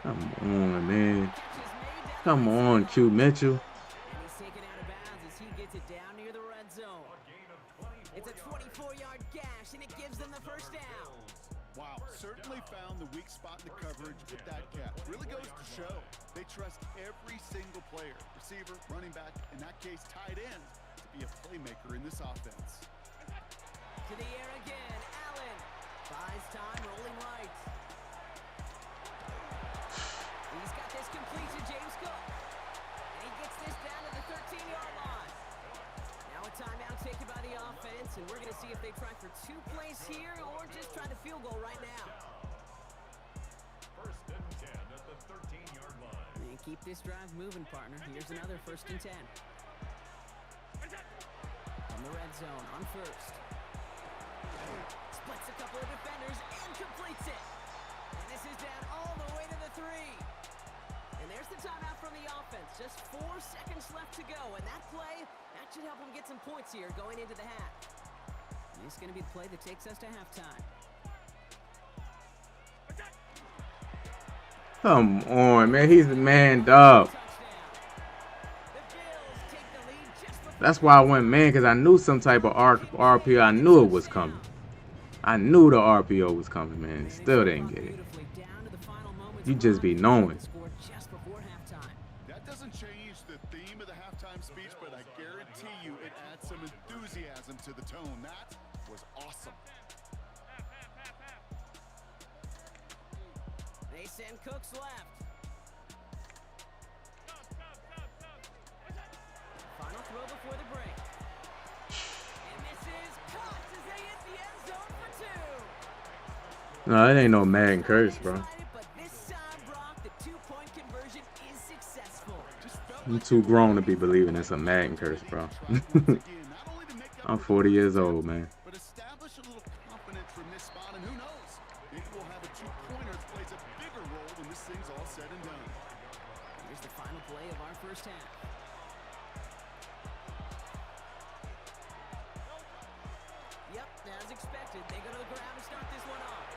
come on, man. Come on, Q Mitchell. And he's taken out of bounds as he gets it down near the red zone. It's a 24-yard gash, and it gives them the first down. Wow, certainly found the weak spot in the coverage with that cap. Really goes to show they trust every single player, receiver, running back, in that case tight end, to be a playmaker in this offense. To the air again, Allen. Buys time, rolling right. He's got this complete to James Cook. And he gets this down to the 13-yard line. Now a timeout taken by the offense, and we're going to see if they try for 2 plays here or just try the field goal right now. First and 10 at the 13-yard line. And keep this drive moving, partner. Here's another first and 10. From the red zone on first. Splits a couple of defenders and completes it. And this is down all the way to the 3. And there's the timeout from the offense. Just 4 seconds left to go. And that play, that should help them get some points here going into the half. And this is going to be the play that takes us to halftime. Come on, man. He's manned up. That's why I went man, because I knew some type of RPO. I knew it was coming. I knew the RPO was coming, man. Still didn't get it. You just be knowing. That doesn't change the theme of the halftime speech, but I guarantee you it adds some enthusiasm to the tone. That was awesome. They send Cooks left. Final throw before the break. And this is caught as they hit the end zone for 2. No, it ain't no Madden curse, bro. But this time, Brock, the 2-point conversion is successful. I'm too grown to be believing it's a Madden curse, bro. I'm 40 years old, man. But establish a little confidence from this spot, and who knows? Maybe we'll have a 2-pointer that plays a bigger role when this thing's all said and done. Here's the final play of our first half. Yep, as expected, they go to the ground to start this one off.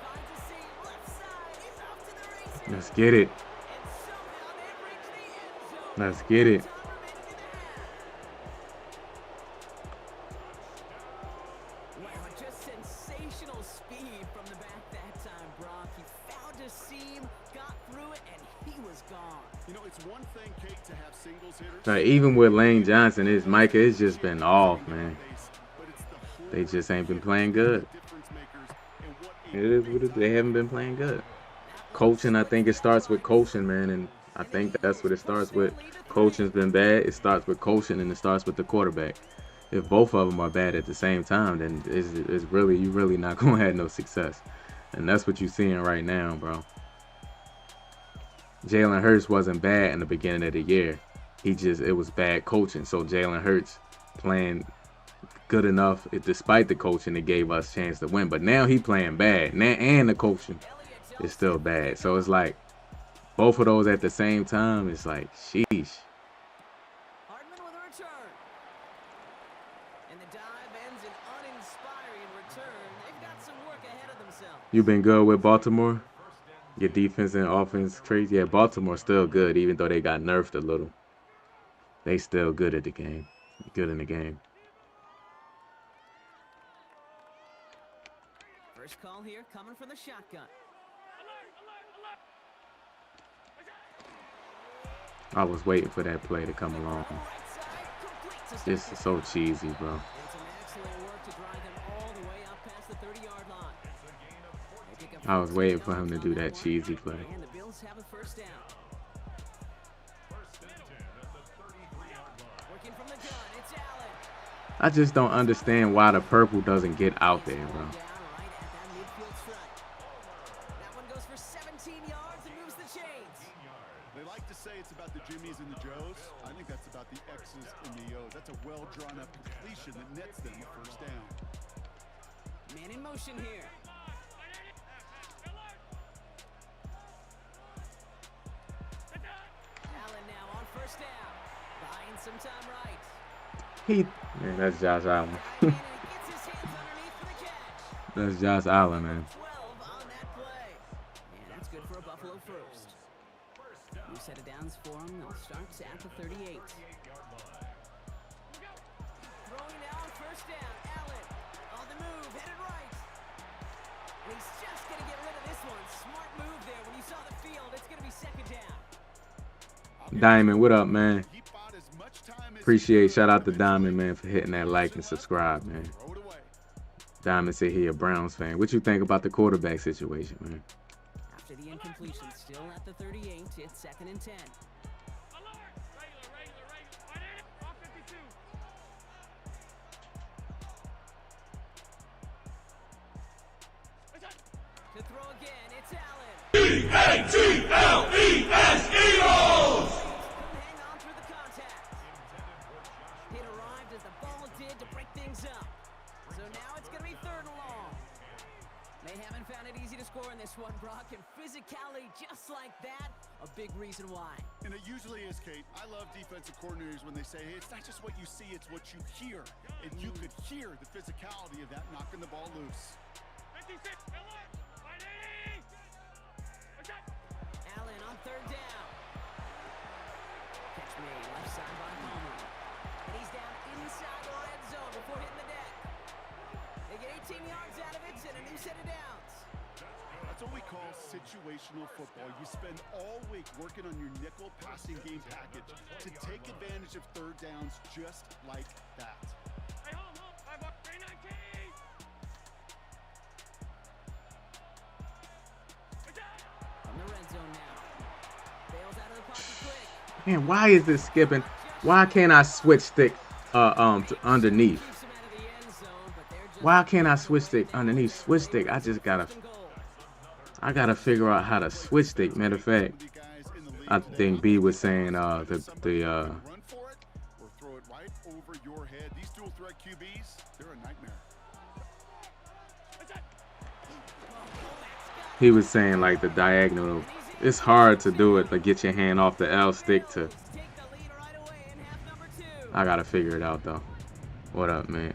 Finds a seam, left side, he's off to the races. Let's get it. And somehow they reach the end zone. Let's get it. Time remaining in the half. Wow, just sensational speed from the back that time, Brock. He found a seam, got through it, and he was gone. You know, it's one thing, Kate, to have singles hitters. Even with Lane Johnson, Micah, it's just been off, man. They just ain't been playing good. It is what it is. They haven't been playing good. Coaching, I think it starts with coaching, man, and I think that's what it starts with. Coaching's been bad. It starts with coaching, and it starts with the quarterback. If both of them are bad at the same time, then it's really, you really not gonna have no success, and that's what you're seeing right now, bro. Jalen Hurts wasn't bad in the beginning of the year. It was bad coaching. So Jalen Hurts playing good enough, despite the coaching, it gave us a chance to win. But now he playing bad, and the coaching is still bad. So it's like both of those at the same time. It's like, sheesh. Hardman with a return. And the dive ends an uninspiring return. They've got some work ahead of themselves. You been good with Baltimore? Your defense and offense crazy. Yeah, Baltimore's still good, even though they got nerfed a little. They still good at the game. Good in the game. First call here coming from the shotgun. I was waiting for that play to come along. This is so cheesy, bro. I was waiting for him to do that cheesy play. And the Bills have a first down. Working from the gun, it's Allen. I just don't understand why the purple doesn't get out there, bro. Down right at that midfield stripe. That one goes for 17 yards and moves the chains. They like to say it's about the Jimmies and the Joes. I think that's about the X's and the O's. That's a well-drawn-up completion that nets them a first down. Man in motion here. Allen now on first down. Buying some time right. Man, that's Josh Allen. And he gets his hands underneath for the catch. That's Josh Allen, man. 12 on that play. And that's good for a Buffalo first. New set of downs for him. They'll start at the 38. Throwing now on first down. Allen on the move, headed right. And he's just going to get rid of this one. Smart move there. When you saw the field, it's going to be second down. Diamond, what up, man? Appreciate, shout out to Diamond, man, for hitting that like and subscribe, man. Diamond said he a Browns fan. What you think about the quarterback situation, man? After the incompletion, still at the 38, it's second and 10. To throw again, it's Allen. E-A-T-L-E-S, Eagles! Couldn't hang on through the contact. It arrived as the ball did to break things up. So now it's going to be third and long. They haven't found it easy to score in this one, Brock, and physicality just like that, a big reason why. And it usually is, Kate. I love defensive coordinators when they say, hey, it's not just what you see, it's what you hear. And you could hear the physicality of that knocking the ball loose. Allen on third down. Catch made left side by Palmer. And he's down inside the red zone before hitting the deck. They get 18 yards out of it and a new set of downs. That's what we call situational football. You spend all week working on your nickel passing game package to take advantage of third downs just like that. From the red zone now. Bails out of the pocket quick. Man, why is this skipping? Why can't I switch stick to underneath? Keeps him out of the end zone, but they're just Why can't I switch stick underneath? Switch stick, I gotta figure out how to switch stick. Matter of fact, I think B was saying Run for it or throw it right over your head. These dual threat QBs, they're a nightmare. he was saying like the diagonal. It's hard to do it, like get your hand off the L stick to. take the lead right away in half number 2. I gotta figure it out though. What up, man?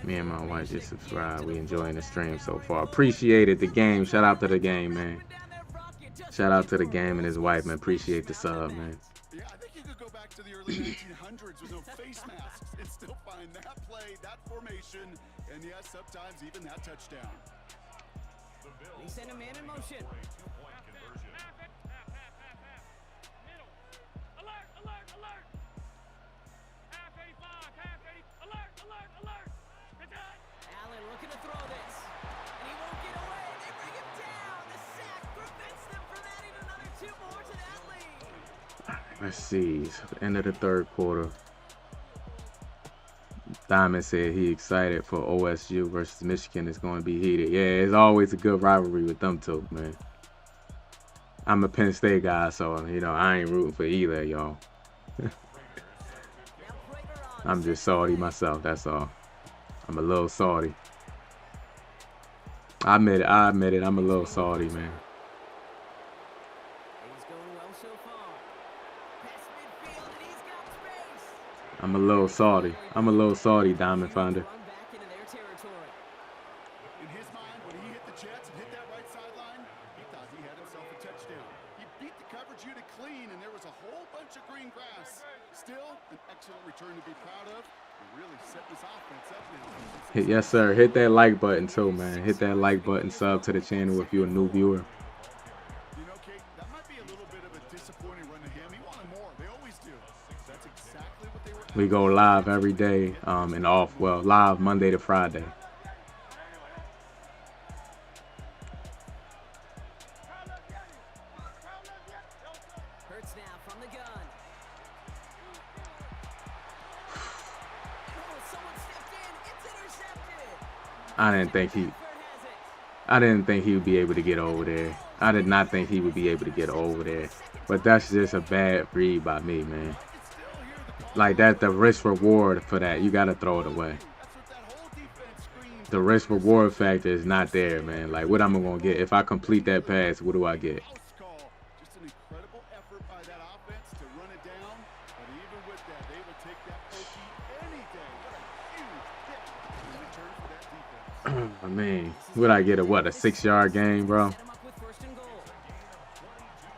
Me and my wife just subscribed. We enjoying the stream so far. Appreciated the game. Shout out to the game, man. Shout out to the game and his wife, man. Appreciate the sub, man. Yeah, I think you could go back to the early 1900s with no face masks and still find that play, that formation, and yes, sometimes even that touchdown. They send a man in motion. Allen looking to throw this. And he won't get away. They bring him down. The sack prevents them from adding another 2 more to that lead. Let's see. So the end of the third quarter. Diamond said he excited for OSU versus Michigan. It's going to be heated. Yeah, it's always a good rivalry with them two, man. I'm a Penn State guy, so, you know, I ain't rooting for either of y'all. I'm just salty myself, that's all. I'm a little salty. I admit it. I'm a little salty, man. He's going well so far. Past midfield, and he's got space. I'm a little salty, Diamond Finder. Run back into their territory. In his mind, when he hit the Jets and hit that right sideline, he thought he had himself a touchdown. He beat the coverage unit clean, and there was a whole bunch of green grass. Still, an excellent return to be proud of. Really setting this offense up now. Yes, sir. Hit that like button too, man. Hit that like button. Sub to the channel if you're a new viewer. You know, Kate, that might be a little bit of a disappointing run to him. He wanted more. They always do. That's exactly what they were. We go live every day, and off. Well, live Monday to Friday. Hurts now from the gun. Oh, someone stepped in. It's intercepted. I didn't think he would be able to get over there. I did not think he would be able to get over there. But that's just a bad read by me, man. Like, that, the risk reward for that, you gotta throw it away. The risk reward factor is not there, man. Like, what am I gonna get if I complete that pass? What do I get? Just an incredible effort by that offense to run it down. But even with that, they will take that pokey any day. What a huge hit in return for that defense. I mean, would I get a what, a 6-yard gain, bro? Set him up with first and goal.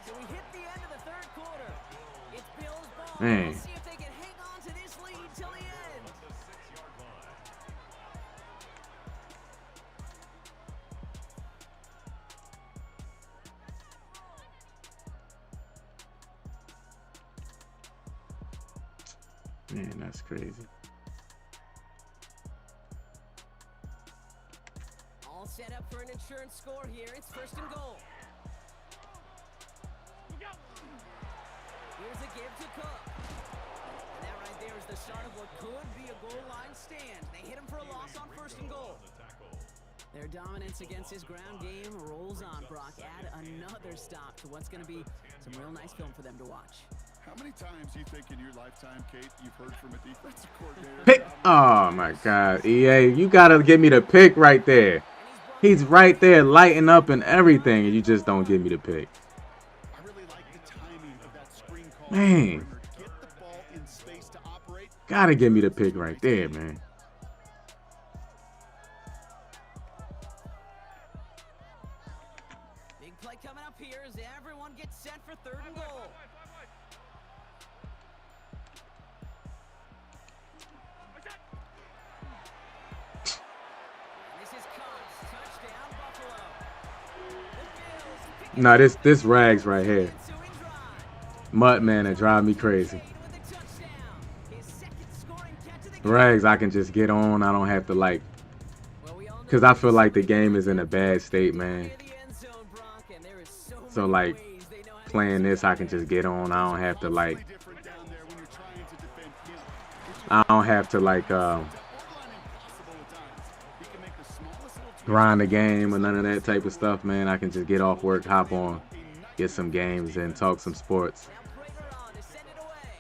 So we hit the end of the third quarter. It's Bills ball. Man. Let's see if they can hang on to this lead till the end. Man, that's crazy. All set up for an insurance score here. It's first and goal. Here's a give to Cook. And that right there is the start of what could be a goal line stand. They hit him for a loss on first and goal. Their dominance against his ground game rolls on, Brock. Add another stop to what's going to be some real nice film for them to watch. How many times do you think in your lifetime, Kate, you've heard from a defensive coordinator? Pick. Oh my God, EA, you gotta give me the pick right there. He's right there lighting up and everything, and you just don't give me the pick. I really like the timing of that screen call. Man, Get the ball in space to operate. gotta give me the pick right there, man. Big play coming up here as everyone gets set for third and goal. This is Cox. Touchdown, Buffalo. The Bills pick No, this Regs right here. ensuing drive. Mutt, man, it drive me crazy. With a touchdown. His second scoring catch of the game. Regs, I can just get on. I don't have to, like, Well, we all know because I feel like the game is in a bad state, man. near the end zone, Brock, and there is So, many like, ways they know how to playing this, I can just get on. I don't have to, like, Different down there when you're trying to defend him. I don't have to, like, Borderline impossible at times. He can make the smallest little tweak. grind the game or none of that type of stuff, man. I can just get off work, hop on, get some games, and talk some sports. Now Prater on to send it away.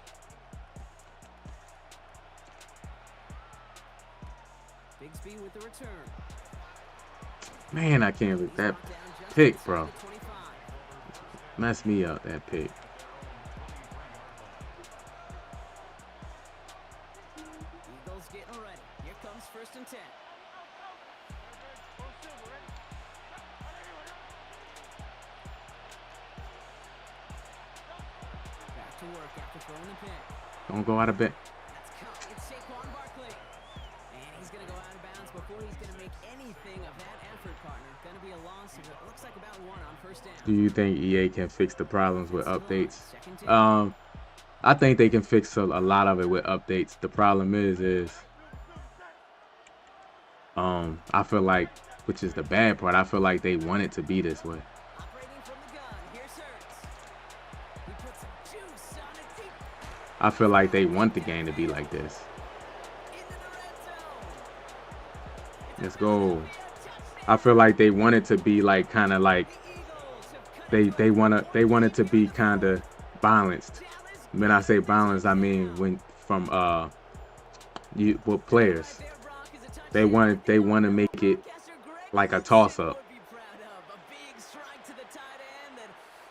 Bigsby with the return. Man, I can't with that Brought down just pick, inside bro. the 25. Mess me up, that pick. Eagles getting ready. Here comes first and 10. Back to work after throwing the pick. Don't go out of bed. That's caught. It's Saquon Barkley. And he's going to go out of bounds before he's going to make anything of that effort, partner. Going to be a loss of it looks like about one on first down. Do you think EA can fix the problems with updates? I think they can fix a lot of it with updates. The problem is I feel like, which is the bad part, I feel like they want it to be this way. Operating from the gun. Here's Hurts. He puts some juice on it deep I feel like they want the game to be like this. into the red zone. Let's go. I feel like they want it to be like kind of like Eagles have cut they want it to be kind of balanced. When I say balanced, I mean when from with players. there, Brock, is a touchdown. They want to make it Catcher Greg like a Wilson toss up. would be proud of. A big strike to the tight end that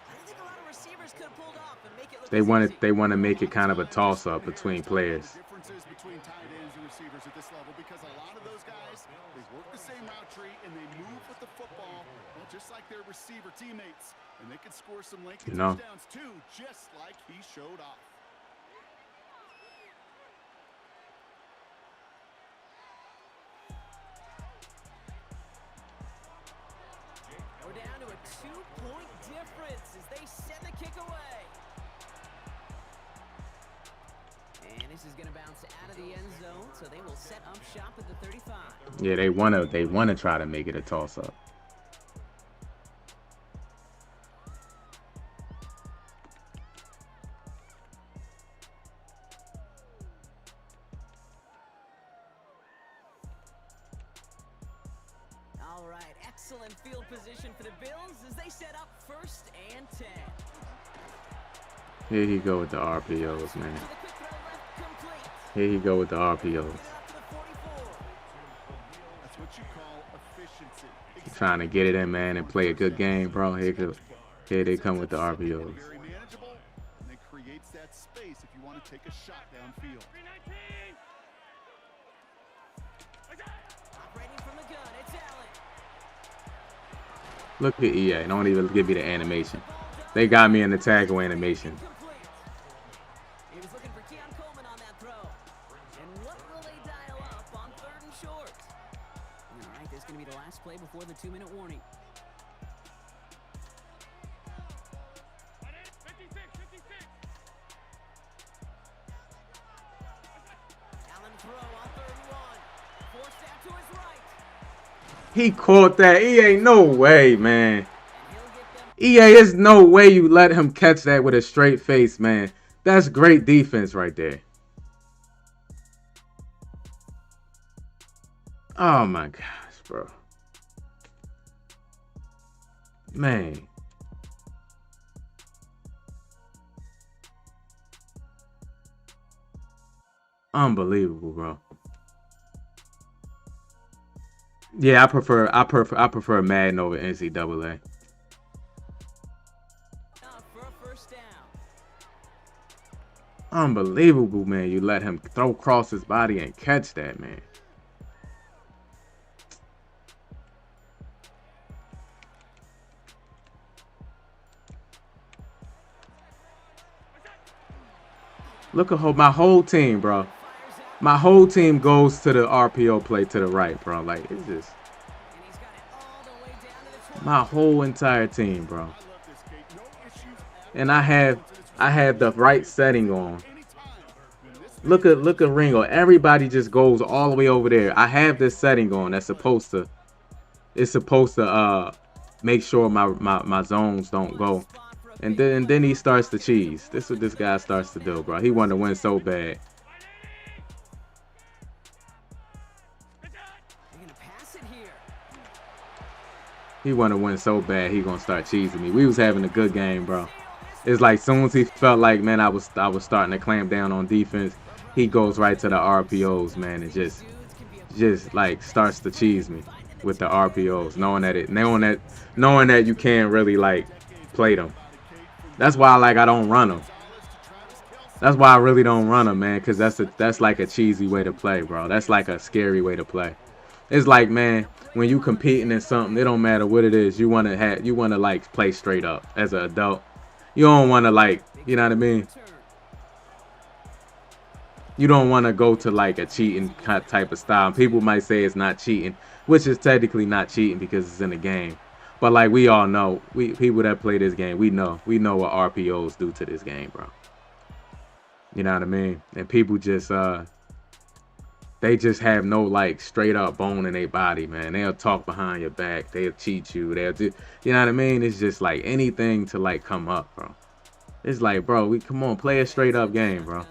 I don't think a lot of receivers could have pulled off and make it look They as want easy. it. They want to make it kind of a toss-up between players. Differences between tight ends and receivers at this level because a lot of those guys, they work the same route tree and they move with the football, well, just like their receiver teammates. And they can score some lengthy touchdowns too, just like he showed off. We're down to a 2-point difference as they send the kick away. And this is going to bounce out of the end zone, so they will set up shop at the 35. Yeah, they wanna try to make it a toss-up. All right, excellent field position for the Bills as they set up 1st and 10. Here he go with the RPOs, man. To the quick throw left, complete. Here he go with the RPOs. Out to the 44. That's what you call efficiency. He's trying to get it in, man, and play a good game, bro. Here they come with the RPOs. Very manageable, and it creates that space if you want to take a shot downfield. Operating from the gun, it's Allen. Look at EA. Don't even give me the animation. They got me in the tackle animation. Complete. He was looking for Keon Coleman on that throw. And what will they dial up on 3rd and short? All right, this is going to be the last play before the 2-minute warning. 56. Allen throw on 3rd and 1. Forced out to his right. He caught that. EA, no way, man. And he'll get them. EA, there's no way you let him catch that with a straight face, man. That's great defense right there. Oh my gosh, bro. Man. Unbelievable, bro. Yeah, I prefer Madden over NCAA. For a 1st down. Unbelievable, man. You let him throw across his body and catch that, man. Look at my whole team, bro. My whole team goes to the RPO play to the right, bro. Like, it's just And he's got it all the way down to the 20. my whole entire team, bro. I love this, Kate. No issues at And I have the right setting on. any time. When this Look at Ringo. Everybody just goes all the way over there. I have this setting on that's supposed to make sure my zones don't go. And then he starts to cheese. This is what this guy starts to do, bro. He wanted to win so bad. They're going to pass it here. He wanted to win so bad. He gonna start cheesing me. We was having a good game, bro. It's like soon as he felt like, man, I was starting to clamp down on defense, he goes right to the RPOs, man, and just like starts to cheese me with the RPOs, knowing that you can't really like play them. That's why I don't run them. That's why I really don't run them, man, because that's like a cheesy way to play, bro. That's like a scary way to play. It's like, man, when you competing in something, it don't matter what it is. You wanna like play straight up as an adult. You don't wanna like, you know what I mean? You don't want to go to like a cheating type of style. People might say it's not cheating, which is technically not cheating because it's in the game. But like we all know, people that play this game, we know what RPOs do to this game, bro. You know what I mean? And people just they just have no like straight up bone in their body, man. They'll talk behind your back. They'll cheat you. They'll do, you know what I mean? It's just like anything to like come up, bro. It's like, bro, come on, play a straight up game, bro.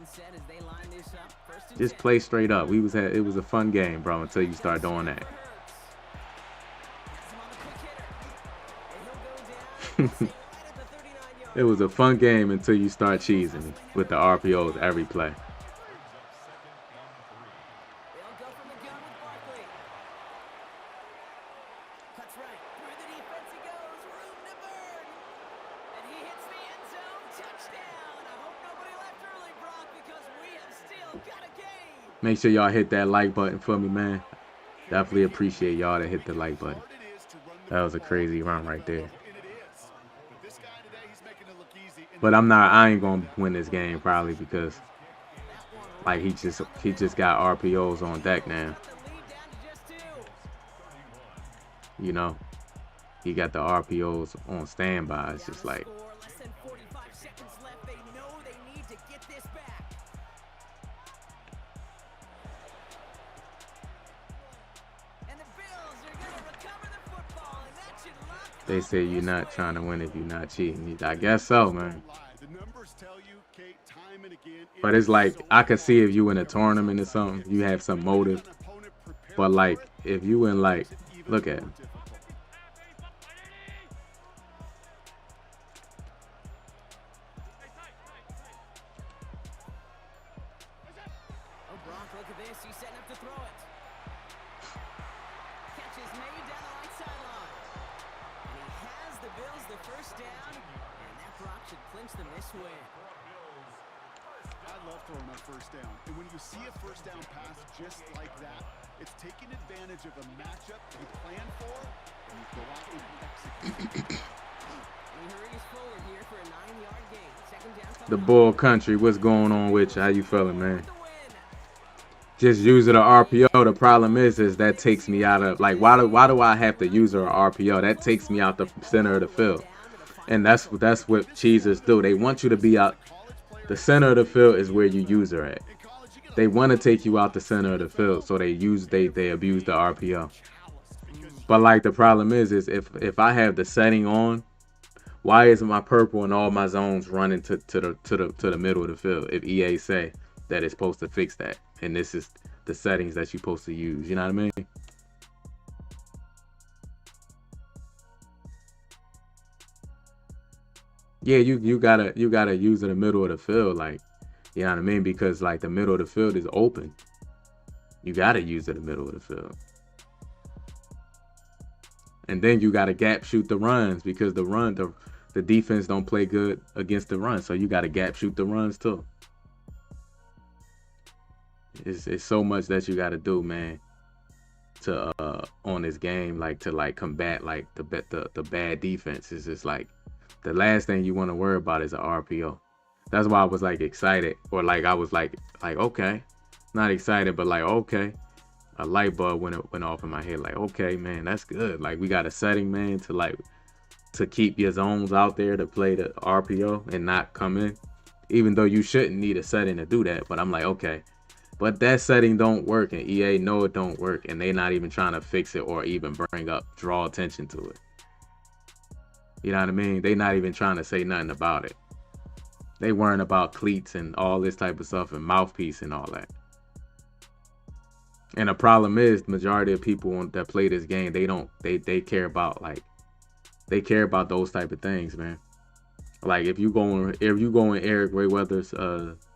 Just play straight up. It was a fun game, bro, until you start doing that. It was a fun game until you start cheesing me with the RPOs every play. Cuts right through the defense he goes, room to burn, and he Make sure y'all hit that like button for me, man. Definitely appreciate y'all that hit the like button. That was a crazy run right there. But I ain't gonna win this game probably because like he just got RPOs on deck now. You know, he got the RPOs on standby. It's just like they say you're not trying to win if you're not cheating. I guess so, man. But it's like I could see if you in a tournament or something, you have some motive. But like if you in like, look at him. The Bull Country, what's going on with you? How you feeling, man? Just using the RPO. The problem is that takes me out of like why do I have to use an RPO? That takes me out the center of the field, and that's what cheesers do. They want you to be out. The center of the field is where you use her at. They want to take you out the center of the field, so they abuse the RPO. But like the problem is if I have the setting on, why isn't my purple and all my zones running to the middle of the field? If EA say that it's supposed to fix that, and this is the settings that you're supposed to use, you know what I mean? Yeah, you gotta use in the middle of the field, like, you know what I mean? Because like the middle of the field is open. You gotta use it in the middle of the field. And then you gotta gap shoot the runs because the defense don't play good against the run. So you gotta gap shoot the runs too. It's so much that you gotta do, man, to on this game, like to like combat like the bad defense. It's just like the last thing you want to worry about is an RPO. That's why I was like excited, or like I was like okay, not excited, but like okay, a light bulb went off in my head. Like okay, man, that's good. Like we got a setting, man, to keep your zones out there to play the RPO and not come in, even though you shouldn't need a setting to do that. But I'm like okay, but that setting don't work, and EA know it don't work, and they not even trying to fix it or even draw attention to it. You know what I mean? They not even trying to say nothing about it. They worrying about cleats and all this type of stuff and mouthpiece and all that. And the problem is, the majority of people that play this game, they care about those type of things, man. Like if you go in Eric Rayweather's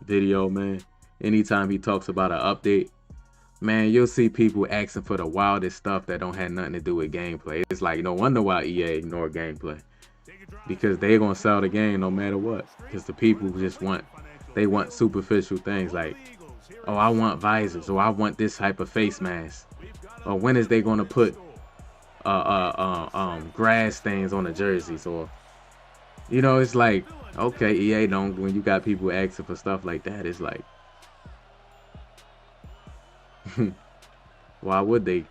video, man, anytime he talks about an update, man, you'll see people asking for the wildest stuff that don't have nothing to do with gameplay. It's like no wonder why EA ignore gameplay. Because they're gonna sell the game no matter what. Because the people just want superficial things like, oh, I want visors, or I want this type of face mask, or when is they gonna put grass stains on the jerseys, or you know, it's like okay, EA don't. When you got people asking for stuff like that, it's like, why would they?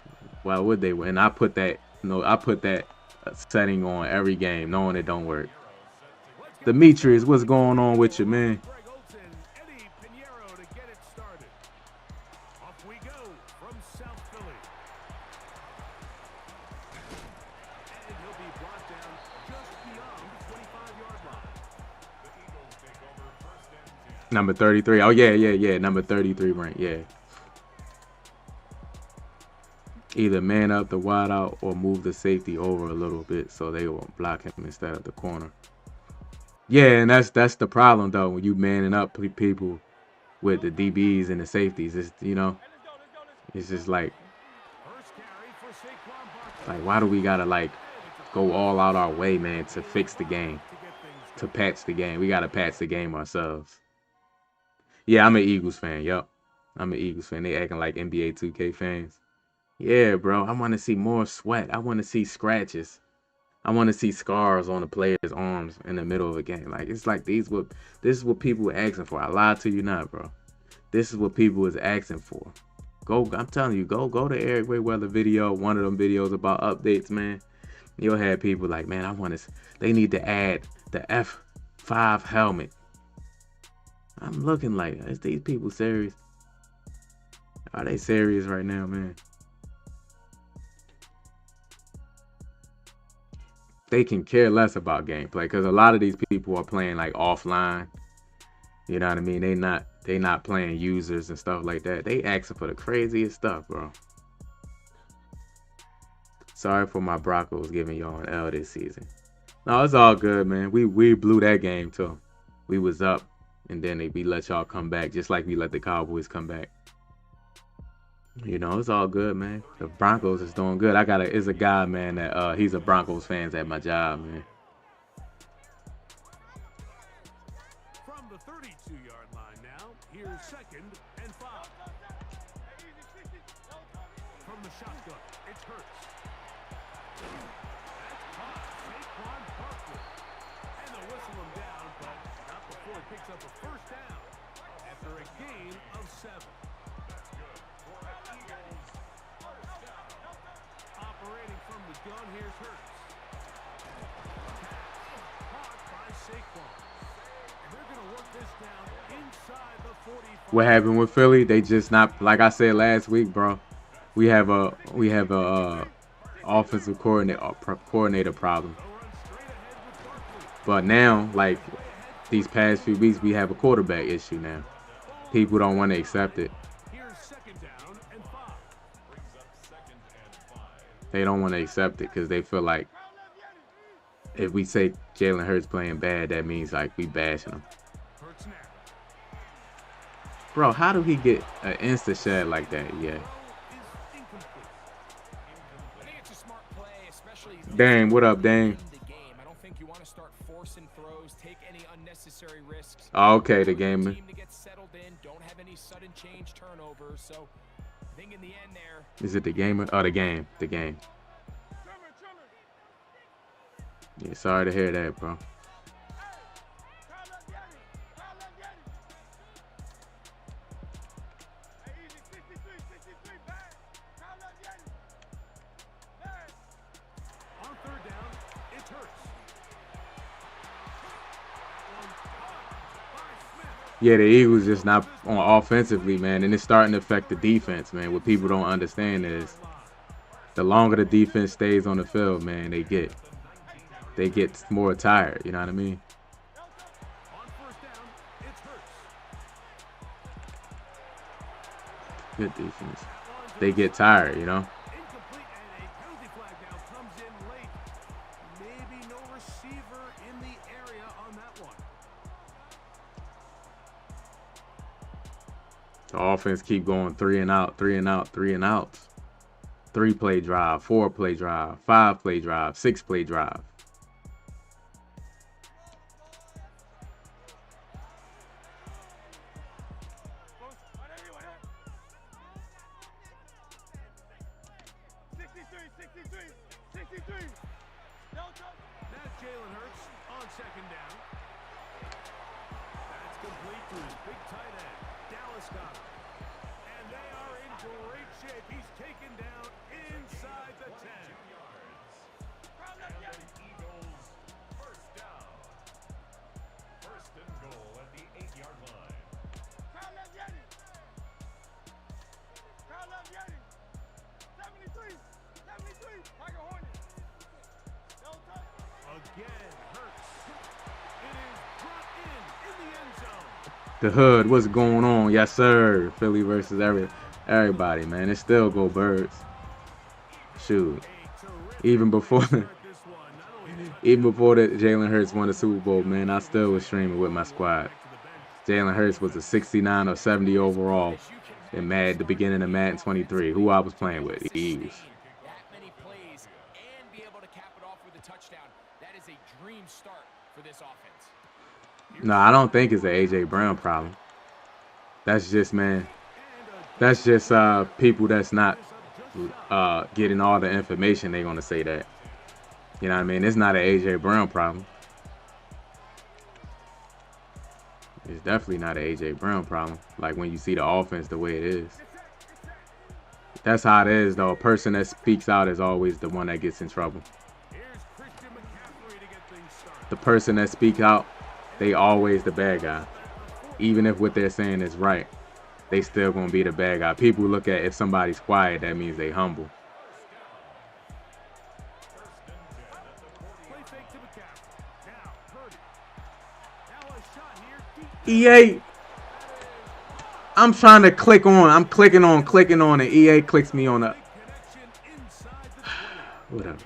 And I put that setting on every game, knowing it don't work. Demetrius, what's going on with you, man? Number 33. Oh yeah. Number 33 rank. Yeah. Either man up the wide out or move the safety over a little bit so they won't block him instead of the corner. Yeah, and that's the problem though, when you manning up people with the DBs and the safeties. It's, you know, it's just like why do we gotta like go all out our way, man, to fix the game, to patch the game? We gotta patch the game ourselves. Yeah, I'm an Eagles fan. Yup. I'm an Eagles fan. They acting like NBA 2K fans. Yeah, bro. I want to see more sweat. I want to see scratches. I want to see scars on the player's arms in the middle of a game. Like it's like this is what people are asking for. I lied to you not, bro. This is what people is asking for. I'm telling you, go to Eric Wayweather video, one of them videos about updates, man. You'll have people like, man, they need to add the F5 helmet. I'm looking like, is these people serious? Are they serious right now, man? They can care less about gameplay because a lot of these people are playing like offline. You know what I mean? They not playing users and stuff like that. They asking for the craziest stuff, bro. Sorry for my Broncos giving y'all an L this season. No, it's all good, man. We blew that game too. We was up, and then we let y'all come back, just like we let the Cowboys come back. You know, it's all good, man. The Broncos is doing good. It's a guy, man, that he's a Broncos fan at my job, man. From the 32-yard line now, here's 2nd and 5. From the shotgun, it's Hurts. That's caught. Saquon Barkley. And they'll whistle him down, but not before he picks up a first down after a gain of 7. Operating from the gun, here's Hurts. Caught by Saquon. And they're going to work this down inside the 45. What happened with Philly? They just not, like I said last week, bro. We have a offensive coordinator problem. But now, like these past few weeks, we have a quarterback issue now. People don't want to accept it. They don't want to accept it because they feel like if we say Jalen Hurts playing bad, that means like we bashing him. Bro, how do he get an insta shed like that? Yeah. Dang, what up, Dang? I don't think you want to start forcing throws, take any unnecessary risks. Oh, okay, the game. Team to get settled in, don't have any sudden change turnovers. So I think in the end there. Is it the game? Oh, the game. The game. Yeah, sorry to hear that, bro. Yeah, the Eagles just not on offensively, man, and it's starting to affect the defense, man. What people don't understand is the longer the defense stays on the field, man, they get more tired, you know what I mean? Good defense. They get tired, you know? The offense keep going 3 and out, 3 and out, 3 and outs. 3-play drive, 4-play drive, 5-play drive, 6-play drive. That's Jalen Hurts on 2nd down. That's complete to his big tight end. Dallas got him. And they are in great shape. He's taken down inside the 10. And the Eagles, first down. First and goal at the 8-yard line. Again, Hurts. It is brought in the end zone. The hood, what's going on? Yes, sir. Philly versus everybody, man. It still go Birds. Shoot. Even before the Jalen Hurts won the Super Bowl, man, I still was streaming with my squad. Jalen Hurts was a 69 or 70 overall in Madden, the beginning of Madden 23. Who I was playing with, the Eagles. That many plays and be able to cap it off with a touchdown. That is a dream start for this offense. No, I don't think it's an A.J. Brown problem. That's just, man, That's just people that's not getting all the information. They're gonna say that. You know what I mean? It's not an AJ Brown problem. It's definitely not an AJ Brown problem. Like when you see the offense the way it is. That's how it is, though. A person that speaks out is always the one that gets in trouble. The person that speaks out, they always the bad guy. Even if what they're saying is right, they still gonna be the bad guy. People look at if somebody's quiet, that means they humble. EA, I'm trying to click on. I'm clicking on, and EA clicks me on a. Whatever.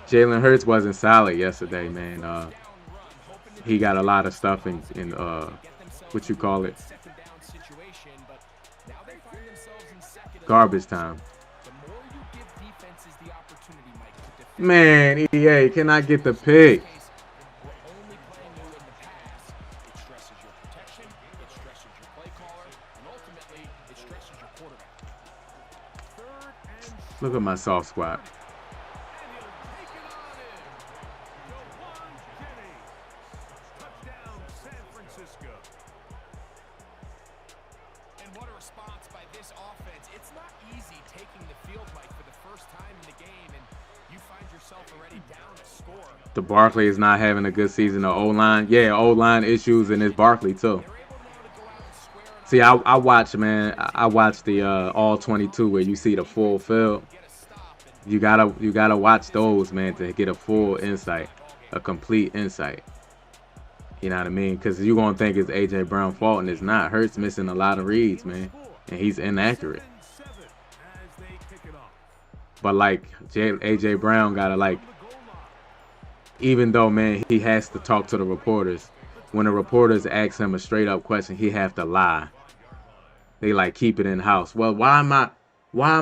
Jalen Hurts wasn't solid yesterday, man. He got a lot of stuff in what you call it, garbage time. Man, EA, can I get the pick? Look at my soft squat. And what a response by this offense. It's not easy taking the field, Mike, for the first time in the game, and you find yourself already down a score. The Barkley is not having a good season. The O-line, yeah, O-line issues, and it's Barkley too. See, I watch, man. I watch the all 22 where you see the full field. You gotta watch those, man, to get a full insight, a complete insight. You know what I mean? Because you're gonna think it's AJ Brown's fault, and it's not. Hurts missing a lot of reads, man, and he's inaccurate. But like AJ Brown gotta like, even though, man, he has to talk to the reporters. When the reporters ask him a straight up question, he have to lie. They like keep it in house. Well, why am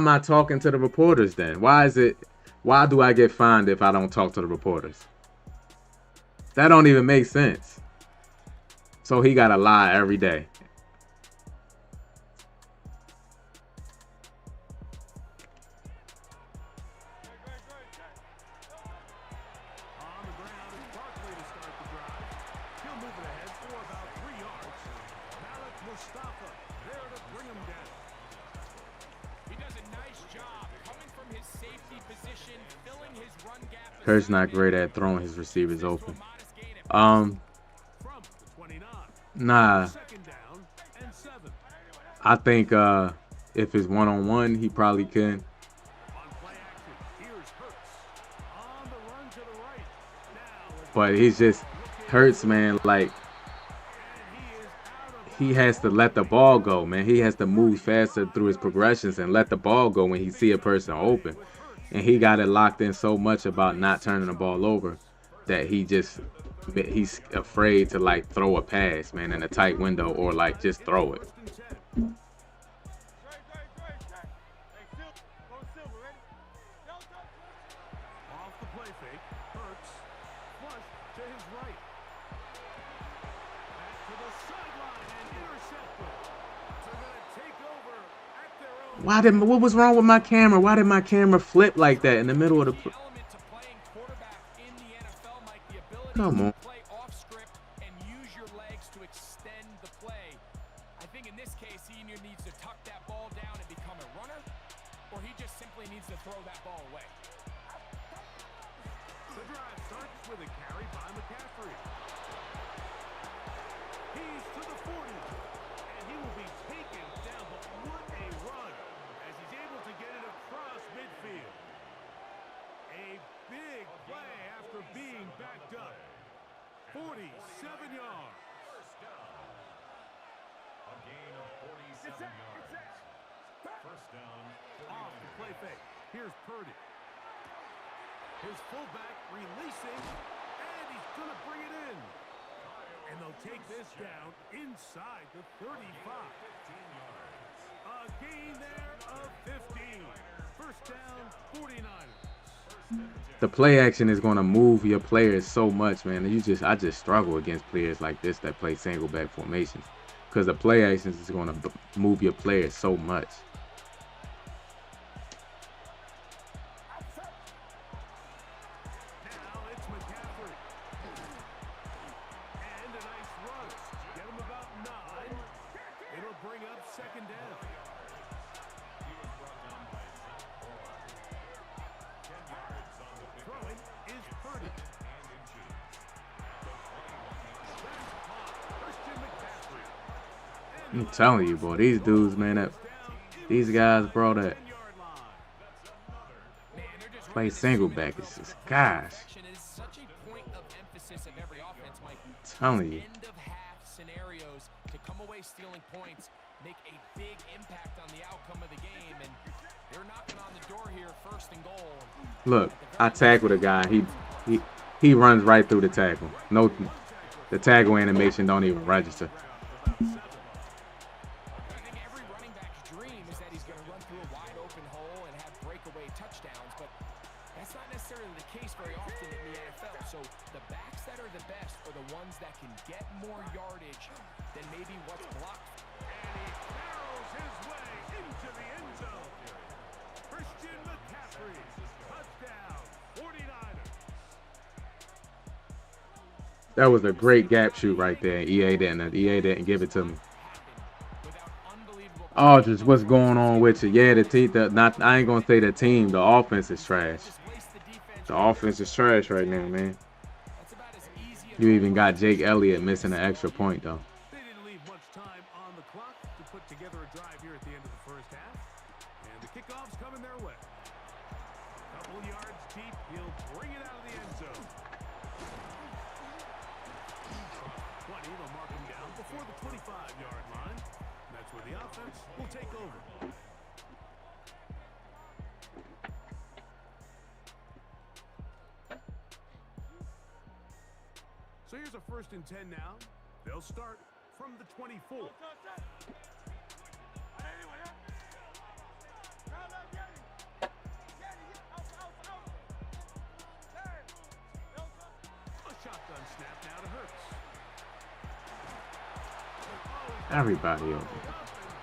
I talking to the reporters then? Why do I get fined if I don't talk to the reporters? That don't even make sense. So he gotta lie every day. Hurts not great at throwing his receivers open. Nah. I think if it's one-on-one, he probably can. But he's just Hurts, man, like he has to let the ball go, man. He has to move faster through his progressions and let the ball go when he see a person open. And he got it locked in so much about not turning the ball over that he's afraid to like throw a pass, man, in a tight window or like just throw it. What was wrong with my camera? Why did my camera flip like that in the middle of the Come on. Play off script and use your legs to extend the play. I think in this case, he either needs to tuck that ball down and become a runner, or he just simply needs to throw that ball away. The drive starts with a carry by McCaffrey. He's to the 40, and he will be taken down, but what a run as he's able to get it across midfield. A big play after being backed up. 47 yards. First down. A gain of 47 yards. First down. Off the play fake. Here's Purdy. His fullback releasing, and he's going to bring it in. And they'll take this down inside the 35. A A gain there of 15. First down, 49ers. The play action is gonna move your players so much, man. I just struggle against players like this that play single back formations, because the play actions is gonna move your players so much. Now it's McCaffrey. And a nice run. Get him about 9. It'll bring up second down. Throwing is Purdy. Christian McCaffrey. I'm telling you, boy, these dudes, man, these guys, bro, that play single back, it's just, gosh. Is such a point of emphasis of every offense, Mike. Telling you. End of half scenarios to come away stealing points, make a big impact on the outcome of the game, and they're knocking on the door here, first and goal. Look, I tackled a guy. He runs right through the tackle. No, the tackle animation don't even register. I think every running back's dream is that he's going to run through a wide open hole and have breakaway touchdowns, but that's not necessarily the case very often in the NFL. So the backs that are the best are the ones that can get more yardage than maybe what's blocked. And he barrels his way into the end zone. Christian McCaffrey. Touchdown. 49ers. That was a great gap shoot right there. EA didn't give it to me. Oh, just what's going on with you? Yeah, I ain't gonna say the team. The offense is trash. The offense is trash right now, man. You even got Jake Elliott missing an extra point though. They didn't leave much time on the clock to put together a drive here at the end of the first half. And the kickoff's coming their way. Couple yards deep, he'll bring it out of the end zone. 20, they'll mark him down before the 25-yard line. And that's where the offense will take over. So here's a 1st and 10 now. They'll start from the 24. A shotgun snap now to Hurts. Everybody over. Up and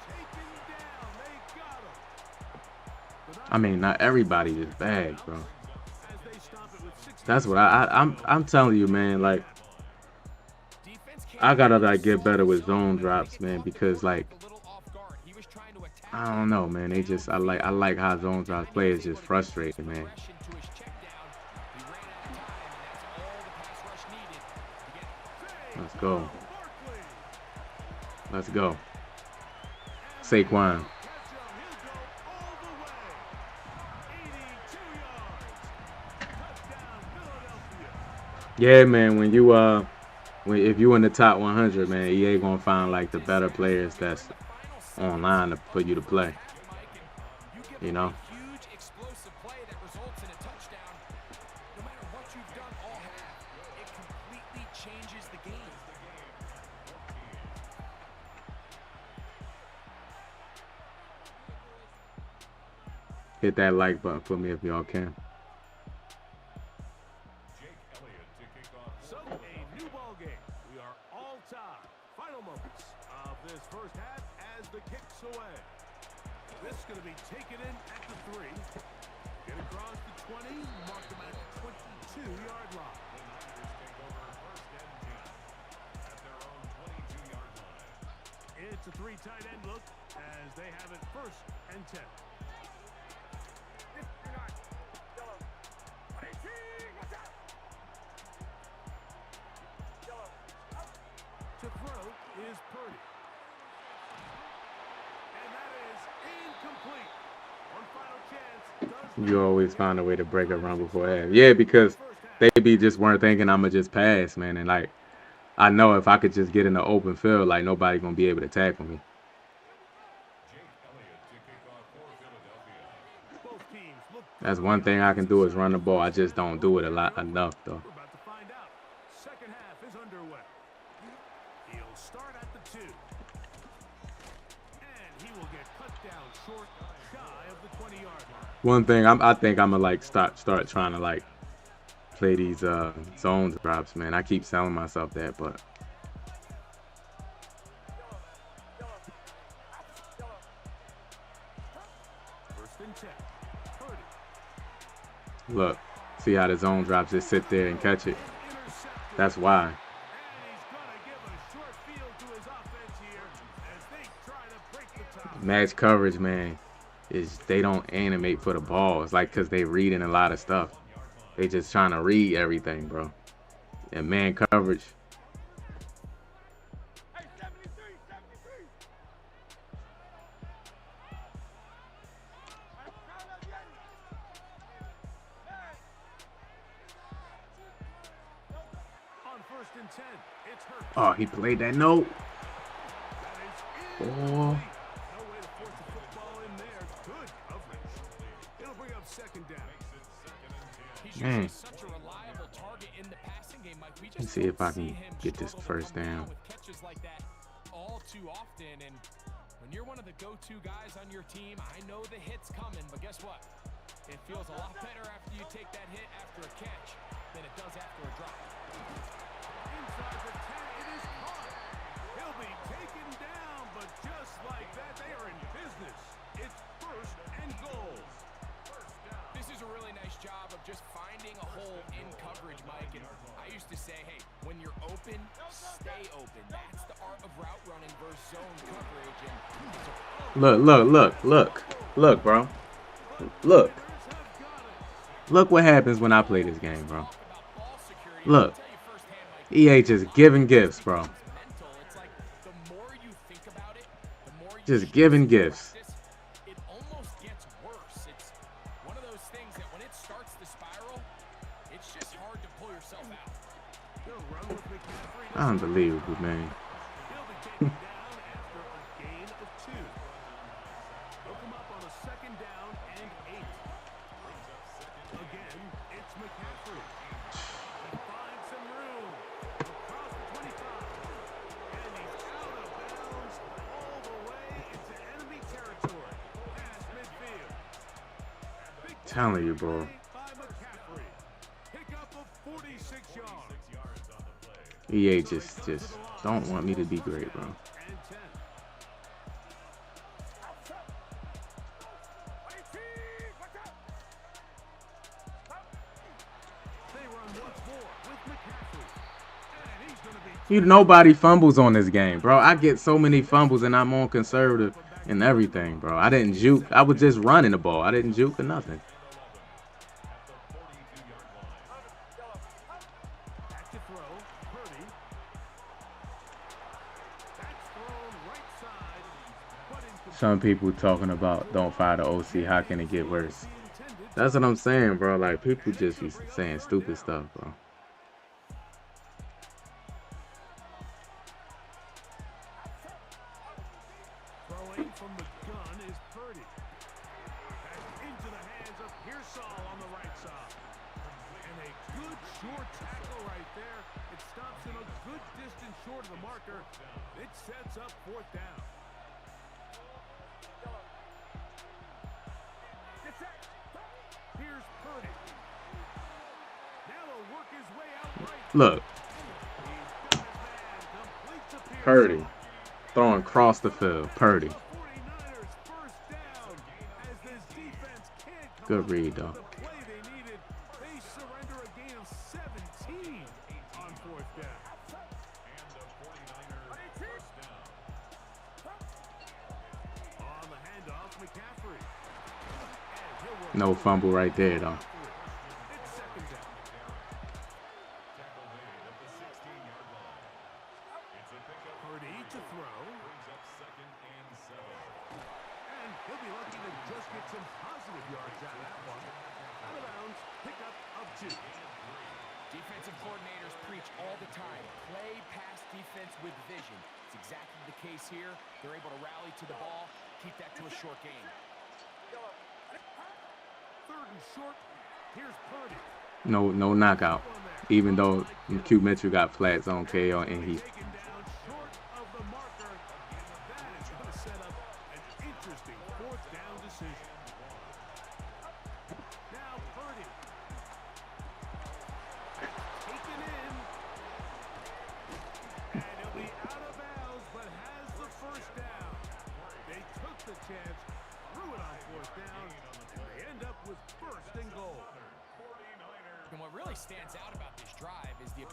taken down. They got him. I mean, not everybody is bad, bro. As they stop it with 16. That's what I'm telling you, man. Like, I gotta like get better with zone drops, man, because like I don't know, man. I like how zone drops play is just frustrating, man. Let's go. Let's go. Saquon. Yeah, man. If you in the top 100, man, EA gonna find like the better players that's online for you to play. You know. Huge explosive play that results in a touchdown. No matter what you've done all half, it completely changes the game. Hit that like button for me if y'all can. So, a new ball game. We are all tied. Final moments of this first half as the kick's away. This is going to be taken in at the 3. Get across the 20, mark them at the 22-yard line. It's a 3 tight end look as they have it 1st and 10. To throw is Purdy. And that is incomplete. One final chance. You always find a way to break a run before half. Yeah, because they just weren't thinking I'ma just pass, man. And like, I know if I could just get in the open field, like nobody gonna be able to tackle me. That's one thing I can do is run the ball. I just don't do it enough though. We're about to find out. Second half is underway. He'll start at the 2. And he will get cut down short, shy of the 20-yard line. One thing I think I'm gonna like start trying to like play these zone drops, man. I keep telling myself that, but First and 10. Purdy. look, see how the zone drops, just sit there and catch it. Intercepted. That's why. And he's going to give a short field to his offense here as they try to break the top. Match coverage, man, is they don't animate for the ball. It's like because they reading a lot of stuff. They just trying to read everything, bro. And man coverage. Hey, 73, 73. On first and 10, it's Hurts. Oh, he played that note. That is Oh, no way to force the football in there. Good coverage. It'll bring up second down. He's man. usually such a reliable target in the passing game, Mike. We Let's just see if I don't see can him get this struggle to first come down. with catches like that all too often. And when you're one of the go-to guys on your team, I know the hit's coming, but guess what? It feels a lot better after you take that hit after a catch than it does after a drop. Inside the 10, it is caught. He'll be taken down, but just like that, they are in business. It's first and goal. This is a really nice job of just finding a hole in coverage, Mike. And I used to say, hey, when you're open, stay open. That's the art of route running versus zone coverage. And Look, bro. Look. Look what happens when I play this game, bro. Look. EA just giving gifts, bro. it's like the more you think about it, the more you Just giving gifts. it almost gets worse. It's one of those things that when it starts to spiral, it's just hard to pull yourself out. He'll run with McCaffrey. Unbelievable, man. He'll be taken down after a gain of 2. Hook him up on a second down and 8. Again, it's McCaffrey. He finds some room across the 25. And he's out of bounds all the way into enemy territory. Past midfield. Big Telling you, bro. by McCaffrey. Pick up of 46 yards. EA just don't want me to be great, bro. And 10. They run once more with McCaffrey. And he's going to be Nobody fumbles on this game, bro. I get so many fumbles and I'm on conservative and everything, bro. I didn't juke. I was just running the ball. I didn't juke or nothing. back to throw. Purdy. That's thrown right side. But in Some people talking about don't fire the OC. How can it get worse? the intended. That's what I'm saying, bro. Like, people just be saying stupid stuff, bro. Throwing from the gun is Purdy. Back into the hands of Pearsall on the right side. And a good short tackle right there. It stops him a good distance short of the marker. It sets up fourth down. Here's Purdy. Now he'll work his way out right. Look, He's got his man. Complete to Pearsall. Purdy throwing across the field. Purdy. 49ers first down as this defense can't come Good up read, with though. the play they needed. They surrender a gain of 17 on fourth down. On the handoff, McCaffrey. And he'll work No fumble right there, though. it's second down. Purdy to throw. And he'll be lucky to just get some positive yards out of that one. Out of bounds, pickup of 2. Defensive coordinators preach all the time, play pass defense with vision. It's exactly the case here. They're able to rally to the ball, keep that to a short gain. Third and short. Here's Purdy. No knockout. Even though Q Mitchell got flat zone KO and he Taken down short of the marker. That is going to set up an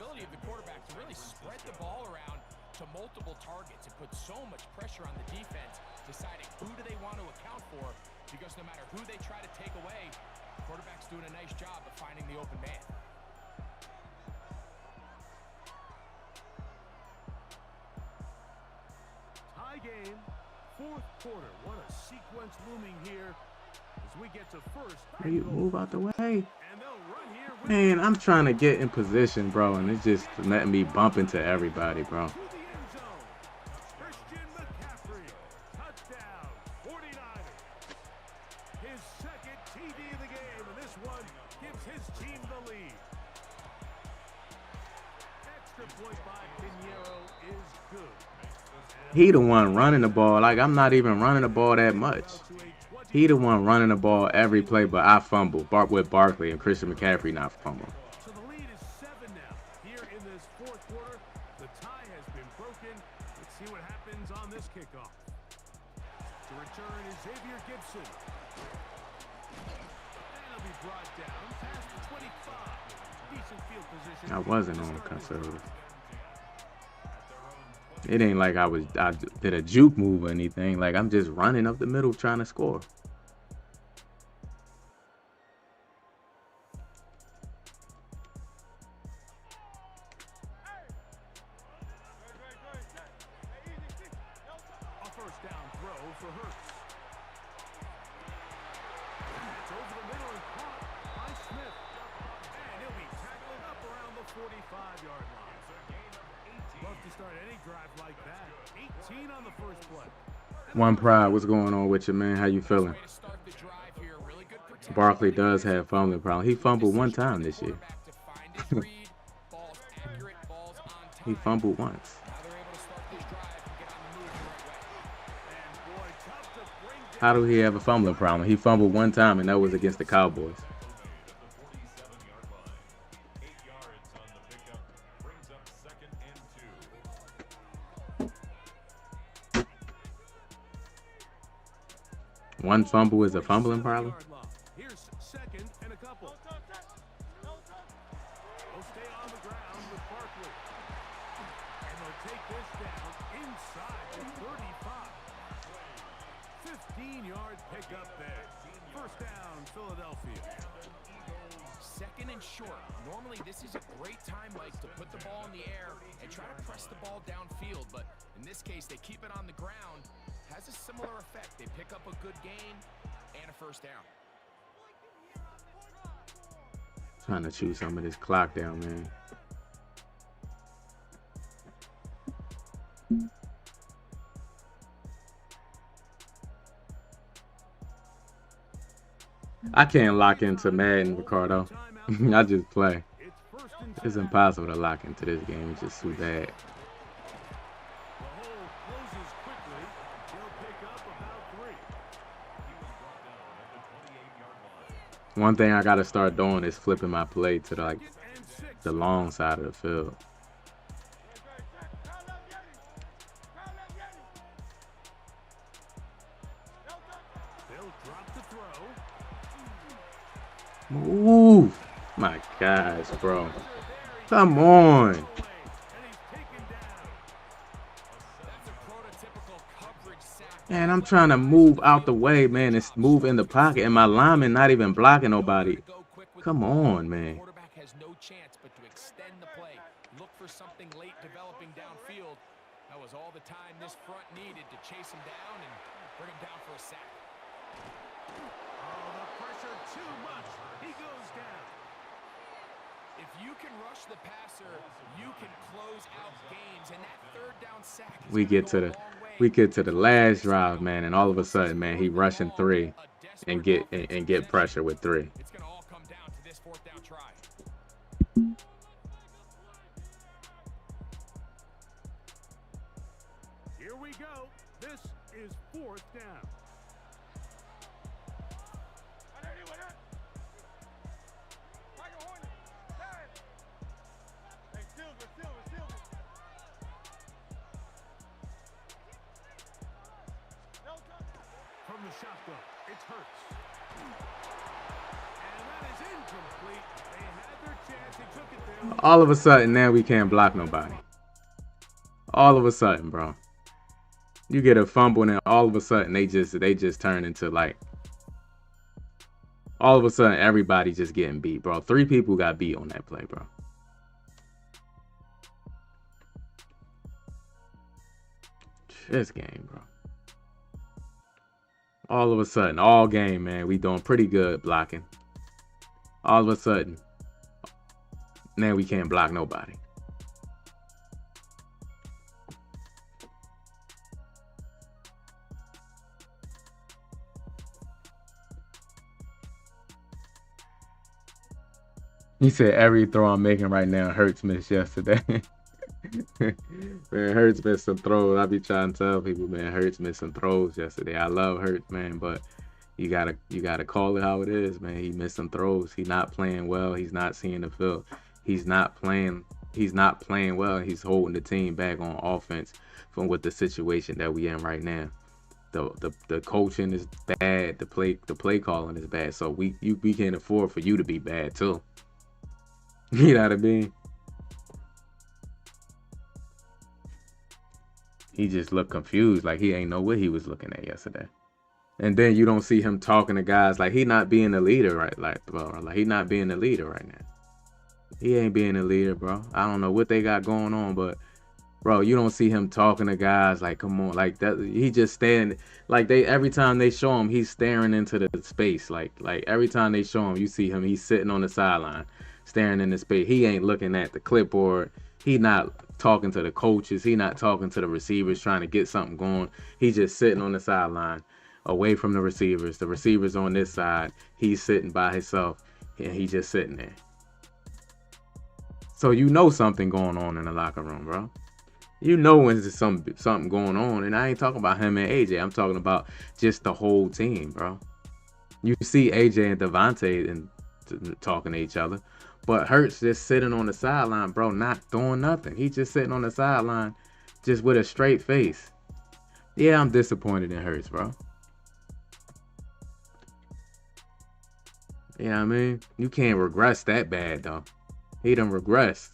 ability of the quarterback to really spread the ball around to multiple targets and put so much pressure on the defense, deciding who do they want to account for, because no matter who they try to take away, the quarterback's doing a nice job of finding the open man. Tie game, fourth quarter. What a sequence looming here as we get to first. You move out the way. And they'll run here with Man, I'm trying to get in position, bro, and it's just letting me bump into everybody, bro. to the end zone. Christian McCaffrey, touchdown, 49ers. His second TD of the game, and this one gives his team the lead. Extra point by Pinheiro is good. He the one running the ball. Like, I'm not even running the ball that much. He the one running the ball every play, but I fumble. With Barkley and Christian McCaffrey not fumble. So the lead is 7 now. Here in this fourth quarter, the tie has been broken. Let's see what happens on this kickoff. To return is Xavier Gibson. And he'll be brought down past the 25. Decent field position. I wasn't on conservative. It ain't like I did a juke move or anything. Like, I'm just running up the middle trying to score. A first down throw for Hurts. It's over the middle and caught by Smith. And he'll be tackled up around the 45-yard line. Love to start any drive like that. 18 on the first play. One Pride, what's going on with you, man? How you feeling? Barkley does have fumbling problem. He fumbled one time this year. He fumbled once. How do he have a fumbling problem? He fumbled one time, and that was against the Cowboys. One fumble is a fumbling problem? Here's second and a couple. They'll stay on the ground with Barkley. And they'll take this down inside the 35. 15-yard pickup there. First down, Philadelphia. Second and short. Normally, this is a great time, Mike, to put the ball in the air and try to press the ball downfield. But in this case, they keep it on the ground. Has a similar effect. They pick up a good gain and a first down. Trying to chew some of this clock down, man. I can't lock into Madden, Ricardo. I just play. It's impossible to lock into this game. It's just too bad. One thing I gotta start doing is flipping my play to the long side of the field. Ooh, my gosh, bro. Come on. Man, I'm trying to move out the way, man, and move in the pocket, and my lineman not even blocking nobody. Come on, man. Quarterback has no chance but to extend the play. Look for something late developing downfield. That was all the time this front needed to chase him down and bring him down for a sack. Oh, the pressure too much. He goes down. If you can rush the passer, you can close out games, and that third down sack is We get to the last drive, man, and all of a sudden, man, he rushing 3 and get pressure with 3. It's going to all come down to this fourth down try. Here we go. This is fourth down. From the shotgun, it's Hurts. And that is incomplete. They had their chance. It All of a sudden, now we can't block nobody. All of a sudden, bro. You get a fumble and all of a sudden they just turn into like, all of a sudden everybody just getting beat, bro. 3 people got beat on that play, bro. This game, bro. All of a sudden, all game, man, we doing pretty good blocking. All of a sudden, now we can't block nobody. He said every throw I'm making right now Hurts missed yesterday. Man, Hurts missed some throws. I be trying to tell people, man, Hurts missed some throws yesterday. I love Hurts, man, but you gotta call it how it is, man. He missed some throws. He's not playing well. He's not seeing the field. He's not playing well. He's holding the team back on offense from what the situation that we in right now. The coaching is bad. The play calling is bad. So we can't afford for you to be bad too. You know what I mean? He just looked confused, like he ain't know what he was looking at yesterday. And then you don't see him talking to guys like he not being the leader, right? Like, bro, like he not being the leader right now. He ain't being the leader, bro. I don't know what they got going on, but bro, you don't see him talking to guys like, come on, like that. He just stand like every time they show him, he's staring into the space. Like every time they show him, you see him, he's sitting on the sideline, staring into space. He ain't looking at the clipboard. He not talking to the coaches. He not talking to the receivers, trying to get something going. He's just sitting on the sideline, away from the receivers. The receivers on this side. He's sitting by himself, and he just sitting there. So you know something going on in the locker room, bro. You know when there's something going on, and I ain't talking about him and AJ. I'm talking about just the whole team, bro. You see AJ and Devontae and talking to each other, but Hurts just sitting on the sideline, bro, not doing nothing. He just sitting on the sideline, just with a straight face. Yeah, I'm disappointed in Hurts, bro. You know what I mean? You can't regress that bad, though. He done regressed.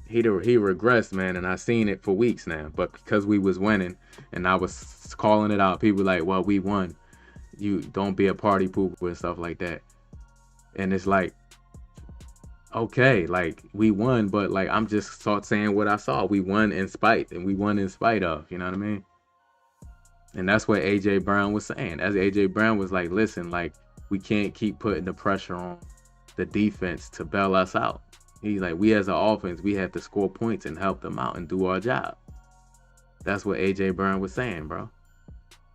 He regressed, man, and I seen it for weeks now. But because we was winning, and I was calling it out, people like, well, we won. You don't be a party pooper and stuff like that. And it's like, okay, like we won, but like I'm just saying what I saw. We won in spite, and we won in spite of. You know what I mean? And that's what AJ Brown was saying. As AJ Brown was like, listen, like we can't keep putting the pressure on the defense to bail us out. He's like, we as an offense, we have to score points and help them out and do our job. That's what AJ Brown was saying, bro.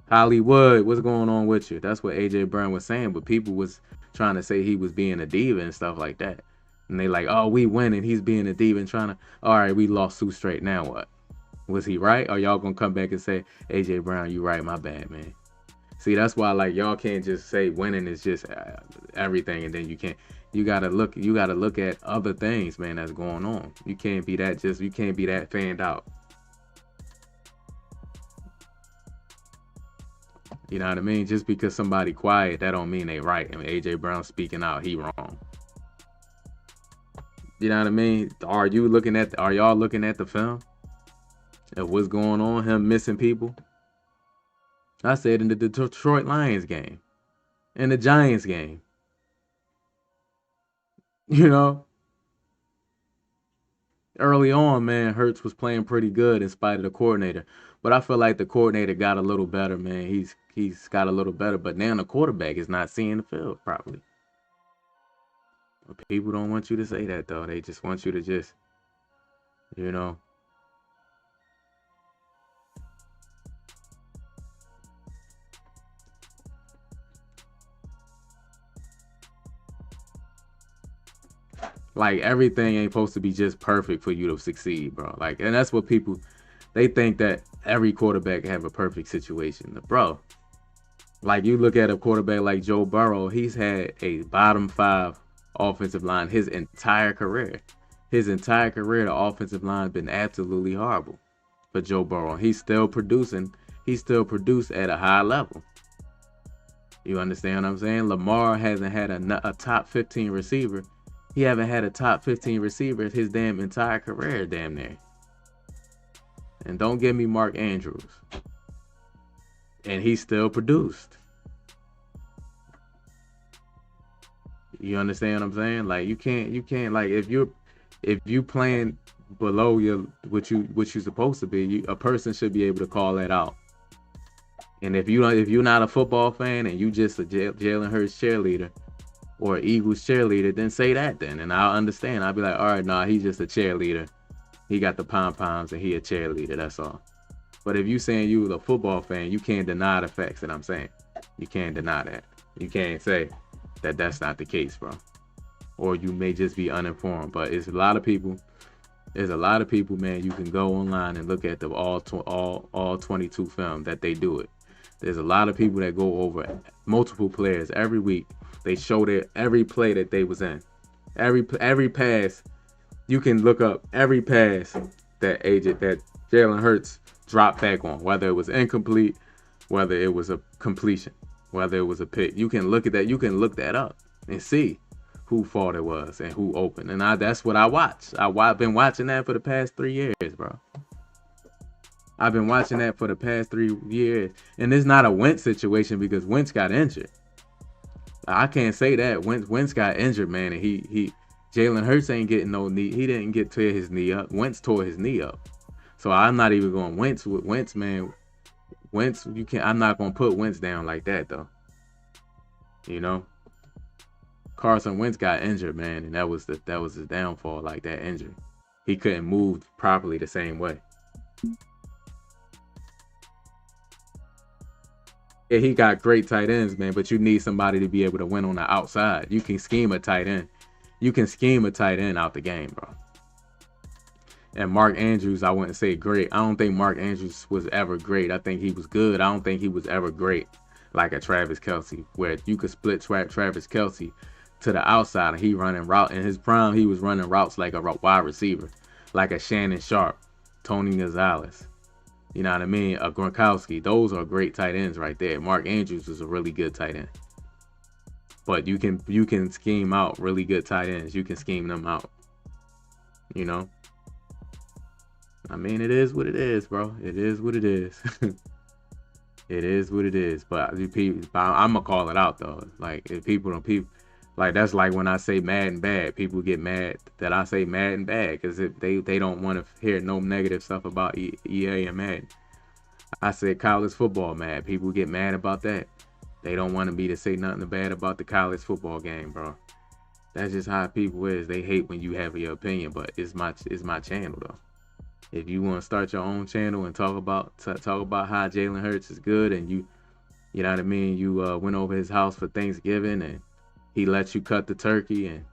Hollywood, what's going on with you? That's what AJ Brown was saying, but people was trying to say he was being a diva and stuff like that. And they like, oh, we winning. He's being a diva and trying to, all right, we lost 2 straight. Now what? Was he right? Or y'all gonna come back and say, AJ Brown, you right, my bad, man. See, that's why like y'all can't just say winning is just everything, and then you can't. You gotta look at other things, man, that's going on. You can't be that fanned out. You know what I mean? Just because somebody quiet, that don't mean they right. I mean, AJ Brown speaking out, he wrong. You know what I mean? Are y'all looking at the film of what's going on? Him missing people. I said in the Detroit Lions game, in the Giants game. You know, early on, man, Hurts was playing pretty good in spite of the coordinator. But I feel like the coordinator got a little better, man. He's got a little better, but now the quarterback is not seeing the field properly. But people don't want you to say that, though. They just want you to just, you know. Like, everything ain't supposed to be just perfect for you to succeed, bro. Like, and that's what people, they think that every quarterback have a perfect situation. Bro, like, you look at a quarterback like Joe Burrow, he's had a bottom 5 offensive line his entire career. His entire career, the offensive line has been absolutely horrible for Joe Burrow. He's still producing. He still produced at a high level. You understand what I'm saying? Lamar hasn't had a top 15 receiver He haven't had a top 15 receiver his damn entire career, damn near. And don't give me Mark Andrews. And he still produced. You understand what I'm saying? Like you can't like if you playing below what you're supposed to be, a person should be able to call that out. And if you're not a football fan and you just a Jalen Hurts cheerleader or Eagles cheerleader, then say that then, and I'll understand. I'll be like, all right, nah, he's just a cheerleader. He got the pom-poms and he a cheerleader. That's all. But if you saying you a football fan, you can't deny the facts that I'm saying. You can't deny that. You can't say that that's not the case, bro. Or you may just be uninformed. But it's a lot of people. There's a lot of people, man. You can go online and look at the all 22 film that they do it. There's a lot of people that go over multiple players every week. They show their every play that they was in, every pass. You can look up every pass that Jalen Hurts dropped back on, whether it was incomplete, whether it was a completion, whether it was a pick. You can look at that. You can look that up and see who fault it was and who opened. And that's what I watch. I've been watching that for the past 3 years, bro. I've been watching that for the past 3 years. And it's not a Wentz situation because Wentz got injured. I can't say that. Wentz got injured, man, and he Jalen Hurts ain't getting no knee. He didn't tear his knee up. Wentz tore his knee up. So I'm not even going Wentz with Wentz, man. Wentz, I'm not gonna put Wentz down like that though. You know? Carson Wentz got injured, man, and that was his downfall, like that injury. He couldn't move properly the same way. Yeah, he got great tight ends, man, but you need somebody to be able to win on the outside. You can scheme a tight end. You can scheme a tight end out the game, bro. And Mark Andrews, I wouldn't say great. I don't think Mark Andrews was ever great. I think he was good. I don't think he was ever great like a Travis Kelce, where you could split Travis Kelce to the outside and he running route. In his prime, he was running routes like a wide receiver, like a Shannon Sharp, Tony Gonzalez. You know what I mean? A Gronkowski. Those are great tight ends right there. Mark Andrews is a really good tight end. But you can scheme out really good tight ends. You can scheme them out. You know? I mean, it is what it is, bro. It is what it is. It is what it is. But I'm going to call it out, though. Like, if people like, that's like when I say Madden bad. People get mad that I say Madden bad because they don't want to hear no negative stuff about EA and Madden. I said college football mad. People get mad about that. They don't want me to say nothing bad about the college football game, bro. That's just how people is. They hate when you have your opinion, but it's my channel, though. If you want to start your own channel and talk about how Jalen Hurts is good and you know what I mean, you went over his house for Thanksgiving and he let you cut the turkey and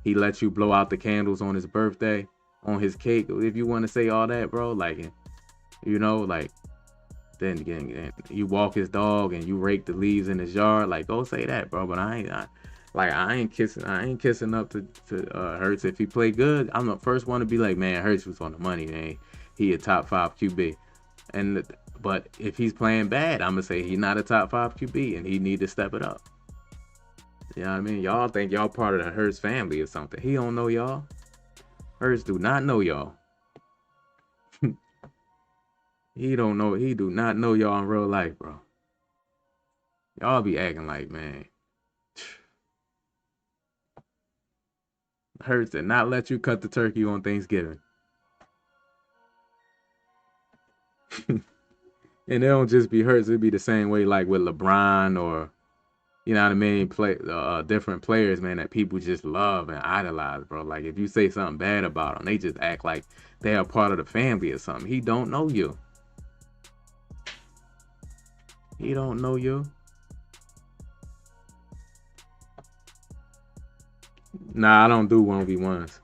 he let you blow out the candles on his birthday, on his cake. If you want to say all that, bro, like, you know, like, then again, you walk his dog and you rake the leaves in his yard, like, go say that, bro. But I ain't kissing up to Hurts. If he play good, I'm the first one to be like, man, Hurts was on the money, man. He a top 5 QB. But if he's playing bad, I'm gonna say he's not a top 5 QB and he need to step it up. You know what I mean? Y'all think y'all part of the Hurts family or something. He don't know y'all. Hurts do not know y'all. He do not know y'all in real life, bro. Y'all be acting like, man. Hurts did not let you cut the turkey on Thanksgiving. And it don't just be Hurts. It'd be the same way like with LeBron or, you know what I mean, different players, man, that people just love and idolize, bro. Like, if you say something bad about them, they just act like they are part of the family or something. He don't know you. He don't know you. Nah, I don't do 1v1s.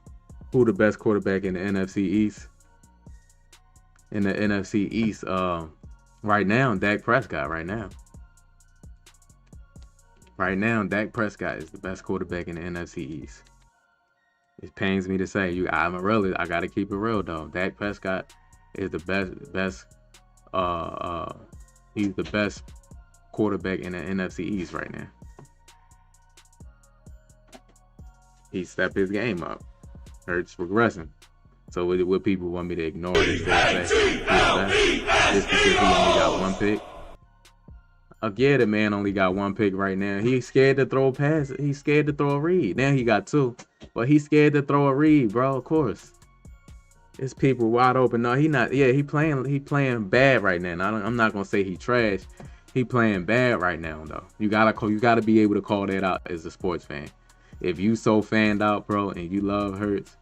Who the best quarterback in the NFC East? In the NFC East, right now, Dak Prescott, right now. Right now, Dak Prescott is the best quarterback in the NFC East. It pains me to say, I gotta keep it real though. Dak Prescott is the best. He's the best quarterback in the NFC East right now. He stepped his game up. Hurts regressing. So what people want me to ignore this say just because he only got 1 pick? Yeah, the man only got 1 pick right now. He's scared to throw a pass. He's scared to throw a read. Now he got 2, but he's scared to throw a read, bro. Of course, it's people wide open. No, he not. Yeah, he playing bad right now. I'm not gonna say he trash. He playing bad right now though. You gotta be able to call that out as a sports fan. If you so fanned out, bro, and you love Hurts,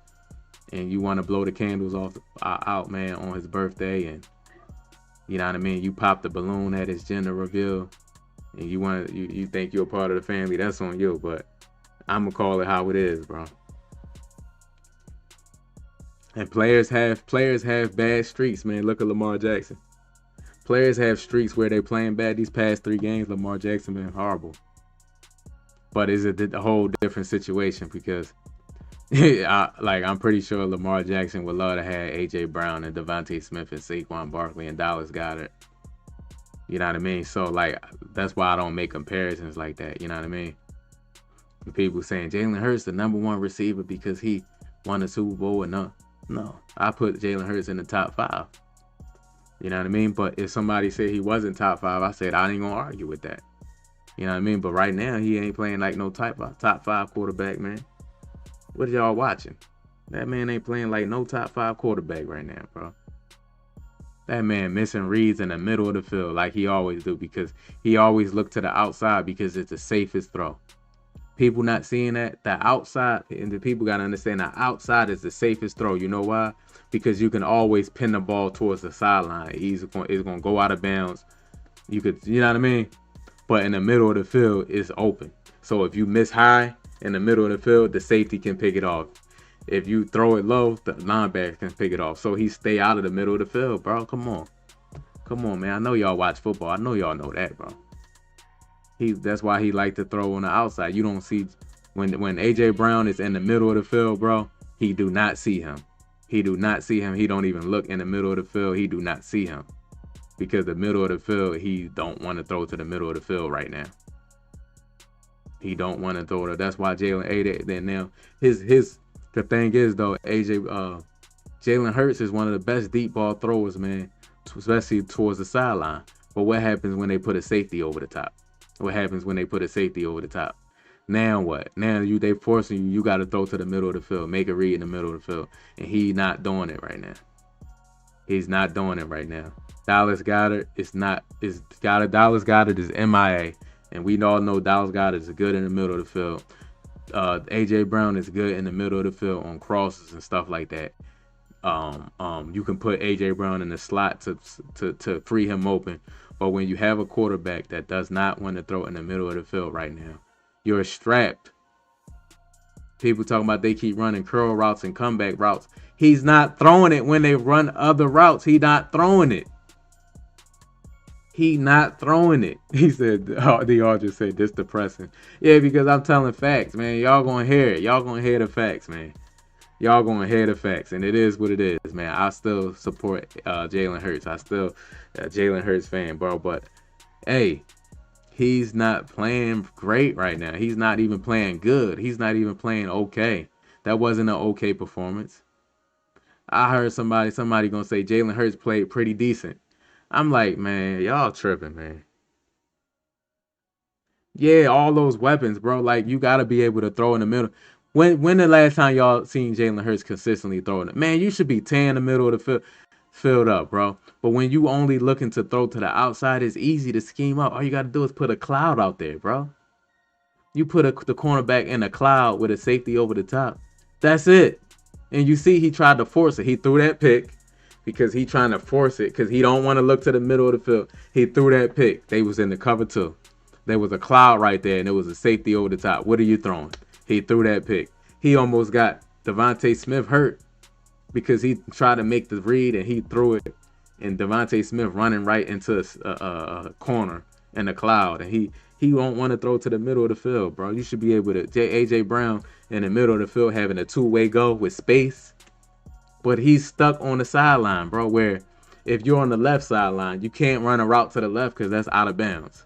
and you want to blow the candles out, man, on his birthday, and you know what I mean, you pop the balloon at his gender reveal, and you think you're a part of the family, that's on you. But I'm gonna call it how it is, bro. And players have bad streaks, man. Look at Lamar Jackson. Players have streaks where they're playing bad. These past 3 games, Lamar Jackson been horrible. But it's a whole different situation because I'm pretty sure Lamar Jackson would love to have A.J. Brown and Devontae Smith and Saquon Barkley and Dallas Goedert. You know what I mean? So, like, that's why I don't make comparisons like that. You know what I mean? And people saying Jalen Hurts the #1 receiver because he won a Super Bowl. And no, I put Jalen Hurts in the top 5. You know what I mean? But if somebody said he wasn't top 5, I said I ain't gonna argue with that. You know what I mean? But right now, he ain't playing like no top 5 quarterback, man. What are y'all watching? That man ain't playing like no top 5 quarterback right now, bro. That man missing reads in the middle of the field like he always do because he always look to the outside because it's the safest throw. People not seeing that. The outside, and the people got to understand the outside is the safest throw. You know why? Because you can always pin the ball towards the sideline. It's going to go out of bounds. You know what I mean? But in the middle of the field, it's open. So if you miss high in the middle of the field, the safety can pick it off. If you throw it low, the linebacker can pick it off. So he stay out of the middle of the field, bro. Come on, man. I know y'all watch football. I know y'all know that, bro. That's why he like to throw on the outside. You don't see when A.J. Brown is in the middle of the field, bro. He do not see him. He do not see him. He don't even look in the middle of the field. He do not see him. Because the middle of the field, he don't want to throw to the middle of the field right now. He don't want to throw it. That's why Jalen ate it. Then now the thing is though, Jalen Hurts is one of the best deep ball throwers, man, especially towards the sideline. But what happens when they put a safety over the top? What happens when they put a safety over the top? Now what? Now they forcing you got to throw to the middle of the field, make a read in the middle of the field, and he's not doing it right now. He's not doing it right now. Dallas Goedert Dallas Goedert is MIA, and we all know Dallas Goedert is good in the middle of the field. A.J. Brown is good in the middle of the field on crosses and stuff like that. You can put A.J. Brown in the slot to free him open. But when you have a quarterback that does not want to throw in the middle of the field right now, you're strapped. People talking about they keep running curl routes and comeback routes. He's not throwing it when they run other routes. He not throwing it. He not throwing it. He said, the audience said, this depressing. Yeah, because I'm telling facts, man. Y'all gonna hear it. Y'all gonna hear the facts, man. Y'all gonna hear the facts. And it is what it is, man. I still support Jalen Hurts. I still Jalen Hurts fan, bro. But, hey, he's not playing great right now. He's not even playing good. He's not even playing okay. That wasn't an okay performance. I heard somebody gonna say Jalen Hurts played pretty decent. I'm like, man, y'all tripping, man. Yeah, all those weapons, bro. Like, you got to be able to throw in the middle. When the last time y'all seen Jalen Hurts consistently throwing it? Man, you should be tearing the middle of the field up, bro. But when you only looking to throw to the outside, it's easy to scheme up. All you got to do is put a cloud out there, bro. You put the cornerback in a cloud with a safety over the top. That's it. And you see he tried to force it. He threw that pick. Because he trying to force it, because he don't want to look to the middle of the field. He threw that pick. They was in the cover 2. There was a cloud right there, and there was a safety over the top. What are you throwing? He threw that pick. He almost got Devontae Smith hurt because he tried to make the read, and he threw it. And Devontae Smith running right into a corner in the cloud. And he won't want to throw to the middle of the field, bro. You should be able to. A.J. Brown in the middle of the field having a two-way go with space. But he's stuck on the sideline, bro, where if you're on the left sideline, you can't run a route to the left because that's out of bounds.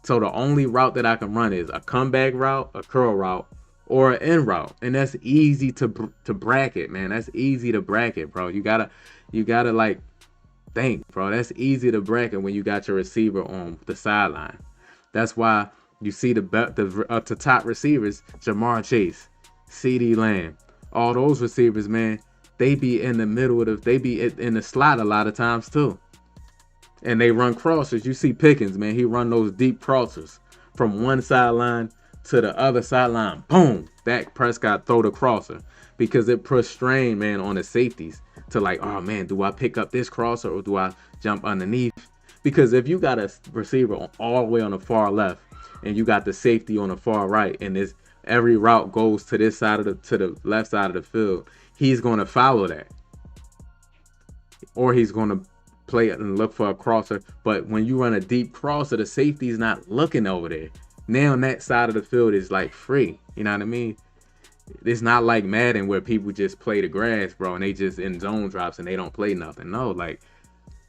So the only route that I can run is a comeback route, a curl route, or an in route, and that's easy to bracket, man. That's easy to bracket, bro. You gotta like think, bro. That's easy to bracket when you got your receiver on the sideline. That's why you see the top receivers, Jamar Chase, CeeDee Lamb, all those receivers, man. They be in the middle of they be in the slot a lot of times too, and they run crossers. You see Pickens, man. He run those deep crossers from one sideline to the other sideline. Boom, Dak Prescott throw the crosser because it puts strain, man, on the safeties to like, oh man, do I pick up this crosser or do I jump underneath? Because if you got a receiver all the way on the far left and you got the safety on the far right, and this every route goes to this side of the left side of the field, he's going to follow that, or he's going to play it and look for a crosser. But when you run a deep crosser, the safety's not looking over there. Now that side of the field is like free. You know what I mean? It's not like Madden where people just play the grass, bro, and they just in zone drops and they don't play nothing. No, like,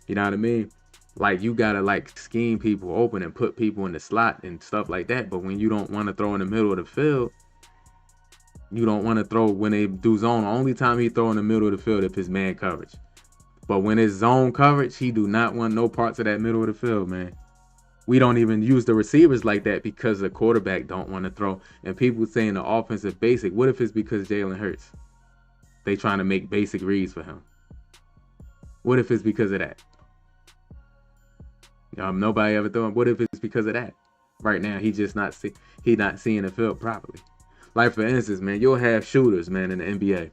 you know what I mean? Like, you gotta like scheme people open and put people in the slot and stuff like that. But when you don't want to throw in the middle of the field, you don't want to throw when they do zone. The only time he throw in the middle of the field if it's man coverage. But when it's zone coverage, he do not want no parts of that middle of the field, man. We don't even use the receivers like that because the quarterback don't want to throw. And people saying the offense is basic. What if it's because Jalen Hurts? They trying to make basic reads for him. What if it's because of that? Nobody ever throwing. What if it's because of that? Right now, he not seeing the field properly. Like, for instance, man, you'll have shooters, man, in the NBA.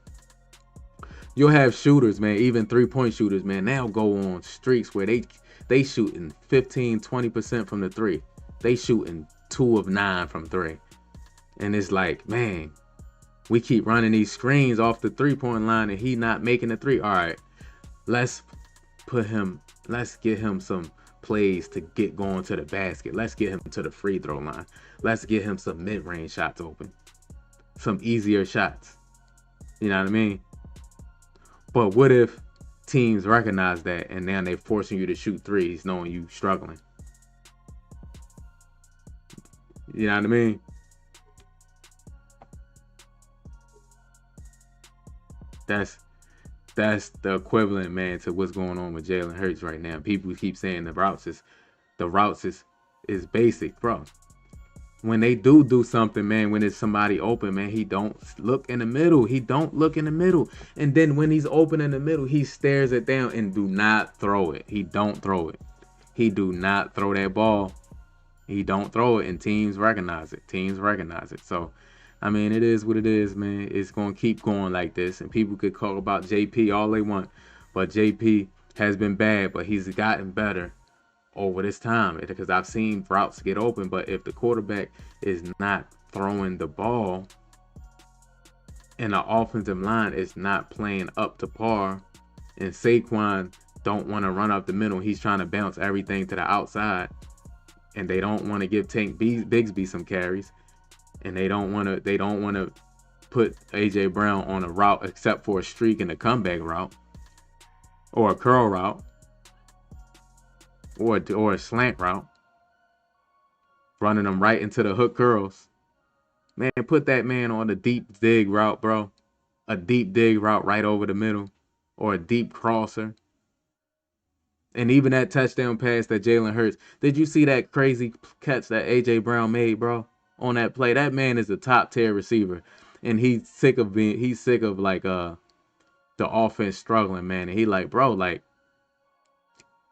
You'll have shooters, man, even 3-point shooters, man. They'll go on streaks where they shooting 15-20% from the three. They shooting 2 of 9 from 3. And it's like, man, we keep running these screens off the 3-point line and he not making the 3. All right, let's get him some plays to get going to the basket. Let's get him to the free throw line. Let's get him some mid-range shots open. Some easier shots. You know what I mean? But what if teams recognize that and now they're forcing you to shoot threes knowing you struggling? You know what I mean? That's the equivalent, man, to what's going on with Jalen Hurts right now. People keep saying the routes is basic, bro. When they do something, man, when it's somebody open, man, he don't look in the middle. He don't look in the middle. And then when he's open in the middle, he stares it down and do not throw it. He don't throw it. He do not throw that ball. He don't throw it, and teams recognize it. So, I mean, it is what it is, man. It's going to keep going like this. And people could talk about JP all they want. But JP has been bad, but he's gotten better over this time, because I've seen routes get open. But if the quarterback is not throwing the ball and the offensive line is not playing up to par, and Saquon don't want to run up the middle, he's trying to bounce everything to the outside, and they don't want to give Tank Bigsby some carries, and they don't want to put AJ Brown on a route except for a streak and a comeback route or a curl route. Or a slant route, running them right into the hook curls. Man, put that man on a deep dig route, bro. A deep dig route right over the middle, or a deep crosser. And even that touchdown pass that Jalen Hurts. Did you see that crazy catch that AJ Brown made, bro? On that play, that man is a top tier receiver, and he's sick of like the offense struggling, man. And he like, bro, like.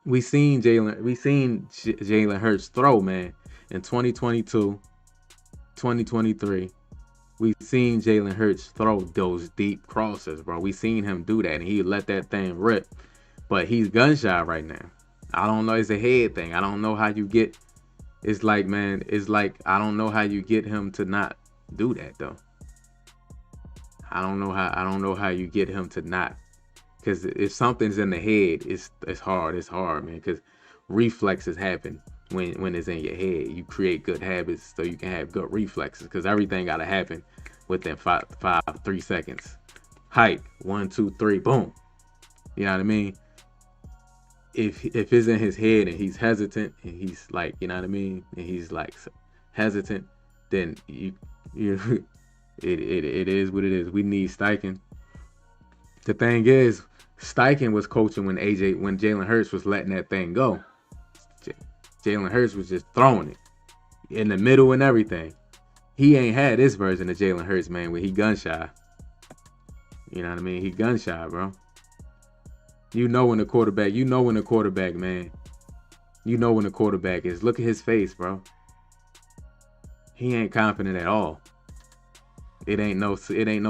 We seen Jalen Hurts throw, man, in 2022, 2023. We seen Jalen Hurts throw those deep crosses, bro. We seen him do that, and he let that thing rip. But he's gun shy right now. I don't know. It's a head thing. I don't know how you get. It's like, man. It's like I don't know how you get him to not do that though. I don't know how you get him to not. Because if something's in the head, it's hard. It's hard, man. Because reflexes happen when it's in your head. You create good habits so you can have good reflexes. Because everything got to happen within 3 seconds. Hike, 1, 2, 3, boom. You know what I mean? If it's in his head and he's hesitant and he's like, you know what I mean? And he's like hesitant, then It is what it is. We need Steichen. The thing is, Steichen was coaching when Jalen Hurts was letting that thing go. Jalen Hurts was just throwing it in the middle and everything. He ain't had this version of Jalen Hurts, man, where he gun shy. You know what I mean? He gun shy, bro. You know when the quarterback, man. You know when the quarterback is. Look at his face, bro. He ain't confident at all. It ain't no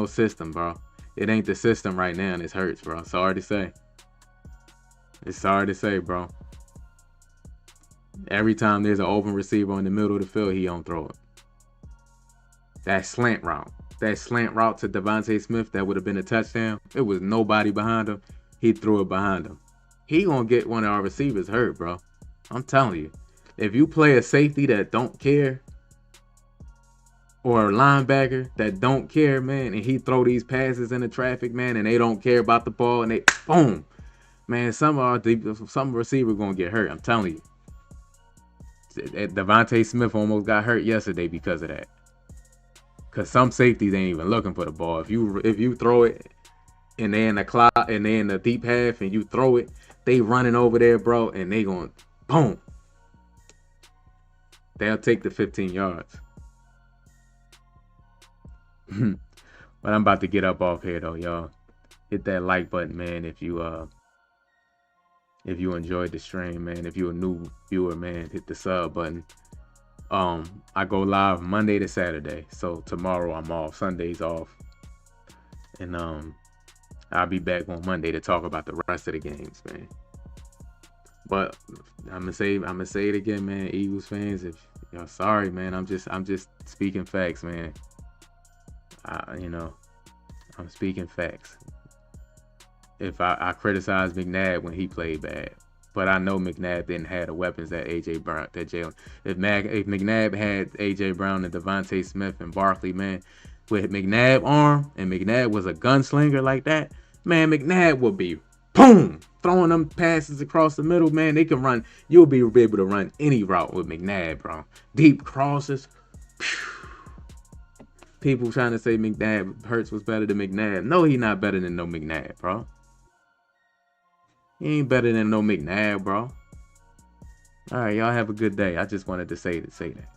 system, bro. It ain't the system right now, and it hurts, bro. Sorry to say. It's sorry to say, bro. Every time there's an open receiver in the middle of the field, he don't throw it. That slant route to Devontae Smith, that would have been a touchdown. It was nobody behind him. He threw it behind him. He gonna get one of our receivers hurt, bro. I'm telling you. If you play a safety that don't care, or a linebacker that don't care, man, and he throw these passes in the traffic, man, and they don't care about the ball, and they boom, man, some receiver gonna get hurt. I'm telling you. Devontae Smith almost got hurt yesterday because of that. Cause some safeties ain't even looking for the ball. If you throw it and they in the cloud and they in the deep half and you throw it, they running over there, bro, and they going boom. They'll take the 15 yards. But I'm about to get up off here though, y'all. Hit that like button, man, if you enjoyed the stream, man. If you're a new viewer, man, hit the sub button. I go live Monday to Saturday, so tomorrow I'm off. Sunday's off, and I'll be back on Monday to talk about the rest of the games, man. But I'm gonna say it again, man. Eagles fans, if y'all sorry, man, I'm just speaking facts, man. I'm speaking facts. If I criticize McNabb when he played bad, but I know McNabb didn't have the weapons that Jalen. If McNabb had AJ Brown and Devontae Smith and Barkley, man, with McNabb arm and McNabb was a gunslinger like that, man, McNabb would be boom throwing them passes across the middle, man. They can run. You'll be able to run any route with McNabb, bro. Deep crosses. People trying to say Hurts was better than McNabb. No, he not better than no McNabb, bro. He ain't better than no McNabb, bro. All right, y'all have a good day. I just wanted to say that.